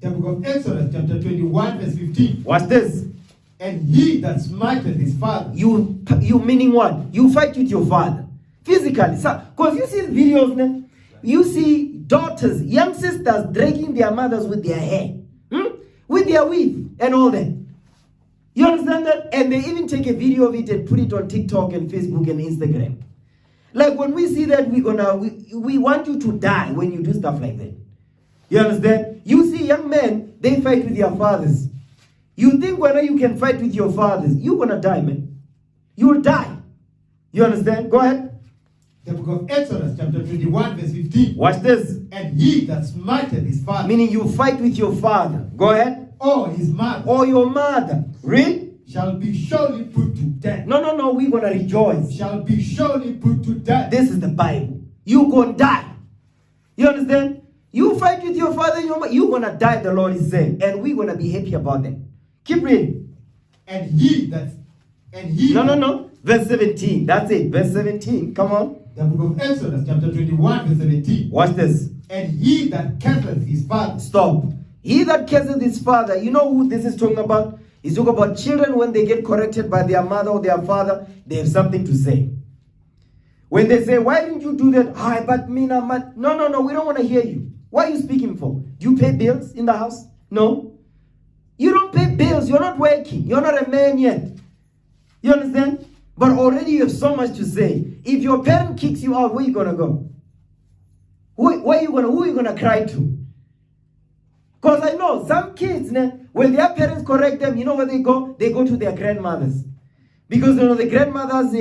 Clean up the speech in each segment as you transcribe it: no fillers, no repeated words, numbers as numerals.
The book of Exodus, chapter 21, verse 15. Watch this. And he that smiteth his father. You meaning what? You fight with your father. Physically. Because you see videos now. You see daughters, young sisters dragging their mothers with their hair. With their weave and all that. You understand that? And they even take a video of it and put it on TikTok and Facebook and Instagram. Like when we see that, we want you to die when you do stuff like that. You understand? You see young men, they fight with their fathers. You think whether you can fight with your fathers, you're going to die, man. You will die. You understand? Go ahead. The book of Exodus, chapter 21, verse 15. Watch this. And he that smiteth his father. Meaning you fight with your father. Go ahead. Or his mother. Or your mother. Read. Shall be surely put to death. No. We're going to rejoice. Shall be surely put to death. This is the Bible. You're going to die. You understand? You fight with your father and your mother. You're going to die, the Lord is saying. And we're going to be happy about that. Keep reading. No. Verse 17. That's it. Verse 17. Come on. The book of Exodus, chapter 21, verse 17. Watch this. And he that curseth his father. Stop. He that curseth his father. You know who this is talking about? He's talking about children when they get corrected by their mother or their father. They have something to say. When they say, why didn't you do that? But me, no. We don't want to hear you. What are you speaking for? Do you pay bills in the house? No. You don't pay bills. You're not working. You're not a man yet. You understand? But already you have so much to say. If your parent kicks you out, where are you going to go? Who are you going to cry to? Because I know some kids, when their parents correct them, you know where they go? They go to their grandmothers. Because the grandmothers,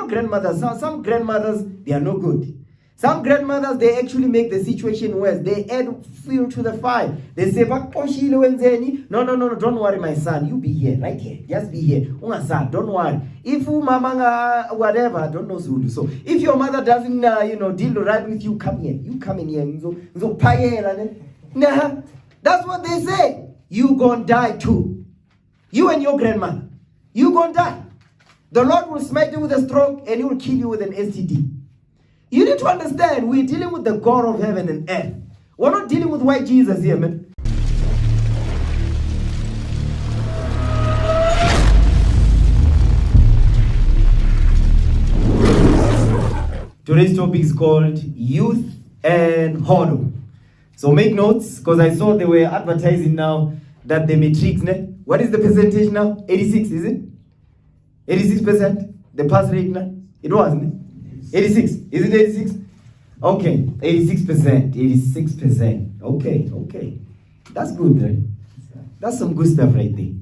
grandmothers, some grandmothers, they are no good. Some grandmothers, they actually make the situation worse. They add fuel to the fire. They say, no, don't worry, my son. You be here, right here. Just be here. Don't worry. If mama, whatever, I don't know Zulu. So if your mother doesn't, deal right with you, come here. You come in here. Nah, that's what they say. You gonna die too. You and your grandmother. You gonna die. The Lord will smite you with a stroke and he will kill you with an STD. You need to understand, we're dealing with the God of heaven and earth. We're not dealing with white Jesus here, man. Today's topic is called Youth and Whoredom. So make notes, because I saw they were advertising now that the matrix, what is the percentage now? 86, is it? 86%? The pass rate now? It wasn't it? 86. Is it 86? Okay, 86%. 86%. Okay. That's good, right? That's some good stuff right there.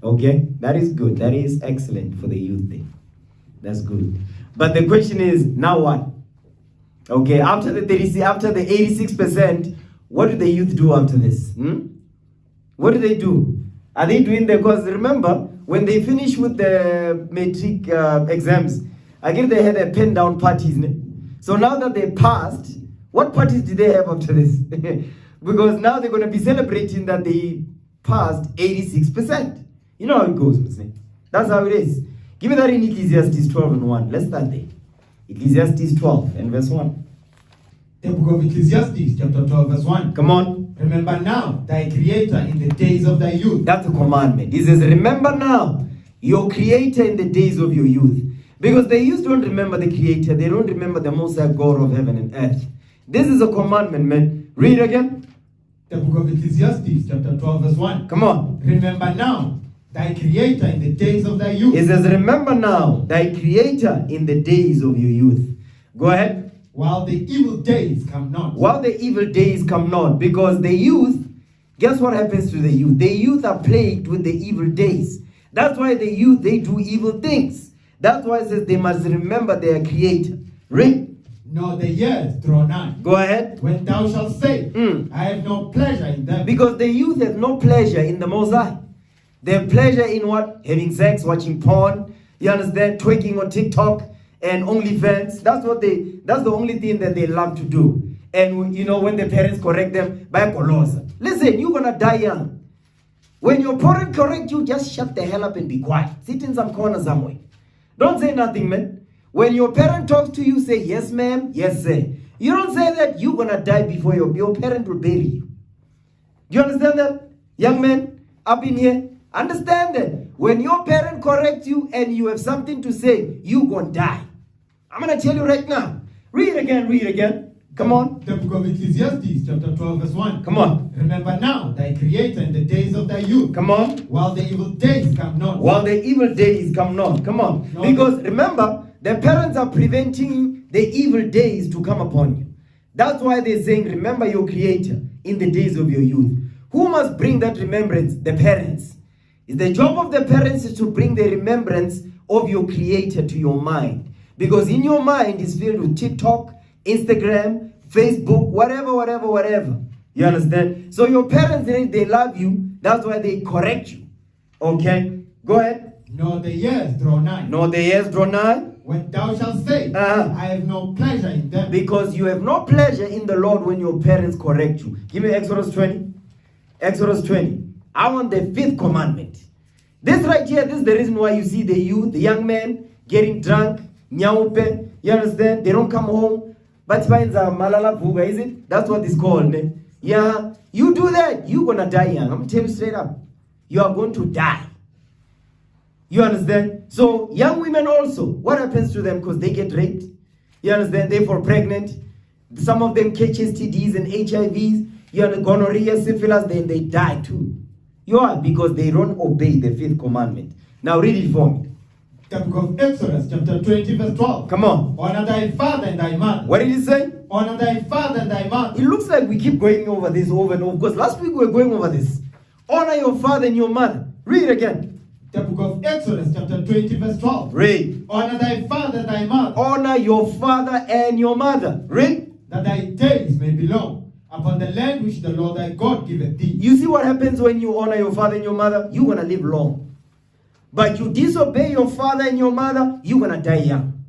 Okay, that is good. That is excellent for the youth thing. That's good. But the question is, now what? Okay, after the 86%, what do the youth do after this? What do they do? Are they doing the, because remember, when they finish with the matric exams, I guess they had a pen down parties. So now that they passed, what parties did they have after this? Because now they're going to be celebrating that they passed 86%. You know how it goes, Muslim. That's how it is. Give me that in Ecclesiastes 12 and 1. Let's start there. Ecclesiastes 12 and verse 1. The book of Ecclesiastes, chapter 12, verse 1. Come on. Remember now thy creator in the days of thy youth. That's a commandment. He says, remember now your creator in the days of your youth. Because the youth don't remember the creator. They don't remember the Most High God of heaven and earth. This is a commandment, man. Read again. The book of Ecclesiastes, chapter 12, verse 1. Come on. Remember now thy creator in the days of thy youth. It says, remember now thy creator in the days of your youth. Go ahead. While the evil days come not. While the evil days come not. Because the youth, guess what happens to the youth? The youth are plagued with the evil days. That's why the youth, they do evil things. That's why it says they must remember their creator. Read. Nor the years draw nigh. Go ahead. When thou shalt say, I have no pleasure in them. Because the youth have no pleasure in the Most High. They have pleasure in what? Having sex, watching porn. You understand? Twerking on TikTok and OnlyFans. That's the only thing that they love to do. And when the parents correct them, by colossa. Listen, you're gonna die young. When your parents correct you, just shut the hell up and be quiet. Sit in some corner somewhere. Don't say nothing, man. When your parent talks to you, say, yes, ma'am, yes, sir. You don't say that, you're going to die before your parent will bury you. Do you understand that? Young men up in here, understand that when your parent corrects you and you have something to say, you gonna die. I'm gonna tell you right now. Read again. Come on. The book of Ecclesiastes, chapter 12, verse 1. Come on. Remember now thy Creator in the days of thy youth. Come on. While the evil days come not. While the evil days come not. Come on. No. Because remember, the parents are preventing the evil days to come upon you. That's why they're saying, remember your Creator in the days of your youth. Who must bring that remembrance? The parents. The job of the parents is to bring the remembrance of your Creator to your mind. Because in your mind is filled with TikTok, Instagram, Facebook, whatever. You understand? So your parents, they love you. That's why they correct you. Okay? Go ahead. Nor the years draw nigh. Nor the years draw nigh. When thou shalt say, I have no pleasure in them. Because you have no pleasure in the Lord when your parents correct you. Give me Exodus 20. Exodus 20. I want the 5th commandment. This right here, this is the reason why you see the youth, the young men getting drunk, nyaupe. You understand? They don't come home. But malala vuga, is it? That's what it's called. Yeah. You do that, you're going to die young. I'm going to tell you straight up. You are going to die. You understand? So, young women also, what happens to them? Because they get raped. You understand? They fall pregnant. Some of them catch STDs and HIVs. You understand? Gonorrhea, syphilis, then they die too. You are, because they don't obey the 5th commandment. Now read it for me. The book of Exodus, chapter 20, verse 12. Come on. Honor thy father and thy mother. What did he say? Honor thy father and thy mother. It looks like we keep going over this over and over, because last week we were going over this. Honor your father and your mother. Read it again. The book of Exodus, chapter 20, verse 12. Read. Honor thy father and thy mother. Honor your father and your mother. Read. That thy days may be long upon the land which the Lord thy God giveth thee. You see what happens when you honor your father and your mother? You're going to live long. But you disobey your father and your mother, you're going to die young.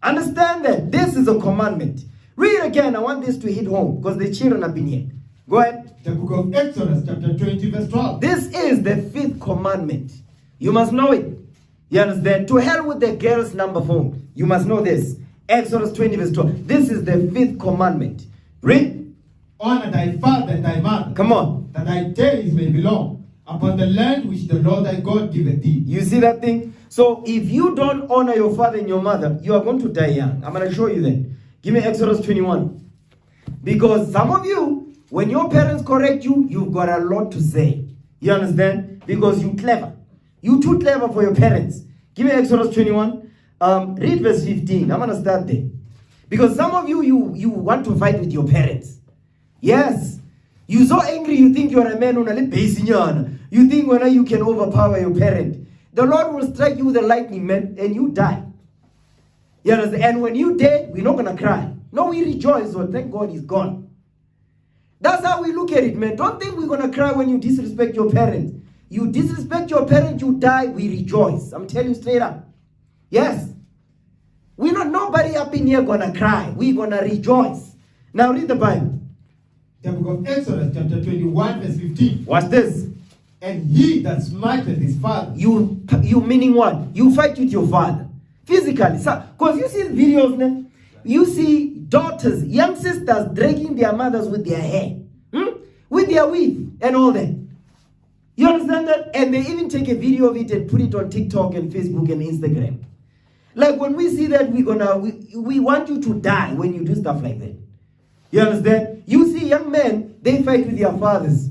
Understand that this is a commandment. Read again. I want this to hit home because the children have been here. Go ahead. The book of Exodus, chapter 20, verse 12. This is the 5th commandment. You must know it. You understand? To hell with the girls' number phone. You must know this. Exodus 20, verse 12. This is the 5th commandment. Read. Honor thy father and thy mother. Come on. That thy days may be long upon the land which the Lord thy God giveth thee. You see that thing? So if you don't honor your father and your mother, you are going to die young. I'm going to show you that. Give me Exodus 21. Because some of you, when your parents correct you, you've got a lot to say. You understand? Because you're clever. You're too clever for your parents. Give me Exodus 21. Read verse 15. I'm going to start there. Because some of you, you want to fight with your parents. Yes. You're so angry, you think you're a man on a little. You think when you can overpower your parent. The Lord will strike you with a lightning, man, and you die. You understand? And when you die, we're not going to cry. No, we rejoice. Oh, thank God he's gone. That's how we look at it, man. Don't think we're going to cry when you disrespect your parents. You disrespect your parents, you die, we rejoice. I'm telling you straight up. Yes. We're not, nobody up in here going to cry. We're going to rejoice. Now read the Bible. The book of Exodus, chapter 21, verse 15. Watch this. And he that smiteth his father. You meaning what? You fight with your father. Physically. Because you see videos now. You see daughters, young sisters dragging their mothers with their hair. With their weave and all that. You understand that? And they even take a video of it and put it on TikTok and Facebook and Instagram. Like when we see that, we want you to die when you do stuff like that. You understand? You see young men, they fight with their fathers.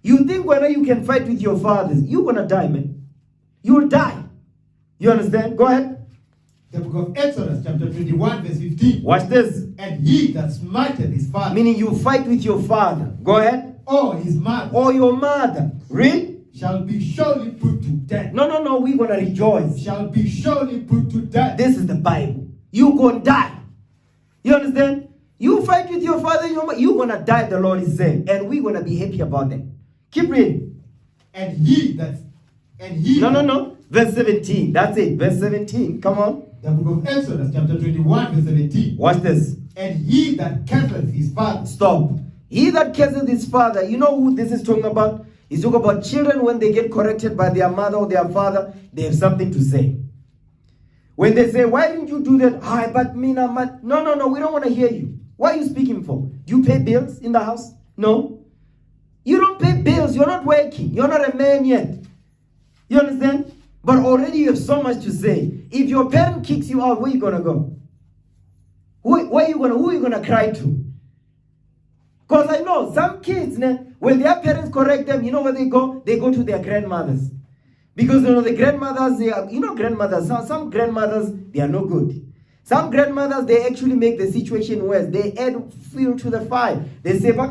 You think whether you can fight with your fathers, you're going to die, man. You'll die. You understand? Go ahead. The book of Exodus, chapter 21, verse 15. Watch this. And he that smiteth his father. Meaning you fight with your father. Go ahead. Or his mother. Or your mother. Read. Shall be surely put to death. No. We're going to rejoice. Shall be surely put to death. This is the Bible. You're going to die. You understand? You fight with your father and your mother. You're going to die, the Lord is saying. And we're going to be happy about that. Keep reading. And he. No. Verse 17. That's it. Verse 17. Come on. The book of Exodus, chapter 21, verse 17. Watch this. And he that curseth his father. Stop. He that curseth his father. You know who this is talking about? He's talking about children when they get corrected by their mother or their father. They have something to say. When they say, why didn't you do that? But me, no. We don't want to hear you. What are you speaking for? Do you pay bills in the house? No. You don't pay bills. You're not working. You're not a man yet. You understand? But already you have so much to say. If your parent kicks you out, where are you going to go? Who are you going to cry to? Because I know some kids, when their parents correct them, you know where they go? They go to their grandmothers. Because the grandmothers, grandmothers, some grandmothers, they are no good. Some grandmothers, they actually make the situation worse. They add fuel to the fire. They say, no,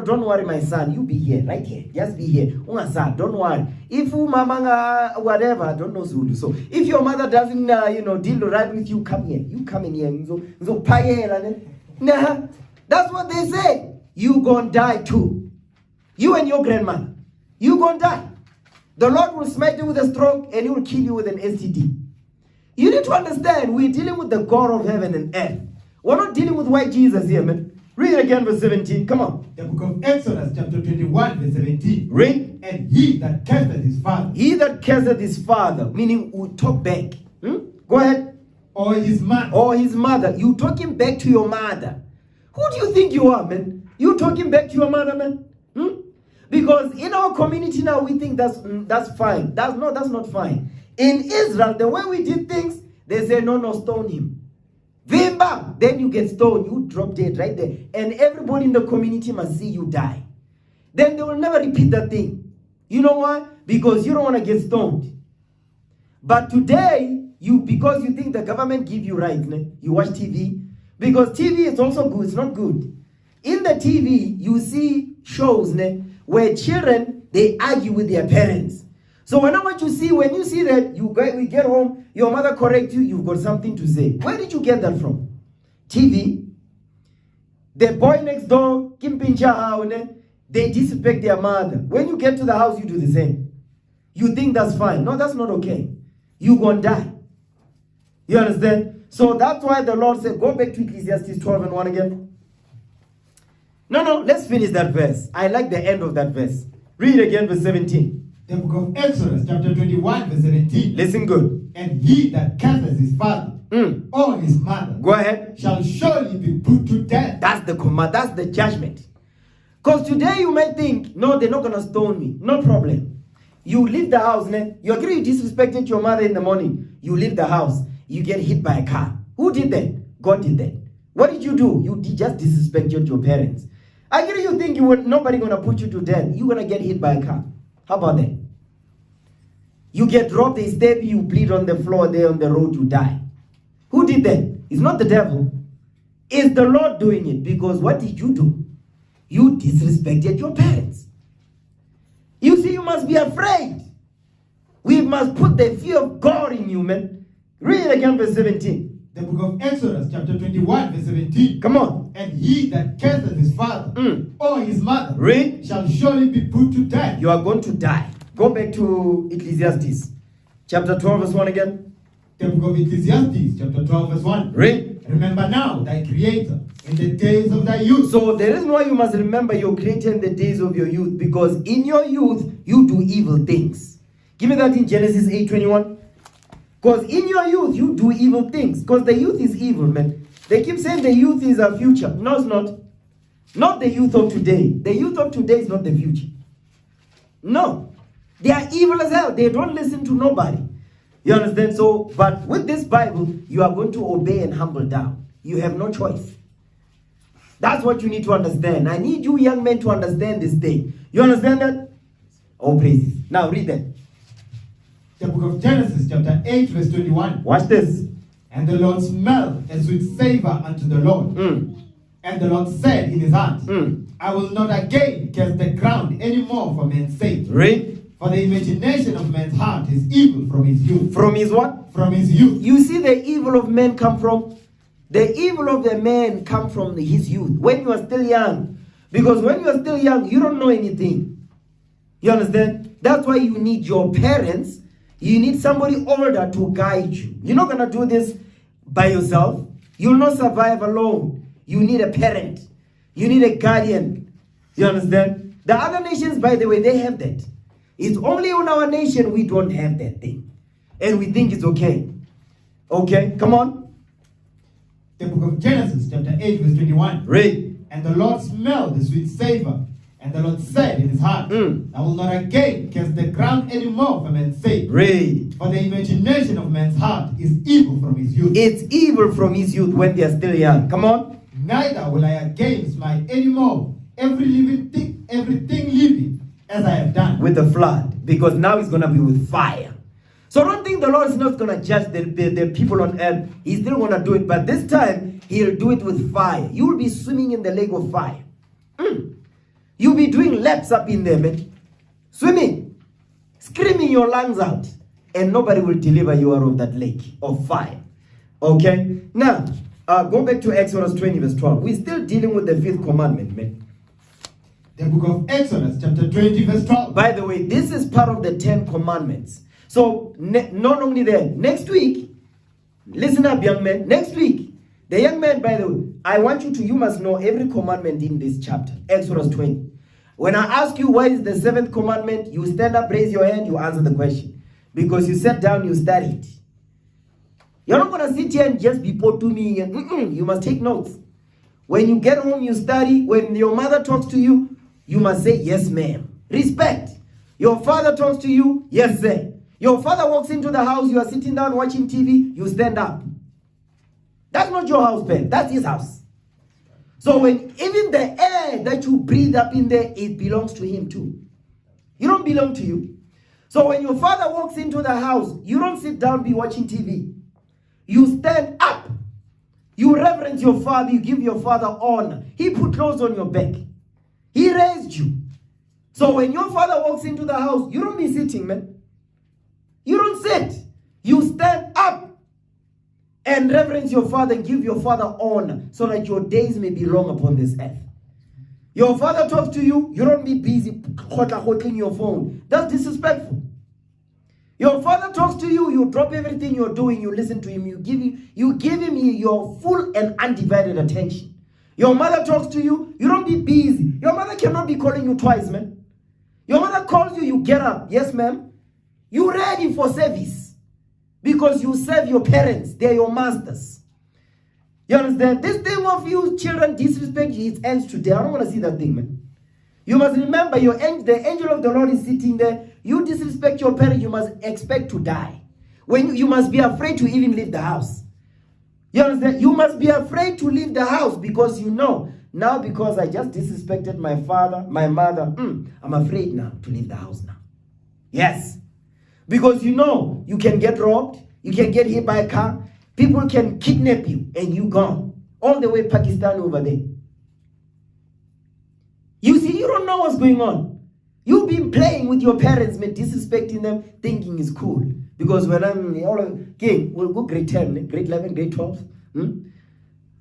don't worry, my son. You be here, right here. Just be here. Don't worry. If mama, whatever, don't know Zulu. So if your mother doesn't, deal right with you, come here. You come in here. Nah, that's what they say. You gonna die too. You and your grandmother. You gonna die. The Lord will smite you with a stroke and he will kill you with an STD. You need to understand, we're dealing with the God of heaven and earth. We're not dealing with white Jesus here, man. Read it again, verse 17. Come on. The book of Exodus, chapter 21, verse 17. Read. And he that curseth his father. He that curseth his father, meaning we talk back. Go ahead. Or his mother. Or his mother. You talking back to your mother. Who do you think you are, man? You talking back to your mother, man? Because in our community now, we think that's fine. That's not fine. In Israel, the way we did things, they say, no, stone him. Vimba, then you get stoned. You drop dead right there. And everybody in the community must see you die. Then they will never repeat that thing. You know why? Because you don't want to get stoned. But today, because you think the government give you rights, you watch TV. Because TV is also good. It's not good. In the TV, you see shows where children, they argue with their parents. So when you see that, we get home, your mother corrects you, you've got something to say. Where did you get that from? TV. The boy next door, they disrespect their mother. When you get to the house, you do the same. You think that's fine. No, that's not okay. You're going to die. You understand? So that's why the Lord said, go back to Ecclesiastes 12 and 1 again. No, let's finish that verse. I like the end of that verse. Read again, verse 17. The book of Exodus, chapter 21, verse 17. Listen good. And he that curseth his father or his mother, go ahead, shall surely be put to death. That's the command. That's the judgment. Because today you might think, no, they're not going to stone me. No problem. You leave the house, you agree you disrespected your mother in the morning. You leave the house. You get hit by a car. Who did that? God did that. What did you do? You just disrespected your parents. I agree you think nobody going to put you to death. You're going to get hit by a car. How about that? You get dropped, they stab you, bleed on the floor there on the road, you die. Who did that? It's not the devil. It's the Lord doing it. Because what did you do? You disrespected your parents. You see, you must be afraid. We must put the fear of God in you, man. Read again, verse 17. The book of Exodus, chapter 21, verse 17. Come on. And he that curseth his father or his mother, read, shall surely be put to death. You are going to die. Go back to Ecclesiastes, chapter 12, verse 1 again. The book of Ecclesiastes, chapter 12, verse 1. Read. Remember now thy Creator in the days of thy youth. So the reason why you must remember your Creator in the days of your youth, because in your youth, you do evil things. Give me that in Genesis 8:21. Because in your youth, you do evil things. Because the youth is evil, man. They keep saying the youth is our future. No, it's not. Not the youth of today. The youth of today is not the future. No. They are evil as hell. They don't listen to nobody. You understand? So, but with this Bible, you are going to obey and humble down. You have no choice. That's what you need to understand. I need you young men to understand this thing. You understand that? Oh, praise. Now read that. The book of Genesis, chapter 8, verse 21. Watch this. And the Lord smelled a sweet savor unto the Lord. And the Lord said in his heart, I will not again curse the ground any more for men's sake. Read. For the imagination of man's heart is evil from his youth. From his what? From his youth. You see the evil of men come from? The evil of the man come from his youth. When you are still young. Because when you are still young, you don't know anything. You understand? That's why you need your parents. You need somebody older to guide you. You're not going to do this by yourself. You'll not survive alone. You need a parent. You need a guardian. You understand? The other nations, by the way, they have that. It's only in our nation we don't have that thing. And we think it's okay. Okay, come on. The book of Genesis, chapter 8, verse 21. Read. And the Lord smelled the sweet savor And the Lord said in his heart, I will not again curse the ground anymore for men's sake. Read. For the imagination of man's heart is evil from his youth. It's evil from his youth when they are still young. Come on. Neither will I again smite anymore everything living as I have done. With the flood. Because now it's going to be with fire. So don't think the Lord is not going to judge the people on earth. He's still going to do it. But this time, he'll do it with fire. You will be swimming in the lake of fire. You'll be doing laps up in there, man. Swimming. Screaming your lungs out. And nobody will deliver you out of that lake of fire. Okay? Now, go back to Exodus 20 verse 12. We're still dealing with the 5th commandment, man. The book of Exodus chapter 20 verse 12. By the way, this is part of the 10 commandments. So, not only that, next week, listen up, young man. Next week, the young man, by the way, you must know every commandment in this chapter, Exodus 20. When I ask you what is the 7th commandment, you stand up, raise your hand, you answer the question. Because you sat down, you studied. You're not going to sit here and just be me. You must take notes. When you get home, you study. When your mother talks to you, you must say, yes, ma'am. Respect. Your father talks to you, yes, sir. Your father walks into the house, you are sitting down watching TV, you stand up. That's not your house, Ben. That's his house. So when even the air that you breathe up in there, it belongs to him too. You don't belong to you. So when your father walks into the house, you don't sit down, be watching TV. You stand up. You reverence your father. You give your father honor. He put clothes on your back. He raised you. So when your father walks into the house, you don't be sitting, man. You don't sit. You stand up and reverence your father and give your father honor so that your days may be long upon this earth. Your father talks to you, you don't be busy holding your phone. That's disrespectful. Your father talks to you, you drop everything you're doing, you listen to him, you give him your full and undivided attention. Your mother talks to you, you don't be busy. Your mother cannot be calling you twice, man. Your mother calls you, you get up. Yes, ma'am. You're ready for service because you serve your parents. They're your masters. You understand? This thing of you children disrespect you, it ends today. I don't want to see that thing, man. You must remember the angel of the Lord is sitting there. You disrespect your parents, you must expect to die. You must be afraid to even leave the house. You understand? You must be afraid to leave the house because you know, now because I just disrespected my father, my mother, I'm afraid now to leave the house now. Yes. Because you know, you can get robbed, you can get hit by a car, people can kidnap you, and you gone. All the way Pakistan over there. You see, you don't know what's going on. You've been playing with your parents, man, disrespecting them, thinking it's cool. Because when I'm all okay, we'll go grade 10, grade 11, grade 12.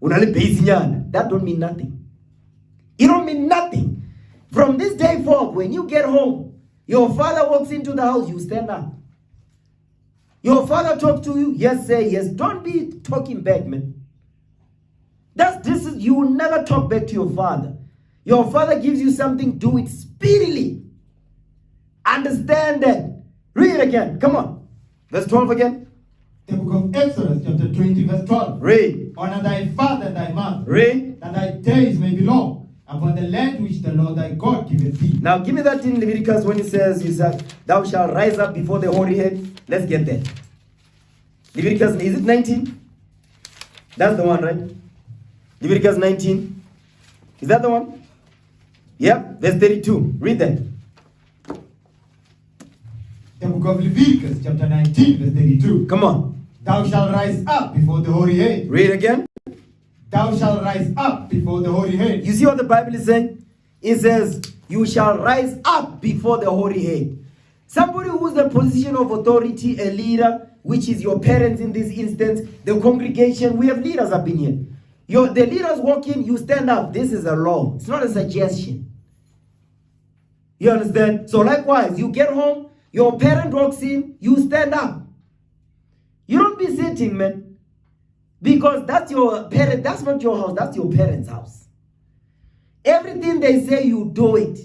That don't mean nothing. It don't mean nothing. From this day forward, when you get home, your father walks into the house, you stand up. Your father talks to you, yes, say yes. Don't be talking back, man. You will never talk back to your father. Your father gives you something, do it speedily. Understand that. Read it again. Come on. Verse 12 again. The book of Exodus, chapter 20, verse 12. Read. Honor thy father and thy mother. Read. That thy days may be long upon the land which the Lord thy God giveth thee. Now give me that in Leviticus when it says, thou shalt rise up before the hoary head. Let's get there. Leviticus, is it 19? That's the one, right? Leviticus 19. Is that the one? Yep, verse 32. Read that. The book of Leviticus, chapter 19, verse 32. Come on. Thou shalt rise up before the hoary head. Read again. Thou shalt rise up before the hoary head. You see what the Bible is saying? It says, you shall rise up before the hoary head. Somebody who's in a position of authority, a leader, which is your parents in this instance, the congregation. We have leaders up in here. The leaders walk in, you stand up. This is a law. It's not a suggestion. You understand? So likewise, you get home, your parent walks in, you stand up. You don't be sitting, man. Because that's your parent, that's not your house, that's your parents' house. Everything they say, you do it.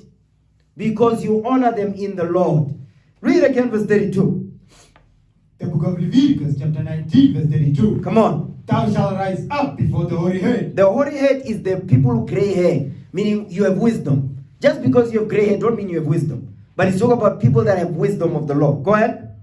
Because you honor them in the Lord. Read again verse 32. The book of Leviticus, chapter 19, verse 32. Come on. Thou shalt rise up before the hoary head. The hoary head is the people who gray hair, meaning you have wisdom. Just because you have gray hair don't mean you have wisdom. But it's talking about people that have wisdom of the Lord. Go ahead.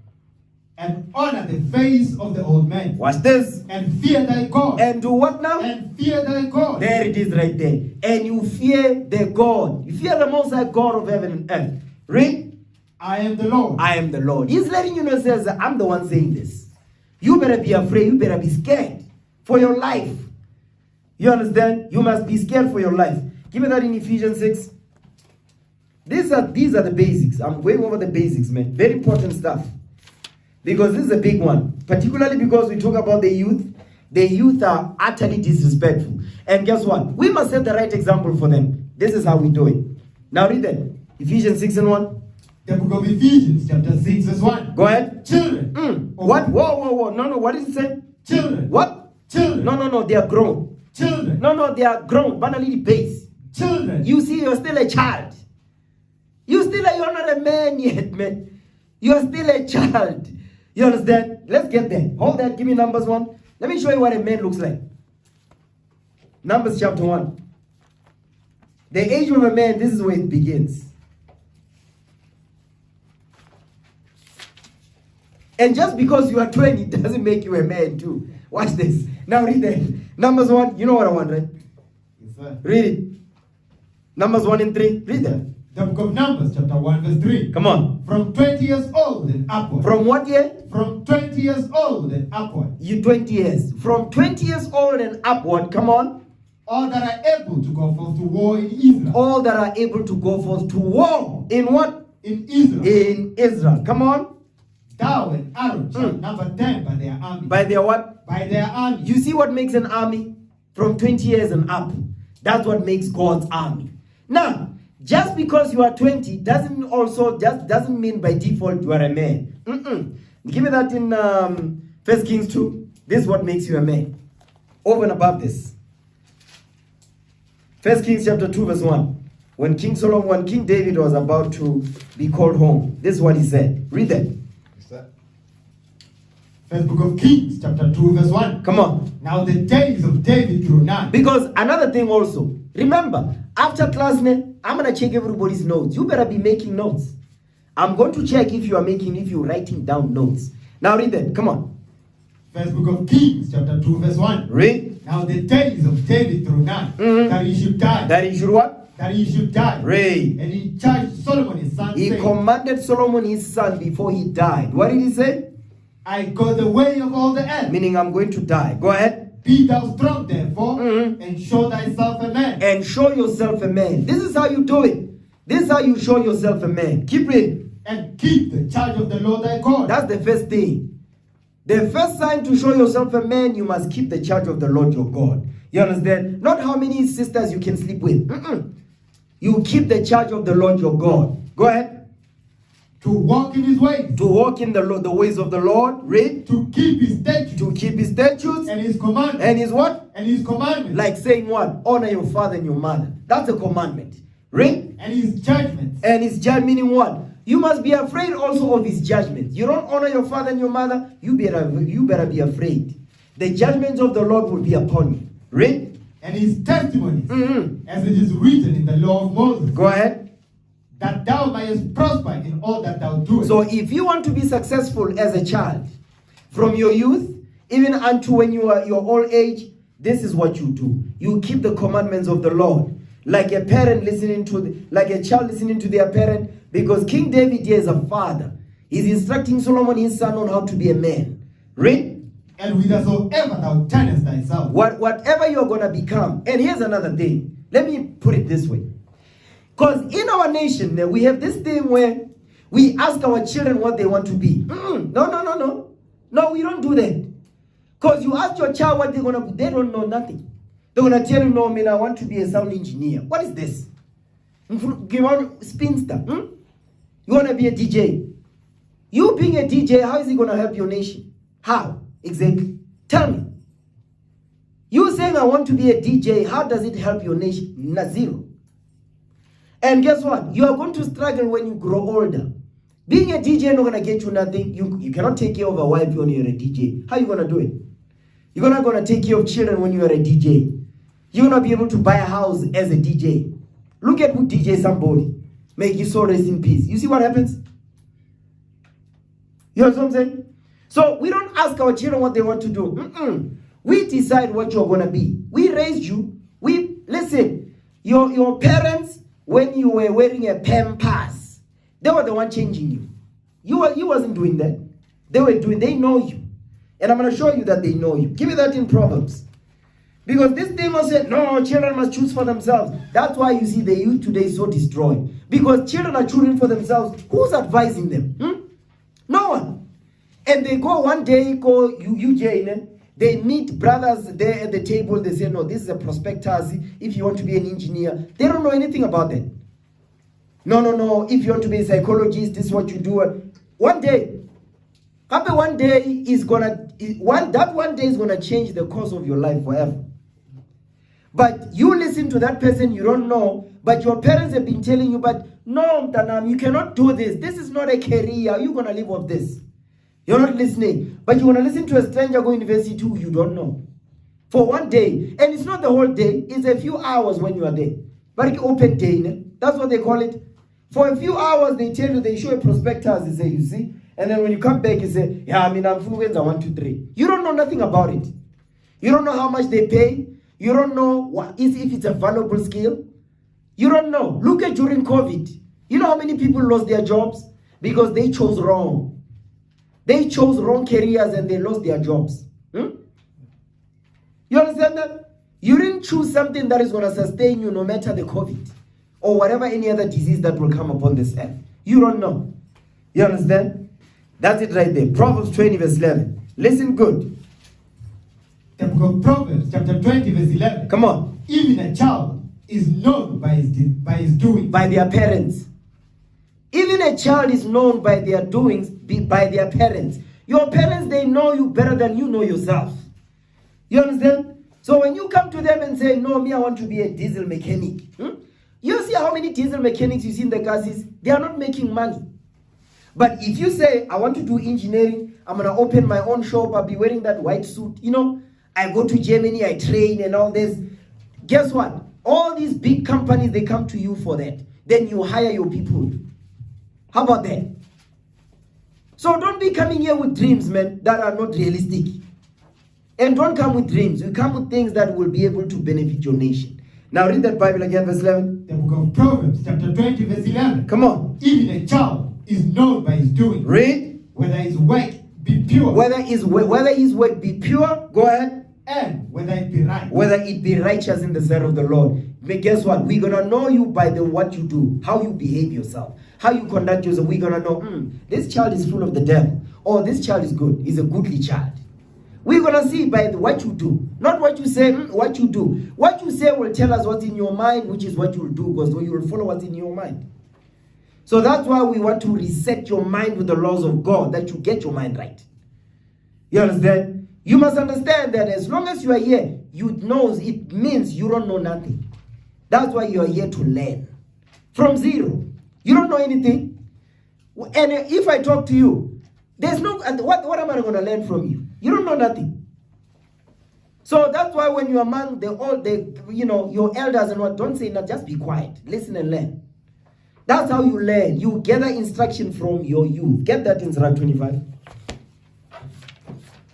And honor the face of the old man. Watch this. And fear thy God. And do what now? And fear thy God. There it is right there. And you fear the God. You fear the Most High God of heaven and earth. Read. I am the Lord. I am the Lord. He's letting you know, says, I'm the one saying this. You better be afraid. You better be scared for your life. You understand? You must be scared for your life. Give me that in Ephesians 6. These are the basics. I'm going over the basics, man. Very important stuff. Because this is a big one. Particularly because we talk about the youth. The youth are utterly disrespectful. And guess what? We must set the right example for them. This is how we do it. Now read that. Ephesians 6 and 1. The book of Ephesians, chapter 6, verse 1. Go ahead. Children. What? Whoa. No. What did it say? Children. What? Children. No. They are grown. Children. No. They are grown. Banally base. Children. You see, you're still a child. You're not a man yet, man. You're still a child. You understand? Let's get there. Hold that. Give me Numbers 1. Let me show you what a man looks like. Numbers chapter 1. The age of a man, this is where it begins. And just because you are 20 doesn't make you a man too. Watch this. Now read that. Numbers 1. You know what I want, right? Yes, sir. Read it. Numbers 1 and 3. Read that. The book of Numbers, chapter 1, verse 3. Come on. From 20 years old and upward. From what year? From 20 years old and upward. You 20 years. From 20 years old and upward. Come on. All that are able to go forth to war in Israel. All that are able to go forth to war. In what? In Israel. In Israel. Come on. Thou and Aaron shall number them by their army. By their what? By their army. You see what makes an army? From 20 years and up. That's what makes God's army. Now, just because you are 20 doesn't mean by default you are a man. Give me that in 1 Kings 2. This is what makes you a man. Over and above this. 1 Kings chapter 2 verse 1. When King David was about to be called home, this is what he said. Read that. First book of Kings, chapter 2, verse 1. Come on. Now the days of David drew nigh. Because another thing also, remember, after class, I'm going to check everybody's notes. You better be making notes. I'm going to check if you're writing down notes. Now read that. Come on. First book of Kings, chapter 2, verse 1. Read. Now the days of David drew nigh, that he should die. That he should what? That he should die. Read. And he charged Solomon his son, He saying, commanded Solomon his son before he died. What did he say? I go the way of all the earth. Meaning I'm going to die. Go ahead. Be thou strong therefore, and show thyself a man. And show yourself a man. This is how you do it. This is how you show yourself a man. Keep reading. And keep the charge of the Lord thy God. That's the first thing. The first sign to show yourself a man, you must keep the charge of the Lord your God. You understand? Not how many sisters you can sleep with. You keep the charge of the Lord your God. Go ahead. To walk in his ways. To walk in the ways of the Lord. Read. To keep his statutes. To keep his statutes. And his commandments. And his what? And his commandments. Like saying what? Honor your father and your mother. That's a commandment. Read. And his judgments. And his judgment meaning what? You must be afraid also of his judgments. You don't honor your father and your mother, you better be afraid. The judgments of the Lord will be upon you. Read. And his testimonies, as it is written in the law of Moses. Go ahead. That thou mayest prosper in all that thou doest. So if you want to be successful as a child, from your youth, even unto when you are your old age, this is what you do. You keep the commandments of the Lord. Like a parent like a child listening to their parent. Because King David here is a father. He's instructing Solomon his son on how to be a man. Read. And whithersoever thou turnest thyself. Whatever you're going to become. And here's another thing. Let me put it this way. Because in our nation, we have this thing where we ask our children what they want to be. No. No, we don't do that. Because you ask your child what they're going to be, they don't know nothing. They're going to tell you, no, man, I want to be a sound engineer. What is this? You want spinster? You want to be a DJ? You being a DJ, how is it going to help your nation? How? Exactly. Tell me. You saying I want to be a DJ, how does it help your nation? Zero. And guess what? You are going to struggle when you grow older. Being a DJ is not going to get you nothing. You cannot take care of a wife when you're a DJ. How are you going to do it? You're not going to take care of children when you are a DJ. You're not be able to buy a house as a DJ. Look at who DJ somebody. Make his soul rest in peace. You see what happens? You know what I'm saying? So we don't ask our children what they want to do. We decide what you're going to be. We raised you. Listen, your parents, when you were wearing a Pampers, they were the one changing you. You wasn't doing that. They know you. And I'm going to show you that they know you. Give me that in Proverbs. Because this thing was said, no, children must choose for themselves. That's why you see the youth today is so destroyed. Because children are choosing for themselves. Who's advising them? No one. And they go one day, they meet brothers there at the table. They say, no, this is a prospectus. If you want to be an engineer, they don't know anything about that. No. If you want to be a psychologist, this is what you do. One day is gonna change the course of your life forever. But you listen to that person you don't know, but your parents have been telling you, but no, Mtanam, you cannot do this. This is not a career. How are you gonna live off this? You're not listening. But you wanna listen to a stranger go to university too, you don't know. For one day. And it's not the whole day, it's a few hours when you are there. But it's open day, that's what they call it. For a few hours they tell you, they show a prospectus, they say, you see. And then when you come back, you say, I'm fluent, 1, 2, 3. You don't know nothing about it. You don't know how much they pay. You don't know if it's a valuable skill. You don't know. Look at during COVID. You know how many people lost their jobs? Because they chose wrong. They chose wrong careers and they lost their jobs. You understand that? You didn't choose something that is going to sustain you no matter the COVID or whatever any other disease that will come upon this earth. You don't know. You understand? That's it right there. Proverbs 20 verse 11. Listen good. The book of Proverbs chapter 20 verse 11. Come on. Even a child is known by his doings. By their parents. Even a child is known by their doings, by their parents. Your parents, they know you better than you know yourself. You understand? So when you come to them and say, no, me, I want to be a diesel mechanic. You see how many diesel mechanics you see in the cars? They are not making money. But if you say, I want to do engineering, I'm going to open my own shop, I'll be wearing that white suit. I go to Germany, I train and all this. Guess what? All these big companies, they come to you for that. Then you hire your people. How about that? So don't be coming here with dreams, man, that are not realistic. And don't come with dreams. You come with things that will be able to benefit your nation. Now read that Bible again, verse 11. The book of Proverbs, chapter 20, verse 11. Come on. Even a child is known by his doing. Read. Whether his work be pure. Whether his work be pure, go ahead. And whether it be right. Whether it be righteous in the sight of the Lord. But guess what? We're going to know you by what you do. How you behave yourself. How you conduct yourself. We're going to know, this child is full of the devil. Or this child is good. He's a goodly child. We're going to see by what you do. Not what you say, what you do. What you say will tell us what's in your mind, which is what you'll do. Because you will follow what's in your mind. So that's why we want to reset your mind with the laws of God, that you get your mind right. You understand? You must understand that as long as you are here, it means you don't know nothing. That's why you are here to learn. From zero. You don't know anything. And if I talk to you, there's no, what am I going to learn from you? You don't know nothing. So that's why when you're among your elders and what, don't say nothing, just be quiet. Listen and learn. That's how you learn. You gather instruction from your youth. Get that in Sirach 25.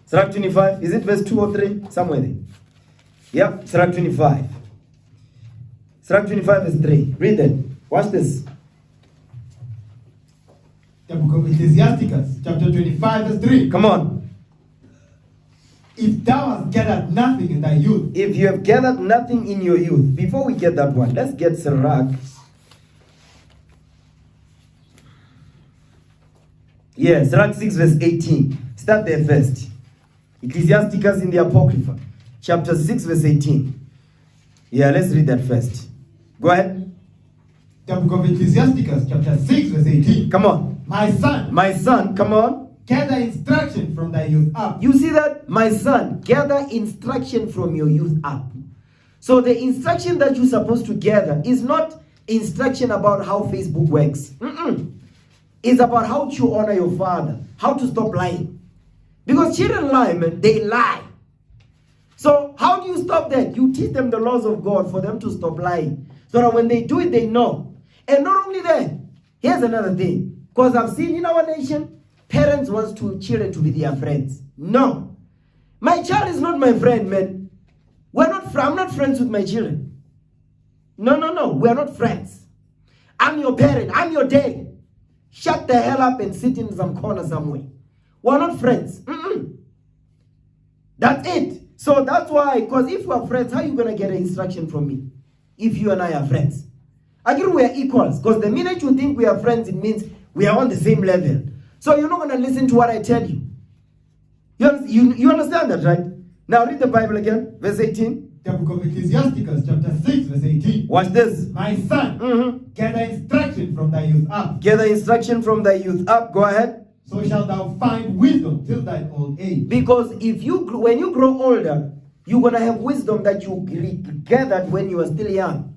Sirach 25, is it verse 2 or 3? Somewhere there. Yep, Sirach 25. Sirach 25 verse 3. Read that. Watch this. The book of Ecclesiasticus, chapter 25 verse 3. Come on. If thou hast gathered nothing in thy youth. If you have gathered nothing in your youth. Before we get that one, let's get Sirach. Yeah, Sirach 6 verse 18. Start there first. Ecclesiasticus in the Apocrypha, chapter 6 verse 18. Yeah, let's read that first. Go ahead. The book of Ecclesiasticus, chapter 6 verse 18. Come on. My son, come on. Gather instruction from thy youth up. You see that? My son, gather instruction from your youth up. So the instruction that you're supposed to gather is not instruction about how Facebook works. It's about how to honor your father, how to stop lying. Because children lie, man. They lie. So how do you stop that? You teach them the laws of God for them to stop lying. So that when they do it, they know. And not only that, here's another thing. Because I've seen in our nation, parents want children to be their friends. No. My child is not my friend, man. I'm not friends with my children. No. We're not friends. I'm your parent. I'm your daddy. Shut the hell up and sit in some corner somewhere. We're not friends. That's it. So that's why, because if we're friends, how are you going to get an instruction from me? If you and I are friends. I think we are equals. Because the minute you think we are friends, it means we are on the same level. So you're not going to listen to what I tell you. You understand that, right? Now read the Bible again, verse 18. The book of Ecclesiastes, chapter 6, verse 18. Watch this. My son, gather instruction from thy youth up. Gather instruction from thy youth up. Go ahead. So shalt thou find wisdom till thine old age. Because when you grow older, you're going to have wisdom that you gathered when you were still young.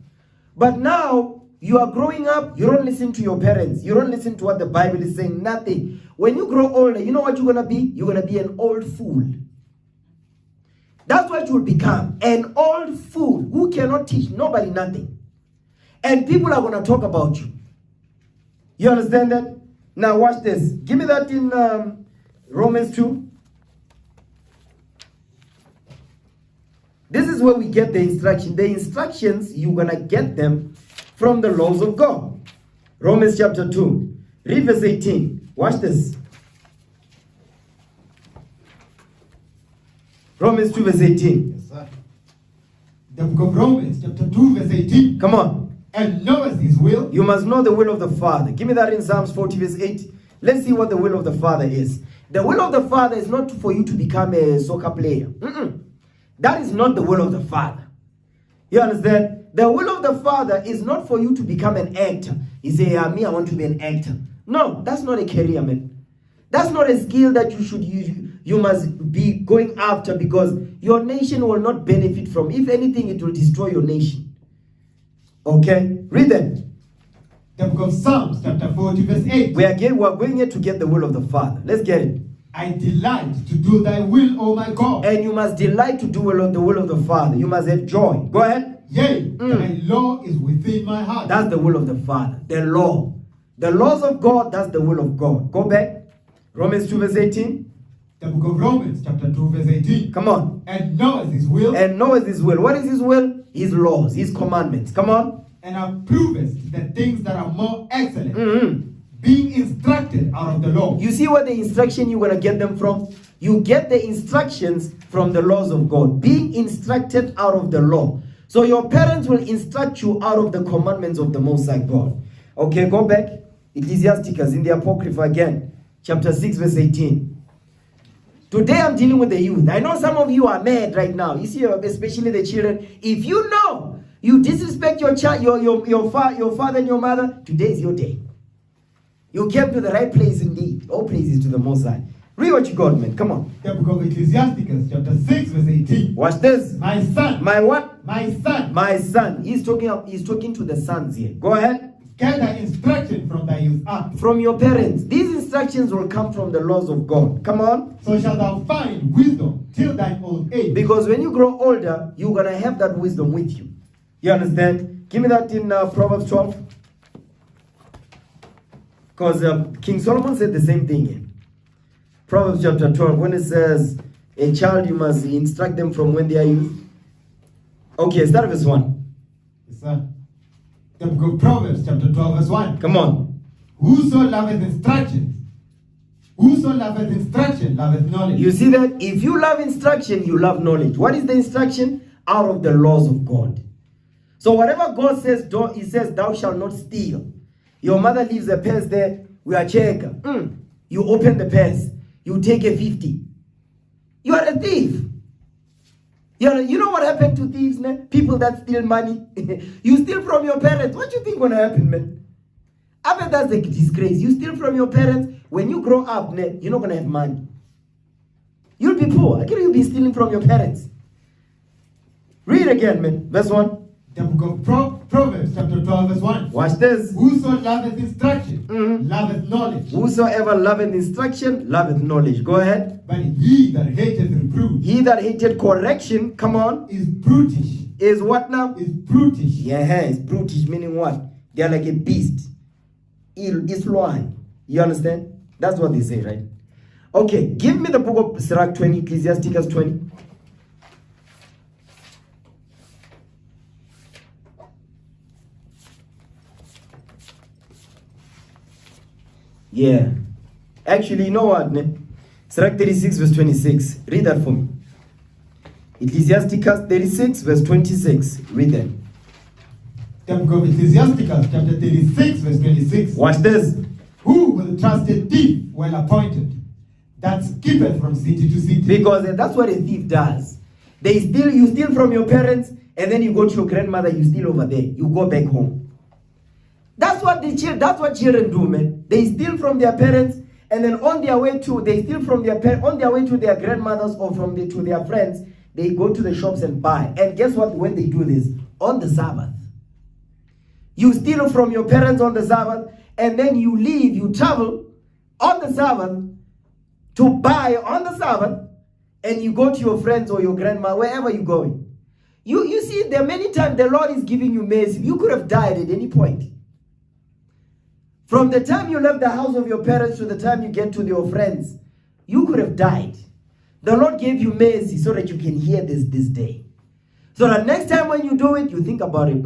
But now, you are growing up, you don't listen to your parents. You don't listen to what the Bible is saying, nothing. When you grow older, you know what you're going to be? You're going to be an old fool. That's what you will become. An old fool who cannot teach nobody nothing. And people are going to talk about you. You understand that? Now watch this. Give me that in Romans 2. This is where we get the instruction. The instructions, you're going to get them from the laws of God. Romans chapter 2. Read verse 18. Watch this. Romans 2 verse 18. Yes, sir. The book of Romans chapter 2 verse 18. Come on. And knoweth his will. You must know the will of the Father. Give me that in Psalms 40 verse 8. Let's see what the will of the Father is. The will of the Father is not for you to become a soccer player. That is not the will of the Father. You understand? The will of the Father is not for you to become an actor. You say, me, I want to be an actor. No, that's not a career, man. That's not a skill that you must be going after, because your nation will not benefit from. If anything, it will destroy your nation. Okay? Read that. The book of Psalms, chapter 40, verse 8. We're going here to get the will of the Father. Let's get it. I delight to do thy will, O my God. And you must delight to do the will of the Father. You must have joy. Go ahead. Yea, thy law is within my heart. That's the will of the Father. The law. The laws of God, that's the will of God. Go back. Romans 2 verse 18. The book of Romans, chapter 2, verse 18. Come on. And knoweth his will. And knoweth his will. What is his will? His laws, his commandments. Come on. And approvest the things that are more excellent. Being instructed out of the law. You see what the instruction you're going to get them from? You get the instructions from the laws of God. Being instructed out of the law. So your parents will instruct you out of the commandments of the Most High God. Okay, go back. Ecclesiastes in the Apocrypha again. Chapter 6 verse 18. Today I'm dealing with the youth. I know some of you are mad right now. You see, especially the children. If you know you disrespect your child, your father and your mother, today is your day. You came to the right place indeed. All praises to the Most High. Read what you got, man. Come on. The book of Ecclesiastes, chapter 6, verse 18. Watch this. My son. My what? My son. My son. He's talking to the sons here. Go ahead. Gather instruction from thy youth up. From your parents. These instructions will come from the laws of God. Come on. So shalt thou find wisdom till thine old age. Because when you grow older, you're going to have that wisdom with you. You understand? Give me that in Proverbs 12. Because King Solomon said the same thing here. Proverbs chapter 12, when it says, a child you must instruct them from when they are youth. Okay, start verse 1. Yes, sir. The book of Proverbs, chapter 12, verse 1. Come on. Whoso loveth instruction, loveth knowledge. You see that? If you love instruction, you love knowledge. What is the instruction? Out of the laws of God. So whatever God says, he says, thou shalt not steal. Your mother leaves a purse there. We are check. You open the purse. You take a 50. You are a thief. You know what happened to thieves, man? People that steal money. You steal from your parents. What do you think going to happen, man? I bet that's a disgrace. You steal from your parents. When you grow up, man, you're not going to have money. You'll be poor. Again, you'll be stealing from your parents. Read again, man. Verse 1. The book of Proverbs, chapter 12, verse 1. Watch this. Whoso loveth instruction, loveth knowledge. Whosoever loveth instruction, loveth knowledge. Go ahead. But he that hateth reproof, he that hated correction, come on, is brutish Is what now? Is brutish. Yeah, it's brutish, meaning what? They are like a beast. Isloan. You understand? That's what they say, right? Okay, give me the book of Sirach 20, Ecclesiasticus 20. Yeah. Actually, you know what? Sirach 36, verse 26. Read that for me. Ecclesiasticus 36, verse 26. Read that. The book of Ecclesiasticus, chapter 36, verse 26. Watch this. Who will trust a thief well appointed, that skippeth from city to city? Because that's what a thief does. You steal from your parents, and then you go to your grandmother, you steal over there. You go back home. That's what children do, man. They steal from their parents, and then on their way to their grandmothers or to their friends, they go to the shops and buy. And guess what? When they do this on the Sabbath, you steal from your parents on the Sabbath, and then you leave, you travel on the Sabbath to buy on the Sabbath, and you go to your friends or your grandma, wherever you're going. You see, there are many times the Lord is giving you mercy. You could have died at any point. From the time you left the house of your parents to the time you get to your friends, you could have died. The Lord gave you mercy so that you can hear this day. So that next time when you do it, you think about it.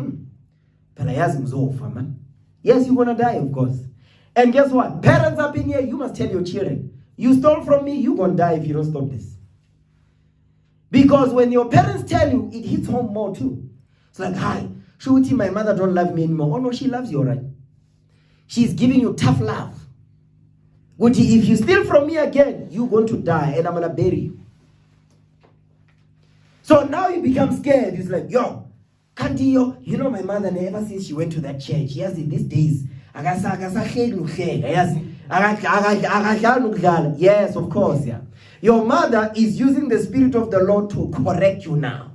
Yes, you're going to die, of course. And guess what? Parents up in here, you must tell your children, you stole from me, you're going to die if you don't stop this. Because when your parents tell you, it hits home more too. It's like, hi, Shuti, my mother don't love me anymore. Oh no, she loves you, all right. She's giving you tough love. But if you steal from me again, you're going to die and I'm going to bury you. So now you become scared. It's like, yo, Kandiyo, you know my mother, ever since she went to that church, yes, these days, yes, of course, yeah. Your mother is using the Spirit of the Lord to correct you now.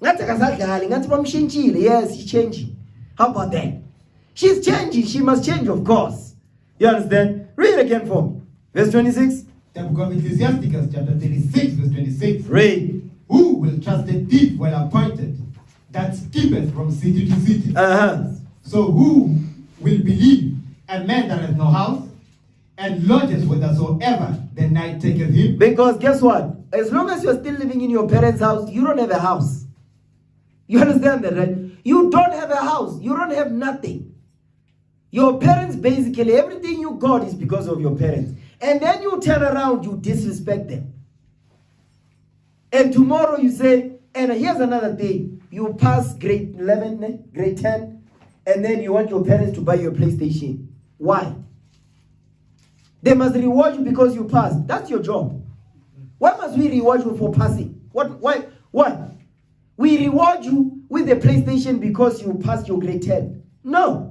Yes, she's changing. How about that? She's changing. She must change, of course. You understand? Read again for me. Verse 26. The book of Ecclesiasticus, chapter 36, verse 26. Read. Who will trust a thief well appointed, that skippeth from city to city? So who will believe a man that has no house, and lodges whithersoever the night taketh him? Because guess what? As long as you're still living in your parents' house, you don't have a house. You understand that, right? You don't have a house. You don't have nothing. Your parents, basically, everything you got is because of your parents. And then you turn around, you disrespect them. And tomorrow you say, and here's another thing. You pass grade 11, grade 10, and then you want your parents to buy you a PlayStation. Why? They must reward you because you passed. That's your job. Why must we reward you for passing? Why? We reward you with a PlayStation because you passed your grade 10. No.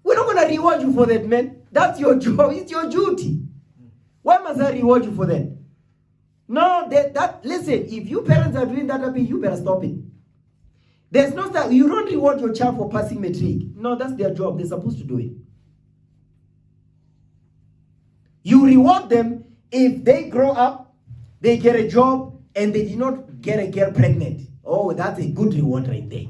We're not going to reward you for that, man. That's your job. It's your duty. Why must I reward you for that? No, listen, if you parents are doing that, you better stop it. There's no that you don't reward your child for passing matric. No, that's their job. They're supposed to do it. You reward them if they grow up, they get a job, and they did not get a girl pregnant. Oh, that's a good reward right there.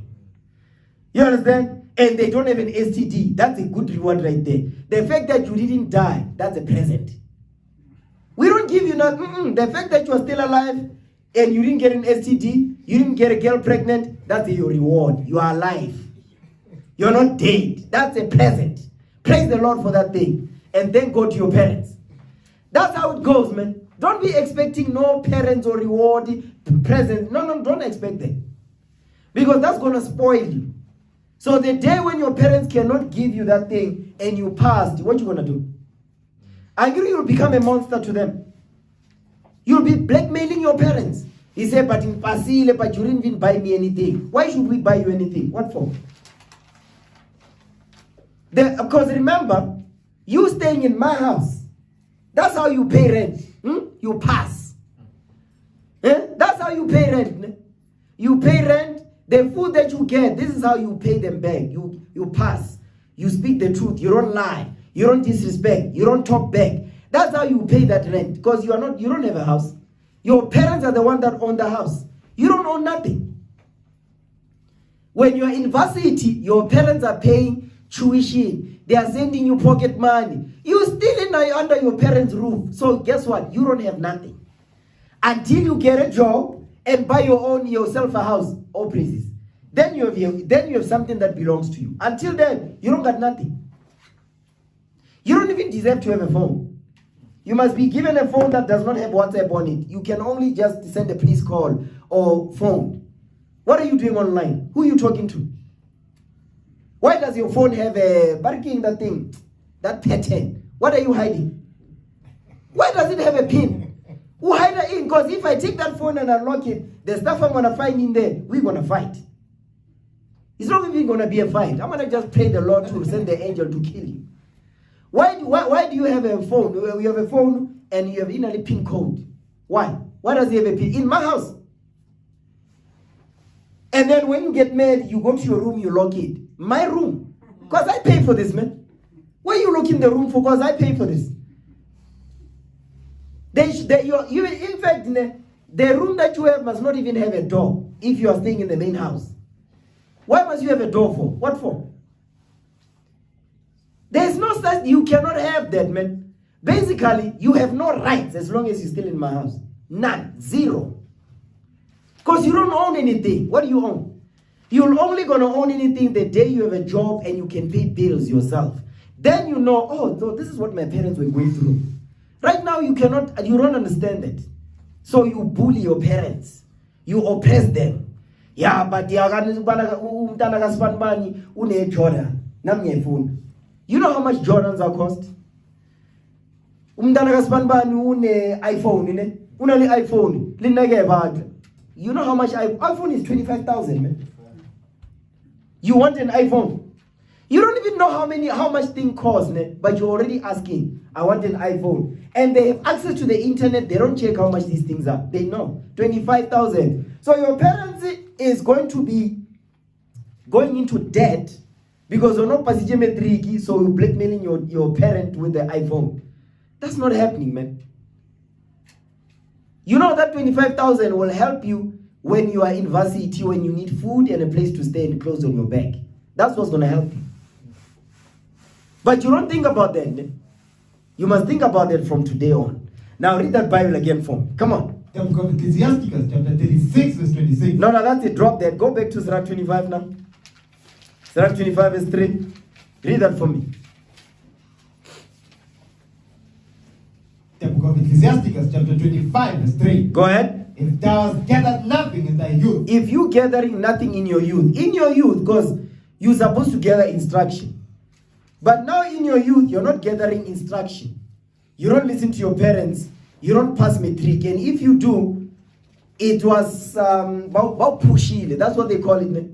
You understand? And they don't have an STD. That's a good reward right there. The fact that you didn't die, that's a present. We don't give you nothing. The fact that you are still alive and you didn't get an STD, you didn't get a girl pregnant, that's your reward. You are alive. You're not dead. That's a present. Praise the Lord for that thing. And then go to your parents. That's how it goes, man. Don't be expecting no parents or reward presents. No, don't expect that. Because that's going to spoil you. So the day when your parents cannot give you that thing and you passed, what you going to do? And you'll become a monster to them. You'll be blackmailing your parents. He said, but in Pasile, but you didn't even buy me anything. Why should we buy you anything? What for? Of course, remember, you staying in my house. That's how you pay rent. You pass. That's how you pay rent. You pay rent. The food that you get, this is how you pay them back. You pass. You speak the truth. You don't lie. You don't disrespect. You don't talk back. That's how you pay that rent. Because you don't have a house. Your parents are the ones that own the house. You don't own nothing. When you're in varsity, your parents are paying tuition. They are sending you pocket money. You're still under your parents' roof. So guess what? You don't have nothing. Until you get a job and buy yourself a house or places. Then you have something that belongs to you. Until then, you don't got nothing. You don't even deserve to have a phone. You must be given a phone that does not have WhatsApp on it. You can only just send a police call or phone. What are you doing online? Who are you talking to? Why does your phone have a barking that thing, that pattern? What are you hiding? Why does it have a pin? Who hide it in? Because if I take that phone and unlock it, the stuff I'm gonna find in there, we're gonna fight. It's not even gonna be a fight. I'm gonna just pray the Lord to send the angel to kill you. Why do you have a phone? You have a phone and you have innerly pin code. Why? Why does he have a pin? In my house. And then when you get mad, you go to your room, you lock it. My room. Because I pay for this, man. Why are you locking the room for? Because I pay for this. In fact, the room that you have must not even have a door if you are staying in the main house. Why must you have a door for? What for? There's no such, you cannot have that, man. Basically, you have no rights as long as you're still in my house. None. Zero. Because you don't own anything. What do you own? You're only going to own anything the day you have a job and you can pay bills yourself. Then you know, oh, so this is what my parents were going through. Right now, you don't understand it. So you bully your parents. You oppress them. Yeah, but you know how much Jordans are cost? iPhone. You know how much iPhone is 25,000, man. You want an iPhone? You don't even know how much thing costs, man, but you're already asking, I want an iPhone. And they have access to the internet, they don't check how much these things are. They know. 25,000. So your parents is going to be going into debt because you're not passing metric, so you're blackmailing your parent with the iPhone. That's not happening, man. You know that 25,000 will help you when you are in varsity, when you need food and a place to stay and clothes on your back. That's what's going to help you. But you don't think about that. You must think about that from today on. Now read that Bible again for me. Come on. The book of Ecclesiastes, chapter 36, verse 26. No, that's it. Drop that. Go back to Sirach 25 now. Sirach 25, verse 3. Read that for me. The book of Ecclesiastes, chapter 25, verse 3. Go ahead. If thou hast gathered nothing in thy youth. If you gathering nothing in your youth, because you're supposed to gather instruction. But now in your youth, you're not gathering instruction. You don't listen to your parents. You don't pass metric. And if you do, it was pushile. That's what they call it.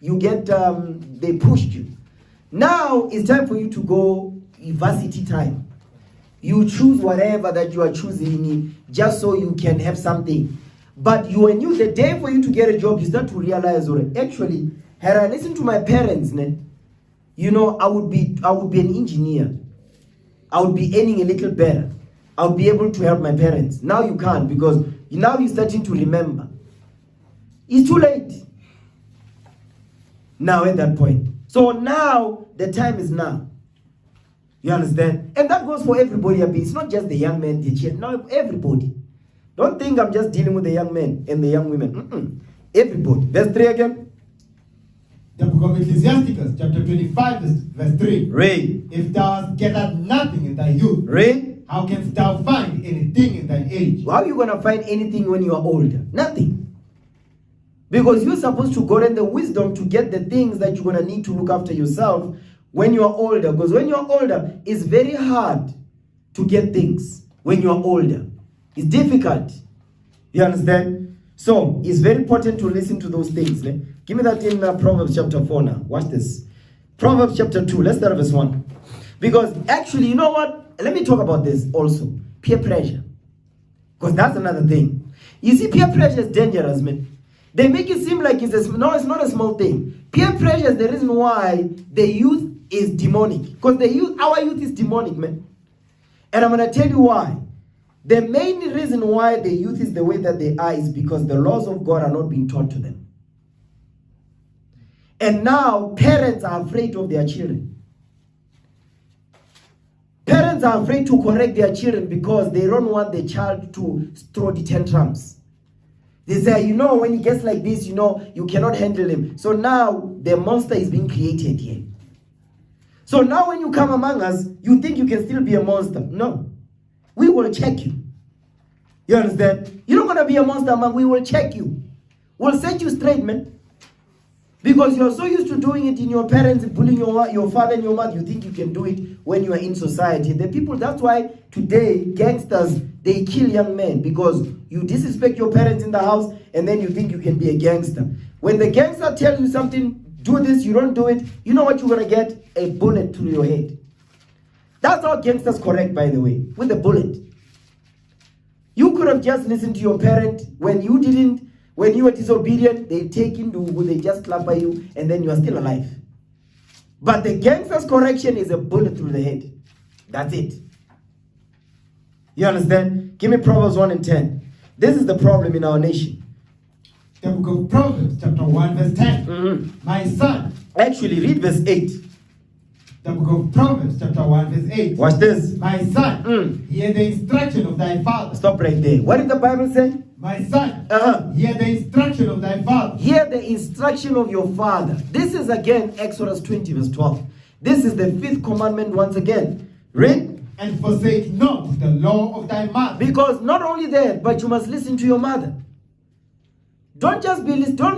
You get, they pushed you. Now it's time for you to go university time. You choose whatever that you are choosing just so you can have something. But the day for you to get a job, you start to realize, actually, had I listened to my parents, I would be an engineer. I would be earning a little better. I would be able to help my parents. Now you can't because now you're starting to remember. It's too late. Now at that point. So now the time is now. You understand? And that goes for everybody. It's not just the young men, the children. No, everybody. Don't think I'm just dealing with the young men and the young women. Everybody. Verse 3 again. The book of Ecclesiastes, chapter 25, verse 3. Read. If thou hast gathered nothing in thy youth, read. How canst thou find anything in thy age? How are you going to find anything when you are older? Nothing. Because you're supposed to go in the wisdom to get the things that you're going to need to look after yourself when you are older. Because when you are older, it's very hard to get things when you are older. It's difficult. You understand? So, it's very important to listen to those things. Give me that in Proverbs chapter 4 now. Watch this. Proverbs chapter 2. Let's start at verse 1. Because actually, you know what? Let me talk about this also. Peer pressure. Because that's another thing. You see, peer pressure is dangerous, man. They make it seem like it's not a small thing. Peer pressure is the reason why the youth is demonic. Because our youth is demonic, man. And I'm going to tell you why. The main reason why the youth is the way that they are is because the laws of God are not being taught to them. And now parents are afraid of their children. Parents are afraid to correct their children because they don't want the child to throw the tantrums. They say, when he gets like this, you cannot handle him. So now the monster is being created here. So now when you come among us, you think you can still be a monster. No. We will check you. You understand? You're not going to be a monster among, we will check you. We'll set you straight, man. Because you're so used to doing it in your parents, bullying your father and your mother, you think you can do it when you are in society. The people, that's why today, gangsters, they kill young men because you disrespect your parents in the house and then you think you can be a gangster. When the gangster tells you something, do this, you don't do it, you know what you're going to get? A bullet through your head. That's how gangsters correct, by the way, with a bullet. You could have just listened to your parent when you didn't. When you were disobedient, they take into they just clap by you, and then you are still alive. But the gangster's correction is a bullet through the head. That's it. You understand? Give me Proverbs 1 and 10. This is the problem in our nation. The book of Proverbs, chapter 1, verse 10. Mm-hmm. My son. Actually, read verse 8. The book of Proverbs, chapter 1, verse 8. Watch this. My son, hear the instruction of thy father. Stop right there. What did the Bible say? My son, hear the instruction of thy father. Hear the instruction of your father. This is again Exodus 20 verse 12. This is the 5th commandment once again. Read. And forsake not the law of thy mother. Because not only that, but you must listen to your mother. Don't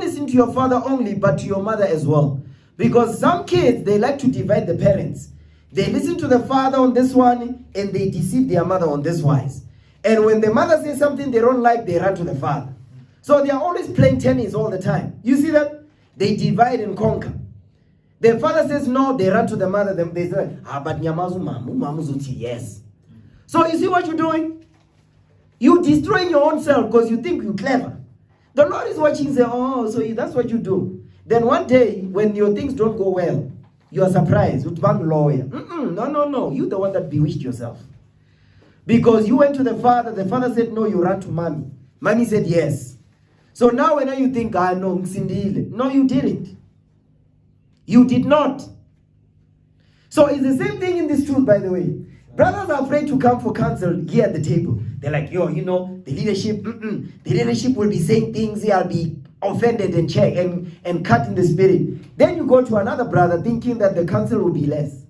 listen to your father only, but to your mother as well. Because some kids, they like to divide the parents. They listen to the father on this one and they deceive their mother on this wise. And when the mother says something they don't like, they run to the father. So they are always playing tennis all the time. You see that? They divide and conquer. The father says no, they run to the mother. They say, but nyamazu mamu zuti, yes. So you see what you're doing? You're destroying your own self because you think you're clever. The Lord is watching and say, so that's what you do. Then one day, when your things don't go well, you are surprised. With one lawyer. No. You're the one that bewitched yourself. Because you went to the father said, no, you ran to mommy. Mommy said, yes. So now when you think, no, Msindile. No, you didn't. You did not. So it's the same thing in this truth, by the way. Brothers are afraid to come for counsel here at the table. They're like, the leadership will be saying things here, I'll be offended and check and cut in the spirit. Then you go to another brother thinking that the counsel will be less.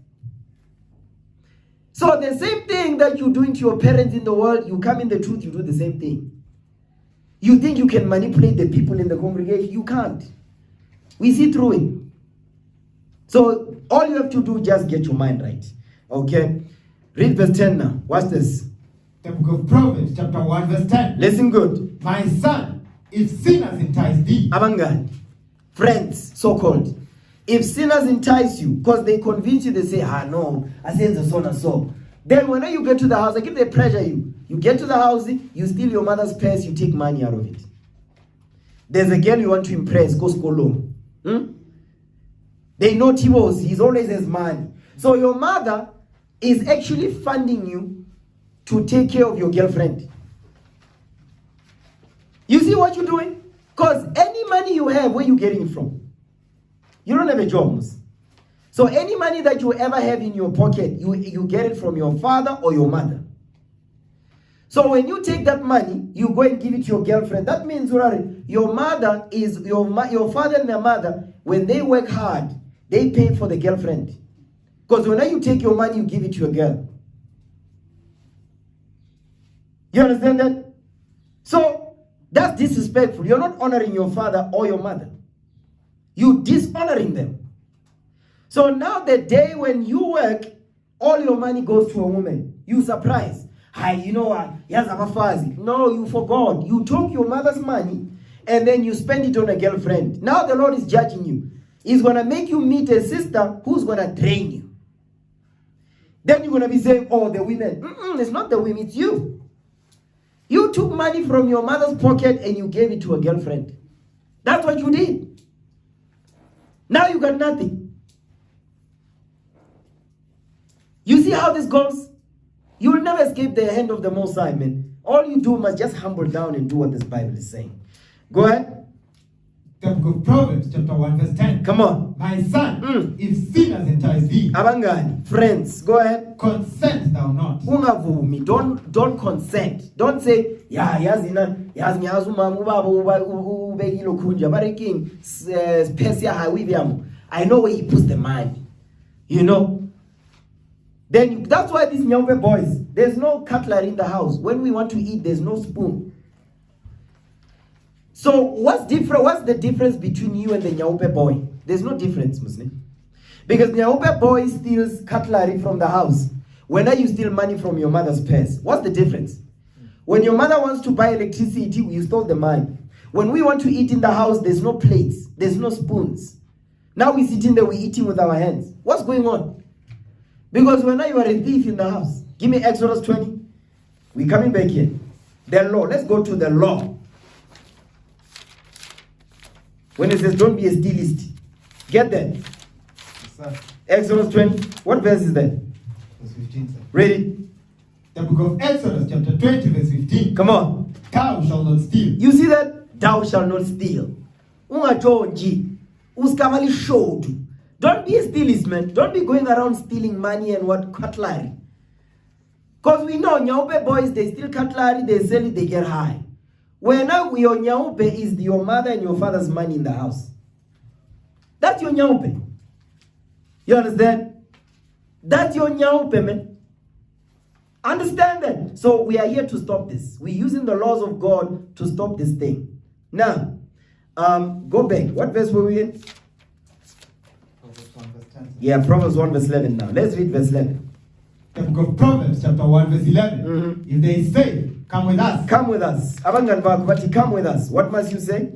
So the same thing that you're doing to your parents in the world, you come in the truth, you do the same thing. You think you can manipulate the people in the congregation? You can't. We see through it. So all you have to do, just get your mind right. Okay? Read verse 10 now. Watch this. The book of Proverbs, chapter 1, verse 10. Listen good. My son, if sinners entice thee. Abangani. Friends, so-called. If sinners entice you, because they convince you, they say, no, I say the son and so. Then when you get to the house, like if they pressure you, you get to the house, you steal your mother's purse, you take money out of it. There's a girl you want to impress, go school. They know Tibos, he's always has money. So your mother is actually funding you to take care of your girlfriend. You see what you're doing? Because any money you have, where you getting it from? You don't have a job. So any money that you ever have in your pocket, you get it from your father or your mother. So when you take that money, you go and give it to your girlfriend. That means your mother is your father and your mother, when they work hard, they pay for the girlfriend. Because when you take your money, you give it to your girl. You understand that? So that's disrespectful. You're not honoring your father or your mother. You're dishonoring them. So now the day when you work, all your money goes to a woman. You surprised. You know what? No, you forgot. You took your mother's money and then you spend it on a girlfriend. Now the Lord is judging you. He's going to make you meet a sister who's going to drain you. Then you're going to be saying, the women. It's not the women, it's you. You took money from your mother's pocket and you gave it to a girlfriend. That's what you did. Now you got nothing. You see how this goes? You will never escape the hand of the Most High, man. All you do must just humble down and do what this Bible is saying. Go ahead. The book of Proverbs, chapter 1, verse 10. Come on. My son, if sinners entice thee, Abangani, friends, go ahead. consent thou not. Ungavumi, don't consent. Don't say, yeah, yazi umama ubaba ubekile ukhunja bareking space ya hawivyamo. I know where he puts the money. You know? Then that's why these Nyaupe boys, there's no cutlery in the house. When we want to eat, there's no spoon. So what's the difference between you and the Nyaupe boy? There's no difference, Muslim. Because Nyaupe boy steals cutlery from the house. When you steal money from your mother's purse, what's the difference? When your mother wants to buy electricity, you stole the money. When we want to eat in the house, there's no plates, there's no spoons. Now we sitting there, we're eating with our hands. What's going on? Because when you are a thief in the house, give me Exodus 20. We're coming back here. The law. Let's go to the law. When it says don't be a stealist. Get that. Yes, Exodus 20. What verse is that? verse 15, sir. Read it. The book of Exodus, chapter 20, verse 15. Come on. Thou shalt not steal. You see that? Thou shalt not steal. Ungajonji. Uskamali showed. Don't be a stealist, man. Don't be going around stealing money and what cutlery. Because we know Nyaupe boys, they steal cutlery, they sell it, they get high. When now your Nyaupe is your mother and your father's money in the house. That's your Nyaupe. You understand? That's your Nyaupe, man. Understand that? So we are here to stop this. We're using the laws of God to stop this thing. Now, go back. What verse were we in? Proverbs 1, verse 10. Yeah, Proverbs 1 verse 11 now. Let's read verse 11. The book of Proverbs, chapter 1, verse 11. Mm-hmm. If they say, come with us, Come with us. Abangan Bakubati, come with us. What must you say?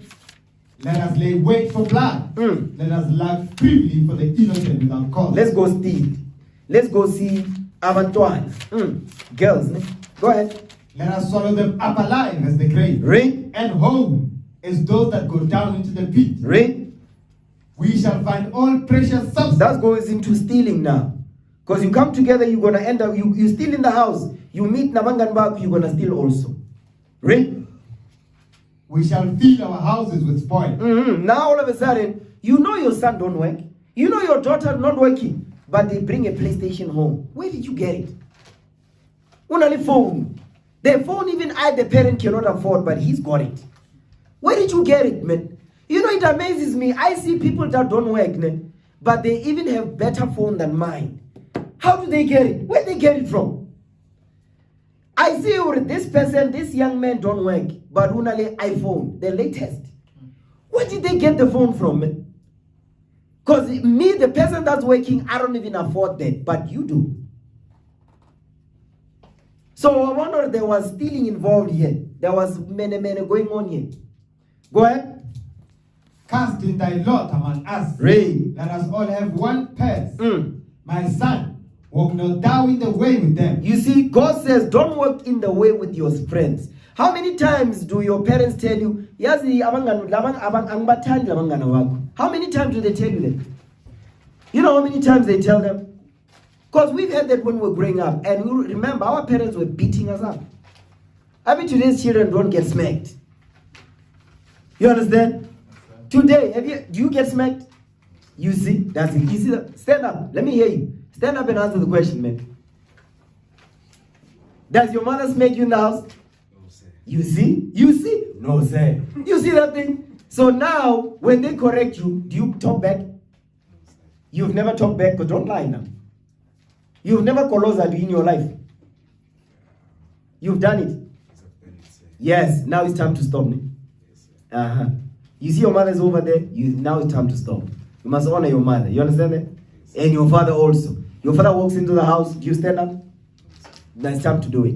let us lay wait for blood. Let us laugh privily for the innocent without cause. Let's go steal. Let's go see Avantuan. Girls, ne? Go ahead. Let us swallow them up alive as the grave, Read. and whole as those that go down into the pit. Read. We shall find all precious substance. That goes into stealing now. Because you come together, you're going to end up, you steal in the house. You meet Namangan Baku, you're going to steal also. Read. We shall fill our houses with spoil. Now all of a sudden, you know your son don't work. You know your daughter not working. But they bring a PlayStation home. Where did you get it? Only phone. The phone even the parent cannot afford, but he's got it. Where did you get it, man? You know, it amazes me. I see people that don't work, man, but they even have better phone than mine. How do they get it? Where they get it from? I see this person, this young man don't work, but only iPhone, the latest. Where did they get the phone from, man? Because me, the person that's working, I don't even afford that, but you do. So I wonder if there was stealing involved here. There was many going on here. Go ahead. Cast in thy lot among us. Read. Let us all have one purse. My son, walk not thou in the way with them. You see, God says, don't walk in the way with your friends. How many times do your parents tell you, how many times do they tell you that? You know how many times they tell them? Because we've had that when we were growing up. And we remember, our parents were beating us up. I mean, today's children don't get smacked. You understand? Today, do you get smacked? You see? That's it. You see that? Stand up. Let me hear you. Stand up and answer the question, man. Does your mother smack you in the house? No, sir. You see? You see? No, sir. You see that thing? So now, when they correct you, do you talk back? No, sir. You've never talked back, because don't lie now. You've never kolozadu in your life. You've done it. It's a penny, sir. Yes, now it's time to stop. Ne? Yes, sir. You see your mother's over there, now it's time to stop. You must honor your mother. You understand that? Yes. And your father also. Your father walks into the house, do you stand up? Now it's time to do it.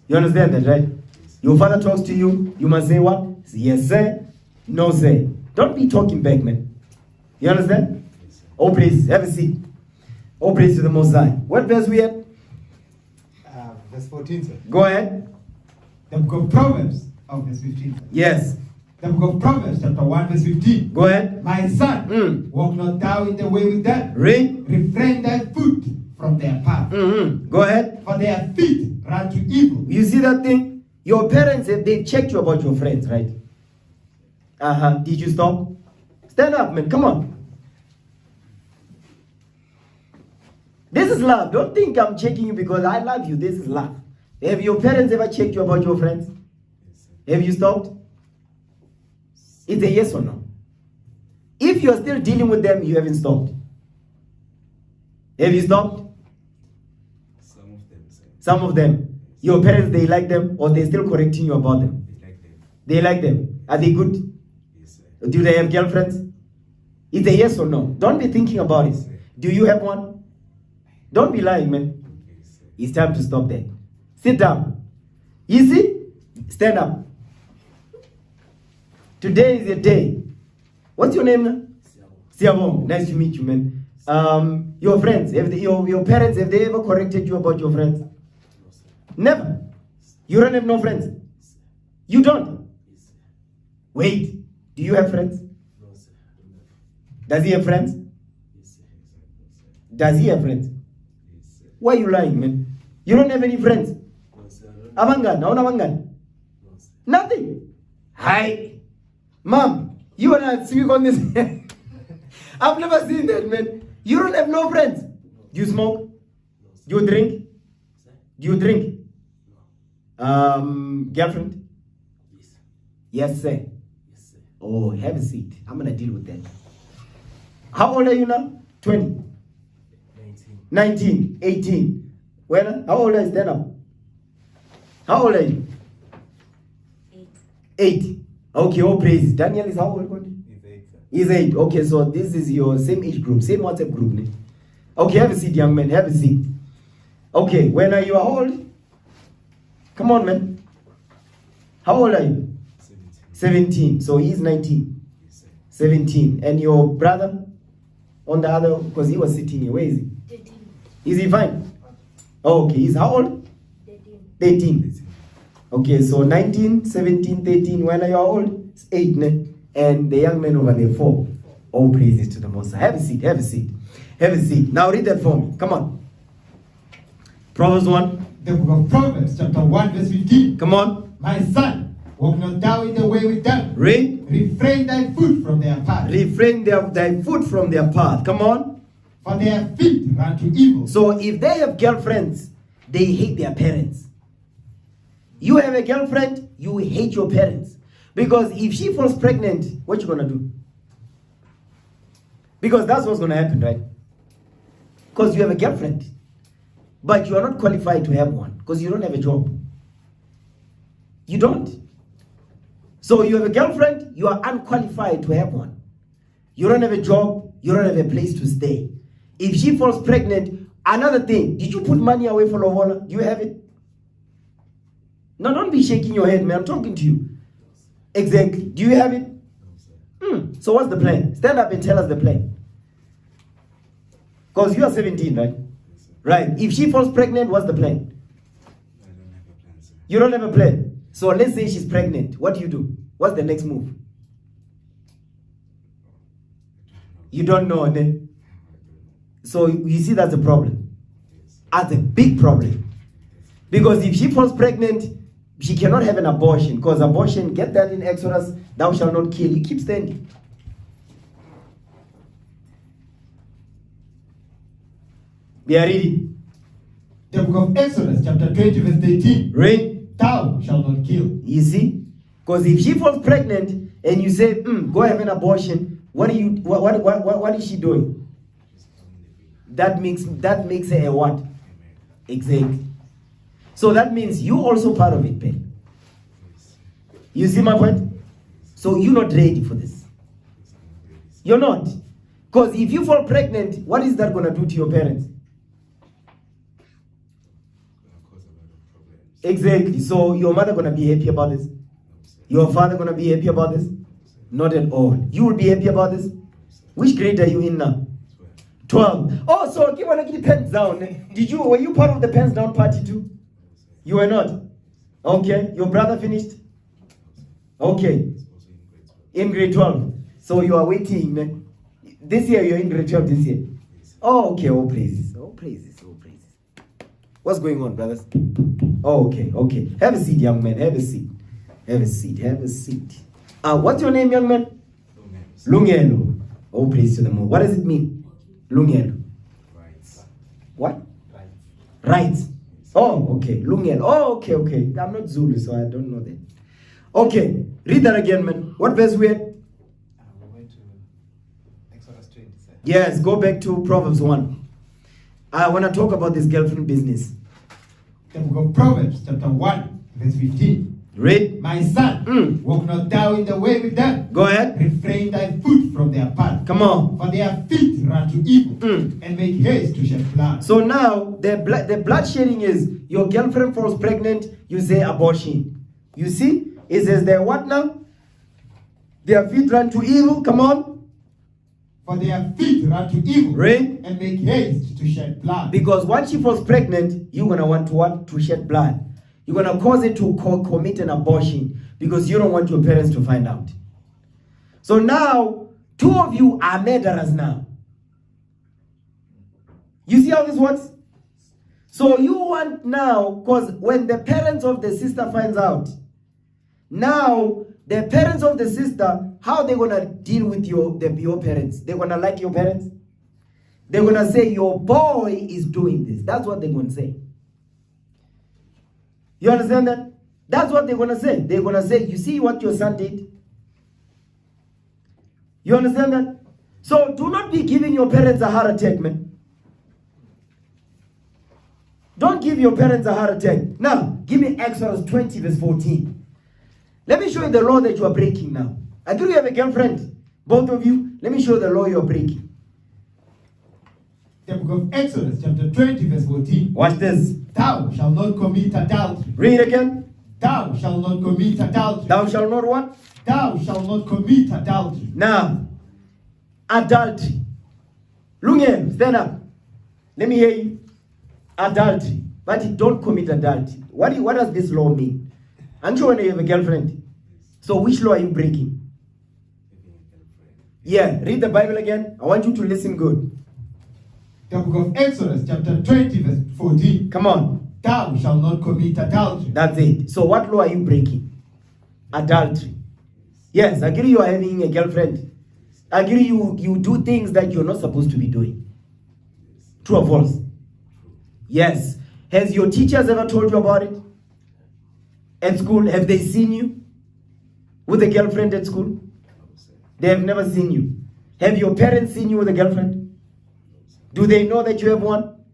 You understand that, right? Yes. Your father talks to you, you must say what? Yes, sir. No, sir. Don't be talking back, man. You understand? Yes, sir. Oh, praise. Have a seat. Oh, praise to the Most High. What verse we at? Verse 14, sir. Go ahead. The book of Proverbs, verse 15. Sir. Yes. The book of Proverbs, chapter 1, verse 15. Go ahead. My son, walk not thou in the way with them. Read. Refrain thy foot from their path. Go ahead. For their feet run to evil. You see that thing? Your parents, they checked you about your friends, right? Did you stop? Stand up, man. Come on. This is love. Don't think I'm checking you because I love you. This is love. Have your parents ever checked you about your friends? Have you stopped? It's a yes or no. If you're still dealing with them, you haven't stopped. Have you stopped? Some of them say. Some of them. Your parents, they like them or they're still correcting you about them? They like them. They like them. Are they good? Yes, sir. Do they have girlfriends? It's a yes or no. Don't be thinking about it. Do you have one? Don't be lying, man. Yes, sir. It's time to stop that. Sit down. Easy? Stand up. Today is your day. What's your name now? Siabong. Nice to meet you, man. Your friends, your parents, have they ever corrected you about your friends? No, sir. Never. You don't have no friends? You don't? Yes, sir. Wait. Do you have friends? No, sir. I don't have. Does he have friends? Yes, sir. Exactly, sir. Does he have friends? Yes, sir. Why are you lying, man? You don't have any friends? No, sir. I don't have. Abangan, nauna abangan. No, sir. Nothing. Hi. Mom, you and I speak on this. I've never seen that, man. You don't have no friends. Do you smoke? No, sir. Do you drink? Sir? Do you drink? No. Girlfriend? Yes, sir. Yes, sir. Yes, sir. Oh, have a seat. I'm gonna deal with that. How old are you now? 20, 19. 19, 18. When? How old are you? Stand up. How old are you? 8. 8. Okay, oh praise. Daniel is how old? He's 8, sir. He's 8. Okay, so this is your same age group, same WhatsApp group. Ne? Okay, have a seat, young man. Have a seat. Okay, when are you? How old? Come on, man. How old are you? 17. 17. So he's 19. Yes, sir. 17. And your brother on the other, because he was sitting here. Where is he? 13. Is he fine? Oh, okay. He's how old? 13. 13. 18. Okay, so 19, 17, 13. When are you old? It's 8. Ne? And the young man over there, 4. All praises to the Most High. Have a seat. Have a seat. Have a seat. Now read that for me. Come on. Proverbs 1. The book of Proverbs, chapter 1, verse 15. Come on. My son, walk not thou in the way with them. Read. Refrain thy foot from their path. Refrain thy foot from their path. Come on. For their feet run to evil. So if they have girlfriends, they hate their parents. You have a girlfriend, you hate your parents. Because if she falls pregnant, what you gonna do? Because that's what's gonna happen, right? Because you have a girlfriend. But you are not qualified to have one. Because you don't have a job. You don't. So you have a girlfriend, you are unqualified to have one. You don't have a job, you don't have a place to stay. If she falls pregnant, another thing, did you put money away for Lovola? Do you have it? No, don't be shaking your head, man. I'm talking to you. Exactly. Do you have it? No, sir. So what's the plan? Stand up and tell us the plan. Because you are 17, right? Yes, sir. Right. If she falls pregnant, what's the plan? I don't have a plan, sir. You don't have a plan. So let's say she's pregnant. What do? What's the next move? You don't know, ne? I don't know. So you see that's a problem. Yes. That's a big problem. Because if she falls pregnant, she cannot have an abortion. Because abortion, get that in Exodus, thou shalt not kill. You keep standing. We are reading. The book of Exodus, chapter 20, verse 18. Read. Thou shalt not kill. You see? Because if she falls pregnant and you say, go have an abortion, what is she doing? Just on the way. That makes her a what? Amen. Exactly. So that means you also part of it, Ben. Yes. You see my point? So you're not ready for this. Yes, I'm ready, sir. You're not. Because if you fall pregnant, what is that going to do to your parents? Gonna cause a lot of problems. Exactly. So your mother going to be happy about this? No, sir. Your father going to be happy about this? No, sir. Not at all. You will be happy about this? No, sir. Which grade are you in now? 12. 12. Oh, so you want to get the pens down. Were you part of the pens down party too? No, sir. You were not? Okay. Your brother finished? Okay. It's also In in grade 12. grade 12. So you are waiting. Ne? This year you're in grade 12 this year. Yes. Oh, okay. Oh, praises. Oh, praises. Oh, praises. What's going on, brothers? Oh, okay. Okay. Have a seat, young man. Have a seat. Have a seat. Have a seat. What's your name, young man? Lungelo. Oh, praise to the Lord. What does it mean? Lungelo. Rights. What? Right. Oh, okay. Lungelo. Oh, okay, okay. I'm not Zulu, so I don't know that. Okay. Read that again, man. What verse we at? We're going to Exodus 20. Sir. Yes, go back to Proverbs 1. I want to talk about this girlfriend business. The book of Proverbs, chapter 1, verse 15. Read. My son, walk not thou in the way with them. Go ahead. Refrain thy foot from their path. Come on. For their feet run to evil, and make haste to shed blood. So now, the blood shedding is, your girlfriend falls pregnant, you say abortion. You see? It says there what now? Their feet run to evil. Come on. For their feet run to evil, Read. and make haste to shed blood. Because once she falls pregnant, you're going to want to what? To shed blood. You're going to cause it to commit an abortion because you don't want your parents to find out. So now, two of you are murderers now. You see how this works? So you want now, because when the parents of the sister finds out, now the parents of the sister, how they going to deal with your parents? They're going to like your parents? They're going to say, your boy is doing this. That's what they're going to say. You understand that? That's what they're going to say. They're going to say, you see what your son did? You understand that? So do not be giving your parents a heart attack, man. Don't give your parents a heart attack. Now, give me Exodus 20 verse 14. Let me show you the law that you are breaking now. I do you have a girlfriend? Both of you? Let me show you the law you are breaking. The book of Exodus, chapter 20, verse 14. Watch this. Thou shalt not commit adultery. Read again. Thou shalt not commit adultery. Thou shalt not what? Thou shalt not commit adultery. Now, adultery. Lungen, stand up. Let me hear you. Adultery. But don't commit adultery. What does this law mean? Aren't you when you have a girlfriend? So which law are you breaking? Yeah, read the Bible again. I want you to listen good. The book of Exodus, chapter 20, verse 14. Come on. Thou shalt not commit adultery. That's it. So what law are you breaking? Adultery. Yes, I agree you are having a girlfriend. I agree you do things that you're not supposed to be doing. True or false? Yes. Has your teachers ever told you about it? At school, have they seen you with a girlfriend at school? They have never seen you. Have your parents seen you with a girlfriend? Do they know that you have one?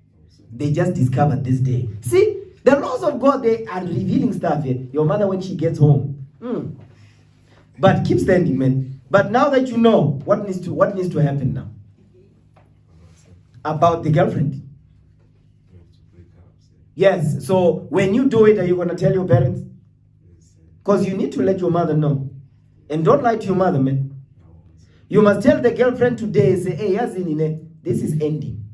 They just discovered this day. See, the laws of God, they are revealing stuff here. Your mother when she gets home. But keep standing, man. But now that you know, what needs to happen now? About the girlfriend. Yes, so when you do it, are you going to tell your parents? Because you need to let your mother know. And don't lie to your mother, man. You must tell the girlfriend today, say, hey, Yazinine, this is ending.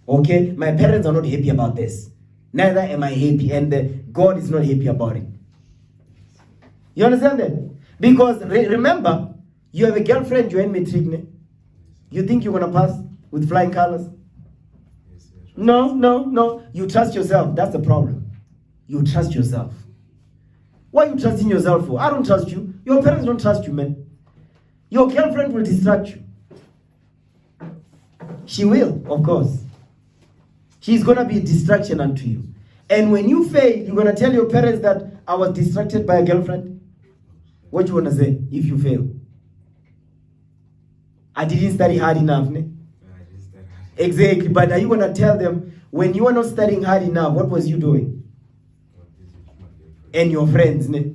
Okay? My parents are not happy about this. Neither am I happy. And God is not happy about it. You understand that? Because remember, you have a girlfriend, you're in matric. You think you're going to pass with flying colors? No. You trust yourself. That's the problem. You trust yourself. What are you trusting yourself for? I don't trust you. Your parents don't trust you, man. Your girlfriend will distract you. She will, of course. She's going to be a distraction unto you. And when you fail, you're going to tell your parents that I was distracted by a girlfriend. What you want to say if you fail? I didn't study hard enough. Ne? Exactly. But are you going to tell them, when you were not studying hard enough, what was you doing? And your friends. Ne?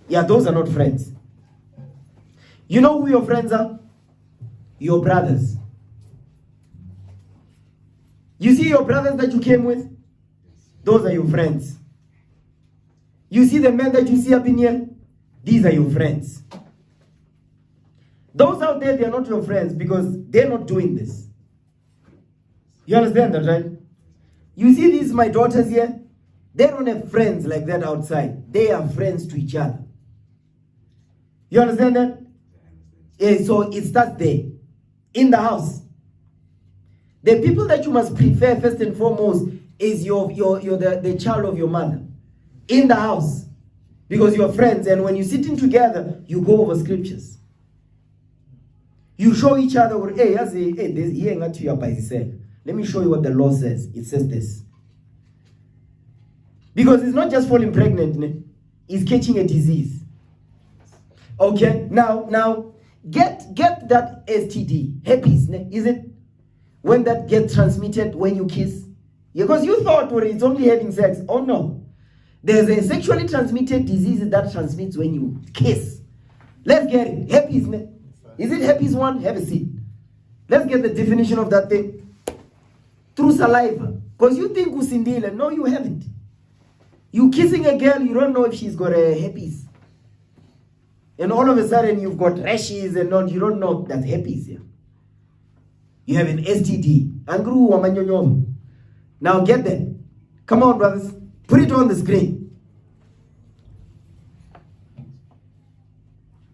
Yeah, those are not friends. You know who your friends are? Your brothers. You see your brothers that you came with? Those are your friends. You see the men that you see up in here? These are your friends. Those out there, they are not your friends because they're not doing this. You understand that, right? You see these, my daughters here? They don't have friends like that outside. They are friends to each other. You understand that? Yeah, so it starts there, in the house. The people that you must prefer first and foremost is the child of your mother. In the house. Because you're friends, and when you're sitting together, you go over scriptures. You show each other, hey, let me show you what the law says. It says this. Because it's not just falling pregnant, ne? It's catching a disease. Okay, now get that STD, herpes, ne? Is it when that gets transmitted when you kiss? Because you thought well, it's only having sex. Oh no. There's a sexually transmitted disease that transmits when you kiss. Let's get it. Herpes, ne? Is it herpes 1? Have a seat. Let's get the definition of that thing. Through saliva. Because you think usindile. No, you haven't. You kissing a girl, you don't know if she's got a herpes. And all of a sudden you've got rashes and all, you don't know that's herpes. Yeah? You have an STD. Angru wamanyonyom. Now get that. Come on, brothers. Put it on the screen.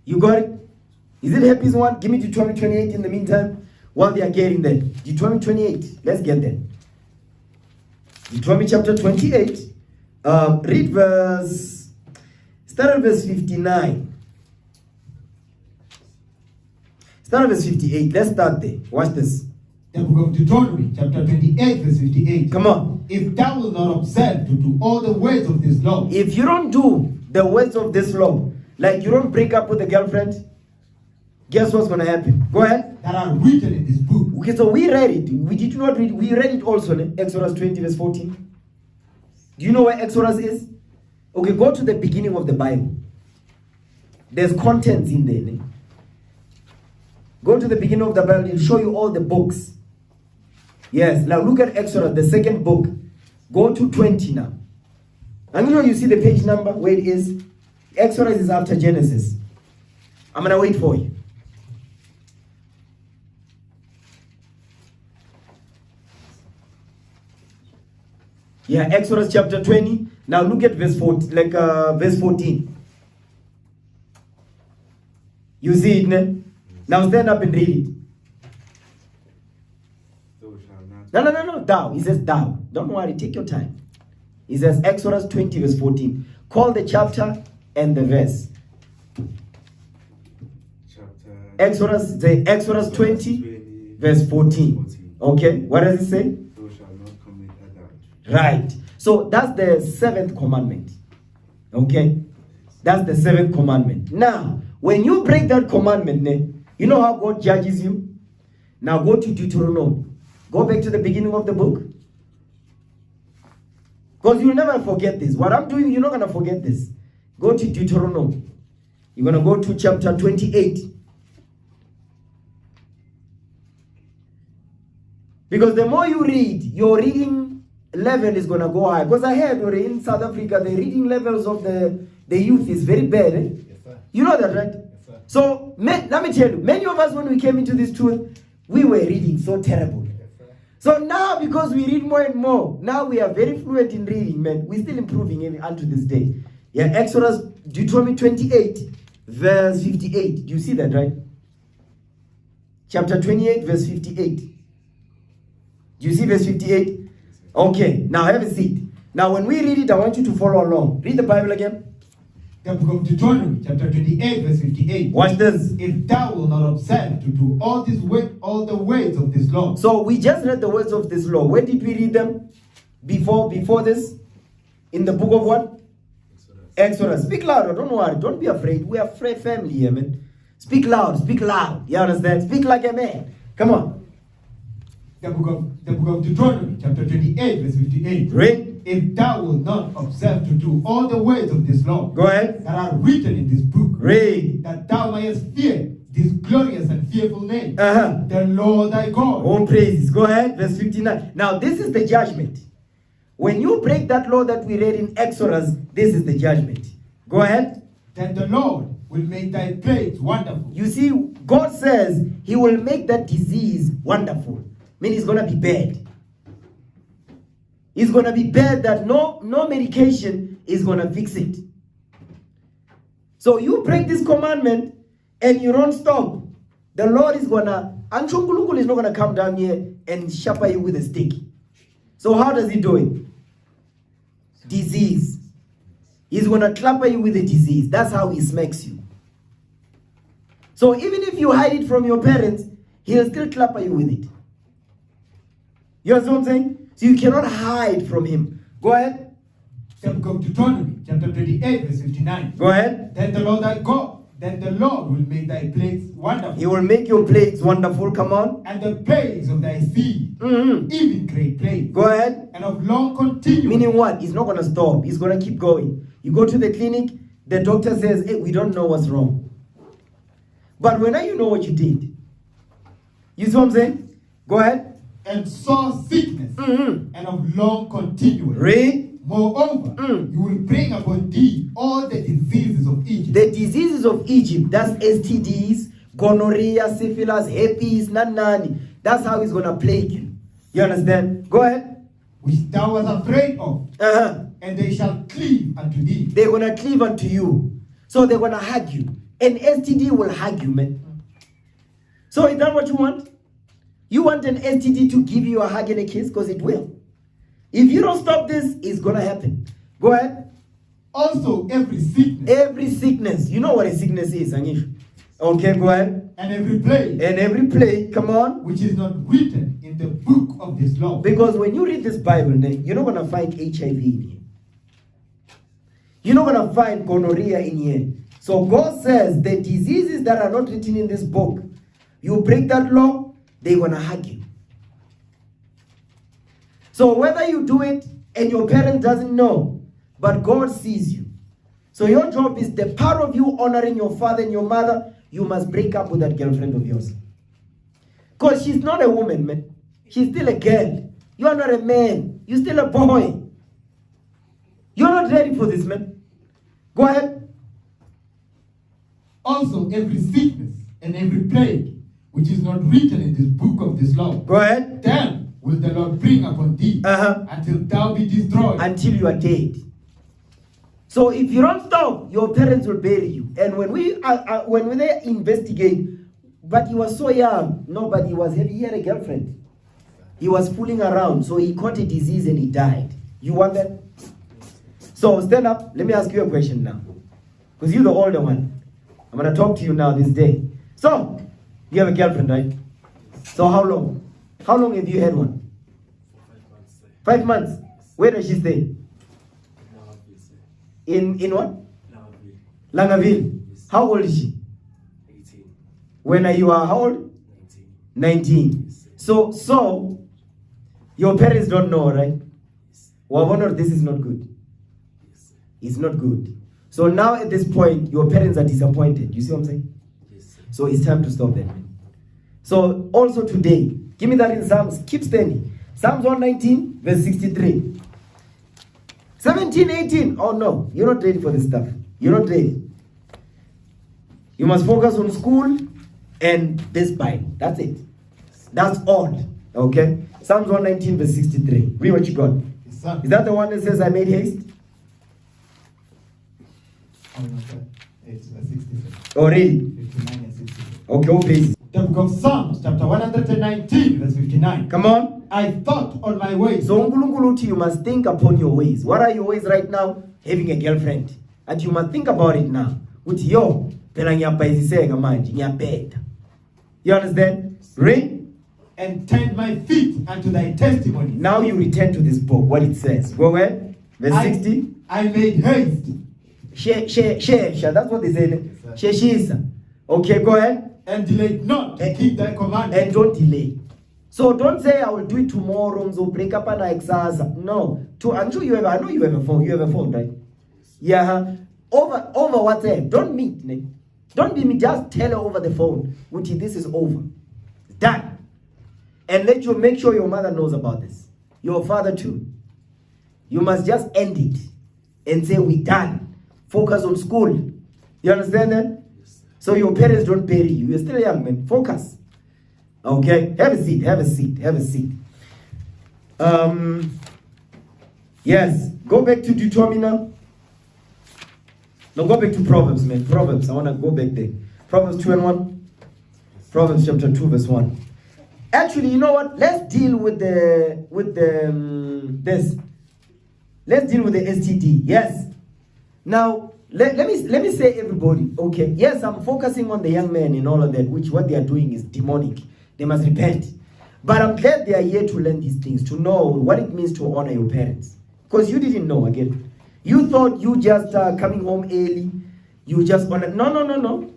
You got it? Is it herpes 1? Give me Deuteronomy 28 in the meantime while they are getting there. Deuteronomy 28. Let's get there. Deuteronomy chapter 28. Start at verse 59. Start at verse 58. Let's start there. Watch this. The book of Deuteronomy, chapter 28, verse 58. Come on. If thou wilt not observe to do all the words of this law. If you don't do the words of this law, like you don't break up with a girlfriend, guess what's going to happen? Go ahead. That are written in this book. Okay, so we read it. We did not read. We read it also in Exodus 20, verse 14. Do you know where Exodus is? Okay, go to the beginning of the Bible. There's contents in there. Ne? Go to the beginning of the Bible. It'll show you all the books. Yes, now look at Exodus, the second book. Go to 20 now. And you see the page number where it is. Exodus is after Genesis. I'm going to wait for you. Yeah, Exodus chapter 20. Now look at verse 14, verse 14. You see it, ne? Now stand up and read it. No, thou. He says thou. Don't worry, take your time. He says Exodus 20 verse 14. Call the chapter and the verse. Exodus 20 verse 14. Okay, what does it say? Thou shalt not commit adultery. Right. So that's the 7th commandment. Okay? That's the 7th commandment. Now, when you break that commandment, you know how God judges you? Now go to Deuteronomy. Go back to the beginning of the book. Because you'll never forget this. What I'm doing, you're not going to forget this. Go to Deuteronomy. You're going to go to chapter 28. Because the more you read, your reading level is going to go high. Because I heard in South Africa, the reading levels of the youth is very bad. Eh? Yes, sir. You know that, right? Yes, sir. So, let me tell you, many of us, when we came into this truth, we were reading so terrible. Yes, sir. So now, because we read more and more, now we are very fluent in reading, man. We're still improving even unto this day. Yeah, Exodus, Deuteronomy 28, verse 58. Do you see that, right? Chapter 28, verse 58. Do you see verse 58? Okay, now have a seat. Now when we read it, I want you to follow along. Read the Bible again. The book of Deuteronomy, chapter 28, verse 58. Watch this. If thou wilt not observe to do all the words of this law. So we just read the words of this law. Where did we read them? Before this? In the book of what? Exodus. Speak louder. Don't worry. Don't be afraid. We are a family here, man. Speak loud. Speak loud. You understand? Speak like a man. Come on. The book of Deuteronomy, chapter 28, verse 58. Read. If thou wilt not observe to do all the words of this law. Go ahead. That are written in this book. Read. That thou mayest fear this glorious and fearful name. Uh-huh. The Lord thy God. All praises. Go ahead. Verse 59. Now this is the judgment. When you break that law that we read in Exodus, this is the judgment. Go ahead. Then the Lord will make thy plagues wonderful. You see, God says he will make that disease wonderful. I mean, it's going to be bad. It's going to be bad that no medication is going to fix it. So you break this commandment and you don't stop. The Lord is going to, Anchungulukul is not going to come down here and sharper you with a stick. So how does he do it? Disease. He's going to clapper you with a disease. That's how he smacks you. So even if you hide it from your parents, he'll still clapper you with it. You understand what I'm saying? So you cannot hide from him. Go ahead. The book of Deuteronomy, chapter 28, verse 59. Go ahead. Then the Lord thy God, then the Lord will make thy plagues wonderful. He will make your plagues wonderful. Come on. And the plagues of thy seed, even great plagues. Go ahead. And of long continuance. Meaning what? He's not going to stop. He's going to keep going. You go to the clinic, the doctor says, hey, we don't know what's wrong. But when you know what you did. You see what I'm saying? Go ahead. And sore sickness, and of long continuance. Read. Moreover, you will bring upon thee all the diseases of Egypt. The diseases of Egypt, that's STDs, gonorrhea, syphilis, herpes, nani. That's how he's going to plague you. You understand? Go ahead. Which thou wast afraid of, and they shall cleave unto thee. They're going to cleave unto you. So they're going to hug you. An STD will hug you, man. So is that what you want? You want an STD to give you a hug and a kiss? Because it will. If you don't stop this, it's going to happen. Go ahead. Also, every sickness. Every sickness. You know what a sickness is, Anish. Okay, go ahead. And every plague. And every plague, come on. Which is not written in the book of this law. Because when you read this Bible, you're not going to find HIV in here. You're not going to find gonorrhea in here. So God says the diseases that are not written in this book, you break that law, they're going to hug you. So whether you do it and your parent doesn't know, but God sees you. So your job is the part of you honoring your father and your mother, you must break up with that girlfriend of yours. Because she's not a woman, man. She's still a girl. You are not a man. You're still a boy. You're not ready for this, man. Go ahead. Also, every sickness and every plague, which is not written in this book of this law. Go ahead. Then will the Lord bring upon thee until thou be destroyed. Until you are dead. So if you don't stop, your parents will bury you. And when they investigate, but he was so young, no, but he had a girlfriend. He was fooling around, so he caught a disease and he died. You want that? So stand up. Let me ask you a question now, because you're the older one. I'm gonna talk to you now this day. So you have a girlfriend, right? So how long? How long have you had one? 5 months. Where does she stay? In what? Langaville. How old is she? 18. When are you how old? 19. So your parents don't know, right? Well, this is not good. It's not good. So now at this point, your parents are disappointed. You see what I'm saying? So it's time to stop that. So also today, give me that in Psalms. Keep standing. Psalms 119, verse 63. 17, 18. Oh no, you're not ready for this stuff. You're not ready. You must focus on school and this Bible. That's it. That's all. Okay? Psalms 119, verse 63. Read what you got. Is that the one that says, I made haste? Oh, no, sir. It's 67. Oh, really? 59 and 67. Okay, what page? The book of Psalms, chapter 119, verse 59. Come on. I thought on my ways. So you must think upon your ways. What are your ways right now? Having a girlfriend. And you must think about it now. With yo, you understand? Read. And tend my feet unto thy testimony. Now you return to this book, what it says. Go ahead. Verse 60. I made haste. Share. That's what they say. Share. Okay, go ahead. And delayed not to keep thy commandments. And don't delay. So don't say I will do it tomorrow. So break up and exercise. No. I'm sure you have. I know you have a phone. You have a phone, right? Yeah. Over WhatsApp. Don't meet. Don't be me. Just tell her over the phone. Uti, this is over. Done. And let you make sure your mother knows about this. Your father too. You must just end it and say we done. Focus on school. You understand that? So your parents don't bury you. You're still young, man. Focus. Okay? Have a seat. Yes. Go back to Deuteronomy now. No, go back to Proverbs, man. Proverbs. I want to go back there. Proverbs 2 and 1. Proverbs chapter 2, verse 1. Actually, you know what? Let's deal with this. Let's deal with the STD. Yes. Now, let me say everybody, okay, yes, I'm focusing on the young men and all of that, which what they are doing is demonic. They must repent. But I'm glad they are here to learn these things, to know what it means to honor your parents. Because you didn't know, again. You thought you just coming home early, you just honor. No.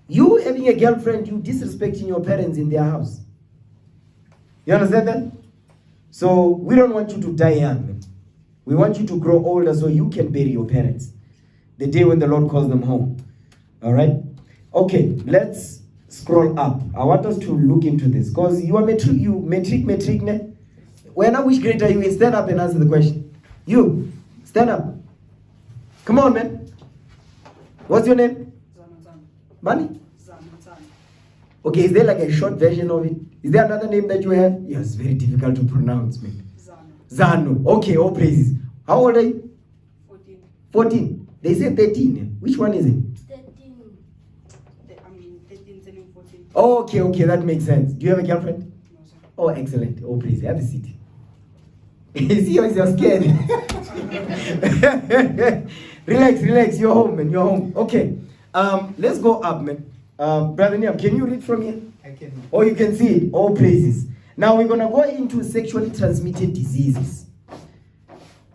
You having a girlfriend, you disrespecting your parents in their house. You understand that? So we don't want you to die young. Man. We want you to grow older so you can bury your parents the day when the Lord calls them home. All right? Okay, let's scroll up. I want us to look into this because you are metric, ne? When which grade are you in? Stand up and answer the question. You, stand up. Come on, man. What's your name? Bani? Okay, is there like a short version of it? Is there another name that you have? Yes, very difficult to pronounce, man. Zano. Okay, all praises. How old are you? 14. 14. They say 13. Which one is it? 13. 13 turning 14. Okay, that makes sense. Do you have a girlfriend? No, sir. Oh, excellent. Oh, please, have a seat. You see, you're scared. Relax. You're home, man. You're home. Okay. Let's go up, man. Brother Niam, can you read from here? I can. Oh, you can see it. All praises. Now we're going to go into sexually transmitted diseases.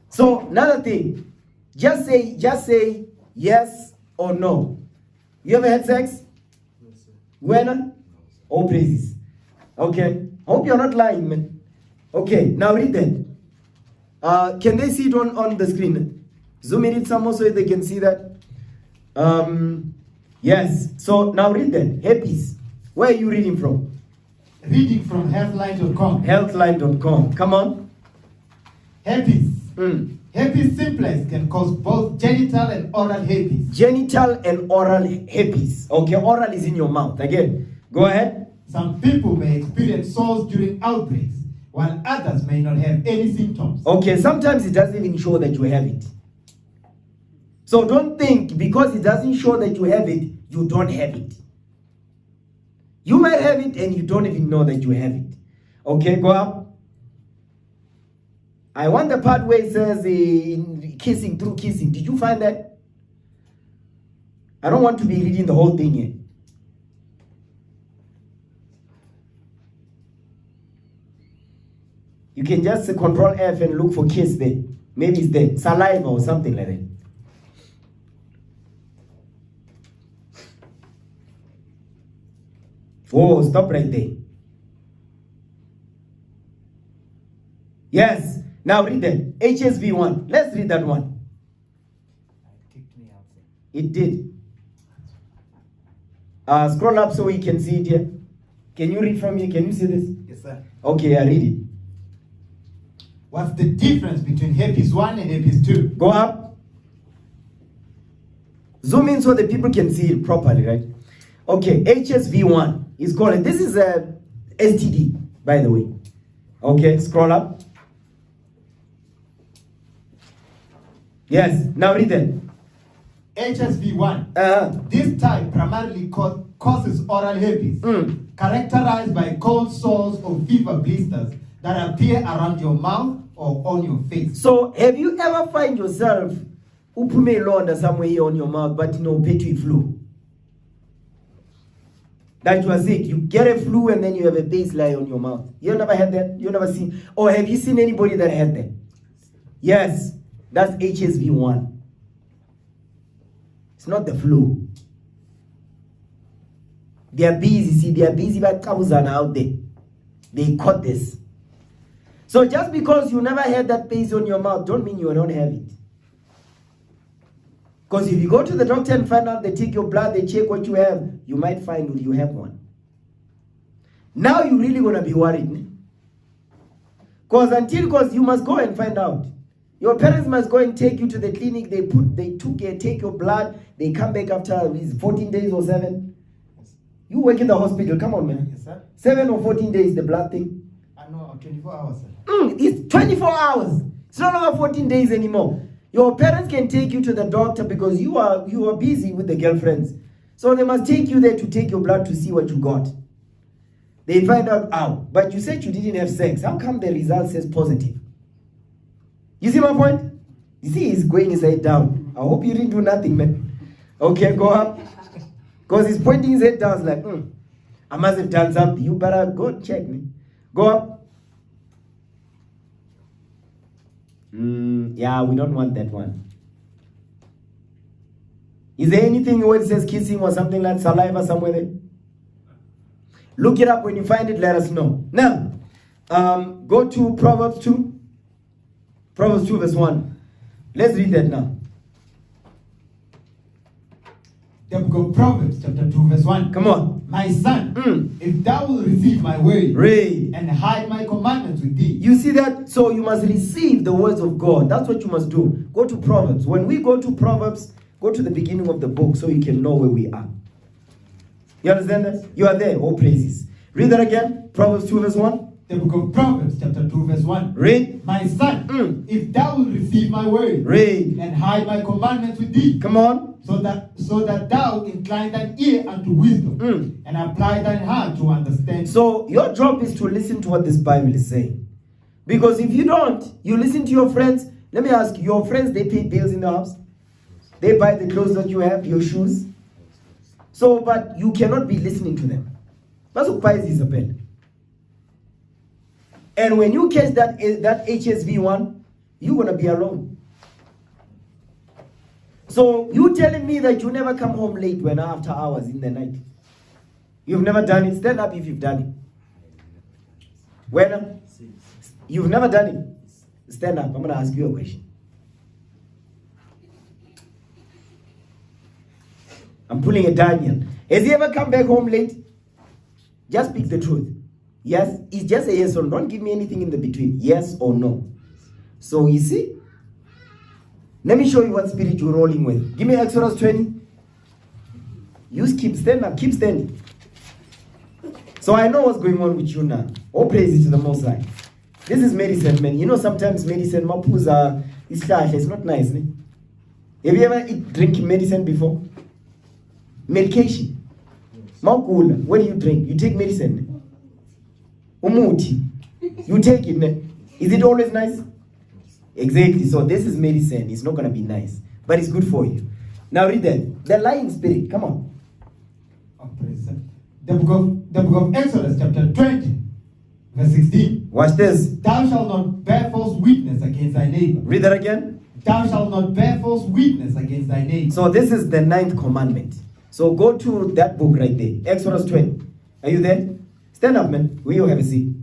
So, another thing. Just say yes or no. You ever had sex? No, sir. When? No, sir. All praises. Okay. Hope you're not lying, man. Okay, now read that. Can they see it on the screen? Zoom in it some more so they can see that. Yes. So now read that. Herpes. Where are you reading from? Reading from healthline.com. Healthline.com. Come on. Herpes. Herpes simplex can cause both genital and oral herpes. Genital and oral herpes. Okay, oral is in your mouth. Again, go ahead. Some people may experience sores during outbreaks, while others may not have any symptoms. Okay, sometimes it doesn't even show that you have it. So don't think because it doesn't show that you have it, you don't have it. You might have it and you don't even know that you have it. Okay, go up. I want the part where it says kissing through kissing. Did you find that? I don't want to be reading the whole thing here. You can just control F and look for kiss there. Maybe it's there. Saliva or something like that. Oh, stop right there. Yes. Now read that. HSV1. Let's read that one. It kicked me out, sir. It did. Scroll up so we can see it here. Can you read from here? Can you see this? Yes, sir. Okay, I read it. What's the difference between herpes 1 and herpes 2? Go up. Zoom in so the people can see it properly, right? Okay, HSV1 is called, this is a STD, by the way. Okay, scroll up. Yes, now read it. HSV1. This type primarily causes oral herpes, characterized by cold sores or fever blisters that appear around your mouth or on your face. So, have you ever find yourself uphume ilonda somewhere here on your mouth, but no petty flu? That you are sick. You get a flu and then you have a baseline on your mouth. You never had that? You never seen? Or have you seen anybody that had that? Yes, that's HSV1. It's not the flu. They are busy. See, they are busy by Kabuzana out there. They caught this. So just because you never had that paste on your mouth, don't mean you don't have it. Because if you go to the doctor and find out, they take your blood, they check what you have, you might find you have one. Now you're really going to be worried. Because you must go and find out. Your parents must go and take you to the clinic. Take your blood. They come back after 14 days or 7. You work in the hospital. Come on, man. Yes, sir. 7 or 14 days, the blood thing. I know, 24 hours, sir. It's 24 hours. It's not over 14 days anymore. Your parents can take you to the doctor because you are busy with the girlfriends. So they must take you there to take your blood to see what you got. They find out, but you said you didn't have sex. How come the result says positive? You see my point? You see, he's going inside down. I hope you didn't do nothing, man. Okay, go up. Because he's pointing his head down, like, I must have done something. You better go check me. Go up. Yeah, we don't want that one. Is there anything where it says kissing or something like saliva somewhere there? Look it up. When you find it, let us know. Now, go to Proverbs 2. Proverbs 2 verse 1. Let's read that now. The book of Proverbs, chapter 2, verse 1. Come on. My son, if thou will receive my word Read. and hide my commandments with thee. You see that? So you must receive the words of God. That's what you must do. Go to Proverbs. When we go to Proverbs, go to the beginning of the book so you can know where we are. You understand that? You are there. Oh, praises. Read that again. Proverbs 2 verse 1. The book of Proverbs, chapter 2, verse 1. Read. My son, if thou will receive my word Read. and hide my commandments with thee, Come on. so that thou incline thine ear unto wisdom and apply thine heart to understand. So your job is to listen to what this Bible is saying. Because if you don't, you listen to your friends. Let me ask you, your friends, they pay bills in the house? They buy the clothes that you have, your shoes? So, but you cannot be listening to them. That's what buys Isabel. And when you catch that HSV one, you're going to be alone. So you telling me that you never come home late when after hours in the night? You've never done it? Stand up if you've done it. When? You've never done it? Stand up. I'm going to ask you a question. I'm pulling a Daniel. Has he ever come back home late? Just speak the truth. Yes? It's just a yes or no. Don't give me anything in the between. Yes or no. So you see? Let me show you what spirit you're rolling with. Give me Exodus 20. You keep standing up. Keep standing. So I know what's going on with you now. All praises to the Most High. This is medicine, man. You know sometimes medicine, mapuza, it's not nice. Ne? Have you ever drink medicine before? Medication. Makula. What do you drink? You take medicine. Umuti. You take it. Ne? Is it always nice? Exactly. So this is medicine. It's not going to be nice. But it's good for you. Now read that. The lying spirit. Come on. Oh, praise God. The book of Exodus, chapter 20, verse 16. Watch this. Thou shalt not bear false witness against thy neighbor. Read that again. Thou shalt not bear false witness against thy neighbor. So this is the 9th commandment. So go to that book right there. Exodus 20. Are you there? Stand up, man. Will you have a seat?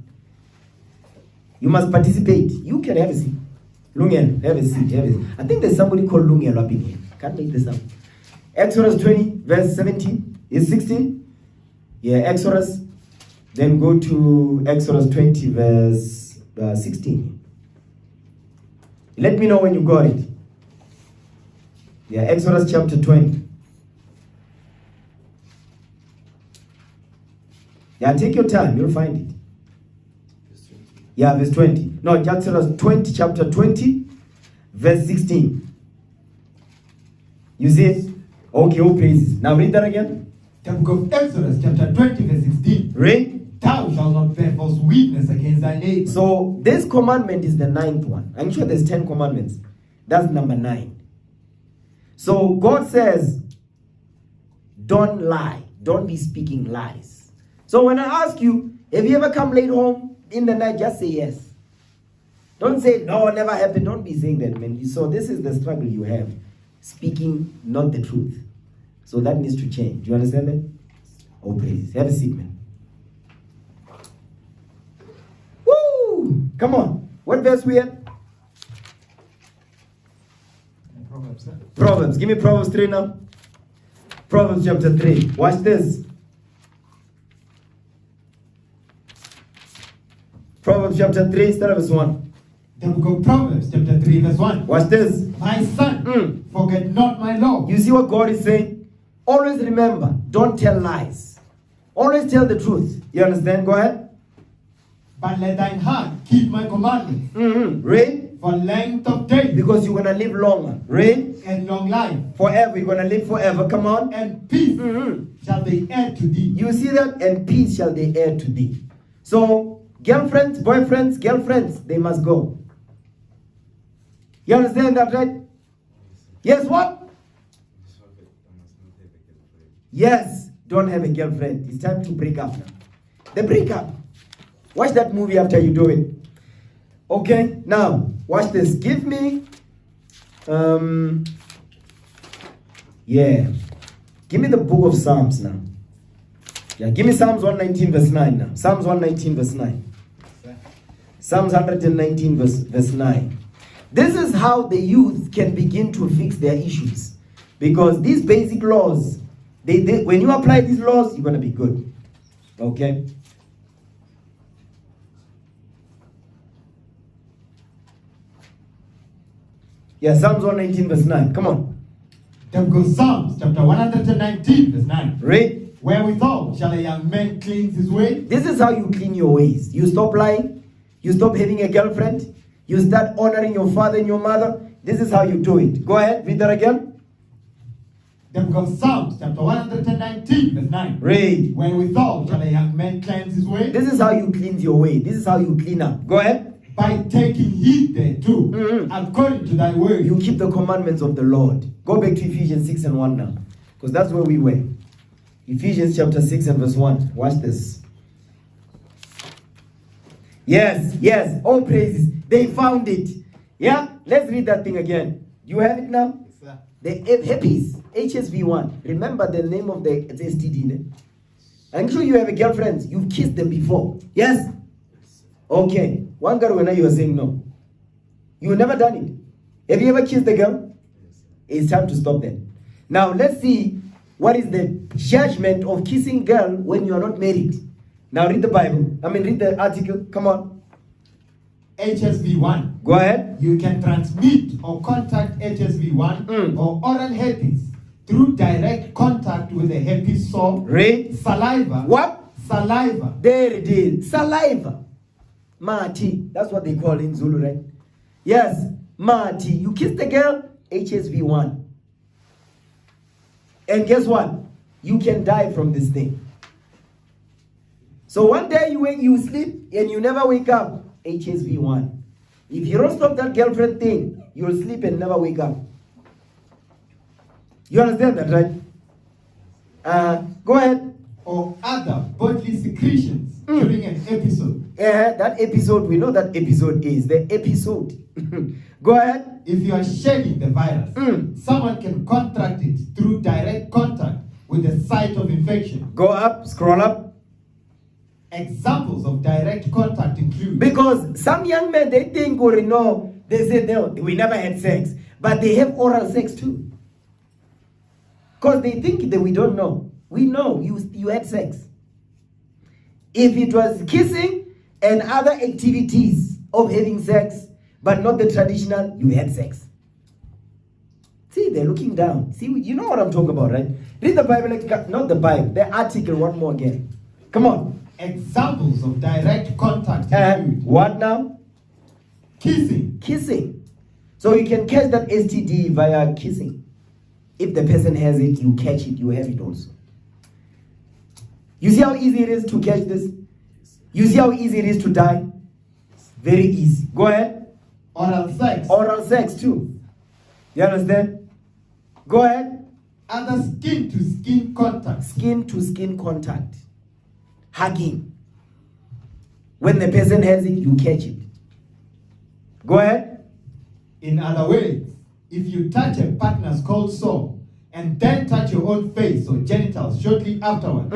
You must participate. You can have a seat. Lungel, have a seat. Have a seat. I think there's somebody called Lungel up in here. Can't make this up. Exodus 20, verse 17. Is 16? Yeah, Exodus. Then go to Exodus 20, verse 16. Let me know when you got it. Yeah, Exodus chapter 20. Yeah, take your time. You'll find it. Yeah, verse 20. No, Exodus 20, chapter 20, verse 16. You see it? Okay, all praises. Now read that again. The book of Exodus, chapter 20, verse 16. Read. Thou shalt not bear false witness against thy neighbor. So this commandment is the 9th one. I'm sure there's 10 commandments. That's number 9. So God says, don't lie. Don't be speaking lies. So when I ask you, have you ever come late home in the night? Just say yes. Don't say, no, it never happened. Don't be saying that, man. So this is the struggle you have. Speaking not the truth. So that needs to change. Do you understand that? Oh, please. Have a seat, man. Woo! Come on. What verse we at? Proverbs. Proverbs. Give me Proverbs 3 now. Proverbs chapter 3. Watch this. Proverbs chapter 3, start verse 1. The book of Proverbs, chapter 3, verse 1. Watch this. My son, forget not my law. You see what God is saying? Always remember, don't tell lies. Always tell the truth. You understand? Go ahead. But let thine heart keep my commandments. Read. For length of days. Because you're going to live longer. Read. And long life. Forever. You're going to live forever. Come on. And peace shall they add to thee. You see that? And peace shall they add to thee. So, girlfriends, boyfriends, girlfriends, they must go. You understand that, right? Yes, what? I must not have a girlfriend. Yes, don't have a girlfriend. It's time to break up now. The breakup. Watch that movie after you do it. Okay, now, watch this. Give me, give me the book of Psalms now. Yeah, give me Psalms 119 verse 9 now. Psalms 119 verse 9. Psalms 119 verse 9. This is how the youth can begin to fix their issues. Because these basic laws, when you apply these laws, you're going to be good. Okay? Yeah, Psalms 119 verse 9. Come on. Then goes Psalms chapter 119 verse 9. Read. Wherewithal shall a young man cleanse his way? This is how you clean your ways. You stop lying. You stop having a girlfriend. You start honoring your father and your mother. This is how you do it. Go ahead, read that again. Then comes Psalms chapter 119 verse 9. Read. Wherewithal shall a young man cleanse his way? This is how you cleanse your way. This is how you clean up. Go ahead. By taking heed thereto, according to thy word. You keep the commandments of the Lord. Go back to Ephesians 6 and 1 now. Because that's where we were. Ephesians chapter 6 and verse 1. Watch this. Yes. All praises. They found it. Yeah? Let's read that thing again. You have it now? Yes, sir. The Happies. HSV1. Remember the name of the STD. I'm sure you have a girlfriend. You've kissed them before. Yes? Okay. One girl when you were saying no. You never done it. Have you ever kissed a girl? It's time to stop that. Now let's see what is the judgment of kissing girl when you are not married. Now read the Bible. Read the article. Come on. HSV1. Go ahead. You can transmit or contact HSV1 or oral herpes through direct contact with the herpes sore. Read. Saliva. What? Saliva. There it is. Saliva. Mati. That's what they call in Zulu, right? Yes. Mati. You kiss the girl, HSV1. And guess what? You can die from this thing. So one day you sleep and you never wake up, HSV1. If you don't stop that girlfriend thing, you'll sleep and never wake up. You understand that, right? Go ahead. Or other bodily secretions during an episode. That episode, we know that episode is the episode. Go ahead. If you are shedding the virus, someone can contract it through direct contact with the site of infection. Go up, scroll up. Examples of direct contact include... Because some young men, they think or no, they say no, we never had sex. But they have oral sex too. Because they think that we don't know. We know you had sex. If it was kissing and other activities of having sex, but not the traditional, you had sex. See, they're looking down. See, you know what I'm talking about, right? Read the Bible, not the Bible, the article one more again. Come on. Examples of direct contact include... What now? Kissing. Kissing. So you can catch that STD via kissing. If the person has it, you catch it, you have it also. You see how easy it is to catch this? You see how easy it is to die? Very easy. Go ahead. Oral sex. Oral sex too. You understand? Go ahead. Other skin-to-skin contact. Skin-to-skin contact. Hugging. When the person has it, you catch it. Go ahead. In other words, if you touch a partner's cold sore and then touch your own face or genitals shortly afterward,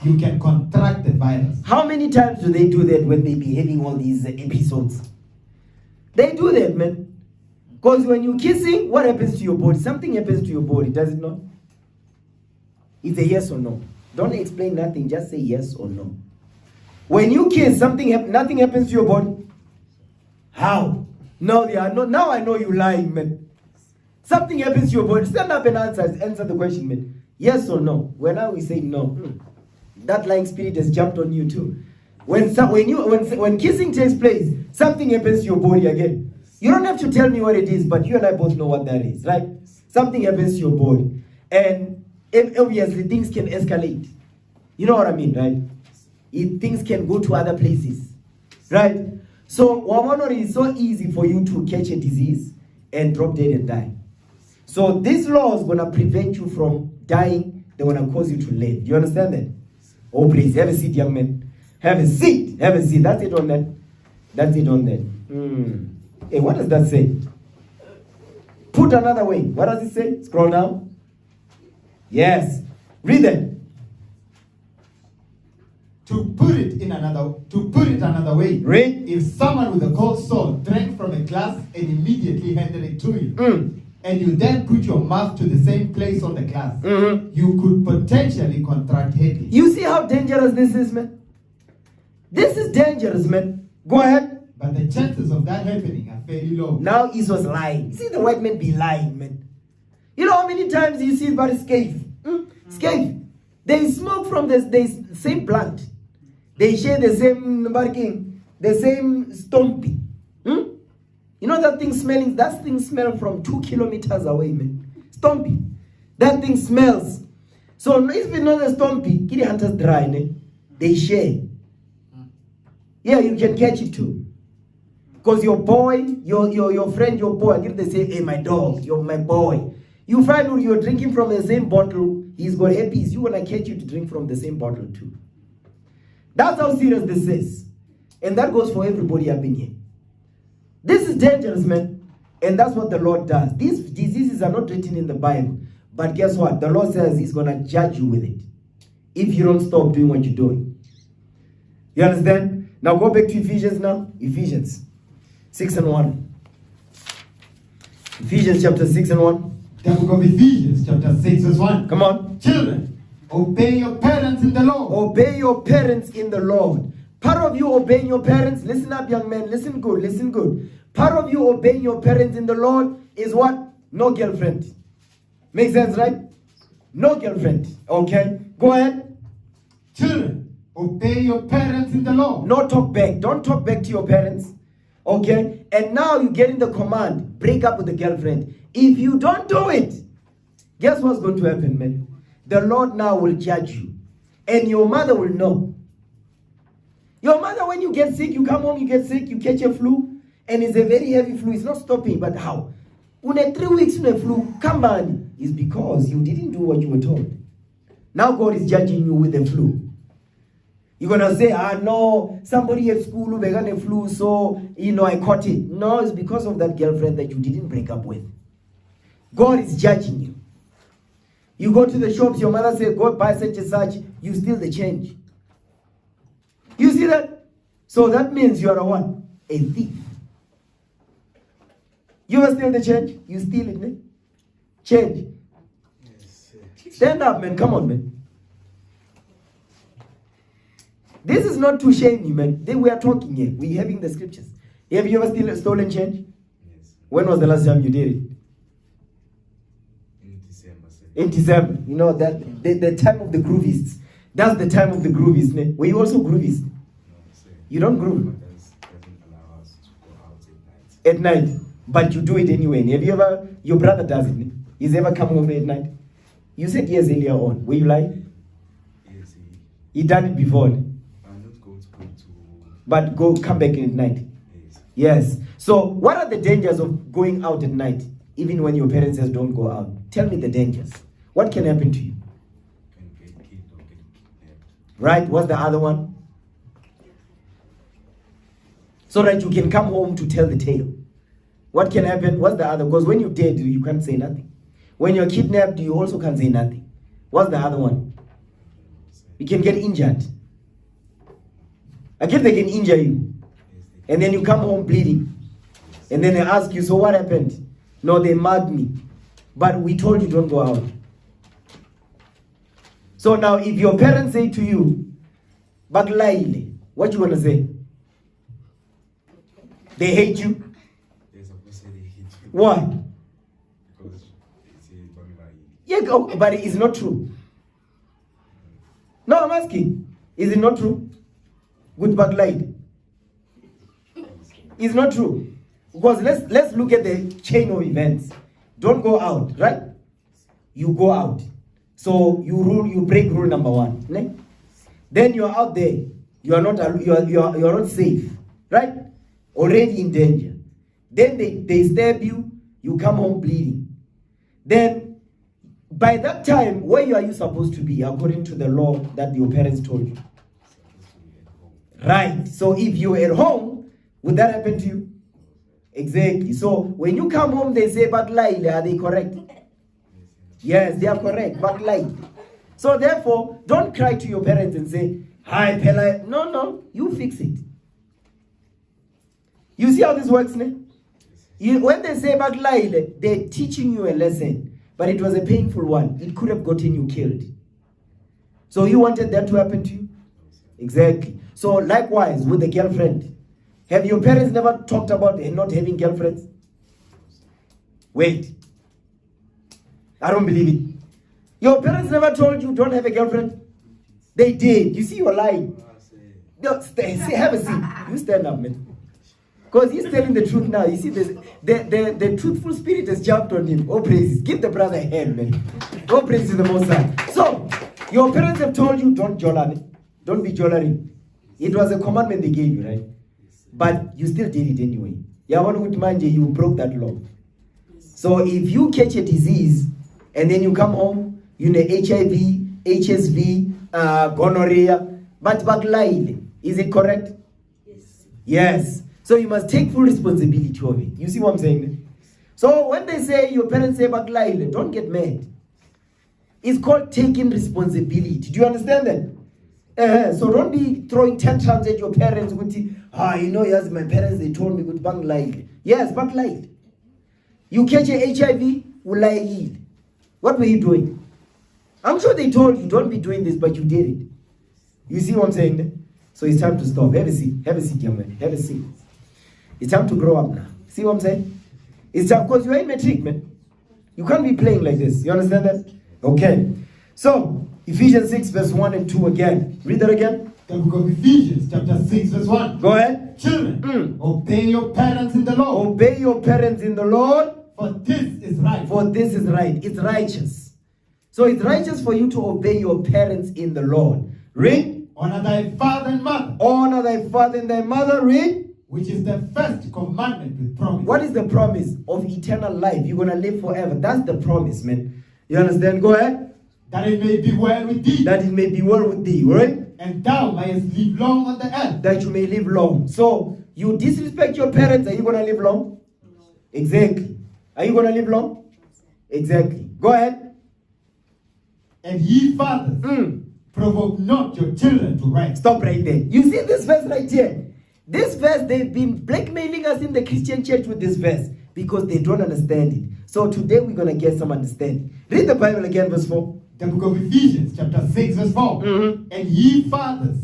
you can contract the virus. How many times do they do that when they be having all these episodes? They do that, man. Because when you're kissing, what happens to your body? Something happens to your body, does it not? It's a yes or no. Don't explain nothing, just say yes or no. When you kiss, nothing happens to your body. How? No, now I know you're lying, man. Something happens to your body. Stand up and answer the question, man. Yes or no? When now we say no, that lying spirit has jumped on you too. When kissing takes place, something happens to your body again. You don't have to tell me what it is, but you and I both know what that is, right? Something happens to your body. And obviously things can escalate. You know what I mean, right? Things can go to other places, right? So, Wamonori is so easy for you to catch a disease and drop dead and die. So this law is going to prevent you from dying. They're going to cause you to live. Do you understand that? Oh, please, have a seat, young man. Have a seat. Have a seat. That's it on that. That's it on that. Hey, what does that say? Put another way. What does it say? Scroll down. Yes. Read it. To put it another way, Read. if someone with a cold sore drank from a glass and immediately handed it to you, and you then put your mouth to the same place on the glass, you could potentially contract herpes. You see how dangerous this is, man? This is dangerous, man. Go ahead. But the chances of that happening are very low. Now Esau's lying. See the white men be lying, man. You know how many times you see about scave? Scave. They smoke from the same plant. They share the same barking, the same stompy. You know that thing smelling? That thing smells from 2 kilometers away, man. Stompy. That thing smells. So if you know the stompy, kitty hunters dry, ne? They share. Yeah, you can catch it too. Because your boy, your friend, your boy, if they say, hey, my dog, you're my boy. You find when you're drinking from the same bottle, he's got herpes. You want to catch you to drink from the same bottle too. That's how serious this is. And that goes for everybody up in here. This is dangerous, man. And that's what the Lord does. These diseases are not written in the Bible. But guess what? The Lord says he's going to judge you with it. If you don't stop doing what you're doing. You understand? Now go back to Ephesians now. Ephesians 6:1. Ephesians chapter 6:1. The book of Ephesians chapter 6 verse 1. Come on. Children, obey your parents in the Lord. Obey your parents in the Lord. Part of you obeying your parents, listen up, young man, listen good, listen good. Part of you obeying your parents in the Lord is what? No girlfriend. Makes sense, right? No girlfriend. Okay? Go ahead. Children, obey your parents in the Lord. No talk back. Don't talk back to your parents. Okay? And now you're getting the command. Break up with the girlfriend. If you don't do it, guess what's going to happen, man? The Lord now will judge you. And your mother will know. Your mother, when you get sick, you come home, you get sick, you catch a flu, and it's a very heavy flu. It's not stopping, but how? When 3 weeks in a flu, come on. It's because you didn't do what you were told. Now God is judging you with the flu. You're going to say, no, somebody at school who began a flu, so, I caught it. No, it's because of that girlfriend that you didn't break up with. God is judging you. You go to the shops, your mother says, go buy such and such, you steal the change. You see that? So that means you are a what? A thief. You ever steal the change? You steal it, man. Change. Stand up, man. Come on, man. This is not to shame you, man. We are talking here. We're having the scriptures. Have you ever stolen change? Yes. When was the last time you did it? In December. In December. You know that the time of the groovists. That's the time of the groovists. Ne? Were you also groovists? No, sir. You don't groove Doesn't allow us to go out at night. at night, but you do it anyway. Have you ever? Your brother does it. Ne? He's ever come home at night? You said yes earlier on. Were you lying? Yes, He done it before. Ne? I'm not going to go to. But come back at night. Yes. Yes. So what are the dangers of going out at night, even when your parents says don't go out? Tell me the dangers. What can happen to you? Can get killed or get kidnapped. Right? What's the other one? So that you can come home to tell the tale. What can happen? What's the other? Because when you're dead, you can't say nothing. When you're kidnapped, you also can't say nothing. What's the other one? You can get injured. Again, they can injure you. And then you come home bleeding. And then they ask you, so what happened? No, they mugged me. But we told you don't go out. So now if your parents say to you, Baglaile, what you want to say? They hate you? Yes, of course they hate you. Why? Because it's a Bangladesh. Yeah, but it's not true. No, I'm asking. Is it not true? Good Baglide. It's not true. Because let's look at the chain of events. Don't go out, right? You go out. So you break rule number 1. Ne? Then you're out there. You are not safe, right? Already in danger. Then they stab you, you come home bleeding. then by that time, where are you supposed to be according to the law that your parents told you? Right. So if you're at home, would that happen to you? Exactly. So when you come home, they say, but lie, are they correct? Yes, they are correct, but lie. So therefore, don't cry to your parents and say, hi, Pella. No, you fix it. You see how this works, ne? When they say about lie, they're teaching you a lesson, but it was a painful one. It could have gotten you killed. So you wanted that to happen to you? Exactly. So likewise with the girlfriend. Have your parents never talked about not having girlfriends? Wait. I don't believe it. Your parents never told you don't have a girlfriend? They did. You see, you're lying. No, have a seat. You stand up, man. Because he's telling the truth now. You see, the truthful spirit has jumped on him. Oh, praises. Give the brother a hand, man. Oh, praise to the Most High. So, your parents have told you, don't jollering. Don't be jollering. It was a commandment they gave you, right? But you still did it anyway. You broke that law. So, if you catch a disease, and then you come home, you know HIV, HSV, gonorrhea, but lied. Is it correct? Yes. Yes. So you must take full responsibility of it. You see what I'm saying? So when they say, your parents say lied, don't get mad. It's called taking responsibility. Do you understand that? So don't be throwing tantrums at your parents. Yes, my parents, they told me good bang lied. Yes, but lied. You catch a HIV, will lie. What were you doing? I'm sure they told you, don't be doing this, but you did it. You see what I'm saying? So it's time to stop. Have a seat. Have a seat, young man. Have a seat. It's time to grow up now. See what I'm saying? It's time, because you're in matric, man. You can't be playing like this. You understand that? Okay. So, Ephesians 6, verse 1 and 2 again. Read that again. The book of Ephesians, chapter 6, verse 1. Go ahead. Children, obey your parents in the Lord. Obey your parents in the Lord. For this is right. For this is right. It's righteous. So it's righteous for you to obey your parents in the Lord. Read. Honor thy father and mother. Honor thy father and thy mother. Read. Which is the first commandment with promise. What is the promise? Of eternal life. You're going to live forever. That's the promise, man. You understand? Go ahead. That it may be well with thee. That it may be well with thee, right? And thou mayest live long on the earth. That you may live long. So, you disrespect your parents, are you going to live long? No. Exactly. Are you going to live long? Exactly. Go ahead. And ye fathers, provoke not your children to wrath. Stop right there. You see this verse right here? This verse, they've been blackmailing us in the Christian church with this verse because they don't understand it. So today we're going to get some understanding. Read the Bible again, verse 4. The book of Ephesians, chapter 6, verse 4. And ye fathers,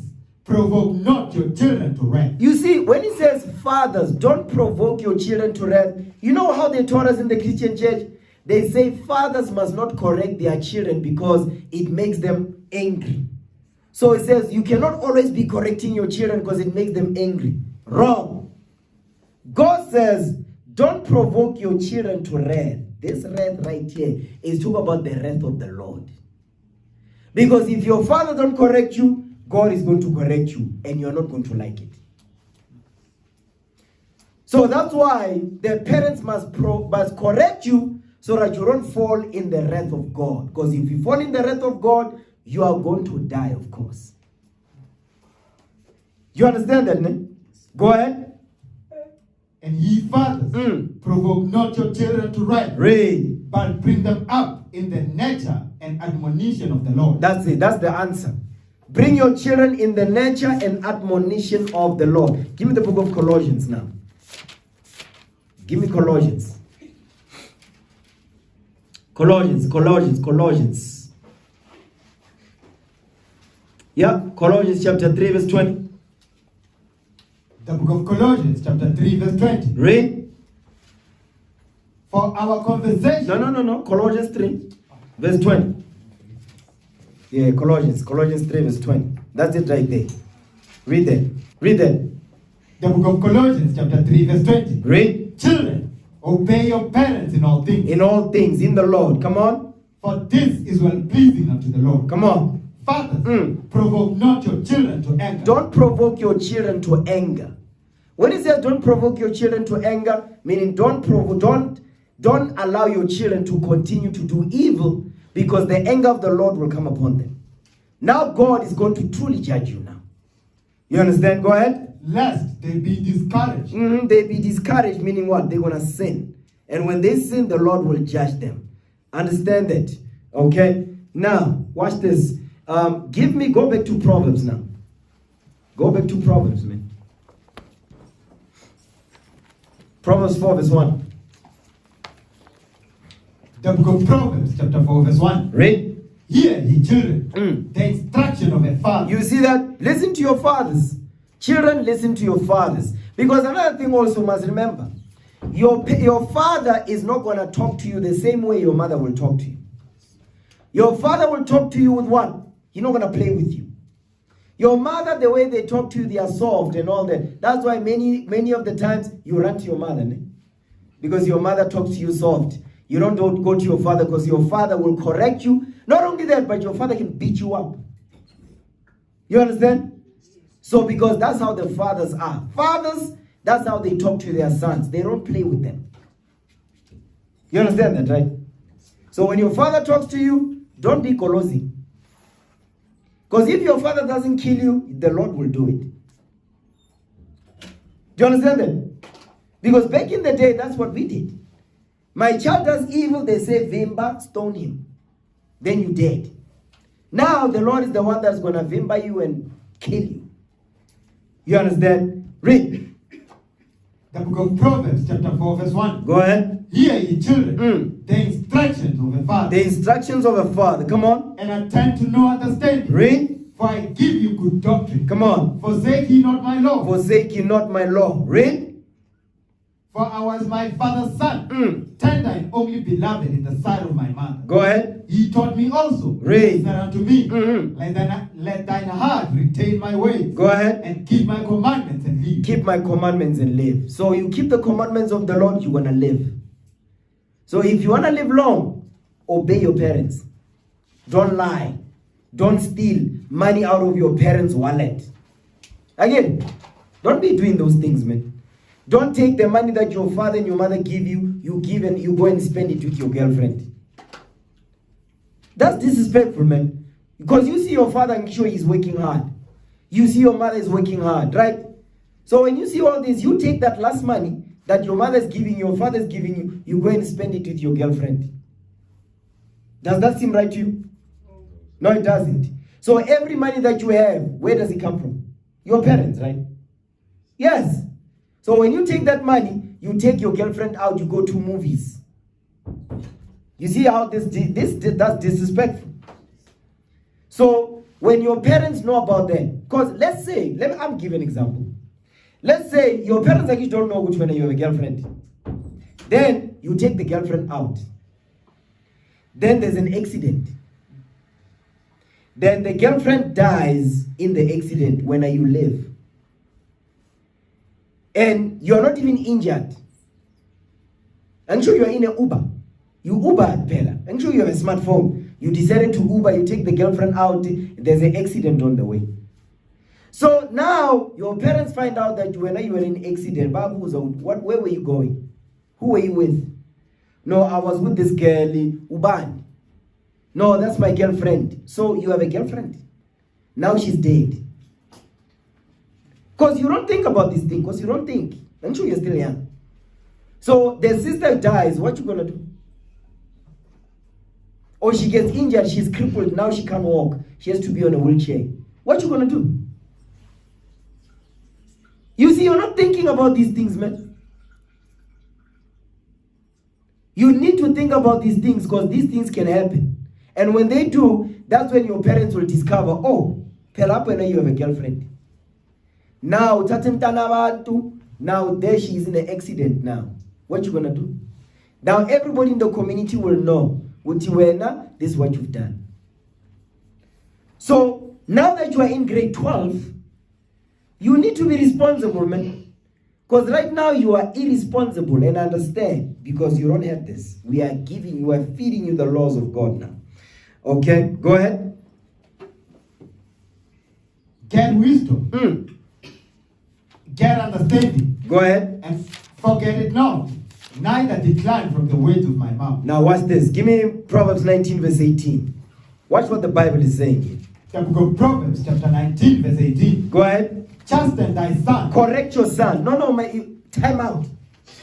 provoke not your children to wrath. You see, when it says fathers, don't provoke your children to wrath, you know how they taught us in the Christian church? They say fathers must not correct their children because it makes them angry. So it says you cannot always be correcting your children because it makes them angry. Wrong. God says, don't provoke your children to wrath. This wrath right here is talking about the wrath of the Lord. Because if your father don't correct you, God is going to correct you and you're not going to like it. So that's why the parents must correct you so that you don't fall in the wrath of God. Because if you fall in the wrath of God, you are going to die, of course. You understand that, ne? Go ahead. And ye fathers, provoke not your children to wrath. Read. But bring them up in the nature and admonition of the Lord. That's it. That's the answer. Bring your children in the nature and admonition of the Lord. Give me the book of Colossians now. Give me Colossians. Colossians. Yeah, Colossians chapter 3 verse 20. The book of Colossians chapter 3 verse 20. Read. For our conversation. No. Colossians 3 verse 20. Yeah, Colossians 3 verse 20. That's it right there. Read that. The book of Colossians chapter 3 verse 20. Read. Children, obey your parents in all things. In all things, in the Lord. Come on. For this is well pleasing unto the Lord. Come on. Fathers, provoke not your children to anger. Don't provoke your children to anger. When it says don't provoke your children to anger, meaning don't don't allow your children to continue to do evil, because the anger of the Lord will come upon them. Now God is going to truly judge you now. You understand? Go ahead. Lest they be discouraged. They be discouraged, meaning what? They're going to sin. And when they sin, the Lord will judge them. Understand that? Okay? Now, watch this. Go back to Proverbs now. Go back to Proverbs, man. Proverbs 4 verse 1. The book of Proverbs, chapter 4, verse 1. Read. Hear, ye children, the instruction of a father. You see that? Listen to your fathers. Children, listen to your fathers. Because another thing also must remember, your father is not going to talk to you the same way your mother will talk to you. Your father will talk to you with what? He's not going to play with you. Your mother, the way they talk to you, they are soft and all that. That's why many of the times you run to your mother. Ne? Because your mother talks to you soft. You don't go to your father because your father will correct you. Not only that, but your father can beat you up. You understand? So because that's how the fathers are. Fathers, that's how they talk to their sons. They don't play with them. You understand that, right? So when your father talks to you, don't be Colossi. Because if your father doesn't kill you, the Lord will do it. Do you understand that? Because back in the day, that's what we did. My child does evil, they say, Vimba, stone him. Then you dead. Now the Lord is the one that's going to Vimba you and kill you. You understand? Read. The book of Proverbs, chapter 4, verse 1. Go ahead. Hear, ye children, the instructions of a father. The instructions of a father. Come on. And attend to no understanding. Read. For I give you good doctrine. Come on. Forsake ye not my law. Forsake ye not my law. Read. For I was my father's son, tender and only beloved in the sight of my mother. Go ahead. He taught me also. Read. He said unto me, let thine heart retain my ways. Go ahead. And keep my commandments and live. Keep my commandments and live. So you keep the commandments of the Lord, you're going to live. So if you want to live long, obey your parents. Don't lie. Don't steal money out of your parents' wallet. Again, don't be doing those things, man. Don't take the money that your father and your mother give you, you give and you go and spend it with your girlfriend. That's disrespectful, man. Because you see your father and sure he's working hard. You see your mother is working hard, right? So when you see all this, you take that last money that your mother is giving you, your father is giving you, you go and spend it with your girlfriend. Does that seem right to you? No, it doesn't. So every money that you have, where does it come from? Your parents, right? Yes. So when you take that money, you take your girlfriend out, you go to movies. You see how that's disrespectful. So when your parents know about that, because let's say, I'm giving an example. Let's say your parents actually don't know which one you have a girlfriend. Then you take the girlfriend out. Then there's an accident. Then the girlfriend dies in the accident when you live. And you're not even injured. I'm sure you're in an Uber. You Uber at Pella. I'm sure you have a smartphone. You decided to Uber, you take the girlfriend out, there's an accident on the way. So now your parents find out that when you were in an accident, where were you going? Who were you with? No, I was with this girl, Uban. No, that's my girlfriend. So you have a girlfriend. Now she's dead. Because you don't think about this thing, because you don't think. I'm sure you're still young. So the sister dies, what you gonna do? Or she gets injured, she's crippled, now she can't walk. She has to be on a wheelchair. What you gonna do? You see, you're not thinking about these things, man. You need to think about these things because these things can happen. And when they do, that's when your parents will discover, oh, Pelapena, you have a girlfriend. Now, now there she is in an accident now. What you gonna do? Now everybody in the community will know, this is what you've done. So now that you are in grade 12, you need to be responsible, man. Because right now you are irresponsible, and understand, because you don't have this. We are feeding you the laws of God now. Okay, go ahead. Get wisdom. Get understanding. Go ahead. And forget it not. neither decline from the words of my mouth. Now watch this. Give me Proverbs 19 verse 18. Watch what the Bible is saying here. The book of Proverbs, chapter 19, verse 18. Go ahead. Chasten thy son. Correct your son. No, time out.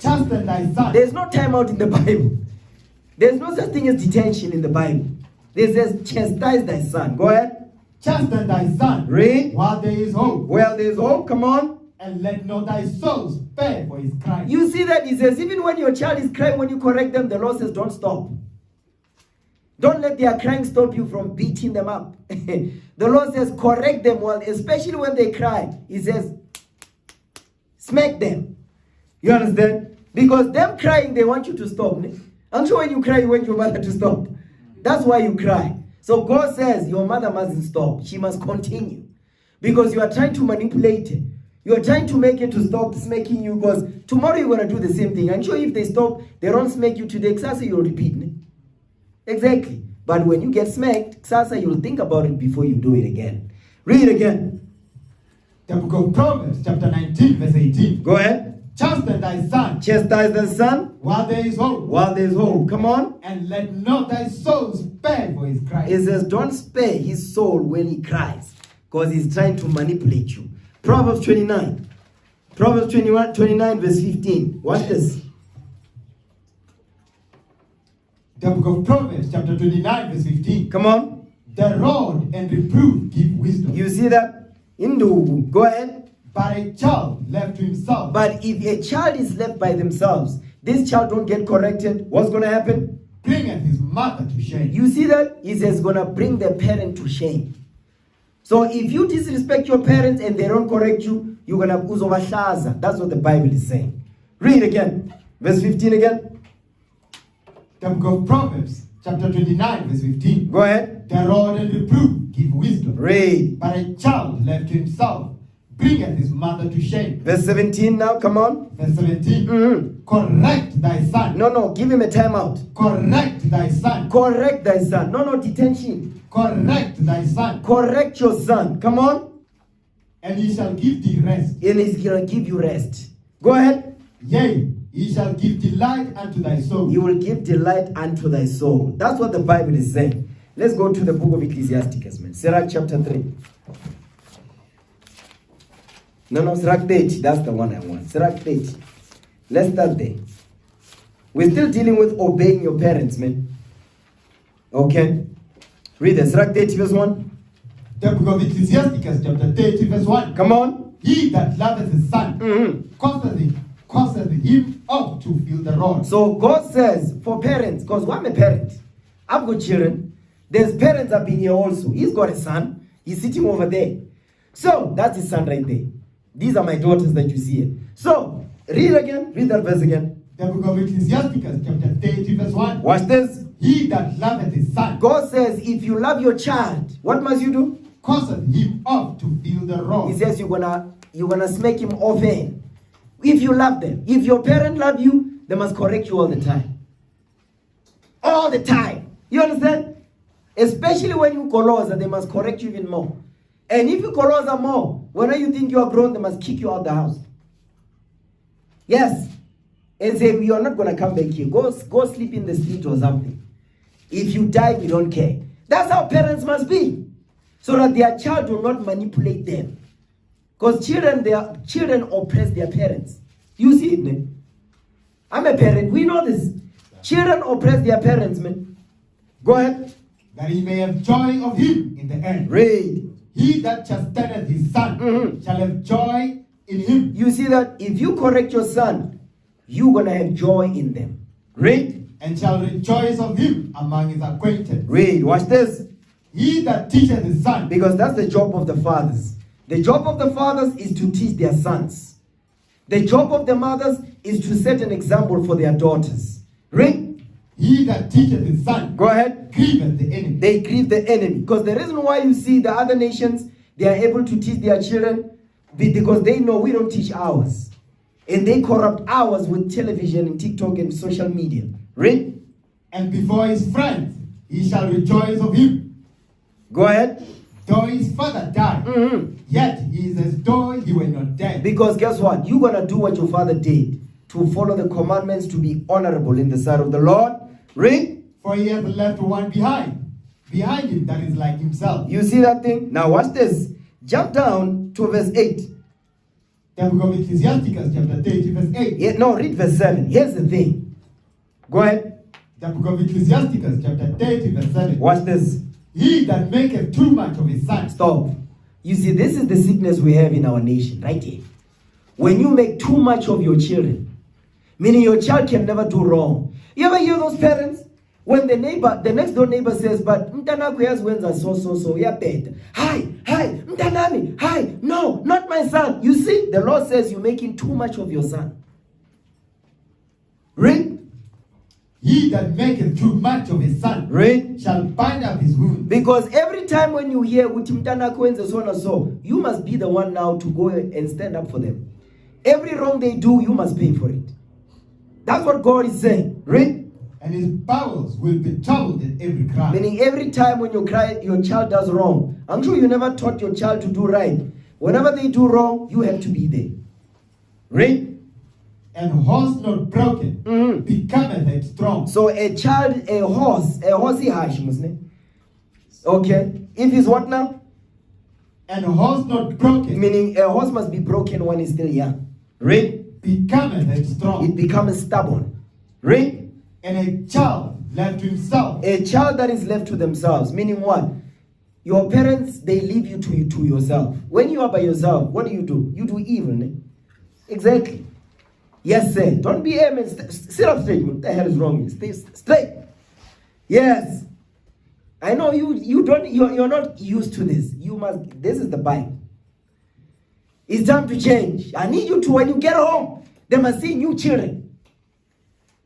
Chasten thy son. There's no time out in the Bible. There's no such thing as detention in the Bible. There says chastise thy son. Go ahead. Chasten thy son. Read. While there is hope. Well, there's hope. Come on. And let not thy soul spare for his crying. You see that? He says, even when your child is crying, when you correct them, the Lord says, don't stop. Don't let their crying stop you from beating them up. The Lord says, correct them well, especially when they cry. He says, smack them. You understand? Because them crying, they want you to stop. I'm sure when you cry, you want your mother to stop. That's why you cry. So God says, your mother mustn't stop. She must continue. Because you are trying to manipulate her. You are trying to make it to stop smacking you, because tomorrow you're going to do the same thing. I'm sure if they stop, they don't smack you today, Xasa, you'll repeat. Exactly. But when you get smacked, Xasa, you'll think about it before you do it again. Read again. The book of Proverbs, chapter 19, verse 18. Go ahead. Chasten thy son. Chastise the son. While there is hope. While there's hope. Come on. And let not thy soul spare for his crying. It says, don't spare his soul when he cries, because he's trying to manipulate you. Proverbs 29. Proverbs 29 verse 15. Watch this. The book of Proverbs, chapter 29, verse 15. Come on. The rod and reproof give wisdom. You see that? Indu. Go ahead. But a child left to himself. But if a child is left by themselves, this child don't get corrected, what's going to happen? Bringeth his mother to shame. You see that? He says going to bring the parent to shame. So if you disrespect your parents and they don't correct you, you're going to uzovashaza. That's what the Bible is saying. Read again. Verse 15 again. The book of Proverbs, chapter 29, verse 15. Go ahead. The rod and reproof give wisdom. Read. But a child left to himself bringeth his mother to shame. Verse 17 now, come on. Verse 17. Correct thy son. No, give him a timeout. Correct thy son. Correct thy son. No, detention. Correct thy son. Correct your son. Come on. And he shall give thee rest. And he's going to give you rest. Go ahead. Yea, he shall give delight unto thy soul. He will give delight unto thy soul. That's what the Bible is saying. Let's go to the book of Ecclesiastes, man. Sirach chapter 3. No, Sirach 30. That's the one I want. Sirach 30. Let's start there. We're still dealing with obeying your parents, man. Okay? Read the Sirach 30 verse 1. The book of Ecclesiastes, chapter 30, verse 1. Come on. He that loveth his son causeth him up to feel the rod. So God says for parents, because I'm a parent, I've got children. There's parents have been here also. He's got a son. He's sitting over there. So that's his son right there. These are my daughters that you see here. So read again. Read that verse again. The book of Ecclesiastes, chapter 30, verse 1. Watch this. He that loveth his son God says if you love your child, what must you do? causeth him up to feel the rod. He says you're gonna smack him often. If you love them. If your parents love you, they must correct you all the time. All the time. You understand? Especially when you colosa, they must correct you even more. And if you colosa more, when you think you are grown, they must kick you out of the house. Yes. And say, you're not going to come back here. Go sleep in the street or something. If you die, we don't care. That's how parents must be. So that their child will not manipulate them. Because children oppress their parents. You see it, man. I'm a parent. We know this. Children oppress their parents, man. Go ahead. That he may have joy of him in the end. Read. He that chasteneth his son shall have joy in him. You see that if you correct your son, you're going to have joy in them. Read. And shall rejoice of him among his acquaintance. Read. Watch this. He that teacheth his son. Because that's the job of the fathers. The job of the fathers is to teach their sons. The job of the mothers is to set an example for their daughters. Read. He that teacheth his son. Go ahead. Grieveth the enemy. They grieve the enemy. Because the reason why you see the other nations, they are able to teach their children, because they know we don't teach ours. And they corrupt ours with television and TikTok and social media. Read. And before his friends he shall rejoice of him. Go ahead. Though his father died, yet he is as though he were not dead. Because guess what? You're going to do what your father did to follow the commandments, to be honorable in the sight of the Lord. Read. For he has left one behind him that is like himself. You see that thing? Now watch this. Jump down to verse 8. The book of Ecclesiasticus chapter 30 verse 8. Yeah, no, read verse 7. Here's the thing. Go ahead. The book of Ecclesiasticus chapter 30 verse 7. Watch this. He that maketh too much of his son. Stop. You see, this is the sickness we have in our nation, right here. When you make too much of your children, meaning your child can never do wrong. You ever hear those parents? When the next door neighbor says, but mtanako yaziwenza so, yeah, bad. Hi, mtanami, hi, no, not my son. You see, the Lord says you're making too much of your son. Read. He that maketh too much of his son, Read. shall bind up his wound. Because every time when you hear mtanako wenza so and so, you must be the one now to go and stand up for them. Every wrong they do, you must pay for it. That's what God is saying. Read. And his bowels will be troubled at every cry. Meaning every time when you cry, your child does wrong. I'm sure you never taught your child to do right. Whenever they do wrong, you have to be there. Read. And horse not broken becometh headstrong. So a horse okay. If he's what now? And a horse not broken, Meaning a horse must be broken when he's still young. Read. becometh headstrong. It becomes stubborn. Read. And a child left to himself. A child that is left to themselves. Meaning what? Your parents, they leave you to yourself. When you are by yourself, what do? You do evil. Ne? Exactly. Yes, sir. Don't be amen. Sit up straight. What the hell is wrong? Stay straight. Yes. I know you're not used to this. This is the Bible. It's time to change. I need you to, when you get home, they must see new children.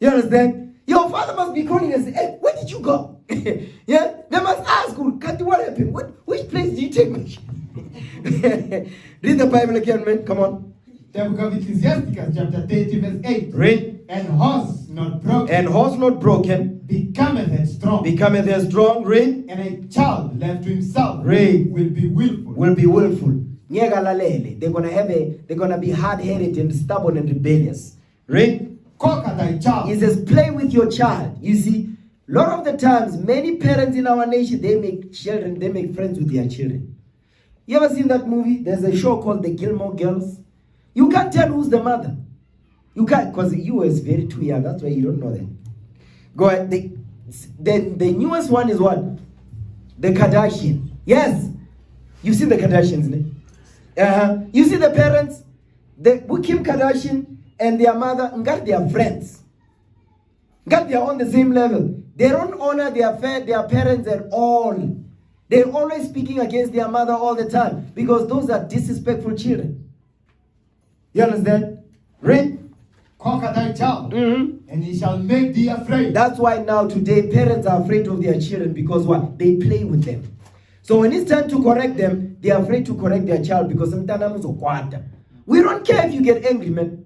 You understand? Your father must be calling and say, hey, where did you go? Yeah? They must ask, Kati, what happened? Which place did you take me? Read the Bible again, man. Come on. The book of Ecclesiasticus chapter 30 verse 8. Read. And horse not broken. And horse not broken. Becometh headstrong. Becometh headstrong. Read. And a child left to himself. Read. Will be willful. Will be willful. They're gonna be hard-headed and stubborn and rebellious. Read. Conquer thy child. He says, play with your child. You see, a lot of the times, many parents in our nation, they make friends with their children. You ever seen that movie? There's a show called The Gilmore Girls. You can't tell who's the mother. You can't, because you was very too young. That's why you don't know that. Go ahead. The newest one is what? The Kardashian. Yes. You see the Kardashians, ne? You see the parents? Kim Kardashian and their mother, they are friends. They are on the same level. They don't honor their parents at all. They're always speaking against their mother all the time because those are disrespectful children. You understand? Read. Conquer thy child, and he shall make thee afraid. That's why now today parents are afraid of their children because what? They play with them. So when it's time to correct them, they are afraid to correct their child because sometimes we don't care if you get angry, man.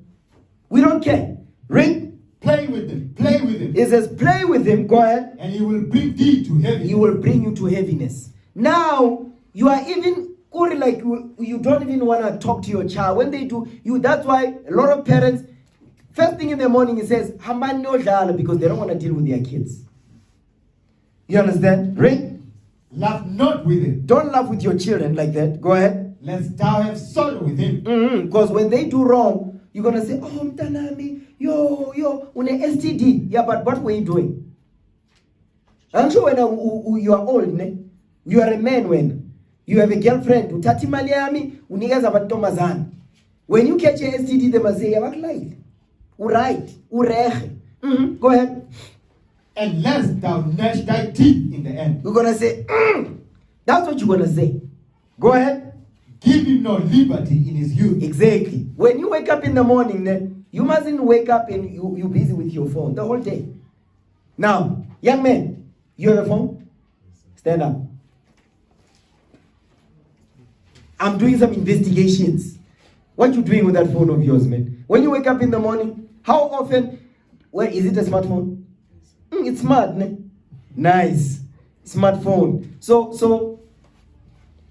We don't care. Read. Play with him. Play with him. It says, play with him. Go ahead. And he will bring thee to heaviness. He will bring you to heaviness. Now, you are even, like, you don't even want to talk to your child. When they do, that's why a lot of parents, first thing in the morning, it says, because they don't want to deal with their kids. You understand? Read. Laugh not with him. Don't laugh with your children like that. Go ahead. Lest thou have sorrow with him. Because when they do wrong, you're going to say, oh, mtanami, yo, une STD. Yeah, but what were you doing? I'm sure when you are old, ne? You are a man when you have a girlfriend. Utati maliami, unigaza bantomazana. When you catch a STD, they must say, yabaklai. Urait, ureche. Go ahead. And lest thou gnash thy teeth in the end. You're going to say, That's what you're going to say. Go ahead. Give him no liberty in his youth. Exactly. When you wake up in the morning, then you mustn't wake up and you're busy with your phone the whole day. Now, young man, you have a phone? Stand up. I'm doing some investigations. What you doing with that phone of yours, man? When you wake up in the morning, how often? Well, is it a smartphone? It's smart, ne? Nice. Smartphone. So,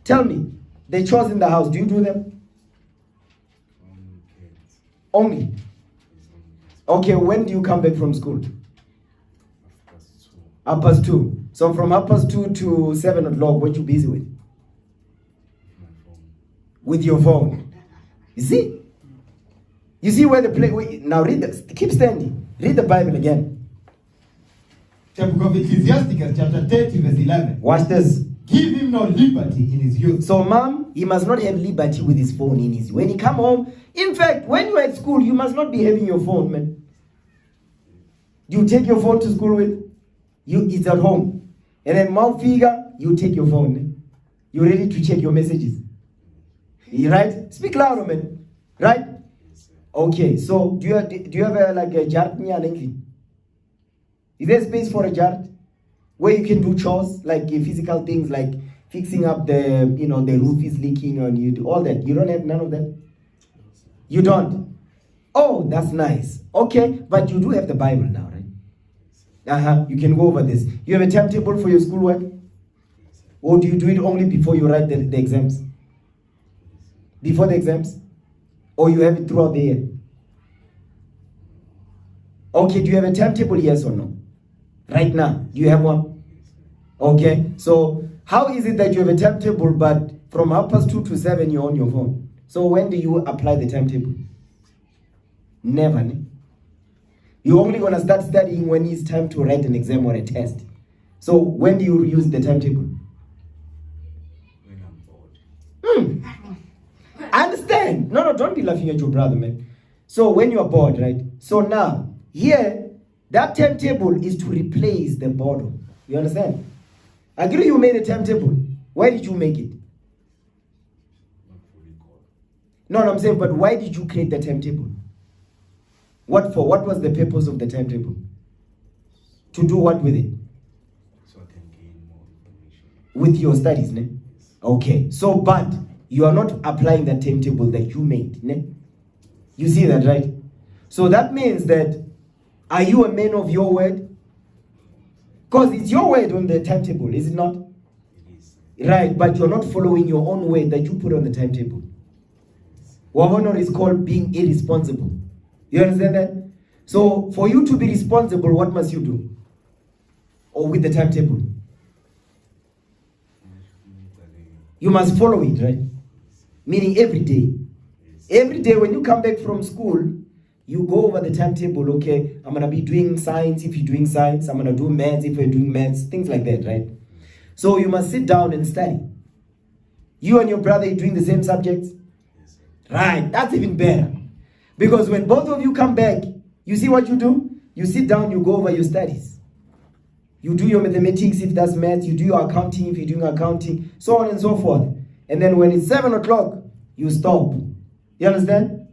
tell me. The chores in the house, do you do them? Only. Okay, when do you come back from school? 2. 2:30. So from 2:30 to 7 o'clock, what you busy with? My phone. With your phone. You see? You see where the play. Now read this. Keep standing. Read the Bible again. The book of Ecclesiastes, chapter 30, verse 11. Watch this. Give him no liberty in his youth. So, mom, he must not have liberty with his phone in his. When he come home, in fact, when you're at school, you must not be having your phone, man. You take your phone to school with. It's at home. And then mouth figure, you take your phone. Eh? You're ready to check your messages. Right? Speak louder, man. Right? Okay, so do you have a jar? Is there space for a jar where you can do chores like physical things like fixing up the roof is leaking and you do all that? You don't have none of that? You don't? Oh, that's nice. Okay, but you do have the Bible now, right? You can go over this. You have a timetable for your schoolwork? Or do you do it only before you write the exams? Before the exams? Or you have it throughout the year? Okay, do you have a timetable, yes or no? Right now, do you have one? Okay, so how is it that you have a timetable but from 2:30 to 7 you're on your phone? So when do you apply the timetable? Never. Ne? You're only going to start studying when it's time to write an exam or a test. So when do you use the timetable? When I'm bored. I understand. No, don't be laughing at your brother, man. So when you're bored, right? So now, here, that timetable is to replace the boredom. You understand? I agree you made a timetable. Why did you make it? Not fully called. No, I'm saying, but why did you create the timetable? What for? What was the purpose of the timetable? To do what with it? So I can gain more information. With your studies, ne? Okay. So, but you are not applying the timetable that you made, ne? You see that, right? So that means that, are you a man of your word? Because it's your word on the timetable, is it not? It is. Right, but you're not following your own word that you put on the timetable. What is called being irresponsible. You understand that? So for you to be responsible, what must you do? Or with the timetable? You must follow it, right? Meaning every day. Every day when you come back from school, you go over the timetable, okay, I'm going to be doing science if you're doing science, I'm going to do maths if you're doing maths, things like that, right? So you must sit down and study. You and your brother are doing the same subjects? Yes, Right, that's even better. Because when both of you come back, you see what you do? You sit down, you go over your studies. You do your mathematics if that's math, you do your accounting if you're doing accounting, so on and so forth. And then when it's 7 o'clock, you stop. You understand?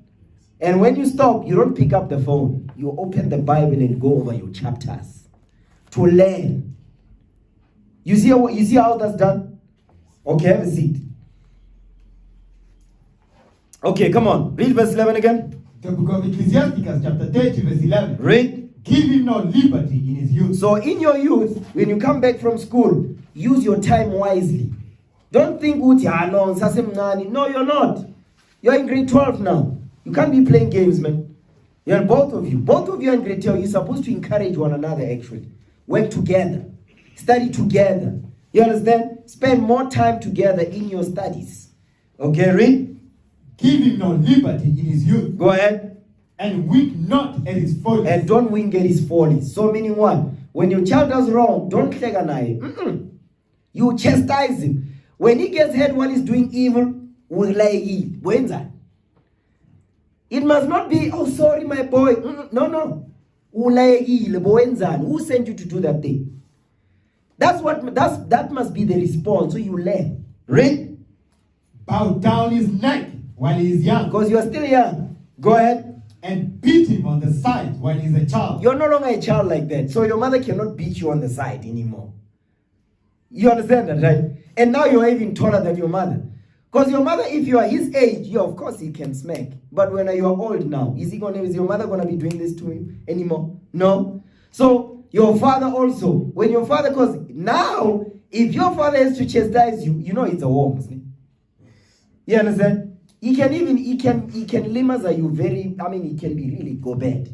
And when you stop, you don't pick up the phone. You open the Bible and go over your chapters to learn. You see how that's done? Okay, have a seat. Okay, come on. Read verse 11 again. The book of Ecclesiastes, chapter 30, verse 11. Read. Give him no liberty in his youth. So in your youth, when you come back from school, use your time wisely. Don't think, no, you're not. You're in grade 12 now. You can't be playing games, man. Yeah, both of you are in grade 12. You're supposed to encourage one another, actually. Work together. Study together. You understand? Spend more time together in your studies. Okay, read. Give him no liberty in his youth. Go ahead. And wink not at his follies. And don't wink at his follies. So meaning what? When your child does wrong, don't clag an eye. You chastise him. When he gets hurt while he's doing evil, when's that? It must not be, oh, sorry, my boy. No. Who sent you to do that thing? That must be the response. So you learn. Read. Bow down his neck while he is young. Because you are still young. Go ahead. And beat him on the side while he's a child. You're no longer a child like that. So your mother cannot beat you on the side anymore. You understand that, right? And now you're even taller than your mother. Because your mother, if you are his age, yeah, of course he can smack. But when you are old now, is your mother going to be doing this to you anymore? No. So your father also, when your father, because now, if your father has to chastise you, you know it's a war, Muslim. You understand? He can limaz you he can be really go bad.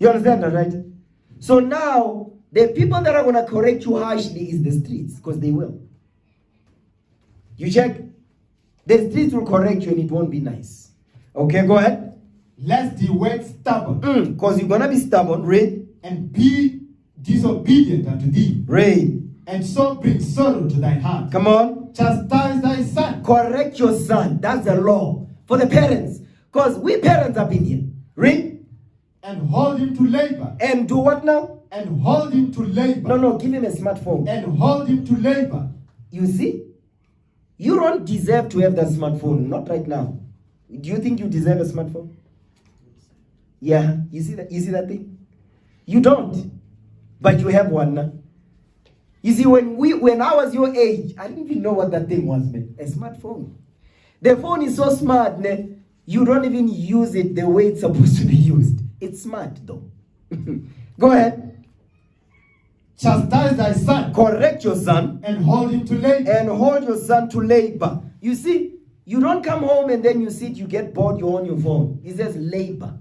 You understand that, right? So now, the people that are going to correct you harshly is the streets, because they will. You check? The streets will correct you and it won't be nice. Okay, go ahead. Lest ye wax stubborn, Because you're going to be stubborn. Read. and be disobedient unto thee, Read. and so bring sorrow to thine heart. Come on. Chastise thy son, Correct your son. That's the law for the parents. Because we parents have been here. Read. and hold him to labor, And do what now? and hold him to labor, No, give him a smartphone. and hold him to labor. You see? You don't deserve to have that smartphone. Not right now. Do you think you deserve a smartphone? Yeah. You see that thing? You don't. But you have one now. You see, when I was your age, I didn't even know what that thing was, man. A smartphone. The phone is so smart, man. You don't even use it the way it's supposed to be used. It's smart, though. Go ahead. Chastise thy son, Correct your son. and hold him to labor. And hold your son to labor. You see, you don't come home and then you sit, you get bored, you're on your phone. It says labor.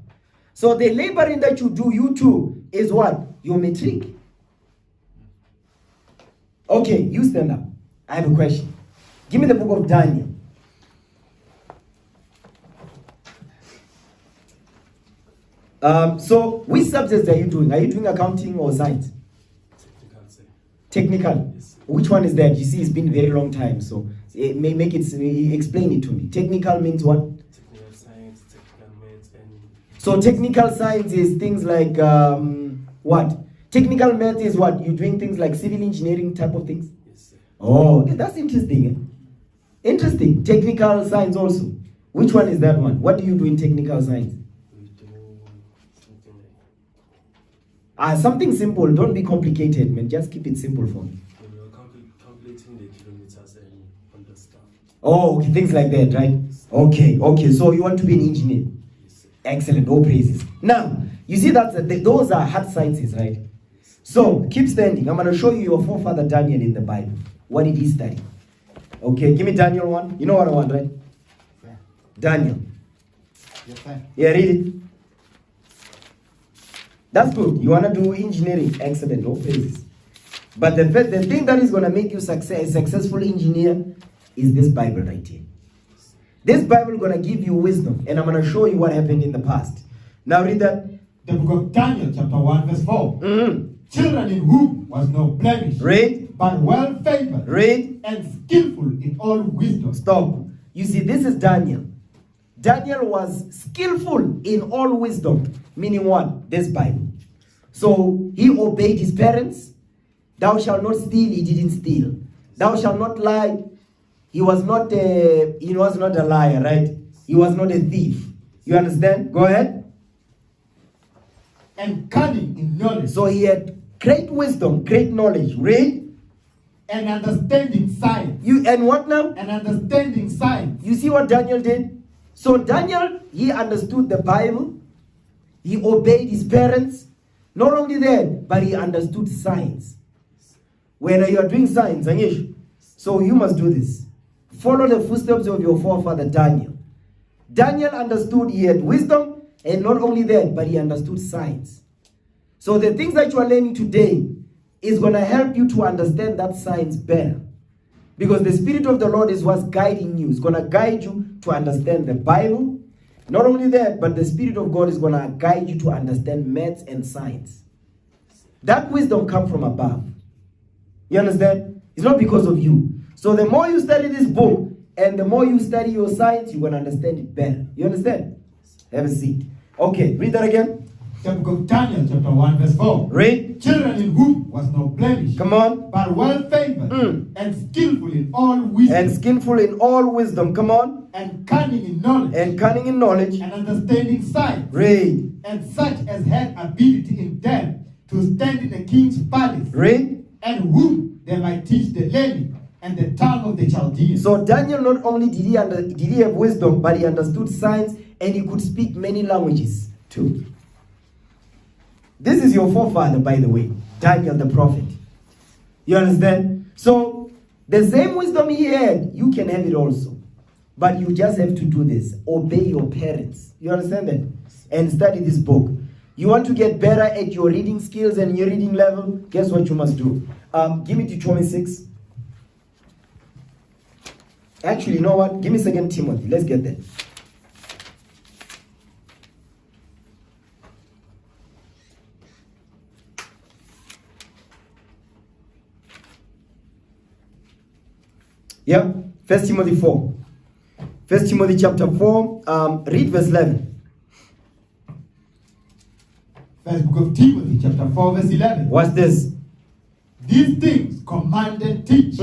So the laboring that you do, you too, is what? Your metric. Okay, you stand up. I have a question. Give me the book of Daniel. So which subjects are you doing? Are you doing accounting or science? Technical, sir. Technical. Yes. Which one is that? You see, it's been a very long time, so explain it to me. Technical means what? Technical science, technical maths, and So technical science is things like what? Technical math is what? You're doing things like civil engineering type of things? yes, sir. Oh, okay, that's interesting. Interesting. Technical science also. Which one is that one? What do you do in technical science? We do something like Something simple. Don't be complicated, man. Just keep it simple for me. when you're calculating the kilometers and all the stuff. Oh, okay, things like that, right? Okay. So you want to be an engineer? Yes, sir. Excellent. All praises. Now, you see that those are hard sciences, right? So keep standing. I'm going to show you your forefather Daniel in the Bible. What did he study? Okay, give me Daniel 1. You know what I want, right? Yeah. Daniel. Yes, sir. Yeah, read it. That's good. You want to do engineering. Excellent. No praises. But the thing that is going to make you a successful engineer is this Bible right here. This Bible is going to give you wisdom. And I'm going to show you what happened in the past. Now read that. The book of Daniel, chapter 1, verse 4. Children in whom was no blemish, Read. but well favored, Read. and skillful in all wisdom. Stop. You see, this is Daniel. Daniel was skillful in all wisdom. Meaning what? This Bible. So he obeyed his parents. Thou shalt not steal. He didn't steal. Thou shalt not lie. He was not a liar, right? He was not a thief. You understand? Go ahead. And cunning in knowledge, So he had great wisdom, great knowledge. Read. and understanding science. And what now? And understanding science. You see what Daniel did? So Daniel, he understood the Bible. He obeyed his parents. Not only that, but he understood science. When you are doing science, Anish, so you must do this. Follow the footsteps of your forefather Daniel. Daniel understood, he had wisdom, and not only that, but he understood science. So the things that you are learning today is going to help you to understand that science better. Because the Spirit of the Lord is what's guiding you. It's going to guide you to understand the Bible. Not only that, but the Spirit of God is going to guide you to understand maths and science. That wisdom comes from above. You understand? It's not because of you. So the more you study this book, and the more you study your science, you're going to understand it better. You understand? Have a seat. Okay, read that again. The book of Daniel, chapter 1, verse 4. Read. Children in whom was no blemish, Come on. but well favored, and skillful in all wisdom, And skillful in all wisdom. Come on. and cunning in knowledge, And cunning in knowledge. and understanding science, Read. and such as had ability in them to stand in the king's palace, Read. and whom they might teach the learning and the tongue of the Chaldeans. So Daniel not only did he have wisdom, but he understood science, and he could speak many languages too. This is your forefather, by the way, Daniel the prophet. You understand? So the same wisdom he had, you can have it also. But you just have to do this. Obey your parents. You understand that? And study this book. You want to get better at your reading skills and your reading level? Guess what you must do? Give me Deuteronomy 6. Actually, you know what? Give me 2 Timothy. Let's get there. Yeah, 1 Timothy 4. 1 Timothy chapter 4, read verse 11. First book of Timothy, chapter 4, verse 11. What's this? These things command and teach.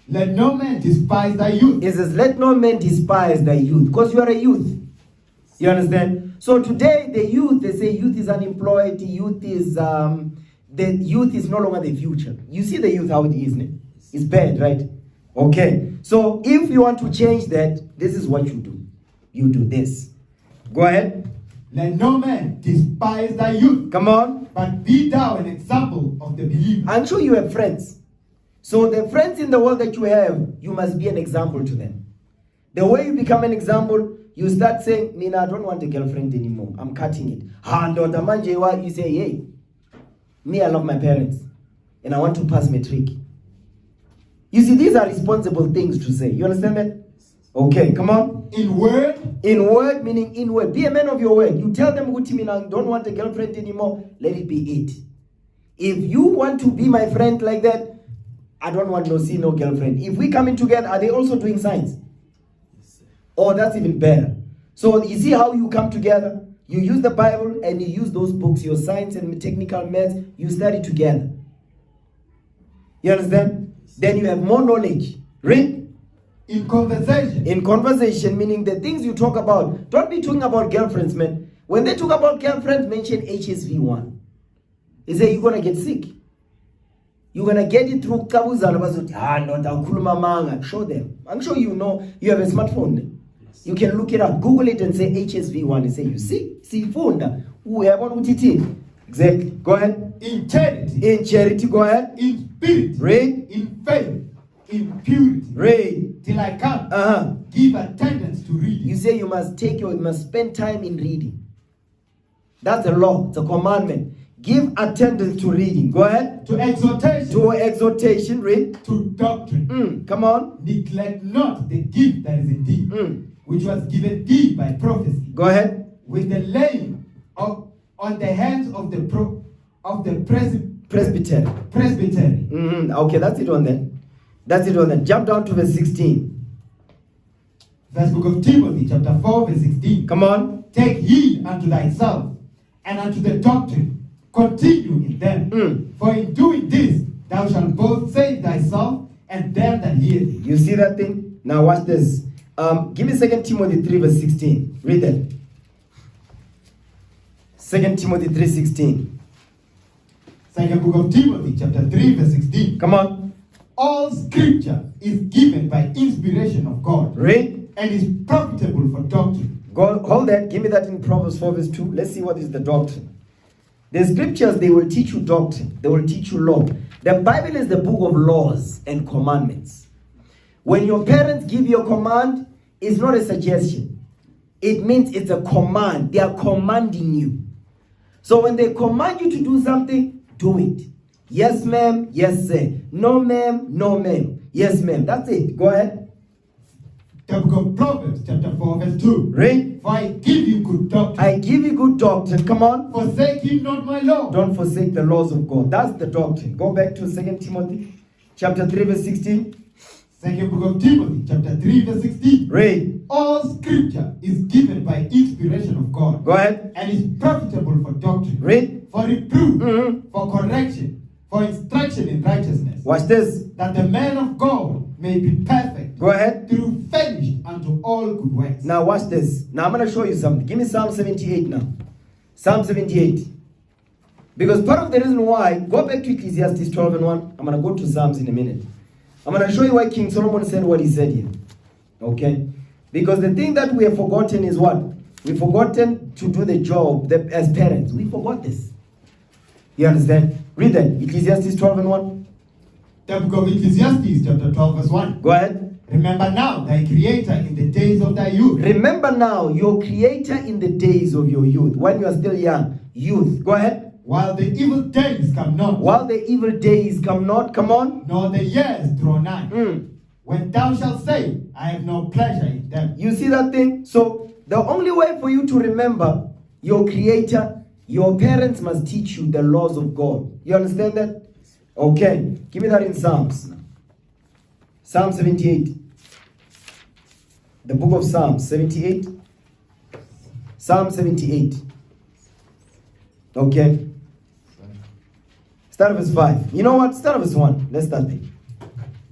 Let no man despise thy youth. It says, let no man despise thy youth. Because you are a youth. You understand? So today, the youth, they say youth is unemployed. Youth is, the youth is no longer the future. You see the youth, how it is, ne? It's bad, right? Okay. So if you want to change that, this is what you do. You do this. Go ahead. Let no man despise thy youth. Come on. But be thou an example of the believer. I'm sure you have friends. So the friends in the world that you have, you must be an example to them. The way you become an example, you start saying, Mina, I don't want a girlfriend anymore. I'm cutting it. You say, hey, me, I love my parents. And I want to pass matric. You see, these are responsible things to say. You understand that? Okay, come on. In word. In word, meaning in word. Be a man of your word. You tell them, I don't want a girlfriend anymore. Let it be it. If you want to be my friend like that, I don't want to see no girlfriend. If we come in together, are they also doing science? Oh, that's even better. So you see how you come together? You use the Bible and you use those books, your science and technical maths, you study together. You understand? Then you have more knowledge. Read. In conversation. In conversation, meaning the things you talk about. Don't be talking about girlfriends, man. When they talk about girlfriends, mention HSV1. They say you're going to get sick. You're going to get it through Kabuzana. Show them. I'm sure you know you have a smartphone. You can look it up. Google it and say HSV1 and say, you see? See, phone. Exactly. Go ahead. In charity. In charity, go ahead. In spirit. Read. In faith. In purity. Read. Till I come. Give attendance to reading. You say you must spend time in reading. That's the law. It's a commandment. Give attendance to reading. Go ahead. To exhortation. To exhortation. Read. To doctrine. Come on. Neglect not the gift that is in thee, which was given thee by prophecy. Go ahead. With the laying of on the hands of the presbytery. Okay, that's it on that. That's it on that. Jump down to verse 16. First book of Timothy, chapter 4, verse 16. Come on. Take heed unto thyself and unto the doctrine. Continue in them. For in doing this, thou shalt both save thyself and them that hear thee. You see that thing? Now watch this. Give me 2 Timothy 3, verse 16. Read that. 2 Timothy 3:16. Second book of Timothy, chapter 3, verse 16. Come on. All scripture is given by inspiration of God. Read. And is profitable for doctrine. Go, hold that. Give me that in Proverbs 4, verse 2. Let's see what is the doctrine. The scriptures, they will teach you doctrine. They will teach you law. The Bible is the book of laws and commandments. When your parents give you a command, it's not a suggestion. It means it's a command. They are commanding you. So when they command you to do something, do it. Yes, ma'am. Yes, sir. No, ma'am. No, ma'am. Yes, ma'am. That's it. Go ahead. The book of Proverbs, chapter 4, verse 2. Read. For I give you good doctrine. I give you good doctrine. Come on. Forsake ye not my law. Don't forsake the laws of God. That's the doctrine. Go back to 2 Timothy, chapter 3, verse 16. Second book of Timothy, chapter 3, verse 16. Read. All scripture is given by inspiration of God. Go ahead. And is profitable for doctrine. Read. For reproof. For correction. For instruction in righteousness. Watch this. That the man of God may be perfect. Go ahead. Through furnished unto all good works. Now watch this. Now I'm going to show you something. Give me Psalm 78 now. Psalm 78. Because part of the reason why, go back to Ecclesiastes 12 and 1. I'm going to go to Psalms in a minute. I'm going to show you why King Solomon said what he said here. Okay? Because the thing that we have forgotten is what? We've forgotten to do the job as parents. We forgot this. You understand? Read that. Ecclesiastes 12 and 1. The book of Ecclesiastes, chapter 12, verse 1. Go ahead. Remember now thy creator in the days of thy youth. Remember now your creator in the days of your youth. When you are still young, youth. Go ahead. While the evil days come not, While the evil days come not, come on. nor the years draw nigh. When thou shalt say, I have no pleasure in them. You see that thing? So the only way for you to remember your Creator, your parents must teach you the laws of God. You understand that? Okay. Give me that in Psalms. Psalm 78. The book of Psalms 78. Psalm 78. Okay. Start of verse 5. You know what? Start of verse 1. Let's start there.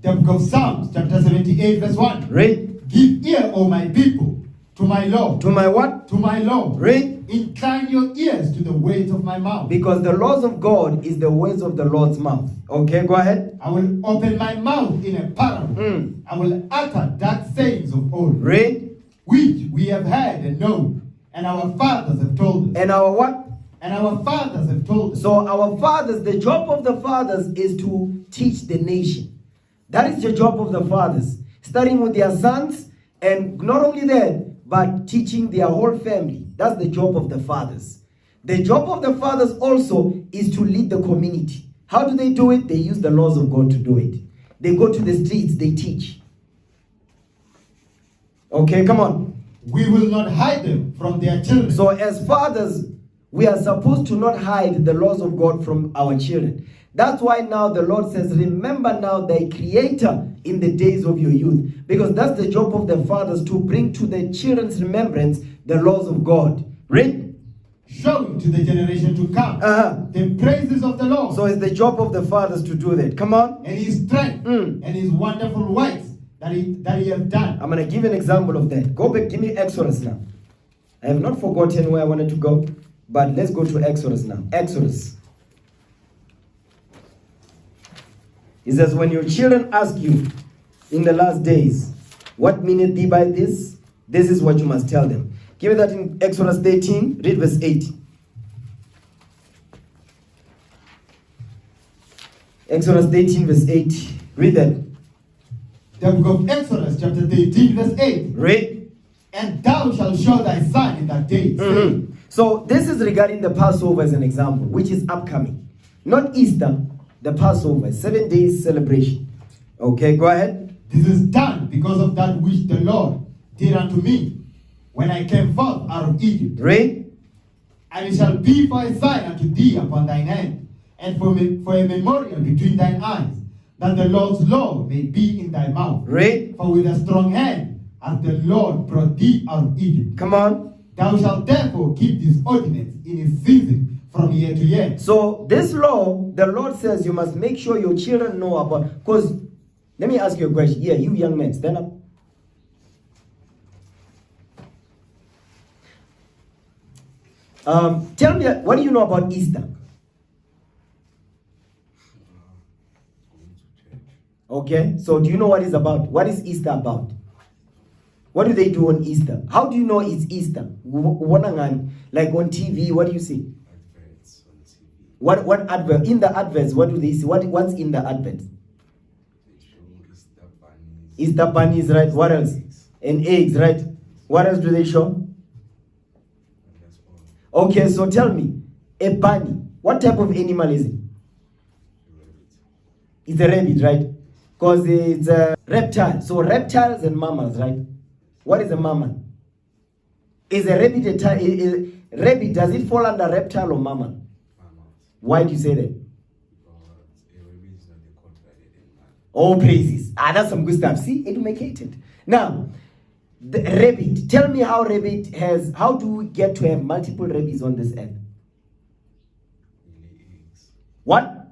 The book of Psalms, chapter 78, verse 1. Read. Give ear, O my people, to my law. To my what? To my law. Read. Incline your ears to the words of my mouth. Because the laws of God is the words of the Lord's mouth. Okay, go ahead. I will open my mouth in a parable. I will utter dark sayings of old. Read. Which we have heard and known, and our fathers have told us. And our what? And our fathers have told us. So our fathers, the job of the fathers is to teach the nation. That is the job of the fathers. Starting with their sons, and not only that, but teaching their whole family. That's the job of the fathers. The job of the fathers also is to lead the community. How do they do it? They use the laws of God to do it. They go to the streets, they teach. Okay, come on. We will not hide them from their children. So as fathers, we are supposed to not hide the laws of God from our children. That's why now the Lord says, remember now thy Creator in the days of your youth. Because that's the job of the fathers, to bring to the children's remembrance the laws of God. Read. Showing to the generation to come the praises of the Lord. So it's the job of the fathers to do that. Come on. And his strength and his wonderful works that he has done. I'm going to give you an example of that. Go back, give me Exodus now. I have not forgotten where I wanted to go, but let's go to Exodus now. Exodus. It says, when your children ask you in the last days, what meaneth thee by this? This is what you must tell them. Give me that in Exodus 13, read verse 8. Exodus 13, verse 8. Read that. The book of Exodus, chapter 13, verse 8. Read. And thou shalt show thy son in that day. saying, So this is regarding the Passover as an example, which is upcoming. Not Easter, the Passover, 7 days celebration. Okay, go ahead. This is done because of that which the Lord did unto me when I came forth out of Egypt. Read. And it shall be for a sign unto thee upon thine hand, and for a memorial between thine eyes, that the Lord's law may be in thy mouth. Read. For with a strong hand hath the Lord brought thee out of Egypt. Come on. Thou shalt therefore keep this ordinance in its season from year to year. So this law, the Lord says you must make sure your children know about. Because, let me ask you a question. Yeah, you young men, stand up. Tell me, what do you know about Easter? Okay, so do you know what it's about? What is Easter about? What do they do on Easter? How do you know it's Easter? Like on TV, what do you see? Adverts on TV. What advert? In the adverts, what do they see? What's in the adverts? They show Easter bunnies. Easter bunnies, right? What else? And eggs, right? What else do they show? And that's all. Okay, so tell me, a bunny, what type of animal is it? Rabbit. It's a rabbit, right? Because it's a reptile. So reptiles and mammals, right? What is a mammal? Is a rabbit rabbit, does it fall under reptile or mammal? Mammals. Why do you say that? Because a rabbit is not a contrary animal. Oh, praises. That's some good stuff. See, educated. Now, the rabbit. Tell me how rabbit has. How do we get to have multiple rabbits on this earth? We lay eggs. What?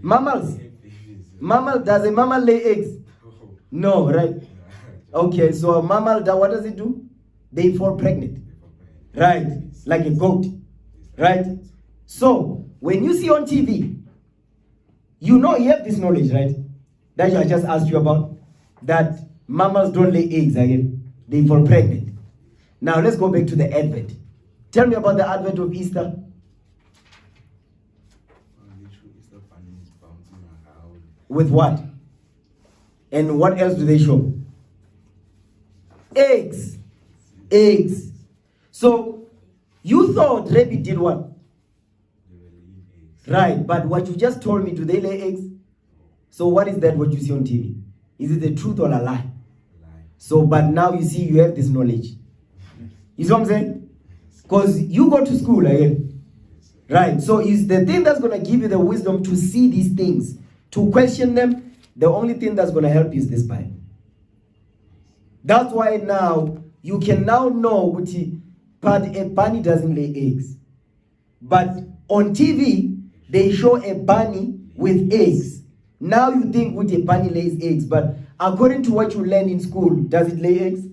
Mammals. Mammal, does a mammal lay eggs? No, right? Okay, so a mammal, what does it do? They fall pregnant. Right, like a goat. Right? So, when you see on TV, you know, you have this knowledge, right? That I just asked you about. That mammals don't lay eggs again. They fall pregnant. Now, let's go back to the advent. Tell me about the advent of Easter. Easter bunnies bouncing around. With what? And what else do they show? Eggs. Eggs. So, you thought rabbit did what? Right, but what you just told me, do they lay eggs? So what is that what you see on TV? Is it the truth or a lie? Lie. So, but now you see you have this knowledge. You see what I'm saying? Because you go to school again. Right, so is the thing that's going to give you the wisdom to see these things, to question them, the only thing that's going to help you is this Bible. That's why now, you can now know what but a bunny doesn't lay eggs. But on TV, they show a bunny with eggs. Now you think what a bunny lays eggs, but according to what you learn in school, does it lay eggs?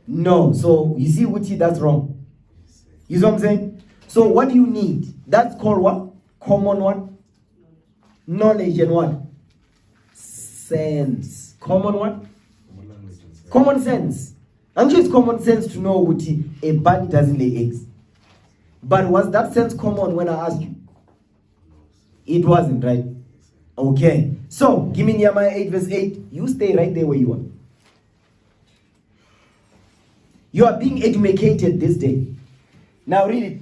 No. So you see, Wuti, that's wrong. You see what I'm saying? So what do you need? That's called what? Common what? Knowledge and what? Sense. Common what? Common sense. I'm sure it's common sense to know Wuti, a bunny doesn't lay eggs. But was that sense common when I asked you? It wasn't, right? Okay. So, give me Nehemiah 8 verse 8. You stay right there where you are. You are being educated this day. Now read it.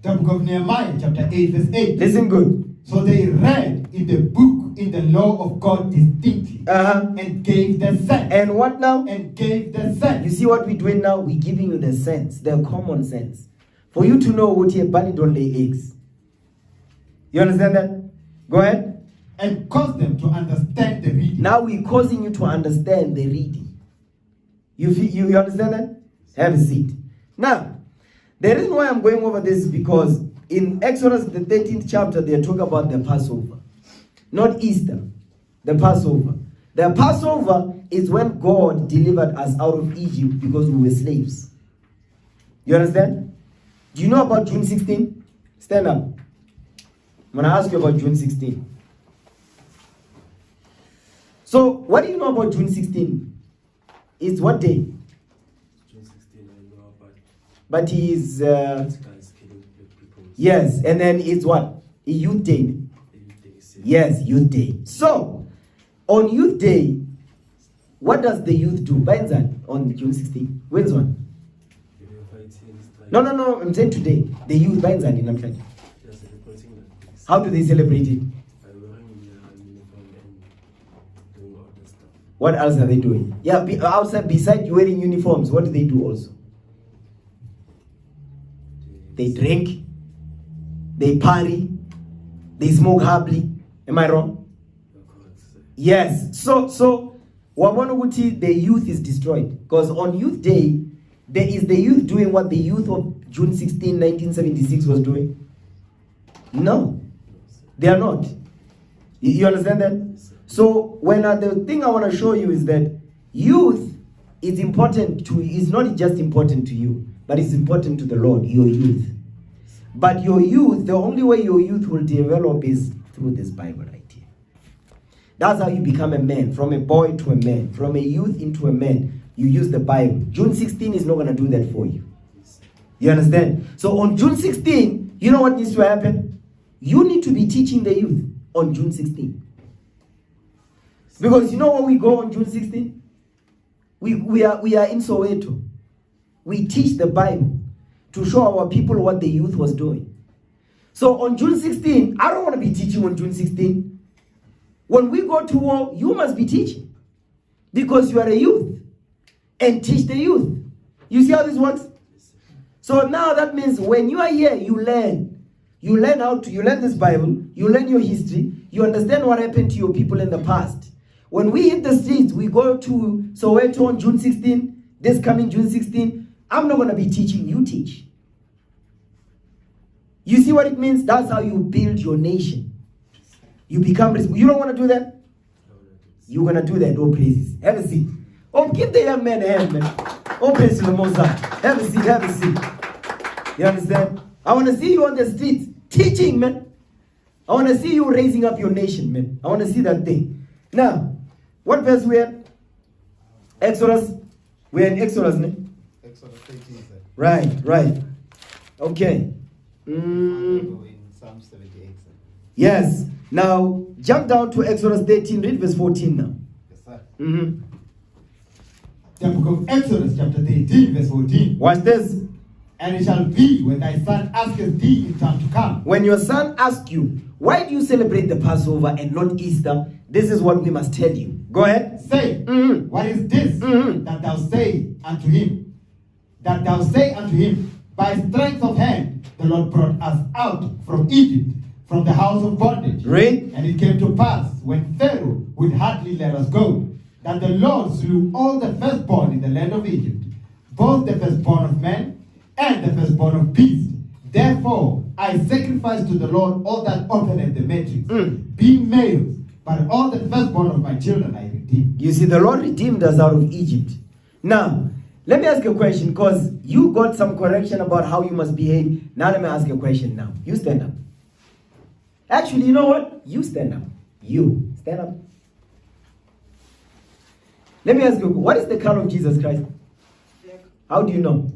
The book of Nehemiah, chapter 8, verse 8. Listen good. So they read in the book, in the law of God distinctly, and gave the sense. And what now? And gave the sense. You see what we're doing now? We're giving you the sense, the common sense. For you to know what a bunny don't lay eggs. You understand that? Go ahead. And cause them to understand the reading. Now we're causing you to understand the reading. You understand that? Have a seat. Now, the reason why I'm going over this is because in Exodus, the 13th chapter, they talk about the Passover. Not Easter, the Passover. The Passover is when God delivered us out of Egypt because we were slaves. You understand? Do you know about June 16? Stand up. I'm going to ask you about June 16. So, what do you know about June 16? It's what day? June 16, I know about. But he is... Guys killing people. yes, and then it's what? A youth day. Yes, youth day. So, on youth day, what does the youth do? Bainzan on June 16. When's one? No, I'm saying today. The youth Bainzan in Namhlanje. How do they celebrate it? What else are they doing? Yeah, outside, besides wearing uniforms, what do they do also? They drink, they party, they smoke happily. Am I wrong? Yes. So Wabonuguti, the youth is destroyed. Because on Youth Day, there is the youth doing what the youth of June 16, 1976 was doing? No. They are not. You understand that? So the thing I want to show you is that youth is important to, is not just important to you, but it's important to the Lord, your youth. But your youth, the only way your youth will develop is through this Bible right here. That's how you become a man, from a boy to a man, from a youth into a man. You use the Bible. June 16 is not going to do that for you. You understand? So on June 16, you know what needs to happen? You need to be teaching the youth on June 16. Because you know when we go on June 16? We are in Soweto. We teach the Bible to show our people what the youth was doing. So on June 16, I don't want to be teaching on June 16. When we go to war, you must be teaching. Because you are a youth. And teach the youth. You see how this works? So now that means when you are here, you learn. You learn you learn this Bible, you learn your history, you understand what happened to your people in the past. When we hit the streets, we go to Soweto on June 16, this coming June 16, I'm not going to be teaching, you teach. You see what it means? That's how you build your nation. You become, you don't want to do that? You're going to do that. Oh, praises. Have a seat. Oh, give the young man a hand, man. Oh, praise to the Most High. Have a seat, have a seat. You understand? I want to see you on the streets teaching, man. I want to see you raising up your nation, man. I want to see that thing. Now, what verse we at? Exodus. We're in Exodus, no? Exodus 13, sir. Right. Okay. In Psalm 78, sir. Yes. Now, jump down to Exodus 13, read verse 14 now. Yes, sir. The book of Exodus, chapter 13, verse 14. Watch this. And it shall be when thy son asketh thee in time to come. When your son asks you, why do you celebrate the Passover and not Easter? This is what we must tell you. Go ahead. Say, what is this that thou say unto him? That thou say unto him, by strength of hand the Lord brought us out from Egypt, from the house of bondage. Read. And it came to pass, when Pharaoh would hardly let us go, that the Lord slew all the firstborn in the land of Egypt, both the firstborn of men and the firstborn of beasts. Therefore I sacrifice to the Lord all that openeth the matrix, being males, but all the firstborn of my children I redeem. You see, the Lord redeemed us out of Egypt. Now, let me ask you a question, because you got some correction about how you must behave. Now let me ask you a question now. You stand up. Actually, you know what? You stand up. You stand up. Let me ask you, what is the color of Jesus Christ? Black. How do you know?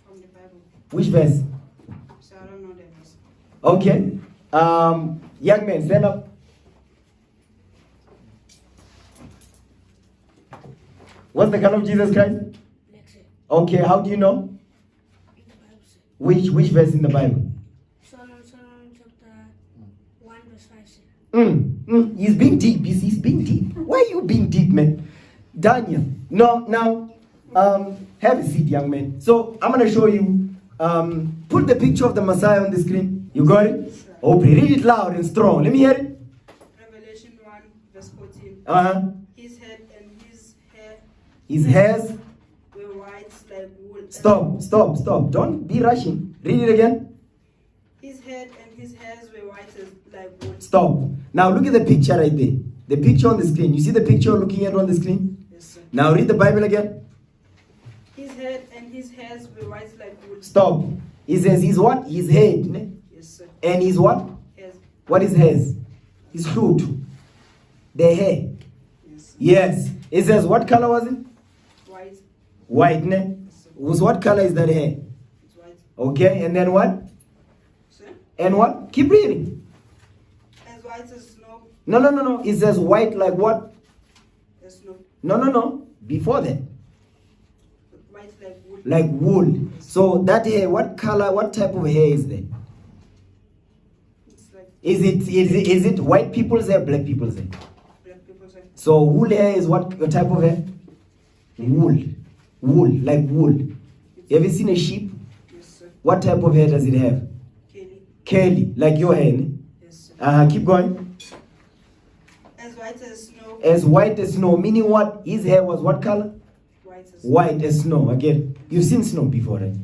From the Bible. Which verse? So I don't know the verse. Okay. Young man, stand up. What's the color of Jesus Christ? Black said, Okay, how do you know? in the Bible said. Which verse in the Bible? Psalm chapter 1 verse 5 said. He's being deep. He's being deep. Why are you being deep, man? Daniel. No, now, have a seat, young man. So, I'm going to show you. Put the picture of the Messiah on the screen. You got it? Oh, read it loud and strong. Let me hear it. Revelation 1 verse 14. Uh-huh. His head and his hair His hairs. were white like wool. Stop. Don't be rushing. Read it again. His head and his hairs were white like wool. Stop. Now look at the picture right there. The picture on the screen. You see the picture you're looking at on the screen? Yes, sir. Now read the Bible again. His head and his hairs were white like wool. Stop. He says his what? His head. Ne? Yes, sir. And his what? Hairs. What is hairs? His hood. The hair. Yes. Yes. It says what color was it? White. White. Ne? Was what color is that hair? It's white. Okay. And then what? Sir? And what? Keep reading. As white as snow. No. It says white like what? As snow. No. Before that. White like wool. Like wool. So that hair, what color, what type of hair is that? It's like Is it white people's hair, black people's hair? black people's hair. So wool hair is what type of hair? Wool, like wool. Have you seen a sheep? Yes, sir. What type of hair does it have? Kelly. Curly, like your hair. Ne? Yes, sir. Keep going. As white as snow. As white as snow, meaning what? His hair was what color? White as snow. White as snow. Again, you've seen snow before, right?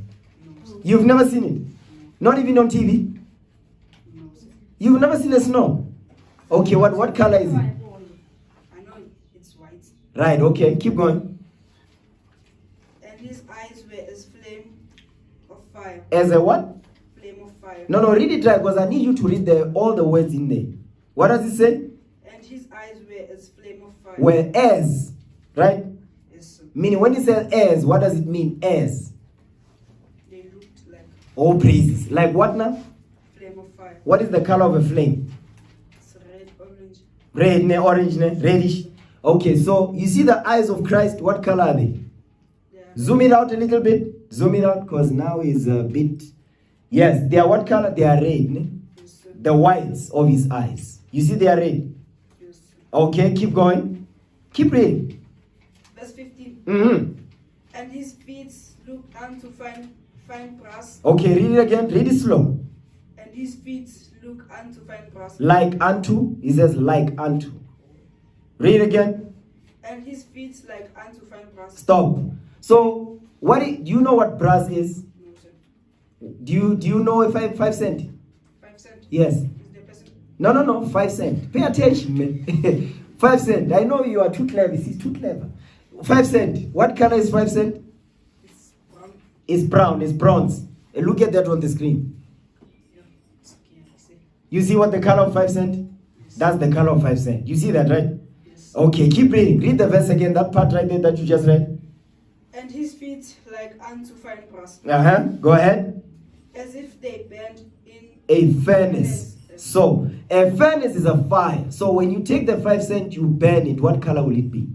No, sir. You've never seen it? Not even on TV? No, sir. You've never seen a snow? Okay, what color is it? I know it's white. Right, okay, keep going. And his eyes were as flame of fire. As a what? Flame of fire. No, read it right, because I need you to read all the words in there. What does it say? And his eyes were as flame of fire. Whereas, right? Yes, sir. Meaning when it says as, what does it mean as? They looked like Oh, praises. Like what now? flame of fire. What is the color of a flame? It's red, orange. Red, ne, orange, ne, reddish. Okay, so you see the eyes of Christ, what color are they? Yeah. Zoom it out a little bit. Zoom it out, because now is a bit... Yes, they are what color? They are red, ne? Yes, sir. The whites of his eyes. You see they are red. Yes, sir. Okay, keep going. Keep reading. Verse 15. Mm-hmm. And his feet looked unto fine brass. Okay, read it again. Read it slow. And his feet look unto fine brass. Like unto. He says like unto. Read again. And his feet like unto fine brass. Stop. So, do you know what brass is? No, sir. Do you know a 5 cent? 5 cent. Yes. Is the person? No, 5 cent. Pay attention, man. 5 cent. I know you are too clever. He's too clever. 5 cent. What color is 5 cent? It's brown. It's brown. It's bronze. Look at that on the screen. Yeah. It's okay, I see. You see what the color of 5 cent? That's the color of 5 cent. You see that, right? Yes. Okay, keep reading. Read the verse again. That part right there that you just read. And his feet like unto fine brass. Go ahead. As if they burned in A furnace. So, a furnace is a fire. So, when you take the 5 cent, you burn it. What color will it be?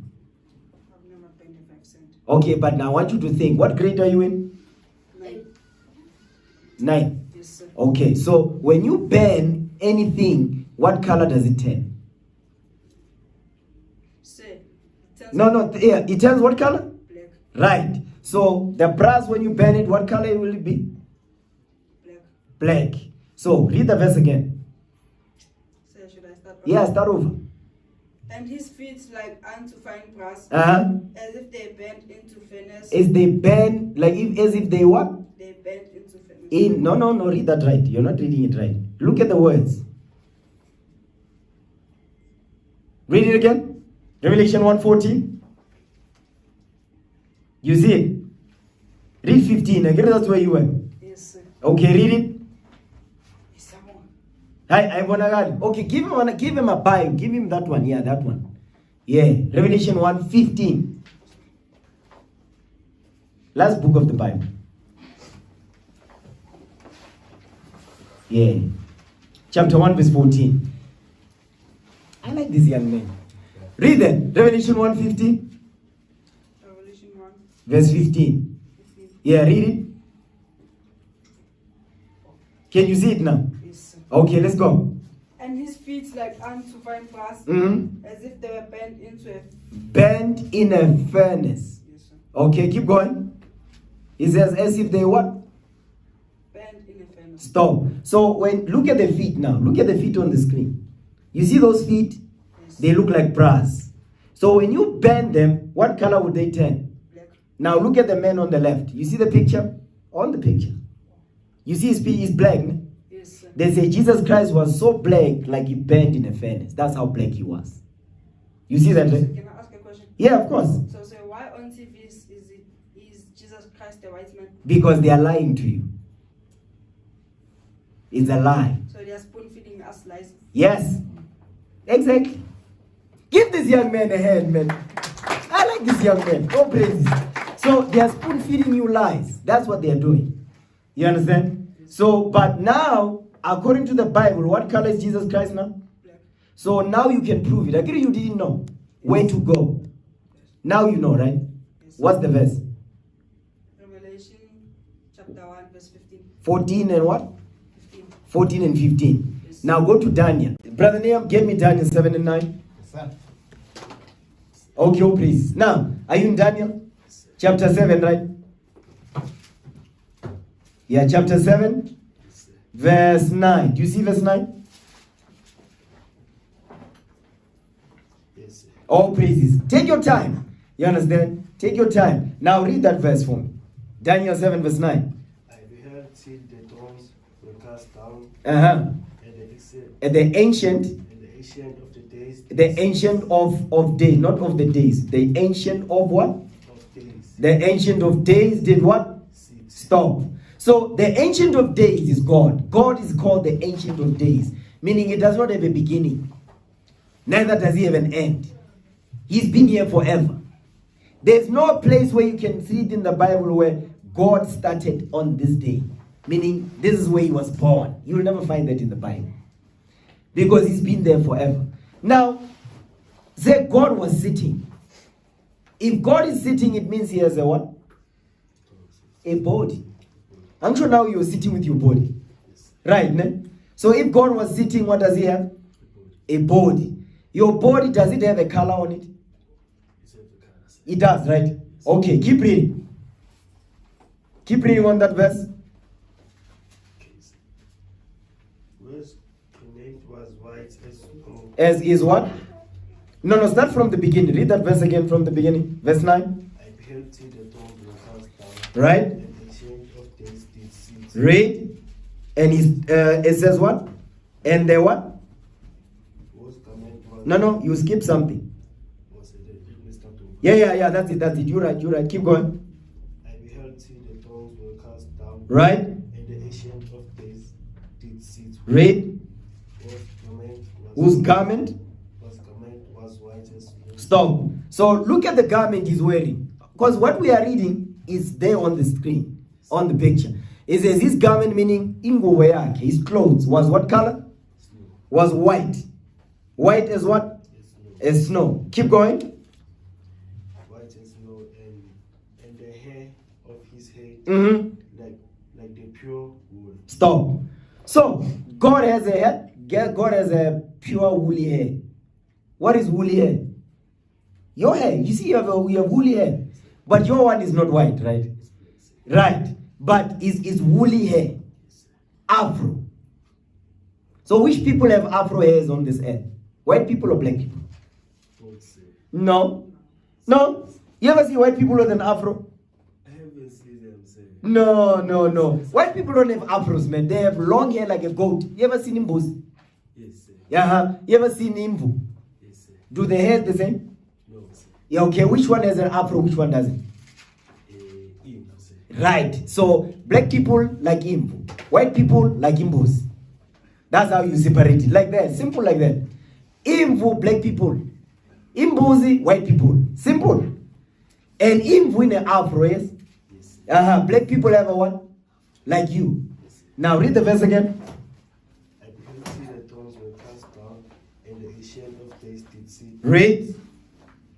I've never burned a 5 cent. Okay, but now I want you to think. What grade are you in? 9. Yes, sir. Okay, so when you burn anything, what color does it turn? Sir, it turns No, yeah, it turns what color? black. Right. So the brass, when you burn it, what color will it be? Black. Black. So read the verse again. Sir, should I start? Yeah, start over. And his feet like unto fine brass, Uh-huh. as if they bent into furnace. As they burn, like as if they what? They bent into furnace. No, read that right. You're not reading it right. Look at the words. Read it again. Revelation 1:14. You see it? Read 15. I guess that's where you were. Yes, sir. Okay, read it. Is someone? Hi, I okay, give him a Bible. Give him that one. Yeah, that one. Yeah, Revelation 1:15. Last book of the Bible. Yeah. Chapter 1, verse 14. I like this young man. Read that. Revelation 1:15, Revelation 1. verse 15. Yeah, read it. Can you see it now? Yes, sir. Okay, let's go. And his feet like unto fine brass, Mm-hmm. as if they were bent into a. Bent in a furnace. Yes, sir. Okay, keep going. It says as if they what? Bent in a furnace. Stop. So when look at the feet now. Look at the feet on the screen. You see those feet? Yes. They look like brass. So when you bend them, what color would they turn? Black. Now look at the man on the left. You see the picture? On the picture. You see his feet is black. Ne? Yes, sir. They say Jesus Christ was so black like he burned in a furnace. That's how black he was. You see that, right? Can I ask a question? Yeah, of course. So why on TV is Jesus Christ the white man? Because they are lying to you. It's a lie. So they are spoon feeding us lies. Yes. Exactly. Give this young man a hand, man. I like this young man. Oh, praise. So they are spoon feeding you lies. That's what they are doing. You understand? So, but now, according to the Bible, what color is Jesus Christ now? Black. So now you can prove it. I agree you didn't know where to go. Now you know, right? Yes. What's the verse? Revelation chapter 1 verse 15. 14 and what? 15. 14 and 15. Yes. Now go to Daniel. Brother Nahum, get me Daniel 7 and 9. Yes, sir. Okay, oh, please. Now, are you in Daniel? Chapter 7, right? Yeah, chapter 7, verse 9. Do you see verse 9? Yes, sir. All praises. Take your time. You understand? Take your time. Now read that verse for me. Daniel 7, verse 9. I beheld till the thrones were cast down, Uh-huh. and the Ancient ancient of the days. the ancient of days, not of the days. The ancient of what? Of days. The ancient of days did what? Sit. Stop. So the ancient of days is God. God is called the ancient of days, meaning he does not have a beginning. Neither does he have an end. He's been here forever. There's no place where you can see it in the Bible where God started on this day, meaning this is where he was born. You'll never find that in the Bible because he's been there forever. Now, say God was sitting. If God is sitting, it means he has a what? A body. I'm sure now you're sitting with your body. Right, ne? So if God was sitting, what does he have? A body. Your body, does it have a color on it? It does, right? Okay, keep reading. Keep reading on that verse. Verse 28 was white as snow. As is what? No, start from the beginning. Read that verse again from the beginning. Verse 9. I beheld till the thrones were cast down, Right? and the ancient of days did sit. Read. And it says what? And the what? Was command was No, you skip something. was the witness to. Yeah, that's it. You're right. Keep going. I beheld till the thrones were cast down, Right? and the ancient of days did sit. Read. Whose Whose garment garment? was white as snow. Stop. So look at the garment he's wearing. Because what we are reading is there on the screen, on the picture. It says his garment, meaning ingubo yakhe, his clothes, was what color? Snow. Was white. White as what? As snow. As snow. Keep going. White as snow, and the hair of his head Mm-hmm. like the pure wool. Stop. So, God has a head. God has a pure woolly hair. What is woolly hair? Your hair. You see, you have woolly hair. But your one is not white, right? Right. But it's woolly hair. Afro. So which people have afro hairs on this earth? White people or black people? No. No. You ever see white people with an afro? I haven't seen them say. No. White people don't have afros, man. They have long hair like a goat. You ever seen imbos? Yes, sir. Yeah. You ever seen imvu? Yes, sir. Do the hairs the same? No, sir. Yeah, okay. Which one has an afro? Which one doesn't? Sir. Right. So black people like imvu. White people like imbos. That's how you separate it. Like that. Simple like that. Imvu, black people. Imbuzi, white people. Simple. And imvu in an afro, yes? Yes. Black people have a what? Like you. Now read the verse again. I did see the thrones were cast down, and the ancient of days did see. Read.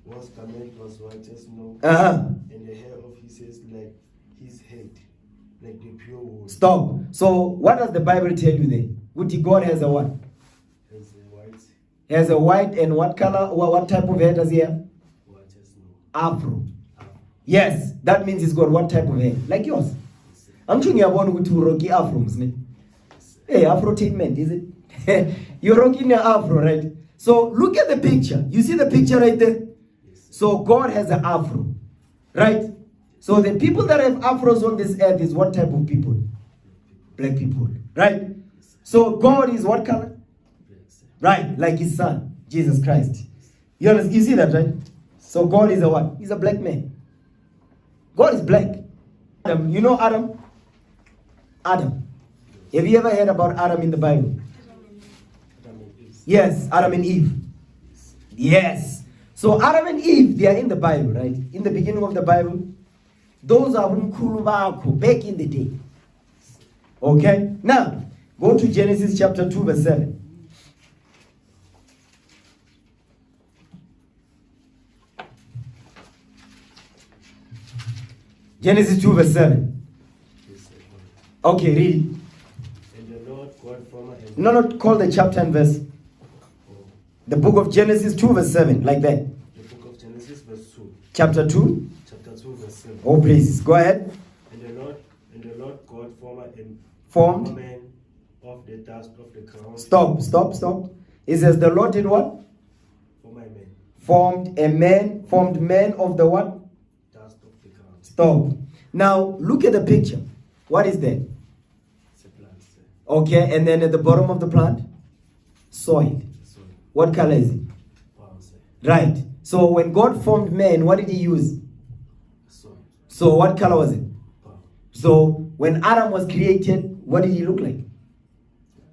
One's garment was white as snow, and the hair of his head like his head, like the pure wool. Stop. So what does the Bible tell you there? Would God has a what? Has a white, Has a white and what color? What type of hair does he have? white as snow. Afro. Yes, that means he's got what type of hair? Like yours. I'm sure you're born with two rocky afros. Hey, afro treatment, is it? You're rocking your afro, right? So look at the picture. You see the picture right there? So God has an afro, right? So the people that have afros on this earth is what type of people? Black people, right? So God is what color? Right, like his son, Jesus Christ. You see that, right? So God is a what? He's a black man. God is black. Adam, you know Adam? Adam. Have you ever heard about Adam in the Bible? Yes, Adam and Eve. Yes. So Adam and Eve, they are in the Bible, right? In the beginning of the Bible. Those are back in the day. Okay? Now, go to Genesis chapter 2, verse 7. Genesis 2, verse 7. Okay, read it. And the Lord God formed and No, not call the chapter and verse. The book of Genesis 2, verse 7, like that. the book of Genesis, verse 2. Chapter 2. Chapter 2, verse 7. Oh, praises. Go ahead. And the Lord God Formed. man of the dust of the ground. Stop. It says the Lord did what? For my man. Formed man of the what? Dust of the ground. Stop. Now, look at the picture. What is that? It's a plant, sir. Okay, and then at the bottom of the plant? Soil. So, What color is it? brown, sir. Right. So when God formed man, what did he use? So, So what color was it? brown. So when Adam was created, what did he look like?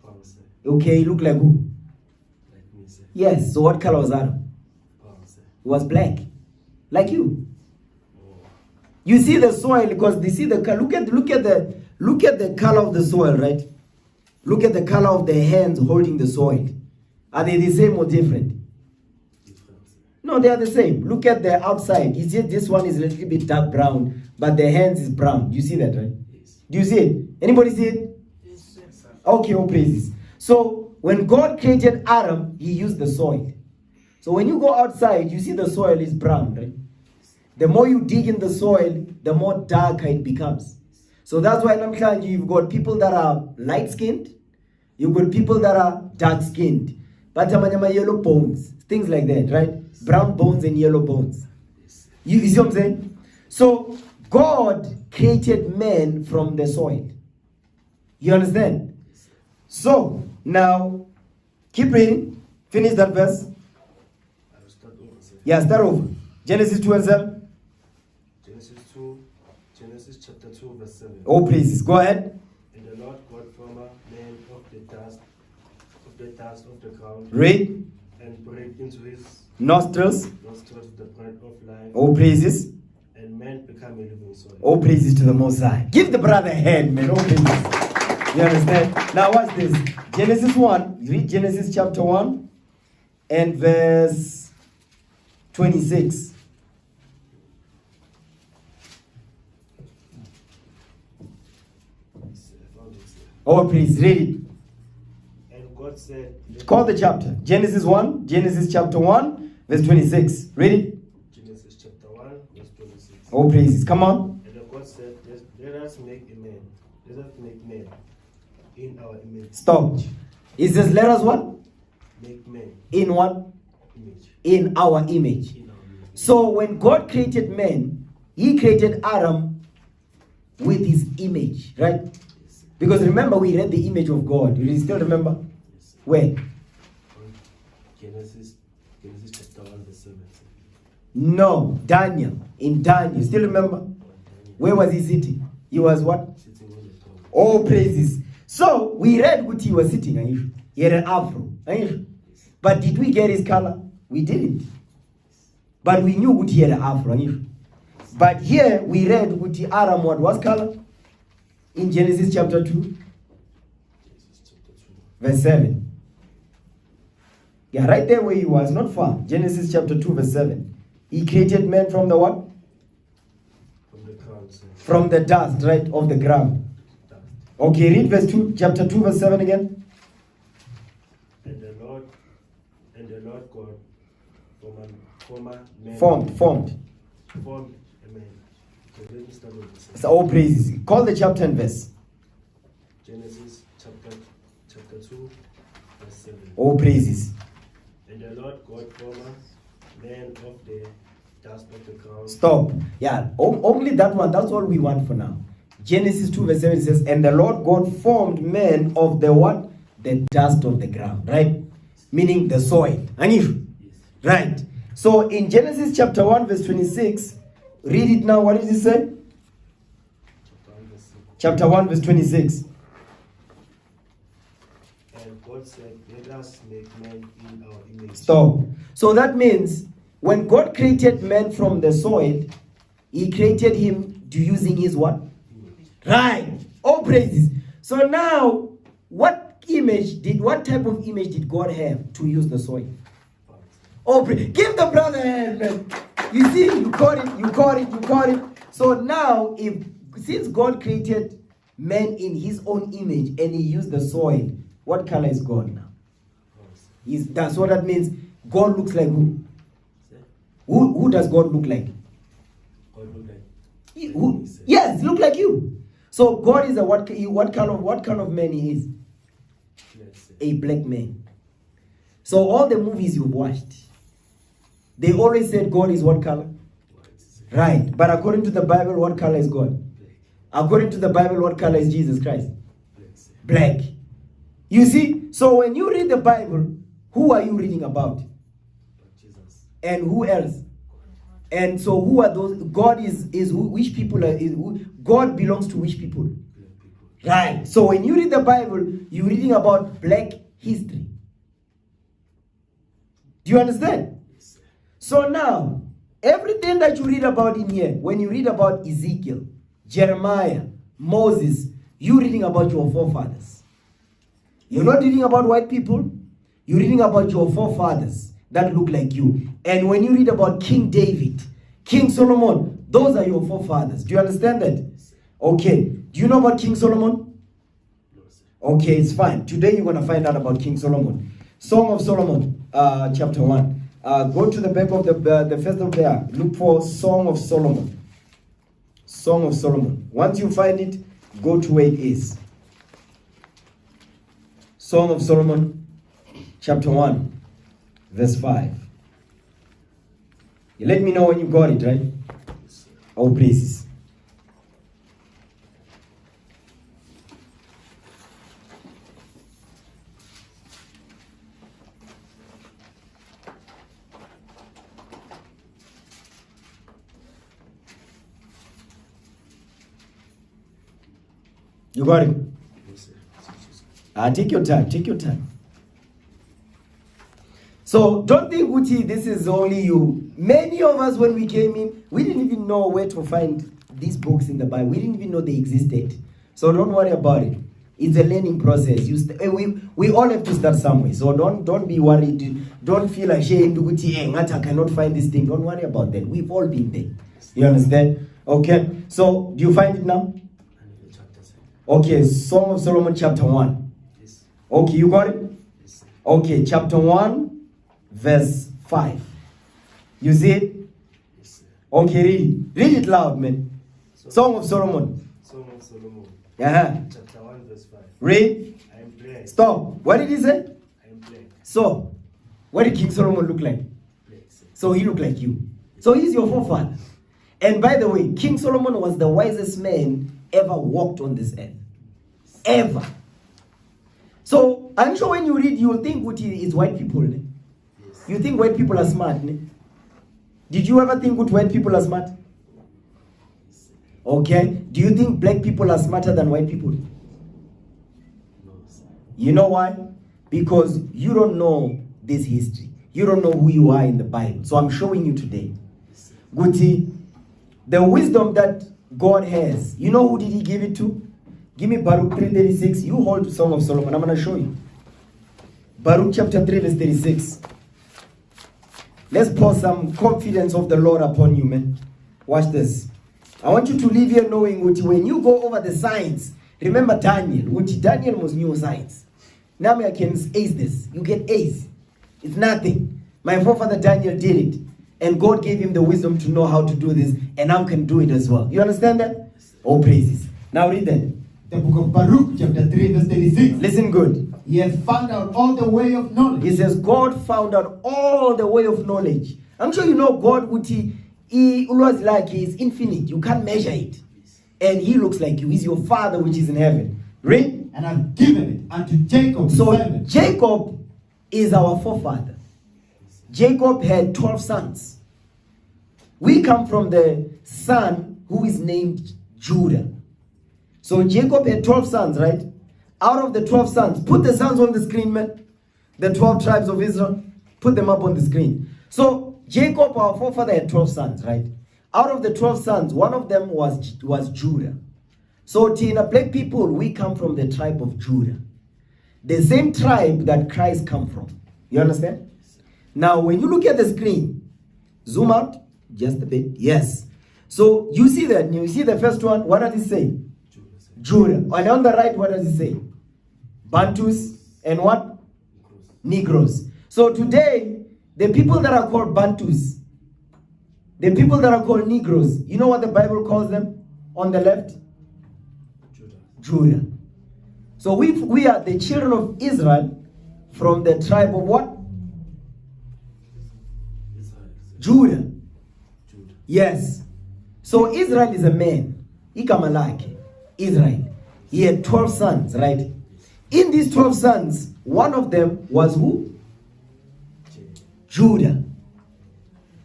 Brown, sir. Okay, he looked like who? Like me, sir. Yes. So what color was Adam? Brown, sir. He was black. Like you. Oh, You see the soil because they see the look at the color of the soil, right? Look at the color of the hands holding the soil. Are they the same or different? different, sir. No, they are the same. Look at the outside. You see this one is a little bit dark brown, but the hands is brown. You see that, right? Yes. Do you see it? Anybody see it? Yes, sir. Okay, oh praises. So when God created Adam, he used the soil. So when you go outside, you see the soil is brown, right? The more you dig in the soil, the more darker it becomes. So that's why namhlanje you've got people that are light-skinned, you've got people that are dark-skinned. But yellow bones, things like that, right? Brown bones and yellow bones. You see what I'm saying? So God created man from the soil. You understand? So now keep reading. Finish that verse. I'll start over, sir. Yeah, start over. Genesis 2 and 7. Genesis chapter 2, verse 7. Oh, praises. Go ahead. And the Lord God formed man of the dust of the ground, Read. and breathed into his Nostrils. nostrils the breath of life, Oh, praises. and man became a living soul. Oh, praises to the Most High. Give the brother a hand, man. Oh, praises. You understand? Now, what's this? Genesis 1. Read Genesis chapter 1 and verse 26. I found it, sir. Oh, please read it. And God said, Call the chapter. Genesis chapter 1, verse 26. Read it. Genesis chapter 1, verse 26. Oh, praises. Come on. And God said, let us make a man. Let us make man in our image. Stop. It says, let us what? Make man In what? image. In our image. In our image. So when God created man, he created Adam with his image, right? Because remember, we read the image of God. You still remember? Yes. Where? Genesis chapter 1, verse 7. No, Daniel. In Daniel. Still remember? Where was he sitting? He was what? Sitting on the throne. Oh, praises. So we read what he was sitting. Aisha. He had an afro. Aisha. But did we get his color? We didn't. But we knew what he had an afro. Aisha. But here we read what Adam what was color? In Genesis chapter 2, Genesis chapter 2. verse 7. Yeah, right there where he was, not far. Genesis chapter 2, verse 7. He created man from the what? From the ground, sir. From the dust, right, of the ground. Dust. Okay, read verse 2, chapter 2, verse 7 again. And the Lord God Formed. formed a man. So let me start with this. So, all praises. Call the chapter and verse. Genesis chapter 2, verse 7. All praises. And the Lord God formed man of the dust of the ground. Stop. Yeah, only that one. That's all we want for now. Genesis 2, verse 7 says, and the Lord God formed man of the what? The dust of the ground, right? Meaning the soil. Anif? Yes. Right. So in Genesis chapter 1, verse 26, read it now. What does it say? Chapter 1, verse 6. Chapter 1, verse 26. And God said, let us make man in our image. Stop. So that means when God created man from the soil, he created him using his what? Image. Right. All praises. So now, what type of image did God have to use the soil? Oh, give the brother a hand, man. You see, you caught it. So now, since God created man in his own image and he used the soil, what color is God now? That's what that means. God looks like who? Who does God look like? God look like. Yes, look like you. So God is what kind of man he is? A black man. So all the movies you've watched, they always said God is what color? Right. But according to the Bible, what color is God? According to the Bible, what color is Jesus Christ? Black. You see, so when you read the Bible, who are you reading about? Jesus. And who else? And so who are those? God is who? Which people are? God belongs to which people? Right. So when you read the Bible, you're reading about black history. Do you understand? So now, everything that you read about in here, when you read about Ezekiel, Jeremiah, Moses, you're reading about your forefathers. You're not reading about white people. You're reading about your forefathers that look like you. And when you read about King David, King Solomon, those are your forefathers. Do you understand that? Okay. Do you know about King Solomon? Okay, it's fine. Today you're going to find out about King Solomon. Song of Solomon, chapter 1. Go to the back of the first of there. Look for Song of Solomon. Song of Solomon. Once you find it, go to where it is. Song of Solomon, chapter 1, verse 5. You let me know when you got it, right? All praises. You got it? Take your time. So don't think, Uchi, this is only you. Many of us, when we came in, we didn't even know where to find these books in the Bible. We didn't even know they existed. So don't worry about it. It's a learning process. We all have to start somewhere. So don't be worried. Don't feel ashamed. I cannot find this thing. Don't worry about that. We've all been there. You understand? Okay. So do you find it now? Okay, Song of Solomon chapter 1. Yes. Okay, you got it? Yes. Okay, chapter 1, verse 5. You see it? Yes, sir. Okay, read it. Read it loud, man. Song of Solomon. Song of Solomon. Uh-huh. Chapter 1, verse 5. Read. I am black. Stop. What did he say? I am black. So, what did King Solomon look like? Black, sir. So he looked like you. So he's your forefather. And by the way, King Solomon was the wisest man ever walked on this earth. Ever. So I'm sure when you read, you will think it's white people. Ne? Yes. You think white people are smart. Ne? Did you ever think white people are smart? Okay. Do you think black people are smarter than white people? No, sir. You know why? Because you don't know this history. You don't know who you are in the Bible. So I'm showing you today. Guti, the wisdom that God has, you know who did he give it to? Give me Baruch 3:36. You hold Song of Solomon. I'm going to show you. Baruch chapter 3 verse 36. Let's pour some confidence of the Lord upon you, man. Watch this. I want you to leave here knowing when you go over the signs, remember Daniel. Daniel was new science. Now I can ace this. You get ace. It's nothing. My forefather Daniel did it. And God gave him the wisdom to know how to do this. And now can do it as well. You understand that? Oh, praises. Now read that. The book of Baruch, chapter 3, verse 36. Listen good. He has found out all the way of knowledge. He says, God found out all the way of knowledge. I'm sure you know God, he always like he is infinite. You can't measure it. And he looks like you. He's your father which is in heaven. Read. And I've given it unto Jacob, his So servant. Jacob is our forefather. Jacob had 12 sons. We come from the son who is named Judah. So Jacob had 12 sons, right? Out of the 12 sons, put the sons on the screen, man. The 12 tribes of Israel, put them up on the screen. So Jacob, our forefather, had 12 sons, right? Out of the 12 sons, one of them was Judah. So Tina, black people, we come from the tribe of Judah. The same tribe that Christ come from. You understand? Now, when you look at the screen, zoom out just a bit. Yes. So you see that. You see the first one. What does it say? Judah. And on the right, what does it say? Bantus and what? Negroes. So today, the people that are called Bantus, the people that are called Negroes, you know what the Bible calls them on the left? Judah. So we are the children of Israel from the tribe of what? Judah. Yes. So Israel is a man. Ikamalake. Israel. He had 12 sons, right? In these 12 sons, one of them was who? Judah.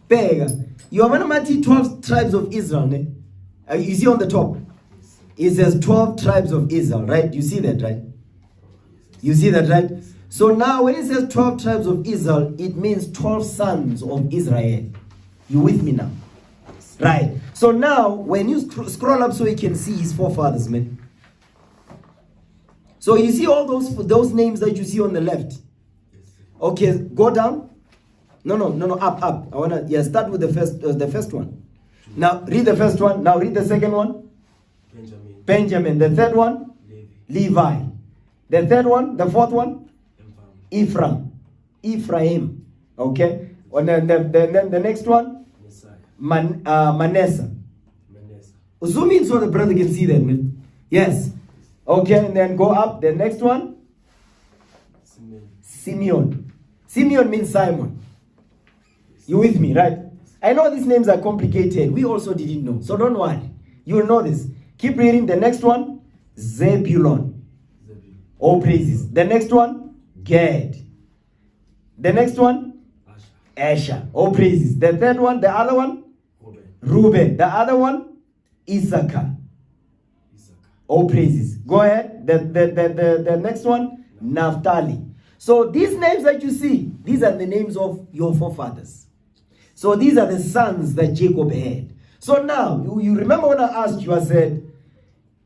Pega. You have 12 tribes of Israel. Ne? You see on the top? It says 12 tribes of Israel, right? You see that, right? You see that, right? So now when it says 12 tribes of Israel, it means 12 sons of Israel. You with me now? Right. So now when you scroll up so you can see his forefathers, man. So you see all those names that you see on the left. Okay, go down. No, up. I wanna start with the first one. Now read the first one. Now read the second one. Benjamin. The third one? Levi. The third one, the fourth one? Ephraim. Okay. And then the next one? Manasseh. Zoom in so the brother can see that, man. Yes. Okay, and then go up. The next one? Simeon. Simeon means Simon. You with me, right? I know these names are complicated. We also didn't know. So don't worry. You will know this. Keep reading. The next one? Zebulon. All praises. The next one? Gad. The next one? Asher. All praises. The third one? The other one? Reuben. The other one? Issachar. All praises. Go ahead. The next one? Naphtali. So these names that you see, these are the names of your forefathers. So these are the sons that Jacob had. So now, you remember when I asked you, I said,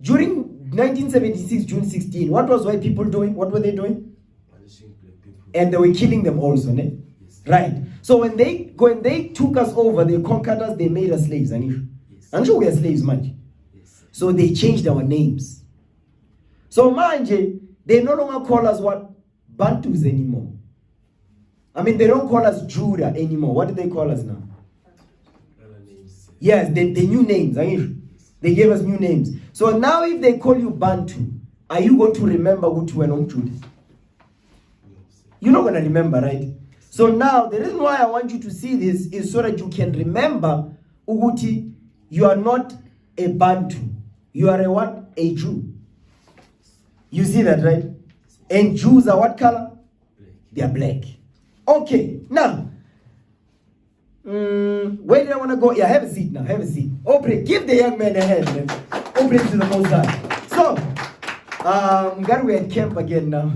during 1976, June 16, what was white people doing? What were they doing? Punishing black people. And they were killing them also, ne? Yes. Right. So when they took us over, they conquered us, they made us slaves, Anisha. Yes. I'm sure we are slaves, man. Yes. So they changed our names. So manje, they no longer call us what? Bantus anymore. I mean, they don't call us Judah anymore. What do they call us now? Yes, the new names. They gave us new names. So now if they call you Bantu, are you going to remember who to and Judah? You're not going to remember, right? So now, the reason why I want you to see this is so that you can remember, Uguti, you are not a Bantu. You are a what? A Jew. You see that, right? And Jews are what color? They are black. Okay, now, where did I want to go? Yeah, have a seat now, have a seat. Open, give the young man a hand, man. Open to the Most High. So, God, we're at camp again now.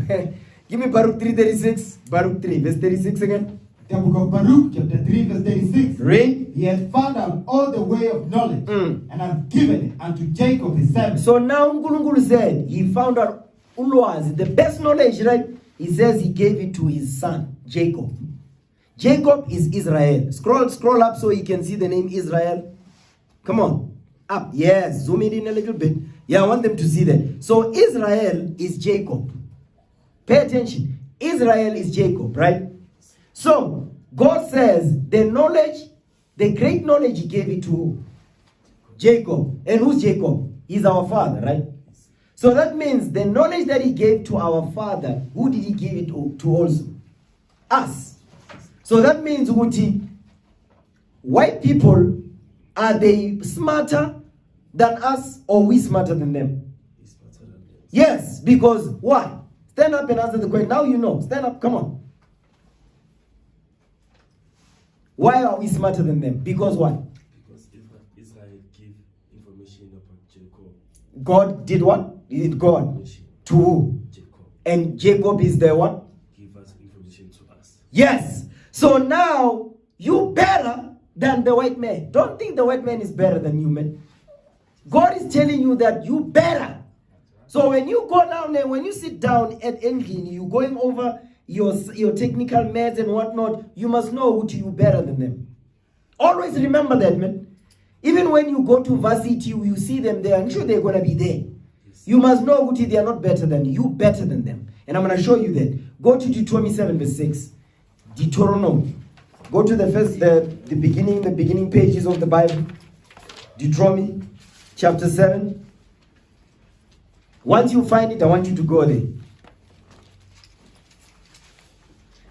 Give me Baruch 3:36. Baruch 3, verse 36 again. The book of Baruch, chapter 3, verse 36. Read. He has found out all the way of knowledge, and have given it unto Jacob his servant. So now Ngulungulu said he found out ulwazi, the best knowledge, right? He says he gave it to his son, Jacob. Jacob is Israel. Scroll up so you can see the name Israel. Come on. Up. Yes. Zoom it in a little bit. Yeah, I want them to see that. So Israel is Jacob. Pay attention. Israel is Jacob, right? So God says the knowledge, the great knowledge he gave it to who? Jacob. And who's Jacob? He's our father, right? So that means the knowledge that he gave to our father, who did he give it to also? Us. So that means, Uti, white people, are they smarter than us or we smarter than them? Yes, because why? Stand up and answer the question. Now you know. Stand up, come on. Why are we smarter than them? Because what? Because Israel gave information about Jacob. God did what? Did God? To who? Jacob. And Jacob is the what? Give us information to us. Yes. So now, you better than the white man. Don't think the white man is better than you, man. God is telling you that you better. So when you go down there, when you sit down at Engine, you're going over your technical maths and whatnot, you must know who you better than them. Always remember that, man. Even when you go to varsity, you see them there, I'm sure they're going to be there. You must know who they are not better than you, better than them. And I'm going to show you that. Go to Deuteronomy 7 verse 6. Deuteronomy. Go to the beginning pages of the Bible. Deuteronomy chapter 7. Once you find it, I want you to go there.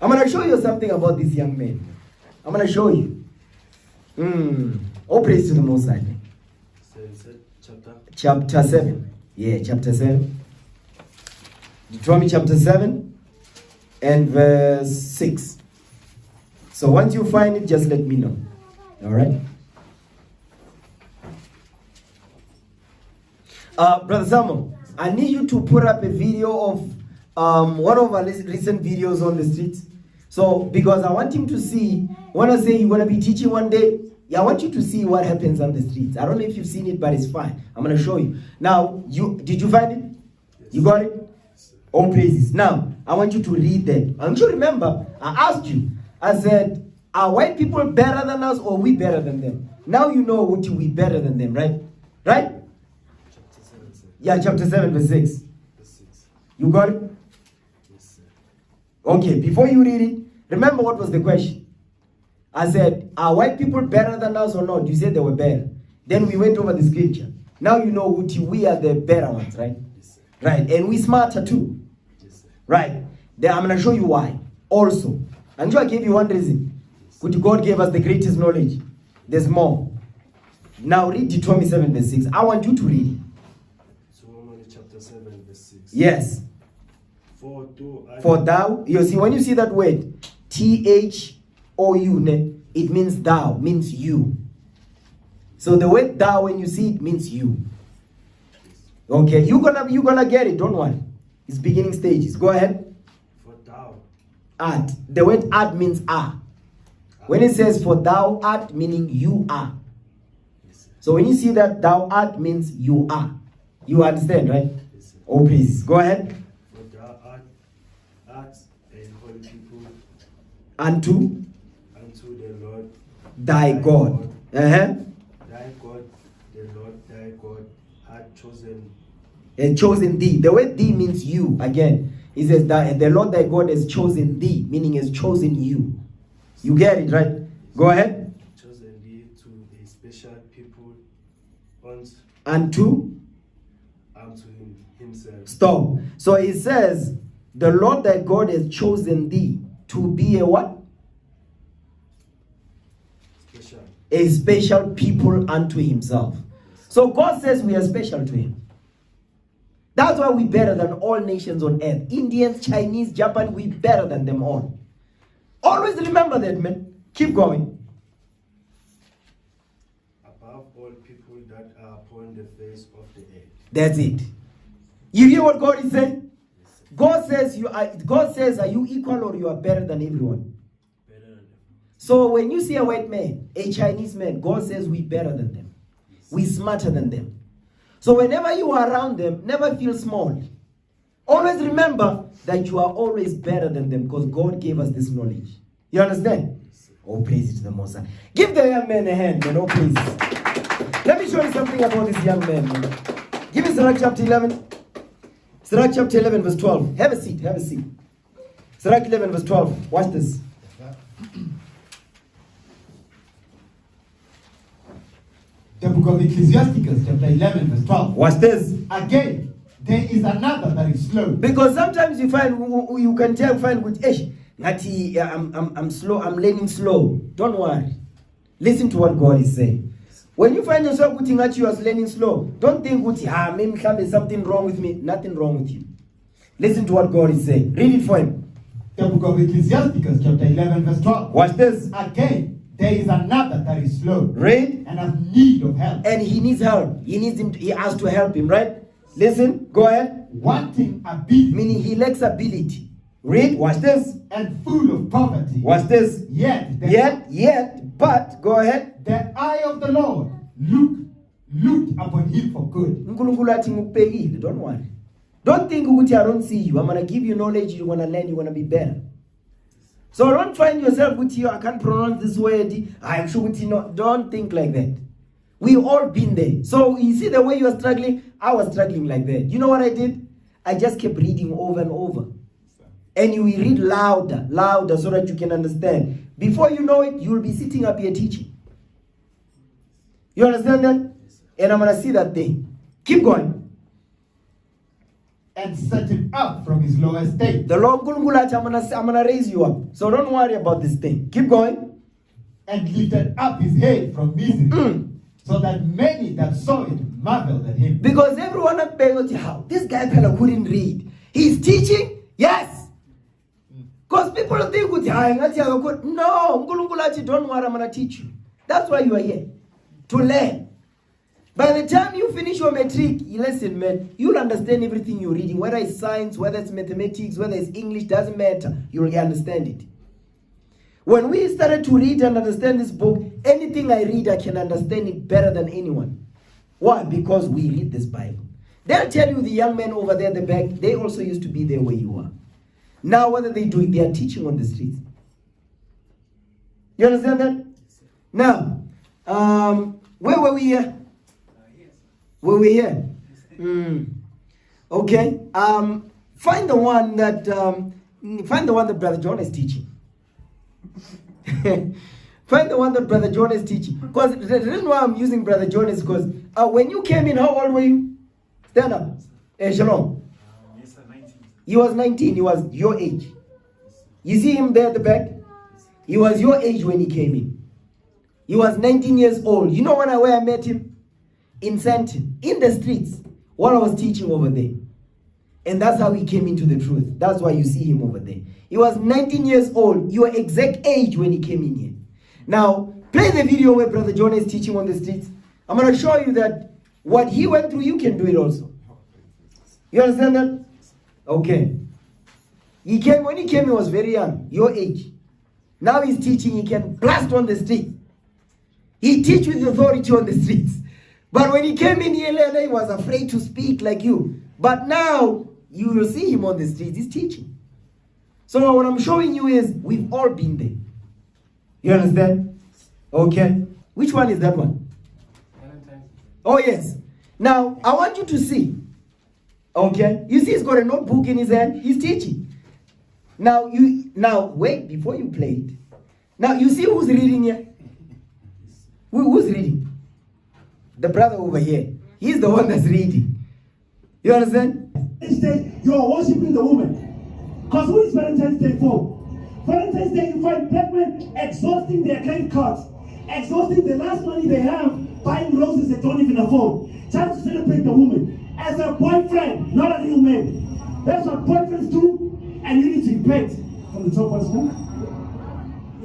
I'm going to show you something about this young man. I'm going to show you. All praise to the Most High. Chapter 7. Yeah, chapter 7. Deuteronomy chapter 7 and verse 6. So once you find it, just let me know. All right? Brother Samuel, I need you to put up a video of one of our recent videos on the streets. So, because I want him to see, when I say you're going to be teaching one day, I want you to see what happens on the streets. I don't know if you've seen it, but it's fine. I'm going to show you. Now, did you find it? Yes. You got it? All praises. Now, I want you to read that. And you remember, I asked you, I said, are white people better than us or we better than them? Now you know what we better than them, right? Right? Chapter 7, sir. Yeah, chapter 7, verse 6. Verse 6. You got it? Yes, sir. Okay, before you read it, remember what was the question? I said, are white people better than us or not? You said they were better. Then we went over the scripture. Now you know we are the better ones, right? Yes, sir. Right, and we smarter too. Yes, sir. Right. Then I'm going to show you why. Also, and I gave you one reason. Good God gave us the greatest knowledge. There's more. Now read Deuteronomy 7 verse 6. I want you to read it. Deuteronomy chapter 7 verse 6. Yes. For thou, you see, when you see that word, THOU, it means thou, means you. So the word thou, when you see it, means you. Okay, you're gonna get it, don't worry. It's beginning stages. Go ahead. For thou art. The word art means are. When it says for thou art, meaning you are. Yes, so when you see that thou art means you are. You understand, right? Yes, sir. Oh, please. Go ahead. For thou art a holy people Unto the Lord thy God. Thy God, the Lord thy God, hath chosen Has chosen thee. The word thee means you. Again, it says that the Lord thy God has chosen thee, meaning has chosen you. You get it, right? Go ahead. Chosen thee to a special people Unto himself. Stop. So it says, the Lord thy God has chosen thee to be a what? Special. A special people unto himself. So God says we are special to him. That's why we're better than all nations on earth. Indians, Chinese, Japan, we're better than them all. Always remember that, man. Keep going. Above all people that are upon the face of the earth. That's it. You hear what God is saying? God says, are you equal or you are better than everyone? Better than them. So when you see a white man, a Chinese man, God says we're better than them. We're smarter than them. So whenever you are around them, never feel small. Always remember that you are always better than them because God gave us this knowledge. You understand? Oh, praise it to the Most High. Give the young man a hand, man. Oh, praise. Let me show you something about this young man, man. Give me Sirach chapter 11. Sirach chapter 11 verse 12. Have a seat, have a seat. Sirach 11 verse 12. Watch this. The book of Ecclesiasticus, chapter 11, verse 12. Watch this. Again, there is another that is slow. Because sometimes you find, you can find with I'm slow, I'm learning slow. Don't worry. Listen to what God is saying. When you find yourself putting at you as learning slow, don't think maybe there's something wrong with me. Nothing wrong with you. Listen to what God is saying. Read it for him. The book of Ecclesiasticus, chapter 11, verse 12. Watch this. Again, there is another that is slow. Read. And has need of help. And he needs help. He has to help him, right? Listen, go ahead. Wanting ability. Meaning he lacks ability. Read, watch this. And full of poverty. Watch this. Yet, but, go ahead. the eye of the Lord looked upon him for good. Don't worry. Don't think I don't see you. I'm going to give you knowledge. You want to learn. You want to be better. So don't find yourself with you. I can't pronounce this word. I'm sure with you. Don't think like that. We all been there. So you see the way you are struggling. I was struggling like that. You know what I did? I just kept reading over and over. And you will read louder so that you can understand. Before you know it, you will be sitting up here teaching. You understand that? And I'm going to see that thing. Keep going. And set him up from his low estate. The Lord, I'm going to raise you up. So don't worry about this thing. Keep going. And lifted up his head from misery. So that many that saw it marveled at him. Because everyone at Begot, how this guy fella couldn't read. He's teaching? Yes. Because people think, no, don't worry, I'm going to teach you. That's why you are here. To learn. By the time you finish your matric, listen, man, you'll understand everything you're reading. Whether it's science, whether it's mathematics, whether it's English, doesn't matter. You'll understand it. When we started to read and understand this book, anything I read, I can understand it better than anyone. Why? Because we read this Bible. They'll tell you the young men over there at the back, they also used to be there where you are. Now, what are they doing? They are teaching on the streets. You understand that? Now, where were we here? Were we here? Okay. Find the one that Brother John is teaching. Find the one that Brother John is teaching. Because the reason why I'm using Brother John is because when you came in, how old were you? Stand up. Shalom. Yes, sir, 19. He was 19. He was your age. You see him there at the back? He was your age when he came in. He was 19 years old. You know where I met him? In Santon, in the streets, while I was teaching over there. And that's how he came into the truth. That's why you see him over there. He was 19 years old, your exact age when he came in here. Now, play the video where Brother John is teaching on the streets. I'm going to show you that what he went through, you can do it also. You understand that? Okay. When he came, he was very young, your age. Now he's teaching, he can blast on the street. He teach with authority on the streets. But when he came in here, he was afraid to speak like you. But now, you will see him on the streets. He's teaching. So what I'm showing you is, we've all been there. You understand? Okay. Which one is that one? Oh, yes. Now, I want you to see. Okay? You see, he's got a notebook in his hand. He's teaching. Now, wait, before you play it. Now, you see who's reading here? Who's reading? The brother over here. He's the one that's reading. You understand? Each day, you are worshiping the woman. Because who is Valentine's Day for? Valentine's Day, you find black men exhausting their credit cards, exhausting the last money they have, buying roses they don't even afford, trying to celebrate the woman as a boyfriend, not a real man. That's what boyfriends do, and you need to repent. From the top of school.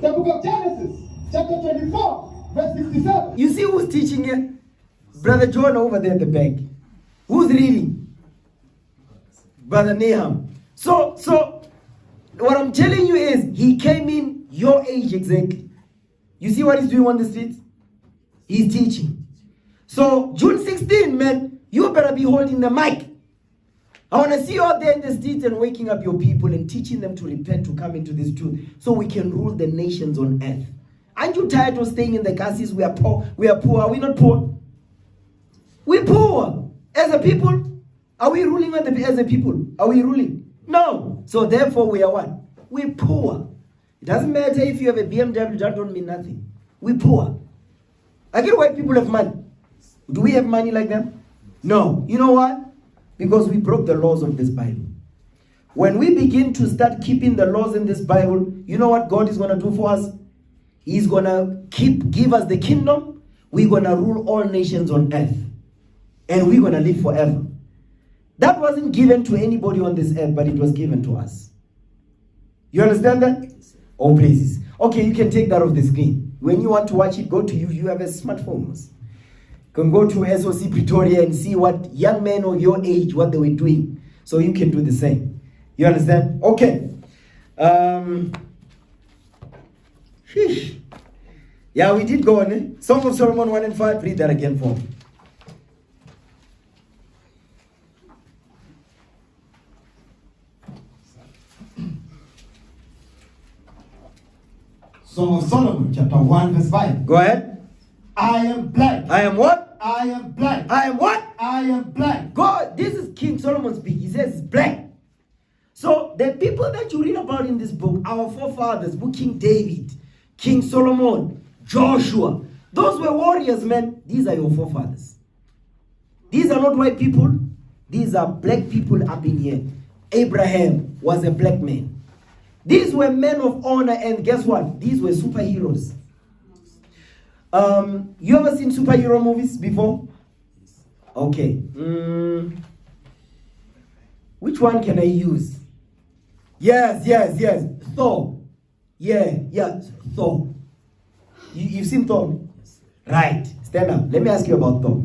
The book of Genesis, chapter 24, verse 67. You see who's teaching here? Brother John over there at the back. Who's reading? Brother Nahum. So what I'm telling you is, he came in your age exactly. You see what he's doing on the streets? He's teaching. So June 16, man, you better be holding the mic. I want to see you out there in the streets and waking up your people and teaching them to repent, to come into this truth, so we can rule the nations on earth. Aren't you tired of staying in the castles? We are poor. We are poor. Are we not poor? We're poor. As a people, are we ruling as a people? Are we ruling? No. So therefore we are what? We're poor. It doesn't matter if you have a BMW, that don't mean nothing. We're poor. I get white people have money. Do we have money like them? No. You know why? Because we broke the laws of this Bible. When we begin to start keeping the laws in this Bible, you know what God is going to do for us? He's going to give us the kingdom. We're going to rule all nations on earth. And we're going to live forever. That wasn't given to anybody on this earth, but it was given to us. You understand that? Oh, praises. Okay, you can take that off the screen. When you want to watch it, go to you have a smartphone. You can go to SOC Pretoria and see what young men of your age, what they were doing. So you can do the same. You understand? Okay. Sheesh. Yeah, we did go on. Eh? Song of Solomon 1 and 5. Read that again for me. Song of Solomon, chapter 1, verse 5. Go ahead. I am black. I am what? I am black. I am what? I am black. God, this is King Solomon speaking. He says it's black. So the people that you read about in this book, our forefathers, King David, King Solomon, Joshua, those were warriors, man. These are your forefathers. These are not white people. These are black people up in here. Abraham was a black man. These were men of honor, and guess what? These were superheroes. You ever seen superhero movies before? Okay. Which one can I use? Yes. Thor. Yeah, Thor. You've seen Thor? Right. Stand up. Let me ask you about Thor.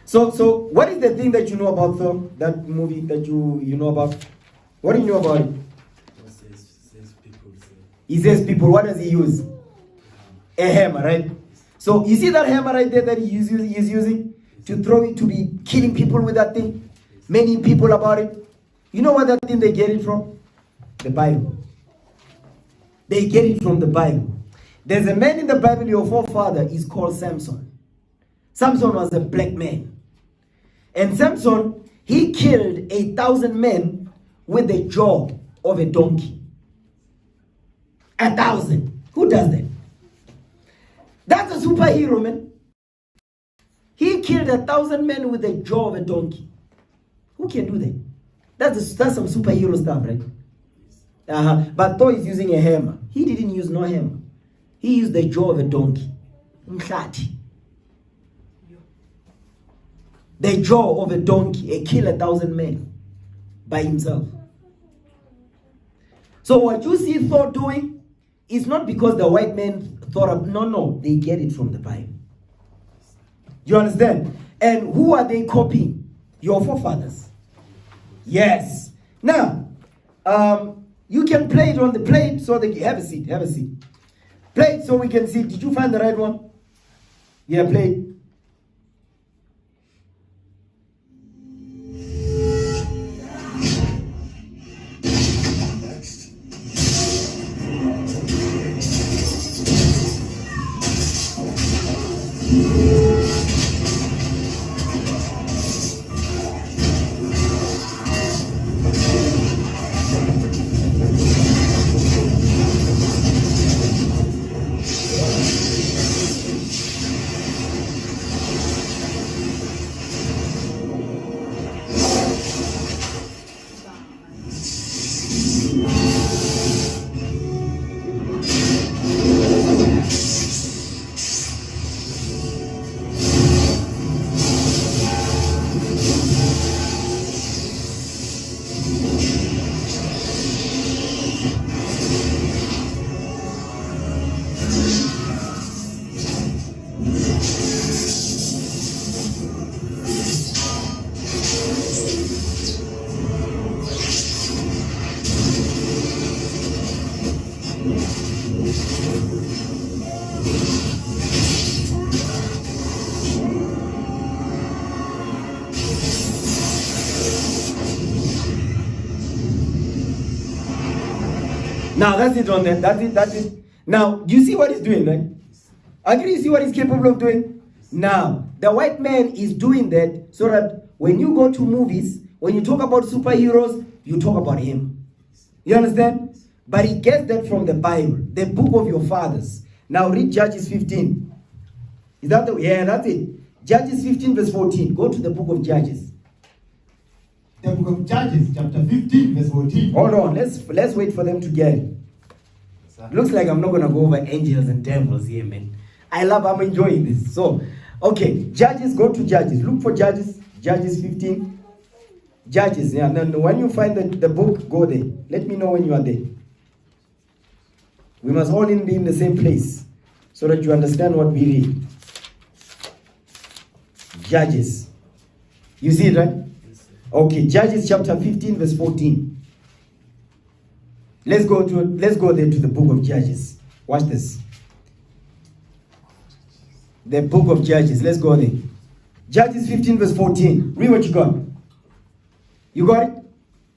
So what is the thing that you know about Thor? That movie that you know about? What do you know about it? He says people. What does he use? A hammer, right? So you see that hammer right there that he's using to throw it, to be killing people with that thing? Many people about it. You know what that thing they get it from? The Bible. They get it from the Bible. There's a man in the Bible, your forefather is called Samson. Samson was a black man. And Samson, he killed 1,000 men with the jaw of a donkey. 1,000. Who does that? That's a superhero, man. He killed 1,000 men with the jaw of a donkey. Who can do that? That's some superhero stuff, right? But Thor is using a hammer. He didn't use no hammer. He used the jaw of a donkey. Mhlati. The jaw of a donkey. He killed 1,000 men by himself. So what you see Thor doing is not because the white men thought of, no, they get it from the Bible. You understand? And who are they copying? Your forefathers. Yes. Now, you can play it on the plate so that you have a seat. Play it so we can see. Did you find the right one? Yeah, play it. Now that's it on that. That's it. Now, you see what he's doing, right? Agree, you see what he's capable of doing? Now, the white man is doing that so that when you go to movies, when you talk about superheroes, you talk about him. You understand? But he gets that from the Bible, the book of your fathers. Now read Judges 15. Is that the, yeah, that's it. Judges 15 verse 14. Go to the book of Judges. The book of Judges, chapter 15, verse 14. Hold on, let's wait for them to get it. Looks like I'm not gonna go over angels and devils here, man. I'm enjoying this. So, okay, Judges, go to Judges. Look for Judges, Judges 15. Judges, yeah. Then when you find the book, go there. Let me know when you are there. We must all be in the same place so that you understand what we read. Judges. You see it, right? Okay, Judges chapter 15, verse 14. Let's go there to the book of Judges. Watch this. The book of Judges. Let's go there. Judges 15, verse 14. Read what you got. You got it?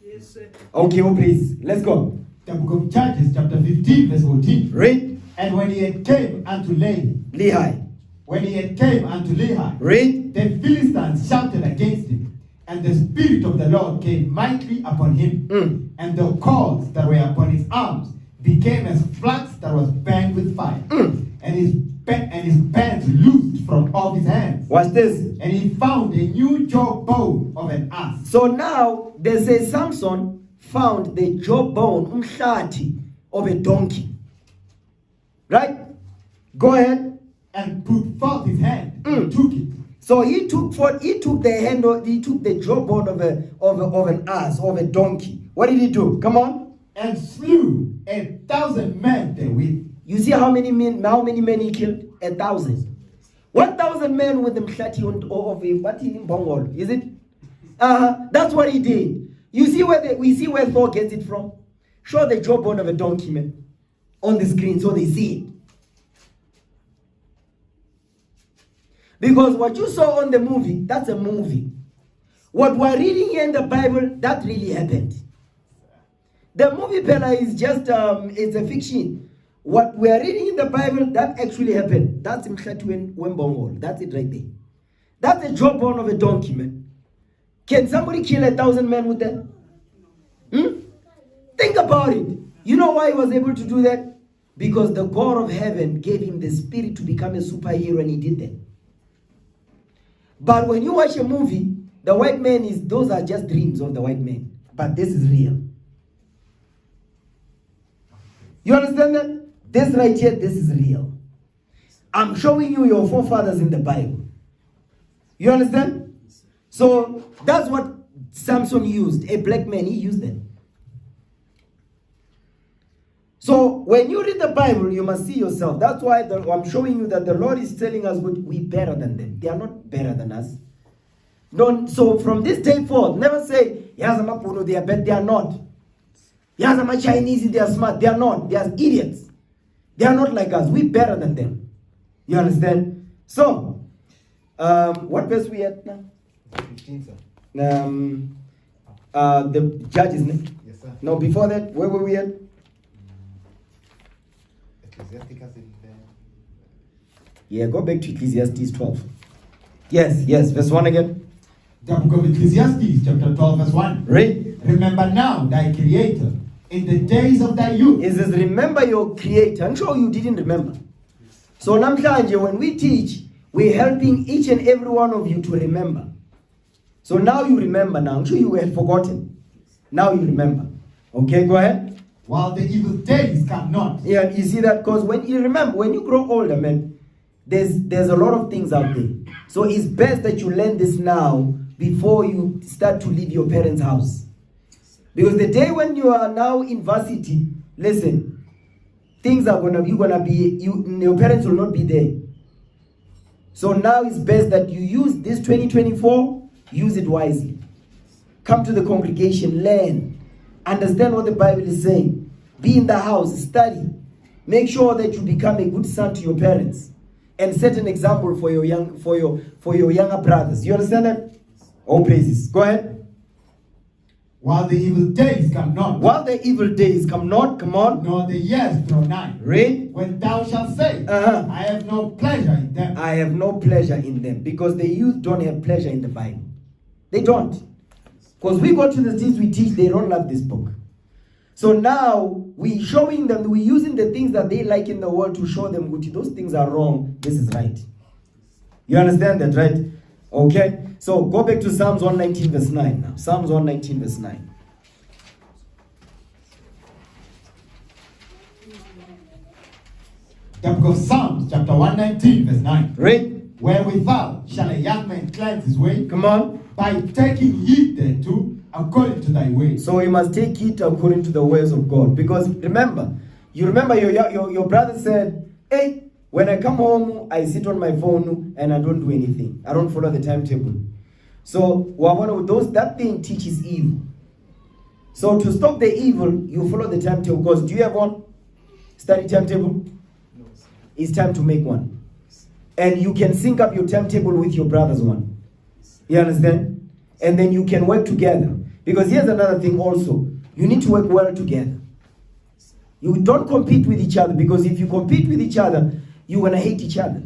Yes, sir. Okay, oh please. Let's go. The book of Judges, chapter 15, verse 14. Read. And when he had came unto Lehi. when he had came unto Lehi, Read. the Philistines shouted against him, and the Spirit of the Lord came mightily upon him, and the cords that were upon his arms became as flax that was burned with fire, and his bands loosed from off his hands. Watch this. And he found a new jawbone of an ass. So now they say Samson found the jawbone, umhlati, of a donkey. Right? Go ahead. And put forth his hand and took it. So he took the jawbone of an ass, of a donkey. What did he do? Come on. And slew 1,000 men therewith. You see how many men he killed? 1,000. 1,000 men with the mhlati of a what in Bongol, is it? That's what he did. You see we see where Thor gets it from? Show the jawbone of a donkey, man, on the screen so they see it. Because what you saw on the movie, that's a movie. What we're reading here in the Bible, that really happened. The movie Pella is just, it's a fiction. What we are reading in the Bible, that actually happened. That's Mkhatwen Wembongol. That's it right there. That's the jawbone of a donkey, man. Can somebody kill 1,000 men with that? Think about it. You know why he was able to do that? Because the God of heaven gave him the spirit to become a superhero, and he did that. But when you watch a movie, the white man those are just dreams of the white man. But this is real. You understand that? This right here, this is real. I'm showing you your forefathers in the Bible. You understand? So that's what Samson used. A black man, he used that. So when you read the Bible, you must see yourself. That's why I'm showing you that the Lord is telling us we're better than them. They are not better than us. So from this day forth, never say, Yazamapuno, they are bad. They are not. Yazama Chinese, they are smart. They are not. They are idiots. They are not like us. We're better than them. You understand? So, what verse we at now? 15, sir. The Judges. Yes, sir. No, before that, where were we at? Ecclesiasticus in there. Yeah, go back to Ecclesiastes 12. Yes, verse 1 again. The book of Ecclesiastes, chapter 12, verse 1. Read. Remember now thy Creator in the days of thy youth. It says, remember your Creator. I'm sure you didn't remember. So namhlanje, when we teach, we're helping each and every one of you to remember. So now you remember now. I'm sure you had forgotten. Now you remember. Okay, go ahead. While the evil days come not. Yeah, you see that? Because when you grow older, man, there's a lot of things out there. So it's best that you learn this now before you start to leave your parents' house. Because the day when you are now in varsity, listen, things are your parents will not be there. So now it's best that you use this 2024, use it wisely. Come to the congregation, learn, understand what the Bible is saying. Be in the house, study. Make sure that you become a good son to your parents, and set an example for your younger brothers. You understand that? All praises. Go ahead. While the evil days come not. While the evil days come not, come on. Nor the years draw nigh. Read. When thou shalt say, Uh-huh. I have no pleasure in them. I have no pleasure in them. Because the youth don't have pleasure in the Bible. They don't. Because we go to the things we teach, they don't love this book. So now we showing them, we're using the things that they like in the world to show them, Guti, those things are wrong, this is right. You understand that, right? Okay? So go back to Psalms 119 verse 9 now. Psalms 119 verse 9. The book of Psalms, chapter 119, verse 9. Read. Wherewithal shall a young man cleanse his way? Come on. By taking heed thereto, according to thy ways. So you must take it according to the ways of God. Because remember, your brother said, hey, when I come home, I sit on my phone and I don't do anything. I don't follow the timetable. So that thing teaches evil. So to stop the evil, you follow the timetable. Because do you have one study timetable? No, sir. It's time to make one. And you can sync up your timetable with your brother's one. You understand? And then you can work together. Because here's another thing also. You need to work well together. You don't compete with each other. Because if you compete with each other, you're going to hate each other.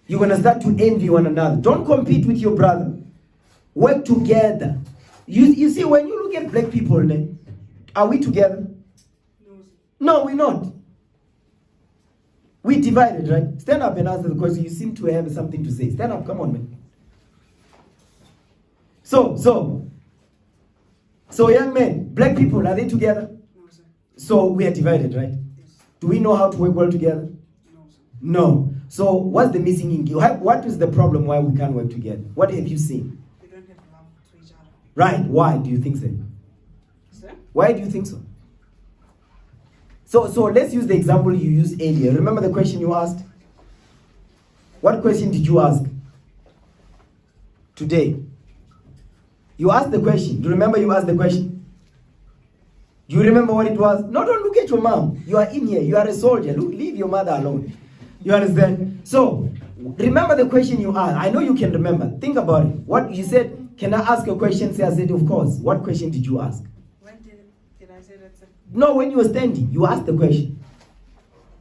You're going to start to envy one another. Don't compete with your brother. Work together. You see, when you look at black people, are we together? No, we're not. We divided, right? Stand up and answer the question. You seem to have something to say. Stand up, come on, man. So young men, black people, are they together? No, sir. So we are divided, right? Yes. Do we know how to work well together? No, sir. No. So what's the missing ingredient? What is the problem why we can't work together? What have you seen? We don't have love to each other. Right. Why do you think so? Sir? Why do you think so? So let's use the example you used earlier. Remember the question you asked? What question did you ask today? You asked the question. Do you remember you asked the question? Do you remember what it was? No, don't look at your mom. You are in here. You are a soldier. Leave your mother alone. You understand? So, remember the question you asked. I know you can remember. Think about it. What you said, can I ask a question? Say, I said, of course. What question did you ask? When did I say that, sir? No, when you were standing, you asked the question.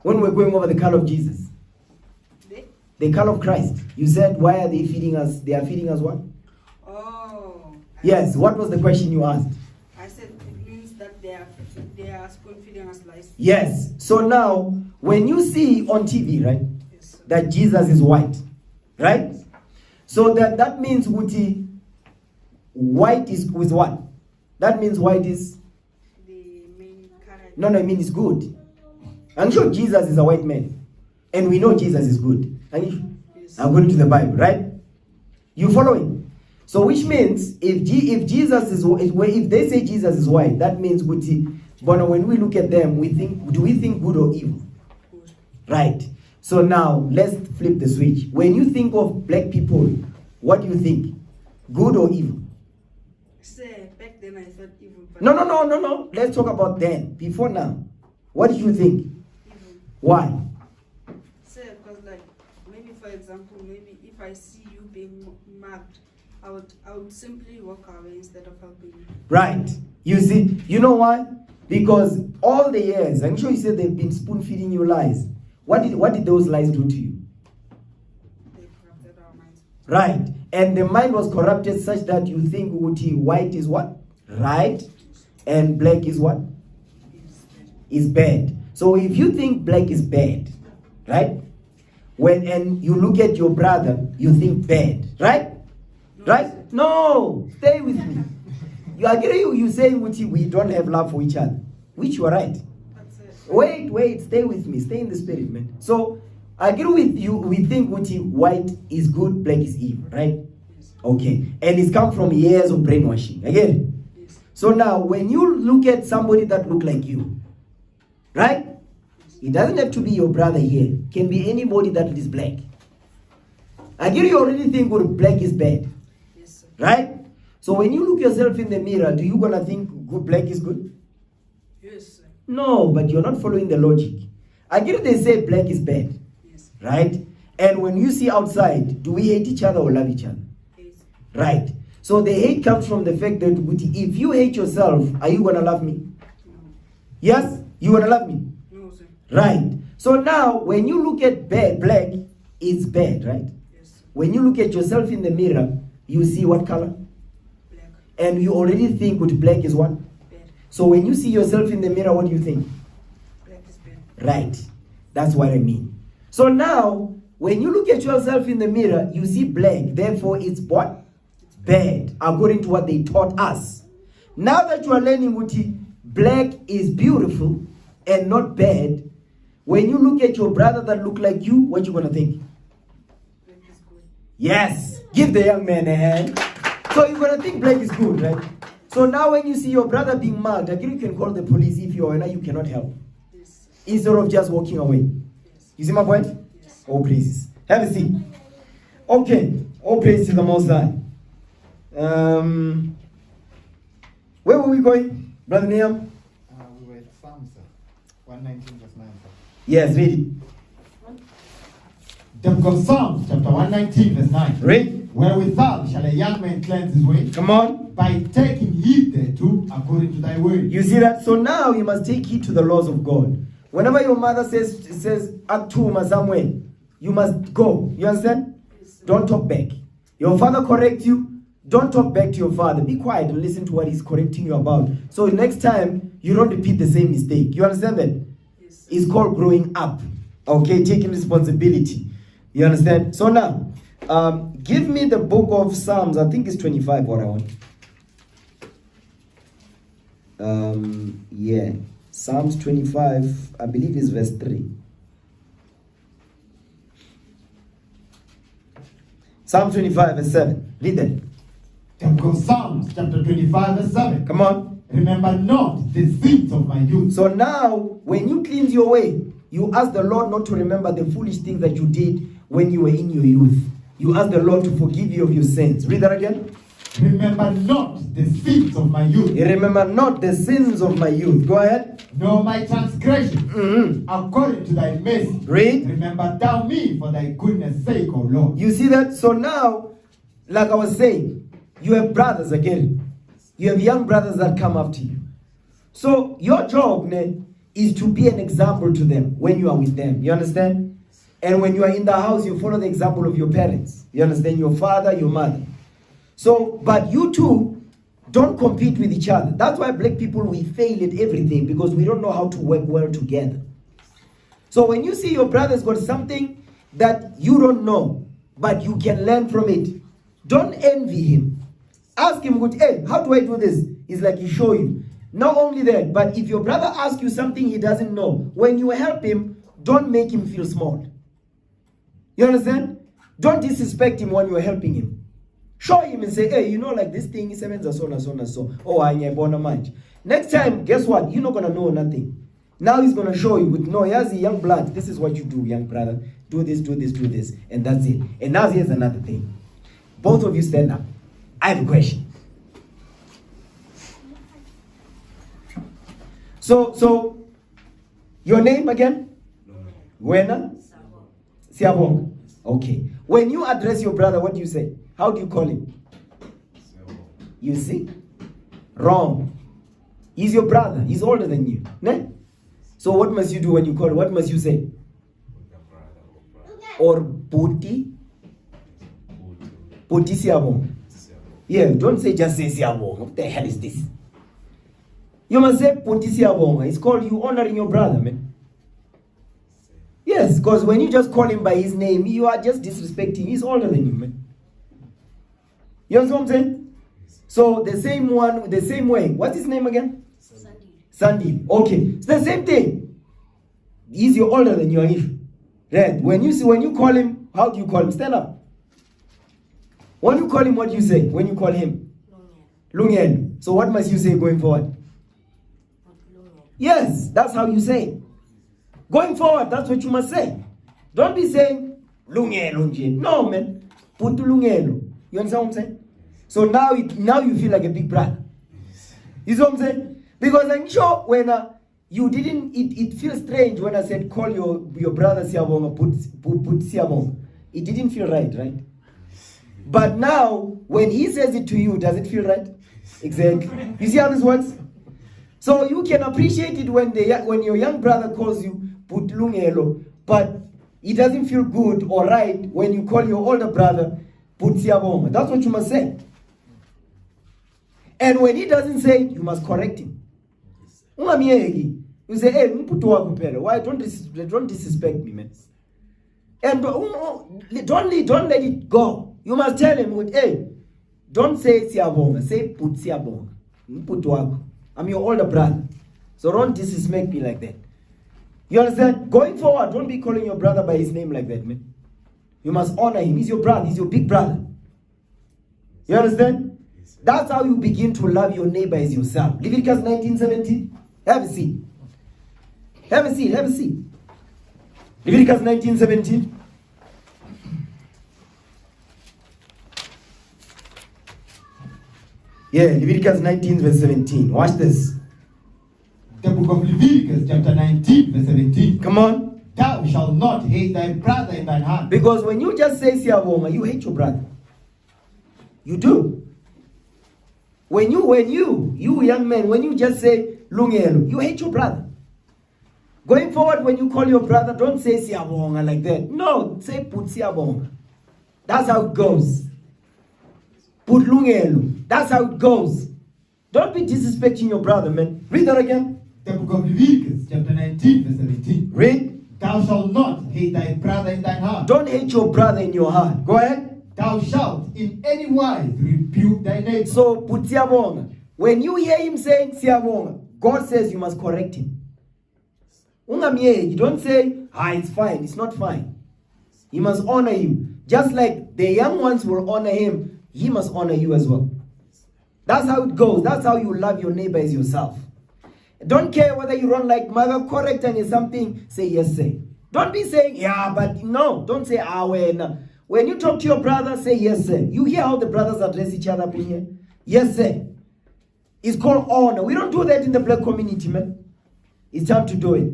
When we were going over the color of Jesus. The color of Christ. You said, why are they feeding us? They are feeding us what? Oh. Yes, what was the question you asked? I said it means that they are spoon feeding us lies. Yes. So now, when you see on TV, right, Yes, sir. that Jesus is white, right? So that means Wuti, white is what? That means white is The main character. no, I mean it's good. I'm sure Jesus is a white man, and we know Jesus is good. Yes. According to the Bible, right? You following? So which means if Jesus is if they say Jesus is white, that means Wuti. But when we look at them, do we think good or evil? Good. Right. So now let's flip the switch. When you think of black people, what do you think? Good or evil? Sir, back then I thought evil. But No. Let's talk about then. Before now. What did you think? Evil. Why? Sir, because like maybe for example, maybe if I see you being mugged, I would simply walk away instead of helping you. Right. You see, you know why? Because all the years, I'm sure you said they've been spoon feeding you lies. What did those lies do to you? They corrupted our minds. Right. And the mind was corrupted such that you think white is what? Right. And black is what? Is bad. So if you think black is bad, right? And you look at your brother, you think bad, right? Right? No, stay with me. You agree? You say we don't have love for each other, which you are right. That's it. Wait, stay with me. Stay in the spirit, man. So I agree with you. We think white is good, black is evil, right? Yes. Okay, and it's come from years of brainwashing. Again. Yes. So now, when you look at somebody that look like you, right? It doesn't have to be your brother here. It can be anybody that is black. I agree. You already think black is bad. Yes, sir. Right? So when you look yourself in the mirror, do you gonna think black is good? Yes, sir. No, but you're not following the logic. I get it, they say black is bad, Yes. right? And when you see outside, do we hate each other or love each other? Yes. Right. So the hate comes from the fact that if you hate yourself, are you going to love me? No. Yes? You going to love me? No, sir. Right. So now, when you look at bad, black, it's bad, right? Yes, sir. When you look at yourself in the mirror, you see what color? Black. And you already think with black is what? Bad. So when you see yourself in the mirror, what do you think? Black is bad. Right. That's what I mean. So now, when you look at yourself in the mirror, you see black. Therefore, it's what? Bad, according to what they taught us. Now that you are learning, Uti, black is beautiful and not bad. When you look at your brother that look like you, what you gonna think? Black is good. Yes. Give the young man a hand. So you're gonna think black is good, right? So now when you see your brother being mugged, I think you can call the police if you are you cannot help. Yes. Instead of just walking away. Yes. You see my point? Yes. All praises. Have a seat. Okay. All praises to the Most High. Where were we going, Brother Niam? We were at Psalms 119 verse 9. Sir. Yes, read it. The book of Psalms, chapter 119, verse 9. Read. Wherewithal shall a young man cleanse his way? Come on. By taking heed thereto, according to thy word. You see that? So now you must take heed to the laws of God. Whenever your mother says Aktuma somewhere, you must go. You understand? Don't talk back. Your father corrects you. Don't talk back to your father. Be quiet and listen to what he's correcting you about. So next time, you don't repeat the same mistake. You understand that? Yes. It's called growing up. Okay, taking responsibility. You understand? So now, give me the book of Psalms. I think it's 25 what I want. Yeah. Psalms 25, I believe is verse 3. Psalm 25 verse 7. Read that. The book of Psalms, chapter 25, verse 7. Come on. Remember not the sins of my youth. So now, when you cleanse your way, you ask the Lord not to remember the foolish things that you did when you were in your youth. You ask the Lord to forgive you of your sins. Read that again. Remember not the sins of my youth. Remember not the sins of my youth. Go ahead. Nor my transgression. Mm-hmm. According to thy mercy. Read. Remember thou me for thy goodness sake, O Lord. You see that? So now, like I was saying, you have brothers again. You have young brothers that come after you. So your job is to be an example to them when you are with them. You understand? And when you are in the house, you follow the example of your parents. You understand? Your father, your mother. So, but you two don't compete with each other. That's why black people, we fail at everything because we don't know how to work well together. So when you see your brother's got something that you don't know, but you can learn from it, don't envy him. Ask him, hey, how do I do this? He's like, he show you. Not only that, but if your brother asks you something he doesn't know, when you help him, don't make him feel small. You understand? Don't disrespect him when you're helping him. Show him and say, hey, you know, like this thing is so and so. Oh, I born a man. Next time, guess what? You're not going to know nothing. Now he's going to show you with, no, here's the young blood. This is what you do, young brother. Do this, do this, do this. And that's it. And now here's another thing. Both of you stand up. I have a question. So, your name again? Wena? Siabong. Okay. When you address your brother, what do you say? How do you call him? You see? Wrong. He's your brother. He's older than you. Ne? So what must you do when you call him? What must you say? Or Puti? Puti Siabong. Yeah, don't say just say Siabong. What the hell is this? You must say Puti Siabong. It's called you honoring your brother, man. Yes, because when you just call him by his name, you are just disrespecting. He's older than you, man. You understand what I'm saying? So the same one, the same way. What's his name again? Sandy. Okay, it's the same thing. He's older than you, right? When you call him, how do you call him? Stand up. When you call him, what do you say? When you call him? Lungen. So what must you say going forward? Yes, that's how you say. Going forward, that's what you must say. Don't be saying Lungelo. No, man. Put Lungelo. You understand what I'm saying? So now you feel like a big brother. You see what I'm saying? Because I'm sure when you didn't, it feels strange when I said call your brother Siyabonga, put Siyabonga. It didn't feel right? But now, when he says it to you, does it feel right? Exactly. You see how this works? So you can appreciate it when your young brother calls you put Lungelo, but it doesn't feel good or right when you call your older brother put Siyabonga. That's what you must say. And when he doesn't say it, you must correct him. You say, hey, why don't disrespect me, man? And don't let it go. You must tell him, hey, don't say Siyabonga, say put Siyabonga. I'm your older brother. So don't disrespect me like that. You understand? Going forward, don't be calling your brother by his name like that, man. You must honor him. He's your brother. He's your big brother. You understand? That's how you begin to love your neighbor as yourself. Leviticus 19:17. Have a seat. Have a seat. Have a seat. Leviticus 19:17. Yeah, Leviticus 19 verse 17. Watch this. The book of Leviticus, chapter 19, verse 17. Come on. Thou shalt not hate thy brother in thine heart. Because when you just say Siyabonga, you hate your brother. You do. When you young men, when you just say Lungelo, you hate your brother. Going forward, when you call your brother, don't say Siyabonga like that. No, say put Siyabonga. That's how it goes. Put Lungelo. That's how it goes. Don't be disrespecting your brother, man. Read that again. The book of Leviticus, chapter 19, verse 17. Read. Thou shalt not hate thy brother in thine heart. Don't hate your brother in your heart. Go ahead. Thou shalt in any wise rebuke thy neighbor. So put Siyabonga. When you hear him saying Siyabonga, God says you must correct him. You don't say, it's fine. It's not fine. He must honor you. Just like the young ones will honor him, he must honor you as well. That's how it goes. That's how you love your neighbor as yourself. Don't care whether you don't like mother, correct and something, say yes, say. Don't be saying, yeah, but no. Don't say, when. When you talk to your brother, say yes, sir. You hear how the brothers address each other up in here? Yes, sir. It's called honor. We don't do that in the black community, man. It's time to do it.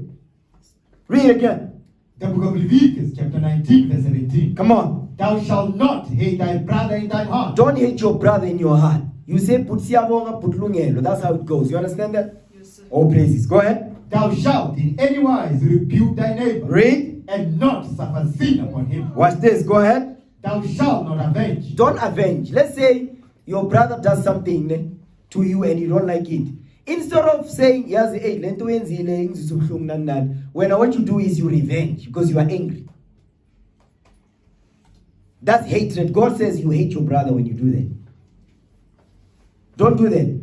Read again. The book of Leviticus, chapter 19, verse 17. Come on. Thou shalt not hate thy brother in thine heart. Don't hate your brother in your heart. You say put Siyabonga, put Lungelo. That's how it goes. You understand that? Yes, sir. All praises. Go ahead. Thou shalt in any wise rebuke thy neighbor. Read. And not suffer sin upon him. Watch this. Go ahead. Thou shalt not avenge. Don't avenge. Let's say your brother does something to you and you don't like it. Instead of saying, when what you do is you revenge because you are angry. That's hatred. God says you hate your brother when you do that. Don't do that.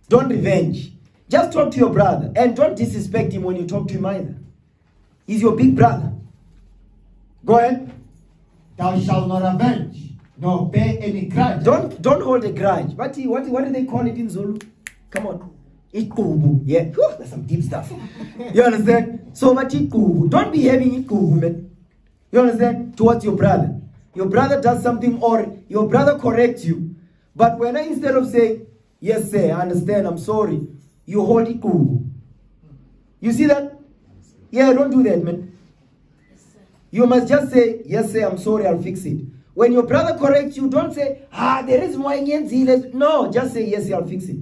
Don't revenge. Just talk to your brother and don't disrespect him when you talk to him either. He's your big brother. Go ahead. Thou shalt not avenge, nor bear any grudge. Don't hold a grudge. What do they call it in Zulu? Come on. Ikubu. Yeah. Whew, that's some deep stuff. You understand? So what ikubu? Don't be having ikubu, man. You understand? Towards your brother. Your brother does something or your brother corrects you. But when instead of saying, yes, sir, I understand, I'm sorry, you hold ikubu. You see that? Yeah, don't do that, man. You must just say, yes, sir, I'm sorry, I'll fix it. When your brother corrects you, don't say, there is more. No, just say, yes, sir, I'll fix it.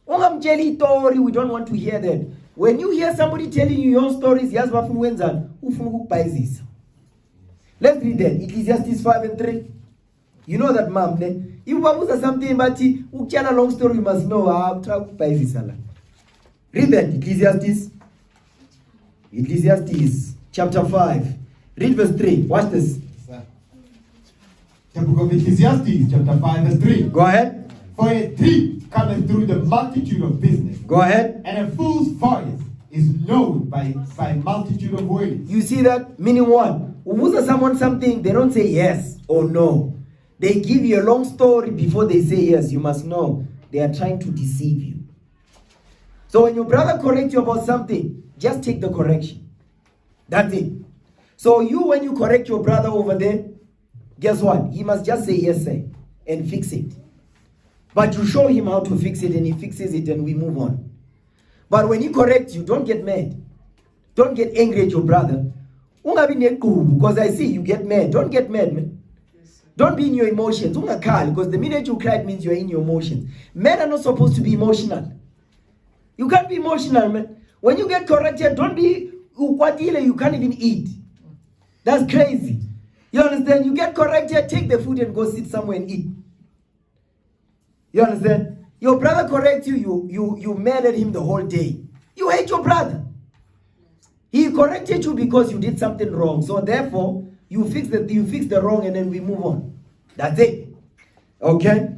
We don't want to hear that. When you hear somebody telling you your stories, let's read that. Ecclesiastes 5:3. You know that, mom. If you want something, but you tell a long story, you must know. Read that, Ecclesiastes chapter 5. Read verse 3. Watch this. The book of Ecclesiastes, chapter 5, verse 3. Go ahead. For a thief cometh through the multitude of business. Go ahead. And a fool's voice is known by multitude of ways. You see that? Meaning what? When someone something, they don't say yes or no. They give you a long story before they say yes. You must know they are trying to deceive you. So when your brother corrects you about something, just take the correction. That's it. So when you correct your brother over there, guess what? He must just say yes, sir, and fix it. But you show him how to fix it and he fixes it and we move on. But when he corrects you, don't get mad. Don't get angry at your brother. Because I see you get mad. Don't get mad, man. Don't be in your emotions. Because the minute you cry, it means you're in your emotions. Men are not supposed to be emotional. You can't be emotional, man. When you get corrected, don't be you can't even eat. That's crazy. You understand? You get corrected, take the food and go sit somewhere and eat. You understand? Your brother corrects you, you mad at him the whole day. You hate your brother. He corrected you because you did something wrong. So therefore, you fix the wrong and then we move on. That's it. Okay?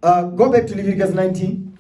Go back to Leviticus 19.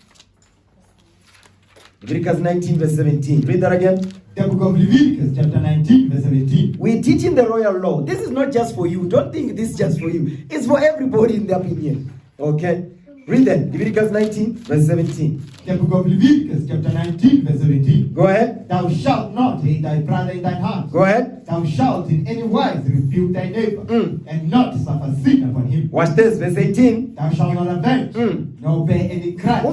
Leviticus 19 verse 17. Read that again. The book of Leviticus chapter 19 verse 17. We're teaching the royal law. This is not just for you. Don't think this is just for you. It's for everybody in their opinion. Okay? Read that. Leviticus 19 verse 17. The book of Leviticus chapter 19 verse 17. Go ahead. Thou shalt not hate thy brother in thine heart. Go ahead. Thou shalt in any wise rebuke thy neighbor, and not suffer sin upon him. Watch this. Verse 18. Thou shalt not avenge, nor bear any grudge.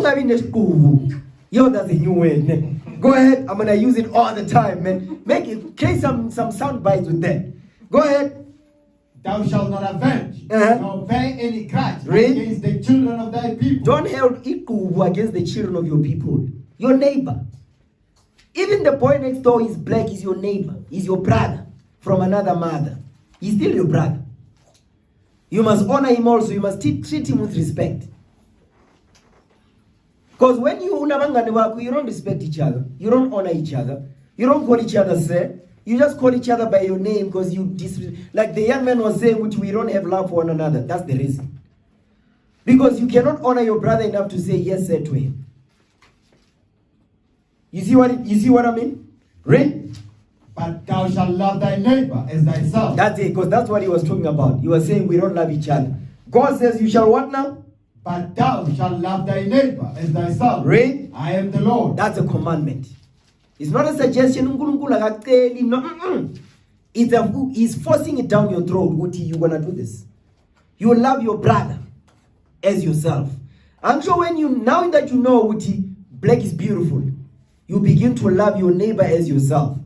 Yo, that's a new word, man. Go ahead. I'm gonna use it all the time, man. Make it. Create some sound bites with that. Go ahead. Thou shalt not avenge, nor bear any grudge Read. against the children of thy people. Don't hold ikubu against the children of your people. Your neighbor. Even the boy next door is black, is your neighbor. Is your brother from another mother. He's still your brother. You must honor him also. You must treat him with respect. Because when you don't respect each other. You don't honor each other. You don't call each other sir. You just call each other by your name because you like the young man was saying, which we don't have love for one another. That's the reason. Because you cannot honor your brother enough to say yes sir to him. You see what I mean? Read. But thou shalt love thy neighbor as thyself. That's it, because that's what he was talking about. He was saying we don't love each other. God says you shall what now? But thou shalt love thy neighbor as thyself. Read. I am the Lord. That's a commandment. It's not a suggestion. No. He's forcing it down your throat. You're going to do this. You love your brother as yourself. I'm sure now that you know black is beautiful, you begin to love your neighbor as yourself.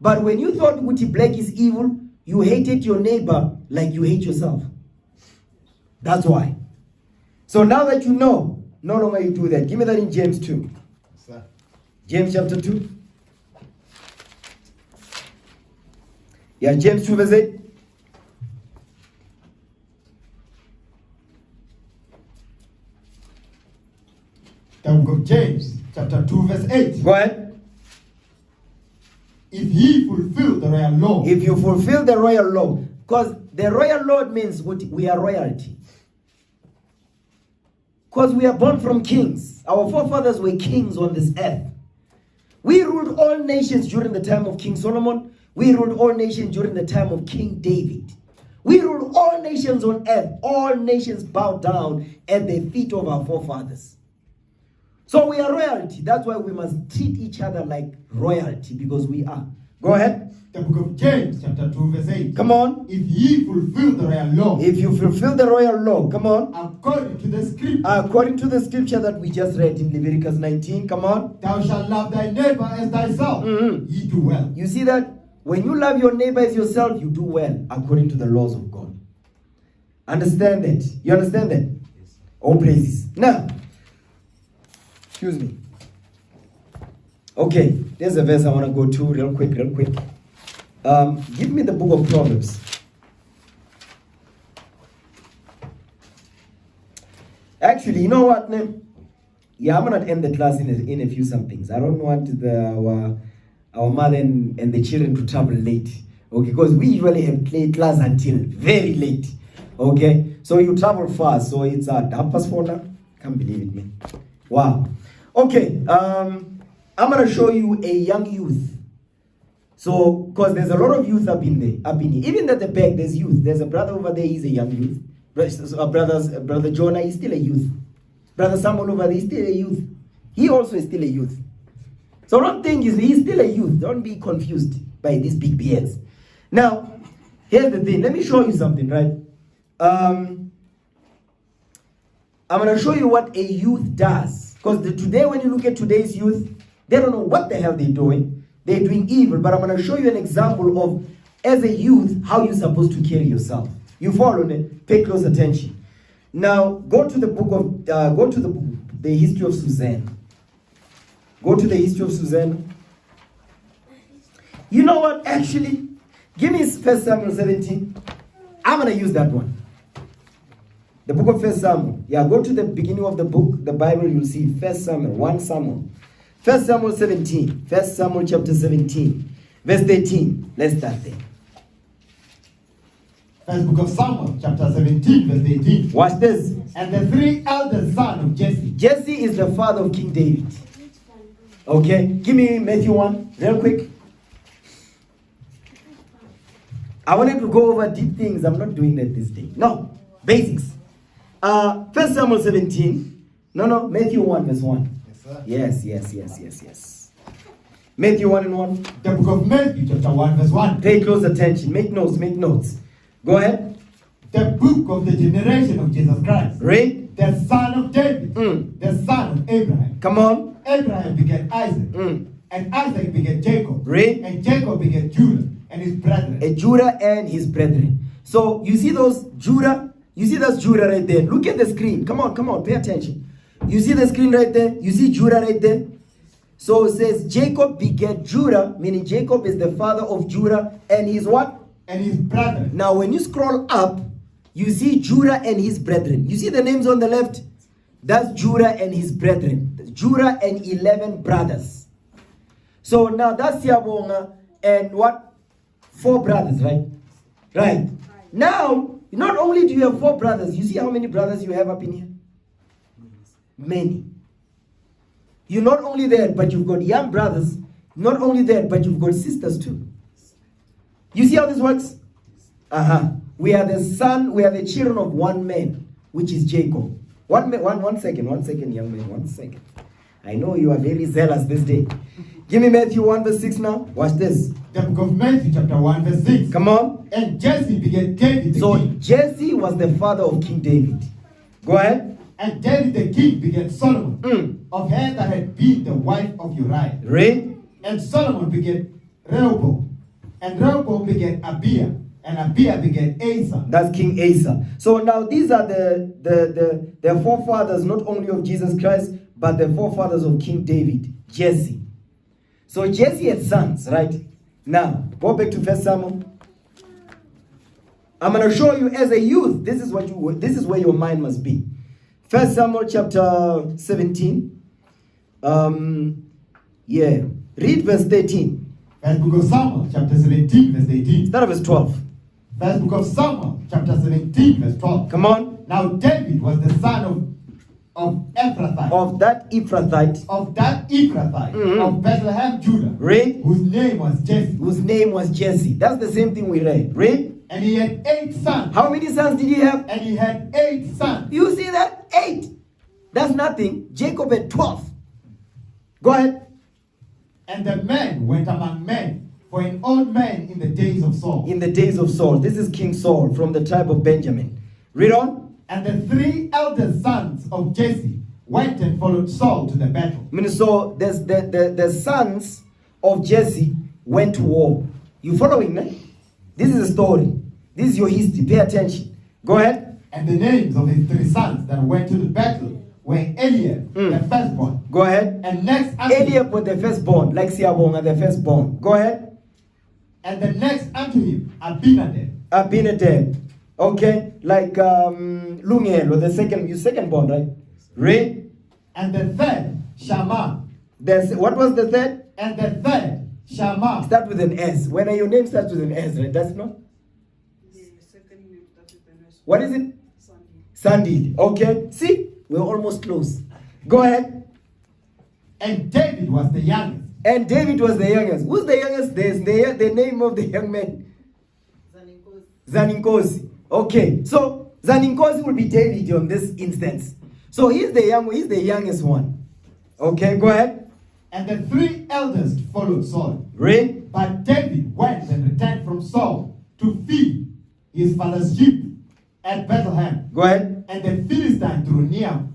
But when you thought black is evil, you hated your neighbor like you hate yourself. That's why. So now that you know, no longer you do that. Give me that in James 2. Sir. James chapter 2. Yeah, James 2 verse 8. The book of James chapter 2 verse 8. Go ahead. If ye fulfill the royal law. If you fulfill the royal law. Because the royal law means we are royalty. Because we are born from kings. Our forefathers were kings on this earth. We ruled all nations during the time of King Solomon. We ruled all nations during the time of King David. We ruled all nations on earth. All nations bowed down at the feet of our forefathers. So we are royalty. That's why we must treat each other like royalty, because we are. Go ahead. The book of James chapter 2 verse 8. Come on. If ye fulfill the royal law. If you fulfill the royal law, come on. According to the scripture. According to the scripture that we just read in Leviticus 19, come on. Thou shalt love thy neighbor as thyself. Ye do well. You see that? When you love your neighbor as yourself, you do well according to the laws of God. Understand that? You understand that? Yes. All praises. Now, excuse me. Okay, there's a verse I want to go to real quick. Give me the book of Proverbs. Actually, you know what? Yeah, I'm going to end the class in a few somethings. I don't want our mother and the children to travel late. Okay, because we usually have class until very late. Okay, so you travel fast. So it's at 4:30 now. Can't believe it, man. Wow. Okay, I'm going to show you a young youth. So, because there's a lot of youth up in there. Even at the back, there's youth. There's a brother over there, he's a young youth. Brother Jonah is still a youth. Brother Samuel over there is still a youth. He also is still a youth. So don't think he's still a youth. Don't be confused by these big beards. Now, here's the thing. Let me show you something, right? I'm going to show you what a youth does. Because today, when you look at today's youth, They don't know what the hell they're doing. They're doing evil. But I'm going to show you an example of, as a youth, how you're supposed to carry yourself. You follow me? Pay close attention. Now, go to the book of, the history of Suzanne. Go to the history of Suzanne. You know what? Actually, give me 1 Samuel 17. I'm going to use that one. The book of 1 Samuel. Yeah, go to the beginning of the book, the Bible, you'll see 1 Samuel, 1 Samuel. 1 Samuel 17. 1 Samuel chapter 17. Verse 18. Let's start there. First book of Samuel, chapter 17, verse 18. Watch this. And the three eldest sons of Jesse. Jesse is the father of King David. Okay, give me Matthew 1, real quick. I wanted to go over deep things. I'm not doing that this day. No, basics. 1 Samuel 17. No, Matthew 1, verse 1. Yes, sir. Yes. Matthew 1 and 1. The book of Matthew, chapter 1, verse 1. Pay close attention. Make notes. Go ahead. The book of the generation of Jesus Christ. Read. The son of David. The son of Abraham. Come on. Abraham begat Isaac. And Isaac begat Jacob. Read. And Jacob begat Judah and his brethren. Judah and his brethren. So you see those Judah? You see that's Judah right there. Look at the screen. Come on, pay attention. You see the screen right there? You see Judah right there? So it says Jacob begat Judah, meaning Jacob is the father of Judah and his what? And his brethren. Now when you scroll up, you see Judah and his brethren. You see the names on the left? That's Judah and his brethren. Judah and 11 brothers. So now that's Yabonga and what? 4 brothers, right? Right. Now, not only do you have 4 brothers, you see how many brothers you have up in here? Many. You're not only that, but you've got young brothers. Not only that, but you've got sisters too. You see how this works? We are the children of one man, which is Jacob. One second, young man, 1 second. I know you are very zealous this day. Give me Matthew 1 verse 6 now. Watch this. The book of Matthew, chapter 1, verse 6. Come on. And Jesse begat David the king. Jesse was the father of King David. Go ahead. And David the king begat Solomon, of her that had been the wife of Uriah. Read. And Solomon begat Rehoboam. And Rehoboam begat Abiah. And Abiah begat Asa. That's King Asa. So now these are the forefathers not only of Jesus Christ, but the forefathers of King David, Jesse. So Jesse had sons, right? Now, go back to 1 Samuel. I'm going to show you as a youth, this is where your mind must be. 1 Samuel chapter 17. Read verse 13. First book of Samuel, chapter 17, verse 18. Start of verse 12. First book of Samuel, chapter 17, verse 12. Come on. Now David was the son of Ephrathite. Of that Ephrathite. Of Bethlehem, Judah. Read. Whose name was Jesse. That's the same thing we read. Read. And he had 8 sons. How many sons did he have? And he had 8 sons. You see that? 8. That's nothing. Jacob had 12. Go ahead. And the men went among men for an old man in the days of Saul. In the days of Saul. This is King Saul from the tribe of Benjamin. Read on. And the 3 eldest sons of Jesse went and followed Saul to the battle. So the sons of Jesse went to war. You following me? This is a story. This is your history. Pay attention. Go ahead. And the names of his 3 sons that went to the battle were Eliab, the firstborn. Go ahead. And next unto Eliab was the firstborn, like Siabonga, the firstborn. Go ahead. And the next unto him, Abinadab. Okay, like Lungelo, the secondborn, right? Read. And the third, Shammah. What was the third? And the third, Shammah. Start with an S. When your name starts with an S, right? That's not? The second name starts with an S. What is it? Sunday. Sandy. Okay. See? We're almost close. Go ahead. And David was the youngest. And David was the youngest. Who's the youngest? There's the name of the young man. Zaninkosi. Okay. So Zaninkosi will be David on this instance. So he's the youngest one. Okay, go ahead. And the 3 eldest followed Saul. Read. But David went and returned from Saul to feed his father's sheep at Bethlehem. Go ahead. And the Philistines drew near.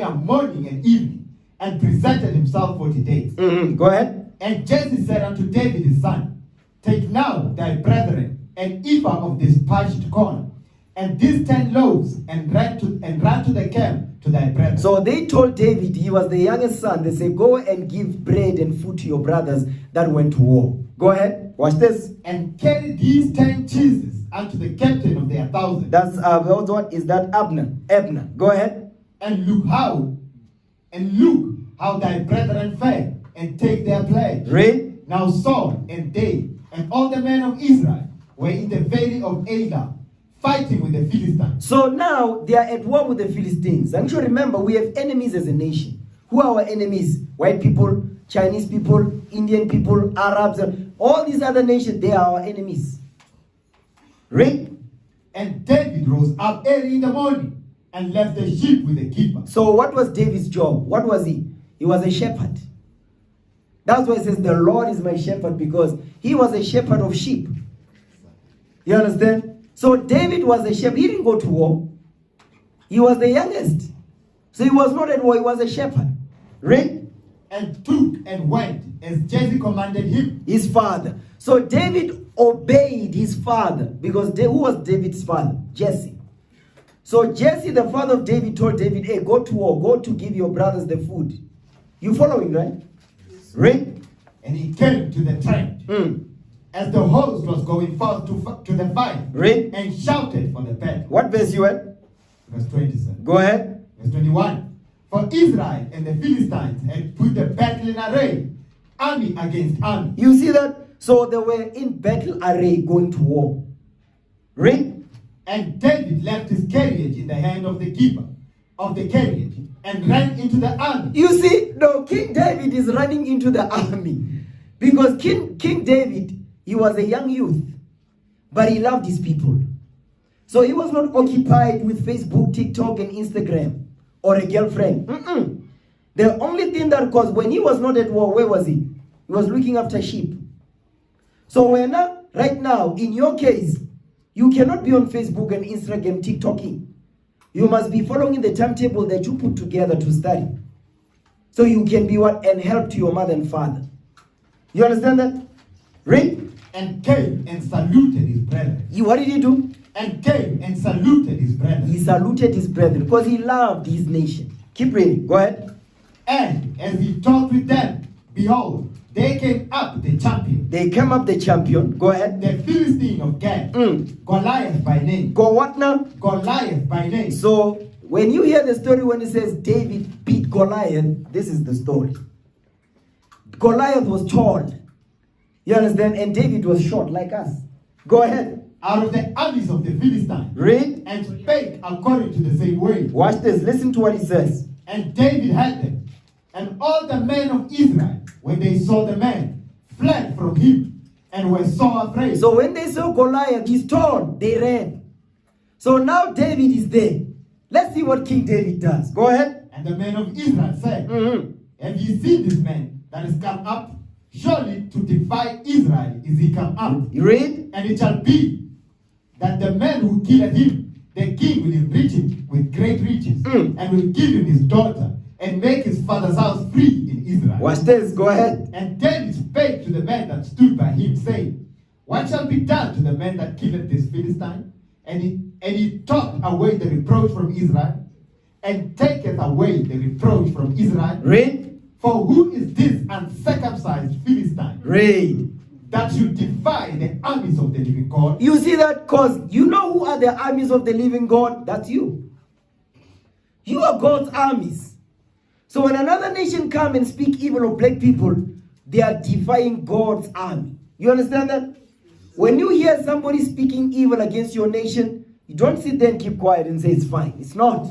Morning and evening, and presented himself 40 days. Go ahead. And Jesse said unto David his son, Take now thy brethren an ephah of this parched corn, and these 10 loaves, and run to the camp to thy brethren. So they told David, he was the youngest son, they say, go and give bread and food to your brothers that went to war. Go ahead, watch this. And carry these 10 cheeses unto the captain of their 1,000. That's what is that? Abner. Go ahead. And look how thy brethren fared, and take their pledge. Read. Now Saul and they and all the men of Israel were in the valley of Elah, fighting with the Philistines. So now they are at war with the Philistines. And you remember, we have enemies as a nation. Who are our enemies? White people, Chinese people, Indian people, Arabs, and all these other nations, they are our enemies. Read. And David rose up early in the morning and left the sheep with the keeper. So what was David's job? What was he? He was a shepherd. That's why it says the Lord is my shepherd, because he was a shepherd of sheep. You understand? So David was a shepherd. He didn't go to war. He was the youngest. So he was not at war. He was a shepherd. Read. And took and went as Jesse commanded him. His father. So David obeyed his father, because who was David's father? Jesse. So Jesse, the father of David, told David, hey, go to war. Go to give your brothers the food. You following, right? Read. And he came to the tent as the host was going forth to the fight. Read. And shouted for the battle. What verse you at? Verse 27. Go ahead. Verse 21. For Israel and the Philistines had put the battle in array, army against army. You see that? So they were in battle array going to war. Read. And David left his carriage in the hand of the keeper of the carriage and ran into the army. You see, no, King David is running into the army. Because King David, he was a young youth, but he loved his people. So he was not occupied with Facebook, TikTok, and Instagram, or a girlfriend. The only thing that caused, when he was not at war, where was he? He was looking after sheep. So right now, in your case, you cannot be on Facebook and Instagram, TikToking. You must be following the timetable that you put together to study. So you can be and help to your mother and father. You understand that? Read. And came and saluted his brethren. What did he do? And came and saluted his brethren. He saluted his brethren because he loved his nation. Keep reading. Go ahead. And as he talked with them, behold, they came up the champion. They came up the champion. Go ahead. The Philistine of Gath. Goliath by name. Go what now? Goliath by name. So when you hear the story when it says David beat Goliath, this is the story. Goliath was tall. You understand? And David was short like us. Go ahead. Out of the armies of the Philistines. Read. And spake according to the same way. Watch this. Listen to what he says. And David had them. And all the men of Israel, when they saw the man, fled from him and were so afraid. So when they saw Goliath, he's tall, they ran. So now David is there. Let's see what King David does. Go ahead. And the men of Israel said, Have ye seen this man that is come up? Surely to defy Israel is he come up. You read? And it shall be that the man who killeth him, the king will enrich him with great riches, and will give him his daughter, and make his father's house free in Israel. Watch this, go ahead. And David spake to the man that stood by him, saying, What shall be done to the man that killeth this Philistine? And he took away the reproach from Israel, and taketh away the reproach from Israel. Read. For who is this uncircumcised Philistine? Read. That should defy the armies of the living God? You see that? Because you know who are the armies of the living God? That's you. You are God's armies. So when another nation come and speak evil of black people, they are defying God's army. You understand that? When you hear somebody speaking evil against your nation, you don't sit there and keep quiet and say it's fine. It's not.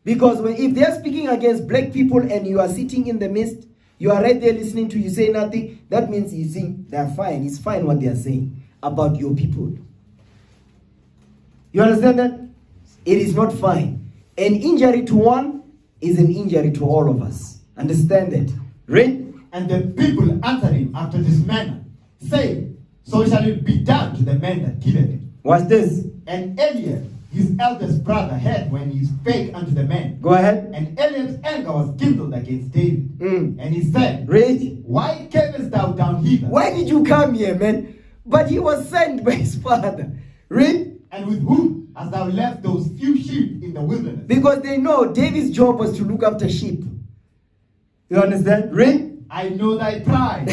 Because if they're speaking against black people and you are sitting in the midst, you are right there listening to you say nothing, that means you think they're fine. It's fine what they're saying about your people. You understand that? It is not fine. An injury to one is an injury to all of us. Understand that? Read. And the people answered him after this manner, saying, So shall it be done to the man that killeth him. What's this? And Eliab, his eldest brother, heard when he spake unto the men. Go ahead. And Eliab's anger was kindled against David. Mm. And he said, Read. Why camest thou down hither? Why did you come here, man? But he was sent by his father. Read. And with whom hast thou left those few sheep in the wilderness? Because they know David's job was to look after sheep. You understand? Read. I know thy pride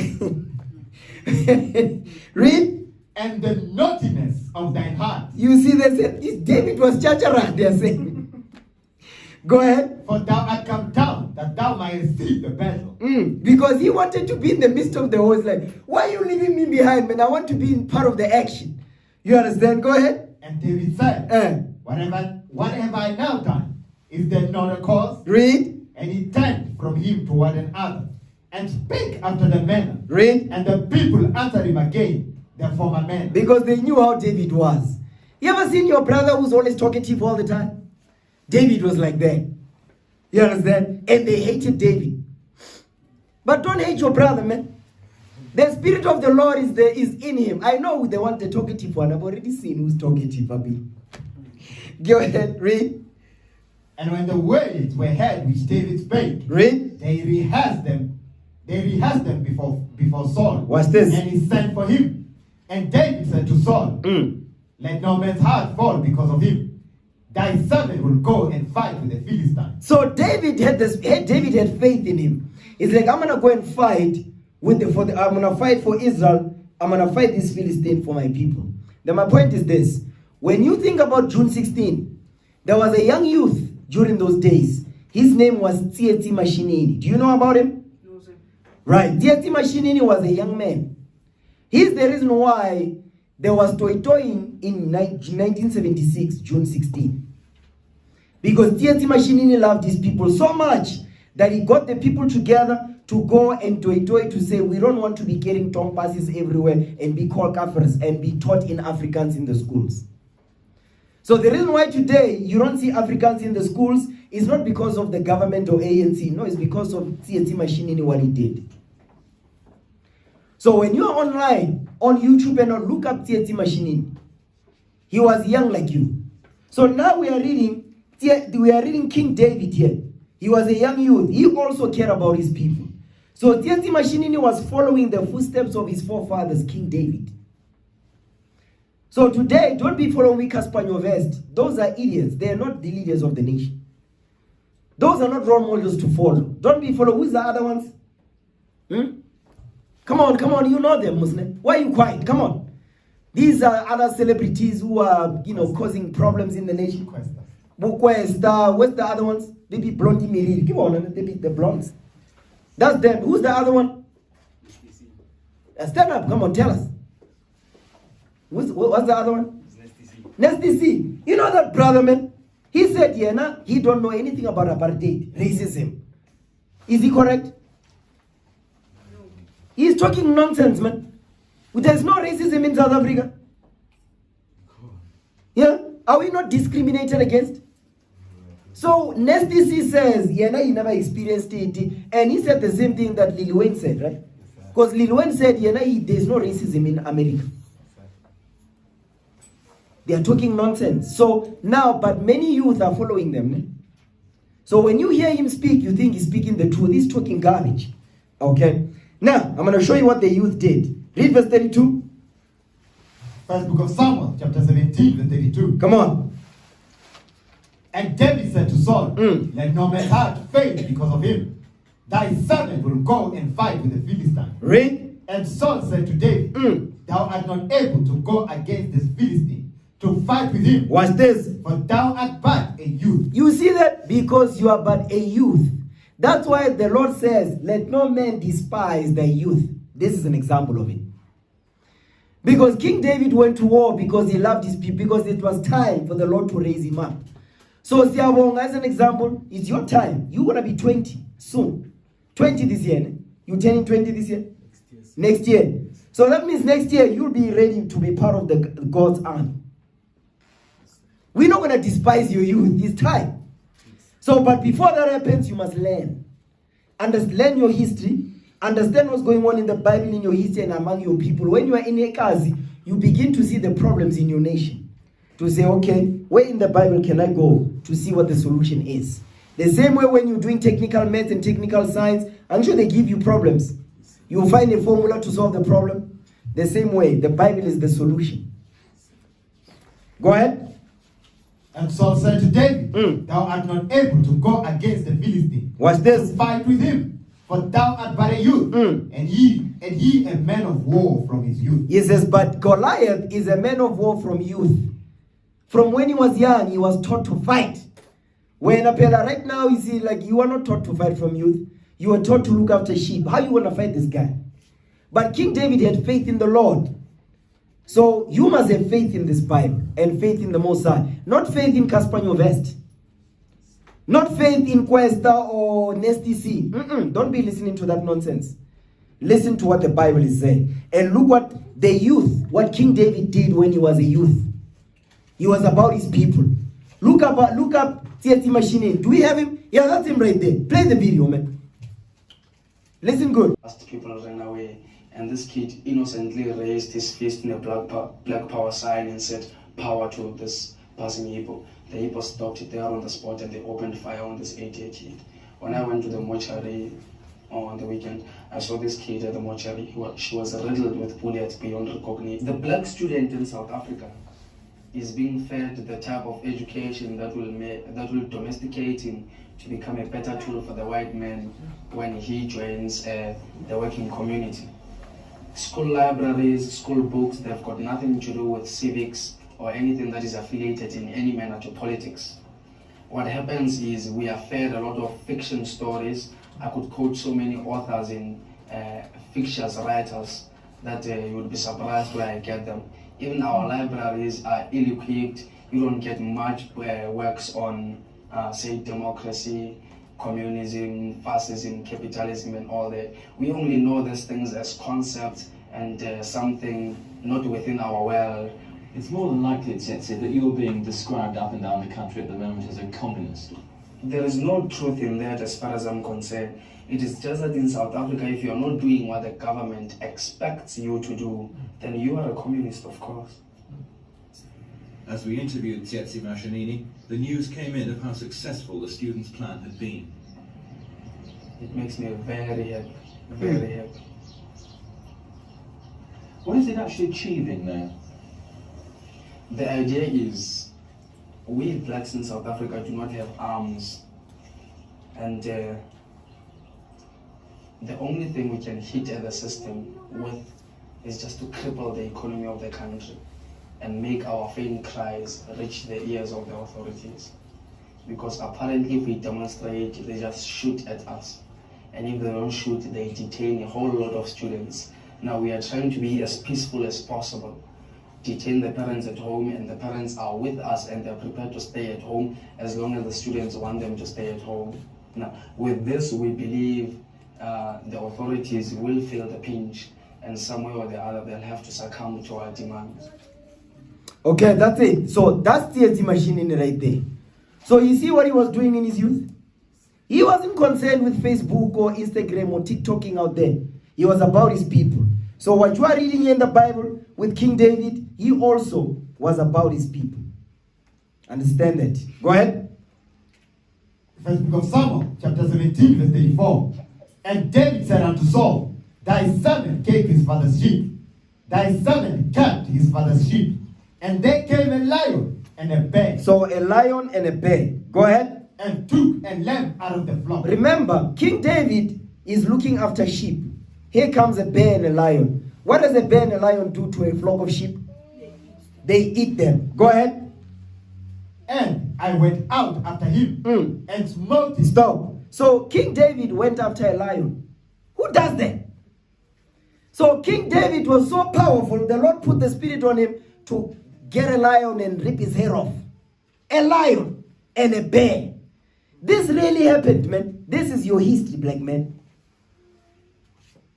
Read. and the naughtiness of thine heart. You see, they said, David was chachara, they're saying. Go ahead. For thou art come down, that thou mightest see the battle. Because he wanted to be in the midst of the host. Like, why are you leaving me behind, man? I want to be in part of the action. You understand? Go ahead. And David said, What have I now done? Is there not a cause? Read. And he turned from him toward another, and spake after the manner. Read. And the people answered him again, the former manner. Because they knew how David was. You ever seen your brother who's always talkative all the time? David was like that. You understand? And they hated David. But don't hate your brother, man. The Spirit of the Lord is in him. I know they want the talkative one. I've already seen who's talkative. Go ahead, read. And when the words were heard which David spake, read. They rehearsed them before Saul. What's this? And he sent for him. And David said to Saul, Let no man's heart fall because of him. Thy servant will go and fight with the Philistines. So David had faith in him. He's like, I'm gonna go and fight I'm gonna fight for Israel. I'm gonna fight this Philistine for my people. Then my point is this: when you think about June 16, there was a young youth during those days. His name was Tsietsi Mashinini. Do you know about him? No, sir. Right. Tsietsi Mashinini was a young man. He's the reason why there was toy-toying in 1976, June 16. Because Tsietsi Mashinini loved his people so much that he got the people together to go and toy-toy to say, we don't want to be carrying tongue passes everywhere and be called kafirs and be taught in Afrikaans in the schools. So the reason why today you don't see Afrikaans in the schools is not because of the government or ANC. No, it's because of Tsietsi Mashinini, what he did. So when you're online, on YouTube and look up Tsietsi Mashinini, he was young like you. So now we are reading King David here. He was a young youth. He also cared about his people. So Tsietsi Mashinini was following the footsteps of his forefathers, King David. So today, don't be following Caspanyo Vest. Those are idiots. They are not the leaders of the nation. Those are not role models to follow. Don't be following. Who's the other ones? Come on, you know them, Muslim. Why are you quiet? Come on. These are other celebrities who are, causing problems in the nation. Bukwesta, what's the other ones? They be Blondie Miriri. Come on, they be the blondes. That's them. Who's the other one? Stand up, come on, tell us. What's the other one? Nesty C. You know that brother, man? He said, he don't know anything about apartheid, racism. Is he correct? No. He's talking nonsense, man. There's no racism in South Africa. Yeah? Are we not discriminated against? So, Nesty C says, he never experienced it. And he said the same thing that Lil Wayne said, right? Because Lil Wayne said, there's no racism in America. They are talking nonsense. So now, but many youth are following them. So when you hear him speak, you think he's speaking the truth. He's talking garbage. Okay? Now, I'm going to show you what the youth did. Read verse 32. First book of Samuel, chapter 17, verse 32. Come on. And David said to Saul, Let no man's heart fail because of him. Thy servant will go and fight with the Philistine. Read. And Saul said to David, Thou art not able to go against this Philistine, to fight with him. Watch this. For thou art but a youth. You see that? Because you are but a youth. That's why the Lord says, let no man despise the youth. This is an example of it. Because King David went to war because he loved his people, because it was time for the Lord to raise him up. So Siabong, as an example, it's your time. You're going to be 20 soon. 20 this year. You turning 20 this year? Next year. So that means next year you'll be ready to be part of the God's army. We're not going to despise your youth this time. So, but before that happens, you must learn. Learn your history. Understand what's going on in the Bible, in your history, and among your people. When you are in a kazi, you begin to see the problems in your nation. To say, okay, Where in the Bible can I go to see what the solution is? The same way when you're doing technical maths and technical science, I'm sure they give you problems. You'll find a formula to solve the problem. The same way, the Bible is the solution. Go ahead. And Saul said to David, Thou art not able to go against the Philistine. What's this? To fight with him, for thou art but a youth, and he a man of war from his youth. He says, but Goliath is a man of war from youth. From when he was young, he was taught to fight. When Apela right now, you see, like you are not taught to fight from youth. You are taught to look after sheep. How you want to fight this guy? But King David had faith in the Lord. So you must have faith in this Bible and faith in the Most High. Not faith in Caspanyo Vest. Not faith in Questa or Nesty C. Don't be listening to that nonsense. Listen to what the Bible is saying. And look what the youth, what King David did when he was a youth. He was about his people. Look up TNT Machine. Do we have him? Yeah, that's him right there. Play the video, man. Listen good. Fast people ran away, and this kid innocently raised his fist in a black power sign and said, "Power to this passing hippo." The hippo stopped there on the spot, and they opened fire on this 8-year kid. When I went to the mortuary on the weekend, I saw this kid at the mortuary. She was riddled with bullets beyond recognition. The black student in South Africa is being fed the type of education that will domesticate him to become a better tool for the white man when he joins the working community. School libraries, school books, they've got nothing to do with civics or anything that is affiliated in any manner to politics. What happens is we are fed a lot of fiction stories. I could quote so many authors in fictitious writers that you would be surprised where I get them. Even our libraries are ill-equipped. You don't get much works on, say, democracy, communism, fascism, capitalism, and all that. We only know these things as concepts and something not within our world. It's more than likely, Tsetse, that you're being described up and down the country at the moment as a communist. There is no truth in that as far as I'm concerned. It is just that in South Africa, if you're not doing what the government expects you to do, then you are a communist, of course. As we interviewed Tsetse Mashinini, the news came in of how successful the students' plan had been. It makes me very happy, very happy. What is it actually achieving there? The idea is, we blacks in South Africa do not have arms, and the only thing we can hit at the system with is just to cripple the economy of the country and make our faint cries reach the ears of the authorities. Because apparently if we demonstrate, they just shoot at us. And if they don't shoot, they detain a whole lot of students. Now we are trying to be as peaceful as possible. Detain the parents at home, and the parents are with us and they're prepared to stay at home as long as the students want them to stay at home. Now with this, we believe the authorities will feel the pinch, and some way or the other they'll have to succumb to our demands. Okay, that's it. So that's TNT Machine right there. So you see what he was doing in his youth? He wasn't concerned with Facebook or Instagram or TikToking out there. He was about his people. So what you are reading in the Bible with King David, he also was about his people. Understand that? Go ahead. First book of Samuel, chapter 17, verse 34. And David said unto Saul, Thy servant kept his father's sheep. Thy servant kept his father's sheep. And there came a lion and a bear. So a lion and a bear. Go ahead. And took a lamb out of the flock. Remember, King David is looking after sheep. Here comes a bear and a lion. What does a bear and a lion do to a flock of sheep? They eat them. Go ahead. And I went out after him and smote him. Stop. So King David went after a lion. Who does that? So King David was so powerful, the Lord put the spirit on him to get a lion and rip his hair off. A lion and a bear. This really happened, man. This is your history, black man.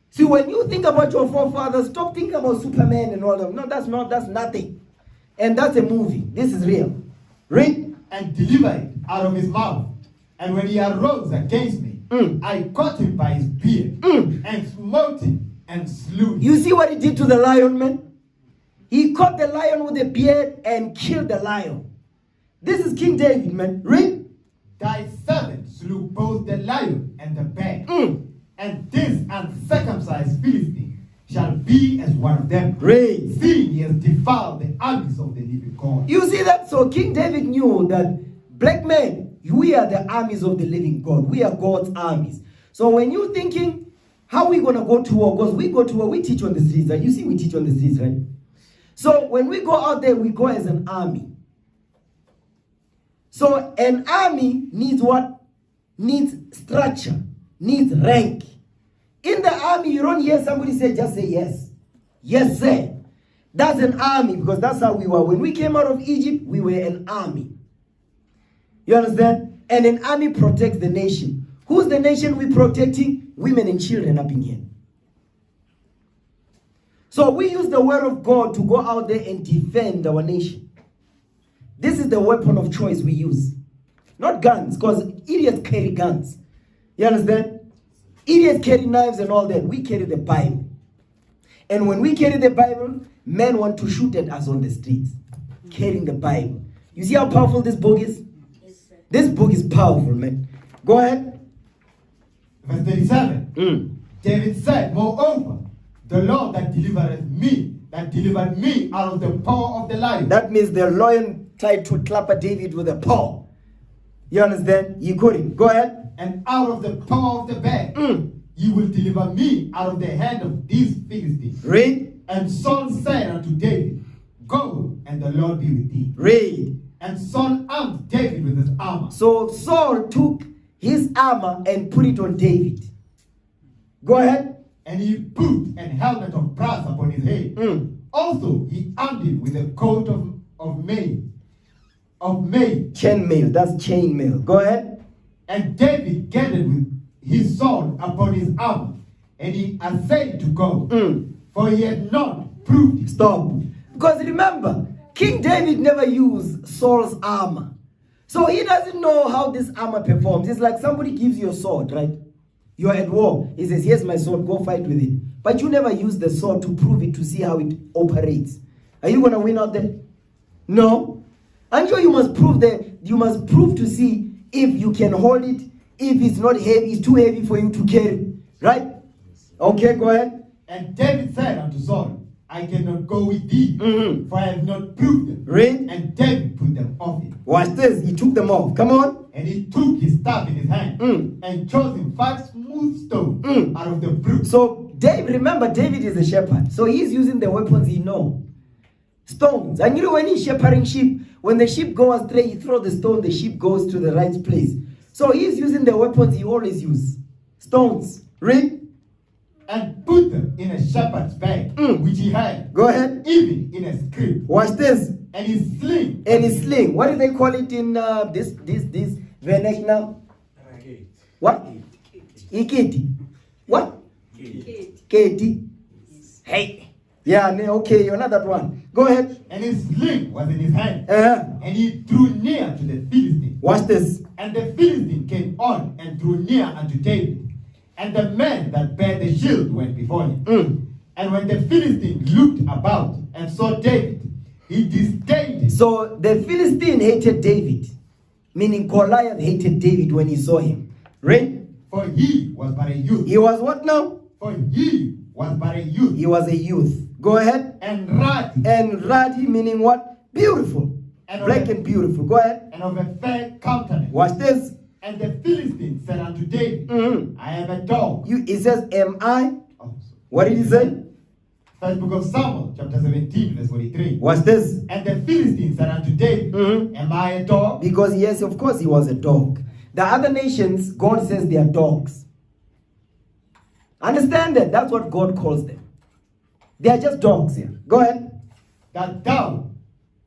See, when you think about your forefathers, stop thinking about Superman and all that. No, that's nothing. And that's a movie. This is real. Read. And delivered it out of his mouth. And when he arose against me, I caught him by his beard and smote him and slew him. You see what he did to the lion, man? He caught the lion with a beard and killed the lion. This is King David, man. Read. Thy servant slew both the lion and the bear, Mm. and this uncircumcised Philistine shall be as one of them. Read. Seeing he has defiled the armies of the living God. You see that? So King David knew that black men, we are the armies of the living God. We are God's armies. So when you're thinking, how are we going to go to war? Because we go to war, we teach on the streets. Right? You see, we teach on the streets, right? So when we go out there, we go as an army. So an army needs what? Needs structure, needs rank. In the army, you don't hear somebody say, just say yes. Yes, sir. That's an army, because that's how we were. When we came out of Egypt, we were an army. You understand? And an army protects the nation. Who's the nation we're protecting? Women and children up in here. So we use the word of God to go out there and defend our nation. This is the weapon of choice we use. Not guns, because idiots carry guns. You understand? Idiots carry knives and all that. We carry the Bible. And when we carry the Bible, men want to shoot at us on the streets. Carrying the Bible. You see how powerful this book is? This book is powerful, man. Go ahead. Verse 37. David said, moreover, the Lord that delivered me out of the paw of the lion. That means the lion tried to clap David with a paw. You understand? You couldn't. Go ahead. And out of the paw of the bear, you will deliver me out of the hand of these Philistines. Read. And Saul said unto David, go, and the Lord be with thee. Read. And Saul armed David with his armor. So Saul took his armor and put it on David. Go ahead. And he put an helmet of brass upon his head. Also, he armed him with a coat of mail. Chain mail. That's chain mail. Go ahead. And David gathered with his sword upon his armor, and he essayed to go, for he had not proved it. Stop. Because remember, King David never used Saul's armor. So he doesn't know how this armor performs. It's like somebody gives you a sword, right? You are at war. He says, here's my sword, go fight with it. But you never use the sword to prove it, to see how it operates. Are you going to win out there? No. I'm sure you must prove to see if you can hold it, if it's not heavy, it's too heavy for you to carry. Right? Okay, go ahead. And David said unto Saul, I cannot go with thee, for I have not proved them. Read. And David put them off him. Watch this. He took them off. Come on. And he took his staff in his hand, and chose him 5 smooth stones out of the brook. So remember, David is a shepherd. So he's using the weapons he knows. Stones. And you know when he's shepherding sheep, when the sheep go astray, he throws the stone, the sheep goes to the right place. So he's using the weapons he always uses. Stones. Read. And put them in a shepherd's bag, which he had. Go ahead. Even in a scrip. Watch this. And his sling. And his sling. What do they call it in this vernacular? What? Ikiti. What? Keti. Hey. Yeah, okay, you're not that one. Go ahead. And his sling was in his hand. And he drew near to the Philistine. Watch this. And the Philistine came on and drew near unto David. And the men that bare the shield went before him. And when the Philistine looked about and saw David, he disdained him. So the Philistine hated David. Meaning Goliath hated David when he saw him. Right? For he was but a youth. He was what now? For he was but a youth. He was a youth. Go ahead. And ruddy. And ruddy meaning what? Beautiful. And black and beautiful. Go ahead. And of a fair countenance. Watch this. And the Philistine said unto David, I am a dog. It says, am I? What did he say? First book of Samuel, chapter 17, verse 43. What's this? And the Philistine said unto David, am I a dog? Because yes, of course he was a dog. The other nations, God says they are dogs. Understand that? That's what God calls them. They are just dogs here. Go ahead. That thou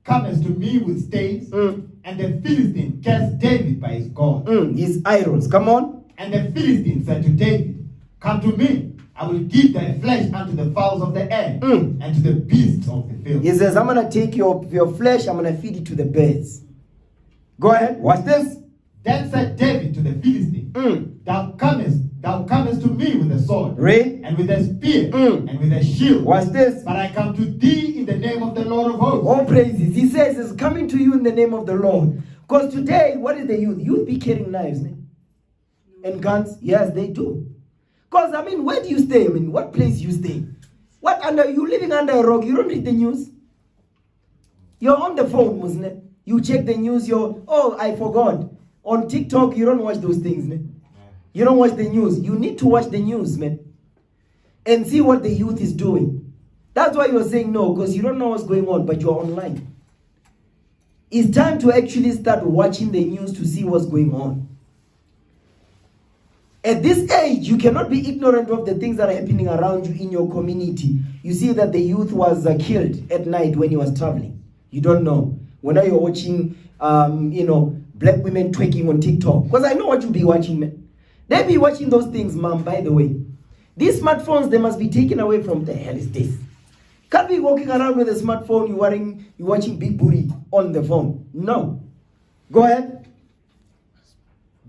comest to me with staves, and the Philistine cast David by his God. His idols. Come on. And the Philistine said to David, come to me, I will give thy flesh unto the fowls of the air, and to the beasts of the field. He says, I'm going to take your flesh, I'm going to feed it to the birds. Go ahead. Watch this. Then said David to the Philistine, thou comest to me with a sword, Read. and with a spear, and with a shield. Watch this. But I come to thee in the name of the Lord of hosts. All praises. He says, it's coming to you in the name of the Lord. Because today, what is the youth? Youth be carrying knives, ne? And guns. Yes, they do. Because, I mean, where do you stay? I mean, what place you stay? What under you living under a rock? You don't read the news. You're on the phone, Muslim. You check the news. I forgot. On TikTok, you don't watch those things, man. You don't watch the news. You need to watch the news, man, and see what the youth is doing. That's why you're saying no, because you don't know what's going on, but you're online. It's time to actually start watching the news to see what's going on. At this age, you cannot be ignorant of the things that are happening around you in your community. You see that the youth was killed at night when he was traveling. You don't know. Whenever you're watching, black women twerking on TikTok. Because I know what you'll be watching, man. They be watching those things, mom, by the way. These smartphones, they must be taken away from the hell is this. Can't be walking around with a smartphone, you're watching big booty on the phone. No. Go ahead.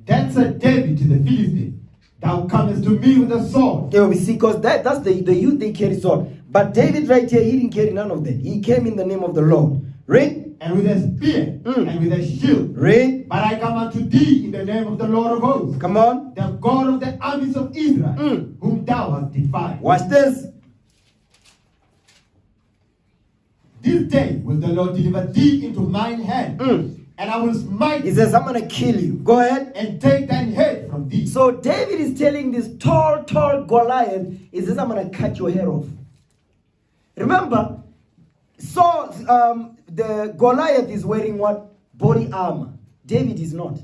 Then said David to the Philistine, thou comest to me with a sword. Yeah, we see, because that's the youth, they carry sword. But David right here, he didn't carry none of that. He came in the name of the Lord. Read. And with a spear, and with a shield. Read. But I come unto thee in the name of the Lord of hosts. Come on. The God of the armies of Israel, whom thou hast defied. Watch this. This day will the Lord deliver thee into mine hand, and I will smite He says, I'm going to kill you. Go ahead. and take thine head from thee. So David is telling this tall Goliath, he says, I'm going to cut your hair off. Remember, the Goliath is wearing what? Body armor. David is not.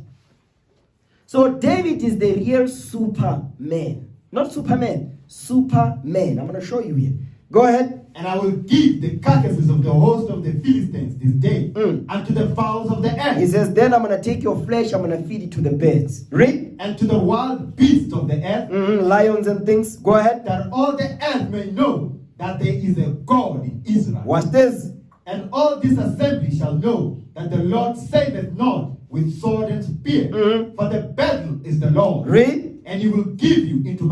So David is the real Superman. Not Superman, Superman. I'm going to show you here. Go ahead. And I will give the carcasses of the host of the Philistines this day unto the fowls of the air. He says, then I'm going to take your flesh, I'm going to feed it to the birds. Read. And to the wild beasts of the earth. Lions and things. Go ahead. That all the earth may know that there is a God in Israel. Watch this. And all this assembly shall know that the Lord saveth not with sword and spear, for the battle is the Lord. Read. And he will give you into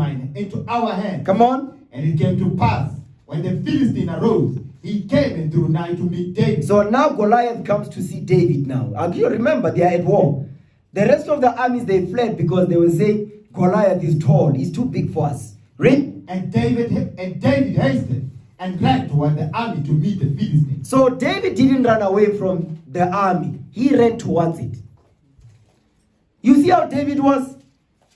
our hand. Come on. And it came to pass, when the Philistine arose, he came and drew nigh to meet David. So now Goliath comes to see David now. And you remember, they are at war. The rest of the armies, they fled because they were saying, Goliath is tall, he's too big for us. Read. And David hasted and ran toward the army to meet the Philistines. So David didn't run away from the army. He ran towards it. You see how David was?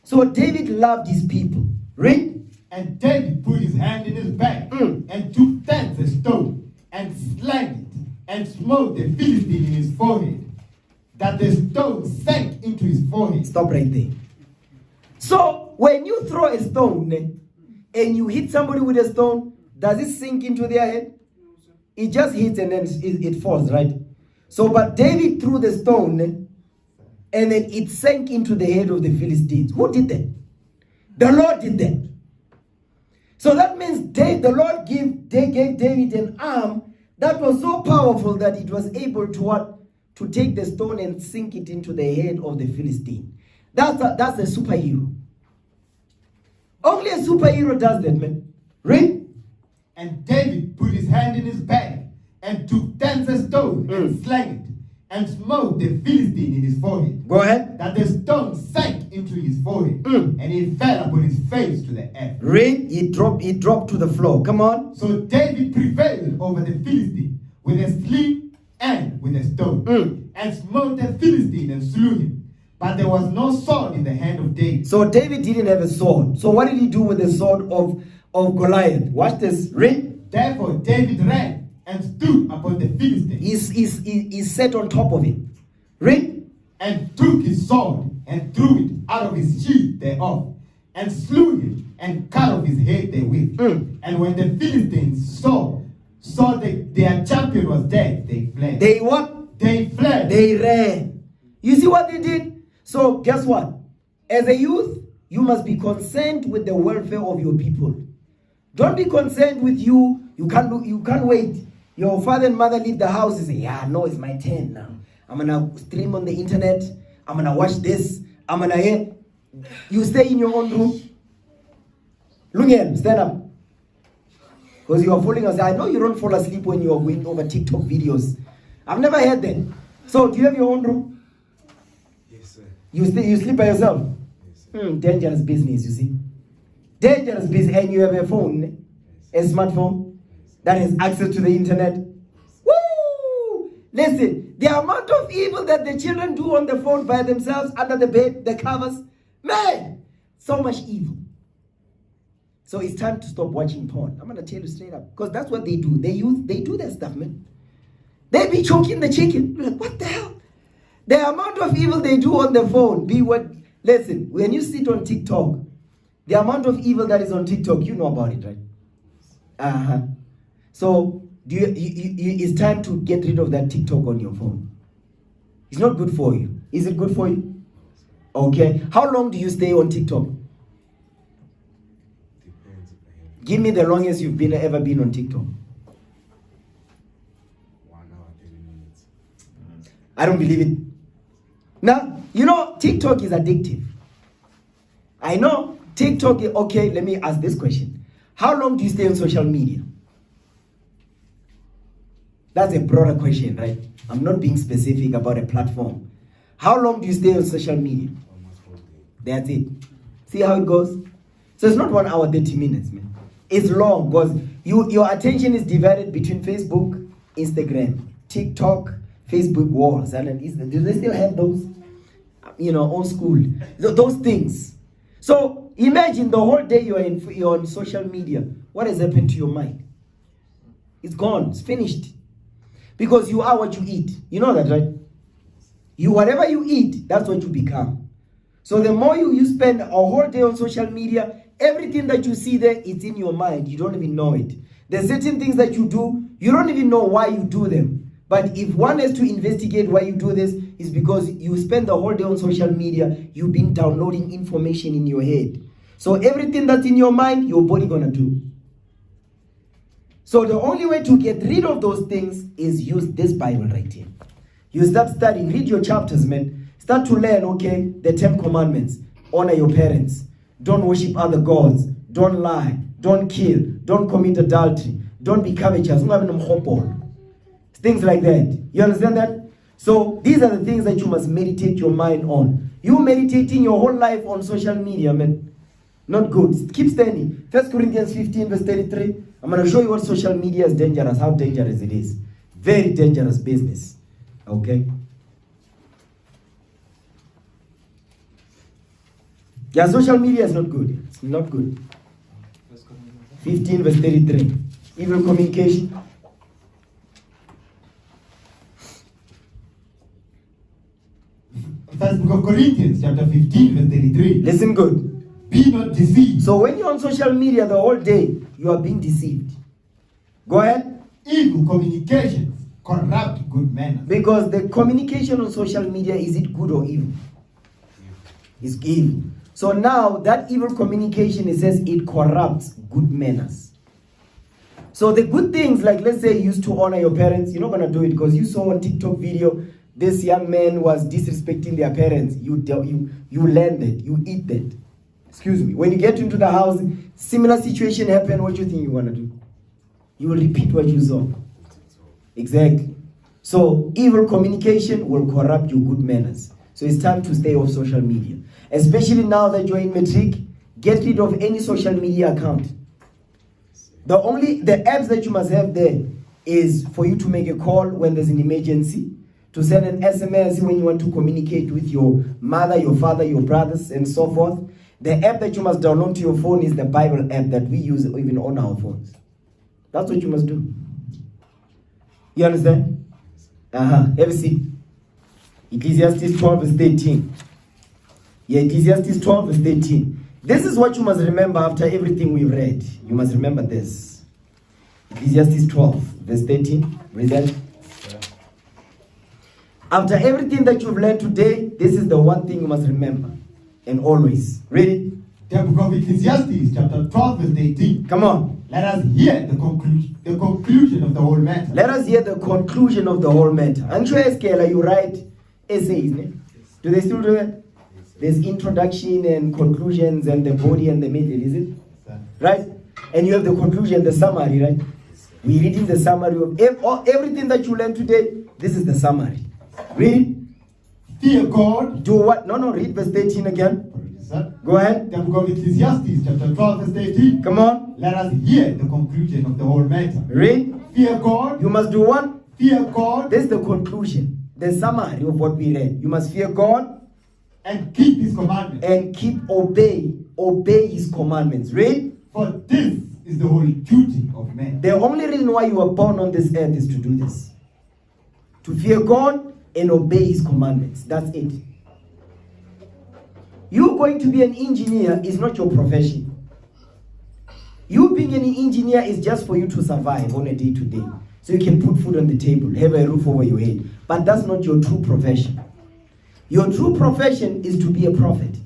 So David loved his people. Read. And David put his hand in his bag and took thence a stone and slang it and smote the Philistine in his forehead, that the stone sank into his forehead. Stop right there. So when you throw a stone and you hit somebody with a stone, does it sink into their head? It just hits and then it falls, right? So but David threw the stone and then it sank into the head of the Philistines. Who did that? The Lord did that. So that means the Lord gave David an arm that was so powerful that it was able to what? To take the stone and sink it into the head of the Philistine. That's a superhero. Only a superhero does that, man. Read. And David put his hand in his bag and took thence a stone and slang it and smote the Philistine in his forehead. Go ahead. That the stone sank into his forehead and he fell upon his face to the earth. Read. He dropped to the floor. Come on. So David prevailed over the Philistine with a sling and with a stone and smote the Philistine and slew him. But there was no sword in the hand of David. So David didn't have a sword. So what did he do with the sword of Goliath? Watch this. Read. Therefore David ran and stood upon the Philistine. He sat on top of him. Read. And took his sword and threw it out of his sheath thereof, and slew him and cut off his head therewith. And when the Philistines saw that their champion was dead, they fled. They what? They fled. They ran. You see what they did? So guess what? As a youth, you must be concerned with the welfare of your people. Don't be concerned with you. You can't wait. Your father and mother leave the house and say, yeah, no, it's my turn now. I'm going to stream on the internet. I'm going to watch this. I'm going to... You stay in your own room. Lungen, stand up. Because you are falling asleep. I know you don't fall asleep when you are going over TikTok videos. I've never heard that. So, do you have your own room? You sleep by yourself? Dangerous business, you see. Dangerous business. And you have a phone, a smartphone that has access to the internet. Woo! Listen, the amount of evil that the children do on the phone by themselves, under the bed, the covers, man, so much evil. So it's time to stop watching porn. I'm gonna tell you straight up, because that's what they do. They do that stuff, man. They be choking the chicken. You're like, what the hell? The amount of evil they do on the phone. Listen, when you sit on TikTok, the amount of evil that is on TikTok, you know about it, right? So it's time to get rid of that TikTok on your phone. It's not good for you. Is it good for you? Okay. How long do you stay on TikTok? Give me the longest you've ever been on TikTok. 1 hour, 30 minutes. I don't believe it. Now, you know, TikTok is addictive. I know TikTok, okay, let me ask this question. How long do you stay on social media? That's a broader question, right? I'm not being specific about a platform. How long do you stay on social media? Almost all day. That's it. See how it goes? So it's not 1 hour, 30 minutes, man. It's long because your attention is divided between Facebook, Instagram, TikTok, Facebook walls. And do they still have those? You know, old school. Those things. So imagine the whole day you're on social media. What has happened to your mind? It's gone. It's finished. Because you are what you eat. You know that, right? Whatever you eat, that's what you become. So the more you spend a whole day on social media, everything that you see there, it's in your mind. You don't even know it. There's certain things that you do, you don't even know why you do them. But if one has to investigate why you do this, it's because you spend the whole day on social media, you've been downloading information in your head. So everything that's in your mind, your body gonna do. So the only way to get rid of those things is use this Bible right here. You start studying, read your chapters, man. Start to learn, okay, the 10 commandments. Honor your parents. Don't worship other gods. Don't lie. Don't kill. Don't commit adultery. Don't be covetous. Things like that. You understand that? So these are the things that you must meditate your mind on. You meditating your whole life on social media, man. Not good. Keep standing. 1 Corinthians 15 verse 33. I'm going to show you what social media is dangerous, how dangerous it is. Very dangerous business. Okay? Yeah, social media is not good. It's not good. 15 verse 33. Evil communication. First book of Corinthians, chapter 15, verse 33. Listen good. Be not deceived. So when you're on social media the whole day, you are being deceived. Go ahead. Evil communications corrupt good manners. Because the communication on social media, is it good or evil? It's evil. So now that evil communication, it says it corrupts good manners. So the good things, like let's say you used to honor your parents, you're not going to do it because you saw on TikTok video, this young man was disrespecting their parents. You learn that, you eat that. Excuse me. When you get into the house, similar situation happen, what do you think you want to do? You will repeat what you saw. Exactly. So evil communication will corrupt your good manners. So it's time to stay off social media. Especially now that you're in matric, get rid of any social media account. The apps that you must have there is for you to make a call when there's an emergency, to send an SMS when you want to communicate with your mother, your father, your brothers, and so forth. The app that you must download to your phone is the Bible app that we use even on our phones. That's what you must do. You understand? Have a seat. Ecclesiastes 12 verse 13. Yeah, Ecclesiastes 12 verse 13. This is what you must remember after everything we've read. You must remember this. Ecclesiastes 12 verse 13. Read that. After everything that you've learned today, this is the one thing you must remember. And always. Read it. The book of Ecclesiastes, chapter 12, verse 18. Come on. Let us hear the conclusion of the whole matter. Let us hear the conclusion of the whole matter. I'm sure, Eskela, you write essays, ne? Do they still do that? There's introduction and conclusions and the body and the middle, is it? Right? And you have the conclusion, the summary, right? We're reading the summary of everything that you learned today. This is the summary. Read it. Fear God. Do what? No, read verse 13 again. Go ahead. The book of Ecclesiastes, chapter 12, verse 18. Come on. Let us hear the conclusion of the whole matter. Read. Fear God. You must do what? Fear God. This is the conclusion, the summary of what we read. You must fear God and keep His commandments. And obey His commandments. Read. For this is the whole duty of man. The only reason why you were born on this earth is to do this. To fear God and obey His commandments. That's it. You going to be an engineer is not your profession. You being an engineer is just for you to survive on a day-to-day. So you can put food on the table, have a roof over your head. But that's not your true profession. Your true profession is to be a prophet.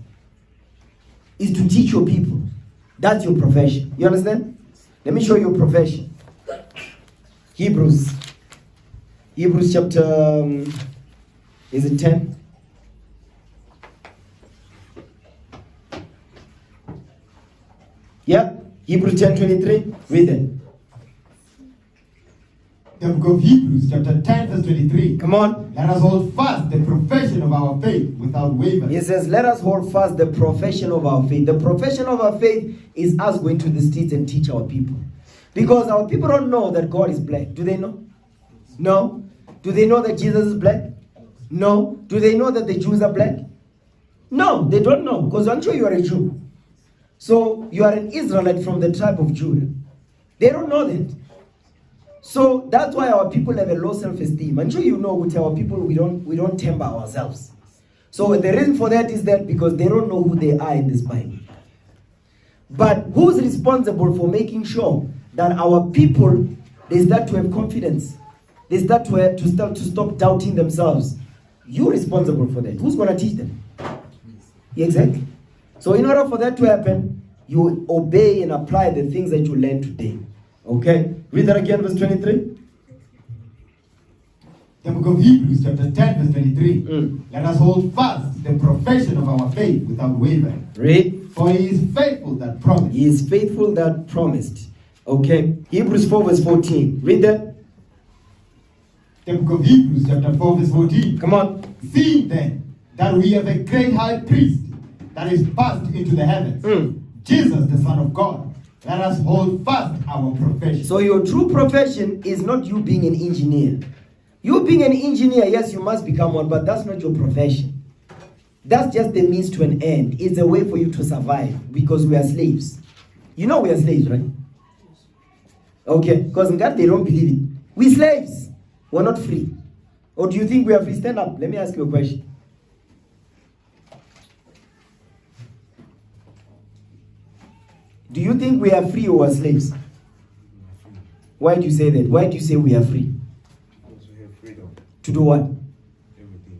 Is to teach your people. That's your profession. You understand? Let me show you a profession. Hebrews chapter, is it 10? Yeah, Hebrews 10:23. Read it. The book of Hebrews, chapter 10, verse 23. Come on. Let us hold fast the profession of our faith without wavering. It says, let us hold fast the profession of our faith. The profession of our faith is us going to the streets and teach our people. Because our people don't know that God is black. Do they know? No. Do they know that Jesus is black? No. Do they know that the Jews are black? No, they don't know. Because I'm sure you are a Jew. So you are an Israelite from the tribe of Judah. They don't know that. So that's why our people have a low self-esteem. I'm sure you know with our people we don't temper ourselves. So the reason for that is that because they don't know who they are in this Bible. But who's responsible for making sure that our people, they start to have confidence? They start to stop doubting themselves. You're responsible for that. Who's going to teach them? Exactly. So in order for that to happen, you obey and apply the things that you learn today. Okay? Read that again, verse 23. The book of Hebrews, chapter 10, verse 23. Let us hold fast the profession of our faith without wavering. Read. For He is faithful that promised. He is faithful that promised. Okay? Hebrews 4, verse 14. Read that. The book of Hebrews, chapter 4, verse 14. Come on. Seeing then that we have a great high priest that is passed into the heavens, Jesus, the Son of God, let us hold fast our profession. So your true profession is not you being an engineer. You being an engineer, yes, you must become one, but that's not your profession. That's just the means to an end. It's a way for you to survive because we are slaves. You know we are slaves, right? Okay, because in God they don't believe it. We're slaves. We're not free. Or do you think we are free? Stand up. Let me ask you a question. Do you think we are free or are slaves? Why do you say that? Why do you say we are free? Because we have freedom. To do what? Everything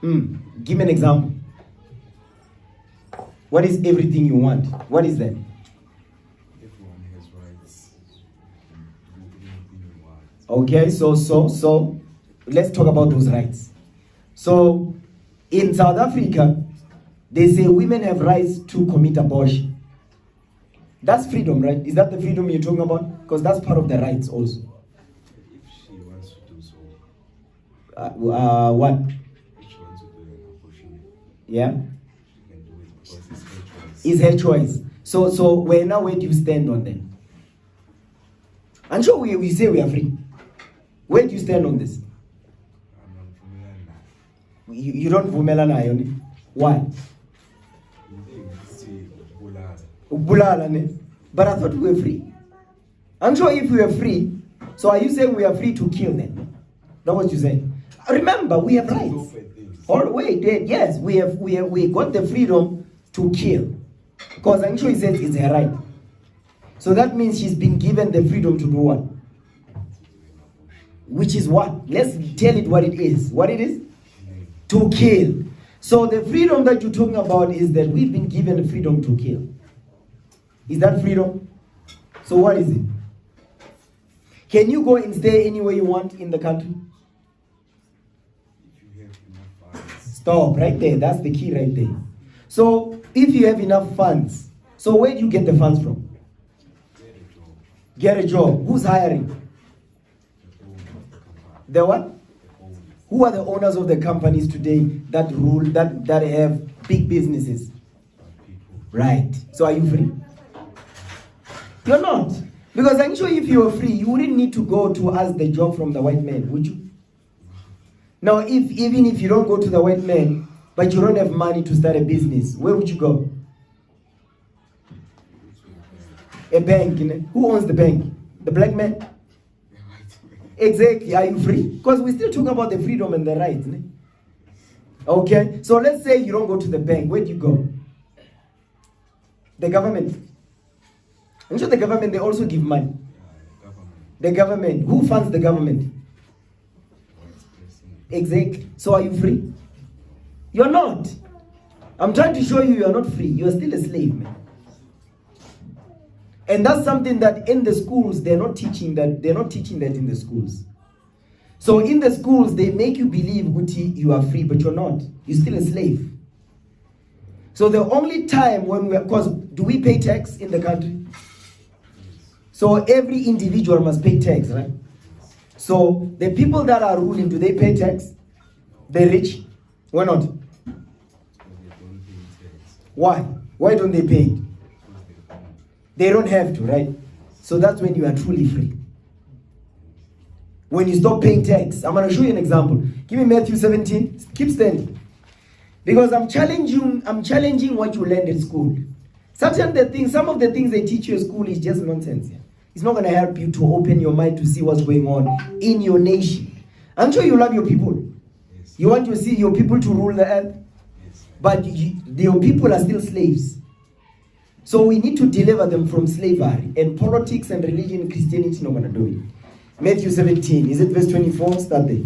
we want. Give me an example. What is everything you want? What is that? Everyone has rights. Do anything you want. Okay, so let's talk about those rights. So in South Africa, they say women have rights to commit abortion. That's freedom, right? Is that the freedom you're talking about? Because that's part of the rights also. If she wants to do so. What? If she wants to do an abortion. Yeah? She can do it because it's her choice. It's her choice. So where do you stand on that? I'm sure we say we are free. Where do you stand on this? I'm not familiar now. You don't vumela nayo ni? Why? But I thought we were free. I'm sure if we were free, so are you saying we are free to kill them? That's what you're saying. Remember, we have rights. Yes, we got the freedom to kill. Because I'm sure he says it's her right. So that means she's been given the freedom to do what? Which is what? Let's tell it what it is. What it is? To kill. So the freedom that you're talking about is that we've been given the freedom to kill. Is that freedom? So what is it? Can you go and stay anywhere you want in the country? If you have enough funds. Stop, right there. That's the key right there. So if you have enough funds, so where do you get the funds from? Get a job. Get a job. Who's hiring? The owner of the company. The what? The owners. Who are the owners of the companies today that rule, that have big businesses? Right. So are you free? You're not. Because I'm sure if you were free, you wouldn't need to go to ask the job from the white man, would you? Now, even if you don't go to the white man, but you don't have money to start a business, where would you go? A bank. Who owns the bank? The black man? Exactly. Are you free? Because we're still talking about the freedom and the rights. Okay? So let's say you don't go to the bank. Where do you go? The government. I'm sure the government, they also give money. The government. Who funds the government? Exactly. So are you free? You're not. I'm trying to show you are not free. You are still a slave, man. And that's something that in the schools, they're not teaching that. They're not teaching that in the schools. So in the schools, they make you believe, Guti, you are free, but you're not. You're still a slave. So the only time when because do we pay tax in the country? So every individual must pay tax, right? So the people that are ruling, do they pay tax? The rich? Why not? Why? Why don't they pay it? They don't have to, right? So that's when you are truly free. When you stop paying tax. I'm going to show you an example. Give me Matthew 17. Keep standing. Because I'm challenging what you learned in school. Some of the things they teach you in school is just nonsense. It's not going to help you to open your mind to see what's going on in your nation. I'm sure you love your people. You want to see your people to rule the earth. But your people are still slaves. So we need to deliver them from slavery. And politics and religion and Christianity not going to do it. Matthew 17. Is it verse 24? Start there.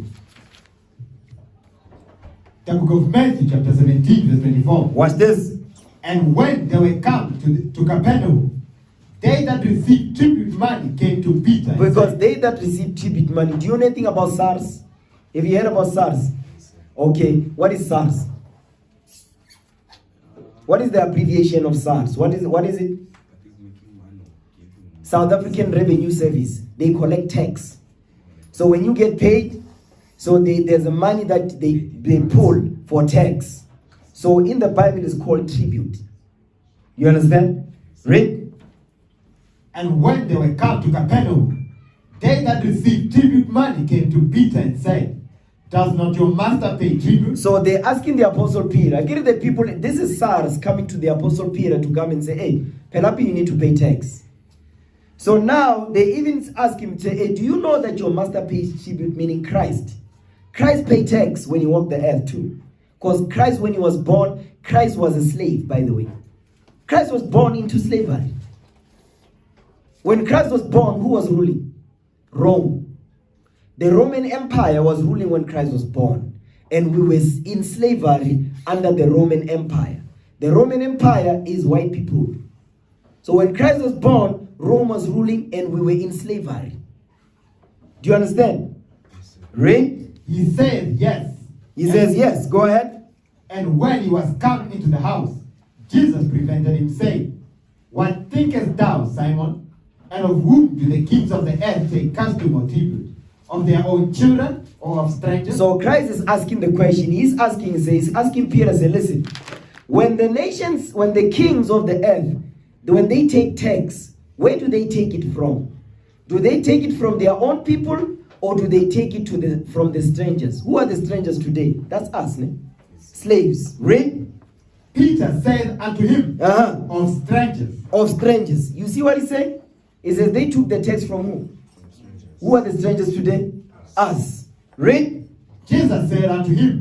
The book of Matthew, chapter 17, verse 24. Watch this. And when they were come to Capernaum, they that received tribute money came to Peter. Because they that received tribute money. Do you know anything about SARS? Have you heard about SARS? Okay. What is SARS? What is the abbreviation of SARS? What is it? South African Revenue Service. They collect tax. So when you get paid, so there's a money that they pull for tax. So in the Bible it's called tribute. You understand? Read. And when they were come to Capernaum, they that received tribute money came to Peter and said, does not your master pay tribute? So they're asking the Apostle Peter. Give the people, this is SARS coming to the Apostle Peter to come and say, hey, Pelapi, you need to pay tax. So now they even ask him, say, hey, do you know that your master pays tribute, meaning Christ? Christ paid tax when he walked the earth too. Because Christ, when he was born, Christ was a slave, by the way. Christ was born into slavery. When Christ was born, who was ruling? Rome. The Roman Empire was ruling when Christ was born. And we were in slavery under the Roman Empire. The Roman Empire is white people. So when Christ was born, Rome was ruling and we were in slavery. Do you understand? Read. He said yes. He says yes. Go ahead. And when he was come into the house, Jesus prevented him, saying, what thinkest thou, Simon? And of whom do the kings of the earth take custom or tribute? Of their own children or of strangers? So Christ is asking the question. He's asking Peter, say, listen, when the nations, when the kings of the earth, when they take tax, where do they take it from? Do they take it from their own people or do they take it from the strangers? Who are the strangers today? That's us, ne? Slaves. Read. Peter said unto him, of strangers. Of strangers. You see what he said? He says they took the tax from who? Who are the strangers today? Us. Read. Jesus said unto him,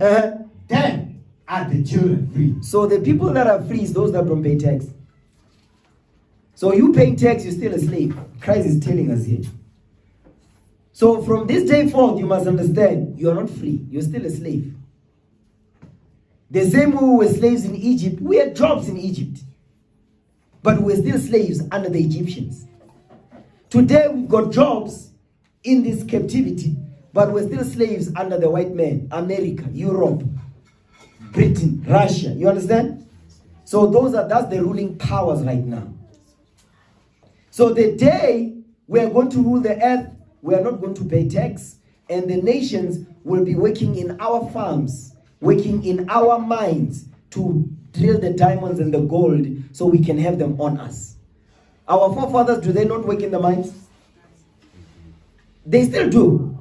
then are the children free. So the people that are free is those that don't pay tax. So you paying tax, you're still a slave. Christ is telling us here. So from this day forth, you must understand, you are not free. You're still a slave. The same way we were slaves in Egypt, we had jobs in Egypt. But we're still slaves under the Egyptians. Today we've got jobs in this captivity, but we're still slaves under the white man, America, Europe, Britain, Russia. You understand? So that's the ruling powers right now. So the day we are going to rule the earth, we are not going to pay tax. and the nations will be working in our farms, working in our mines to drill the diamonds and the gold so we can have them on us. Our forefathers, do they not work in the mines? They still do.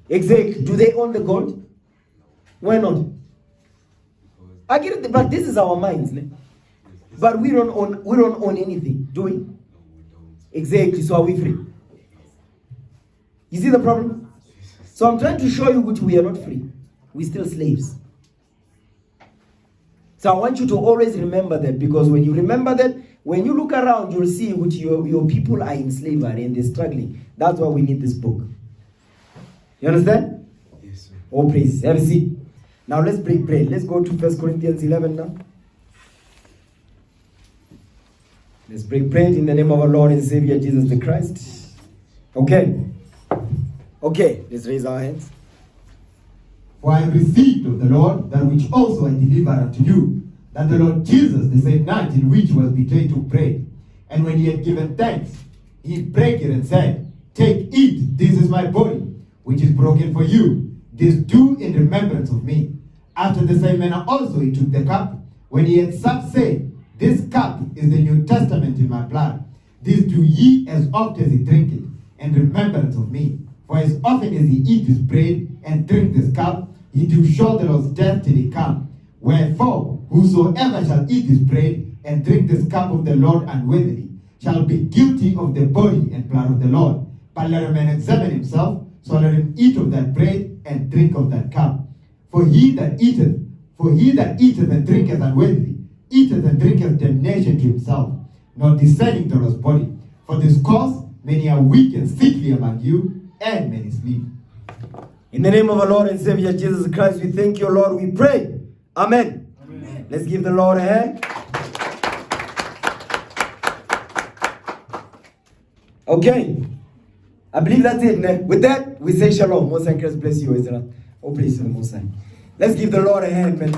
Exactly. Do they own the gold? Why not? I get it, but this is our mines. Ne? But we don't own anything, do we? Exactly. So are we free? You see the problem? So I'm trying to show you which we are not free. We're still slaves. So I want you to always remember that, because when you remember that, when you look around, you'll see which your people are in slavery and they're struggling. That's why we need this book. You understand? Yes, sir. Oh, please. Have a seat. Now let's break bread. Let's go to 1 Corinthians 11 now. Let's break bread in the name of our Lord and Savior Jesus the Christ. Okay. Okay, let's raise our hands. For I have received of the Lord that which also I delivered unto you, that the Lord Jesus, the same night in which he was betrayed, took bread. And when he had given thanks, he brake it and said, Take, eat, this is my body, which is broken for you. This do in remembrance of me. After the same manner also he took the cup, when he had supped, saying, This cup is the New Testament in my blood. This do ye as oft as ye drink it, in remembrance of me. For as often as ye eat this bread and drink this cup, ye do show the Lord's death till he come. Wherefore, whosoever shall eat this bread and drink this cup of the Lord unworthily shall be guilty of the body and blood of the Lord. But let a man examine himself, so let him eat of that bread and drink of that cup. For he that eateth and drinketh unworthily, eateth and drinketh damnation to himself, not discerning the Lord's body. For this cause many are weak and sickly among you, and many sleep. In the name of our Lord and Savior Jesus Christ, we thank you, Lord. We pray. Amen. Amen. Let's give the Lord a hand. Okay. I believe that's it. With that, we say shalom. Most and Christ bless you, Israel. Oh, praise the Most High. Let's give the Lord a hand, man.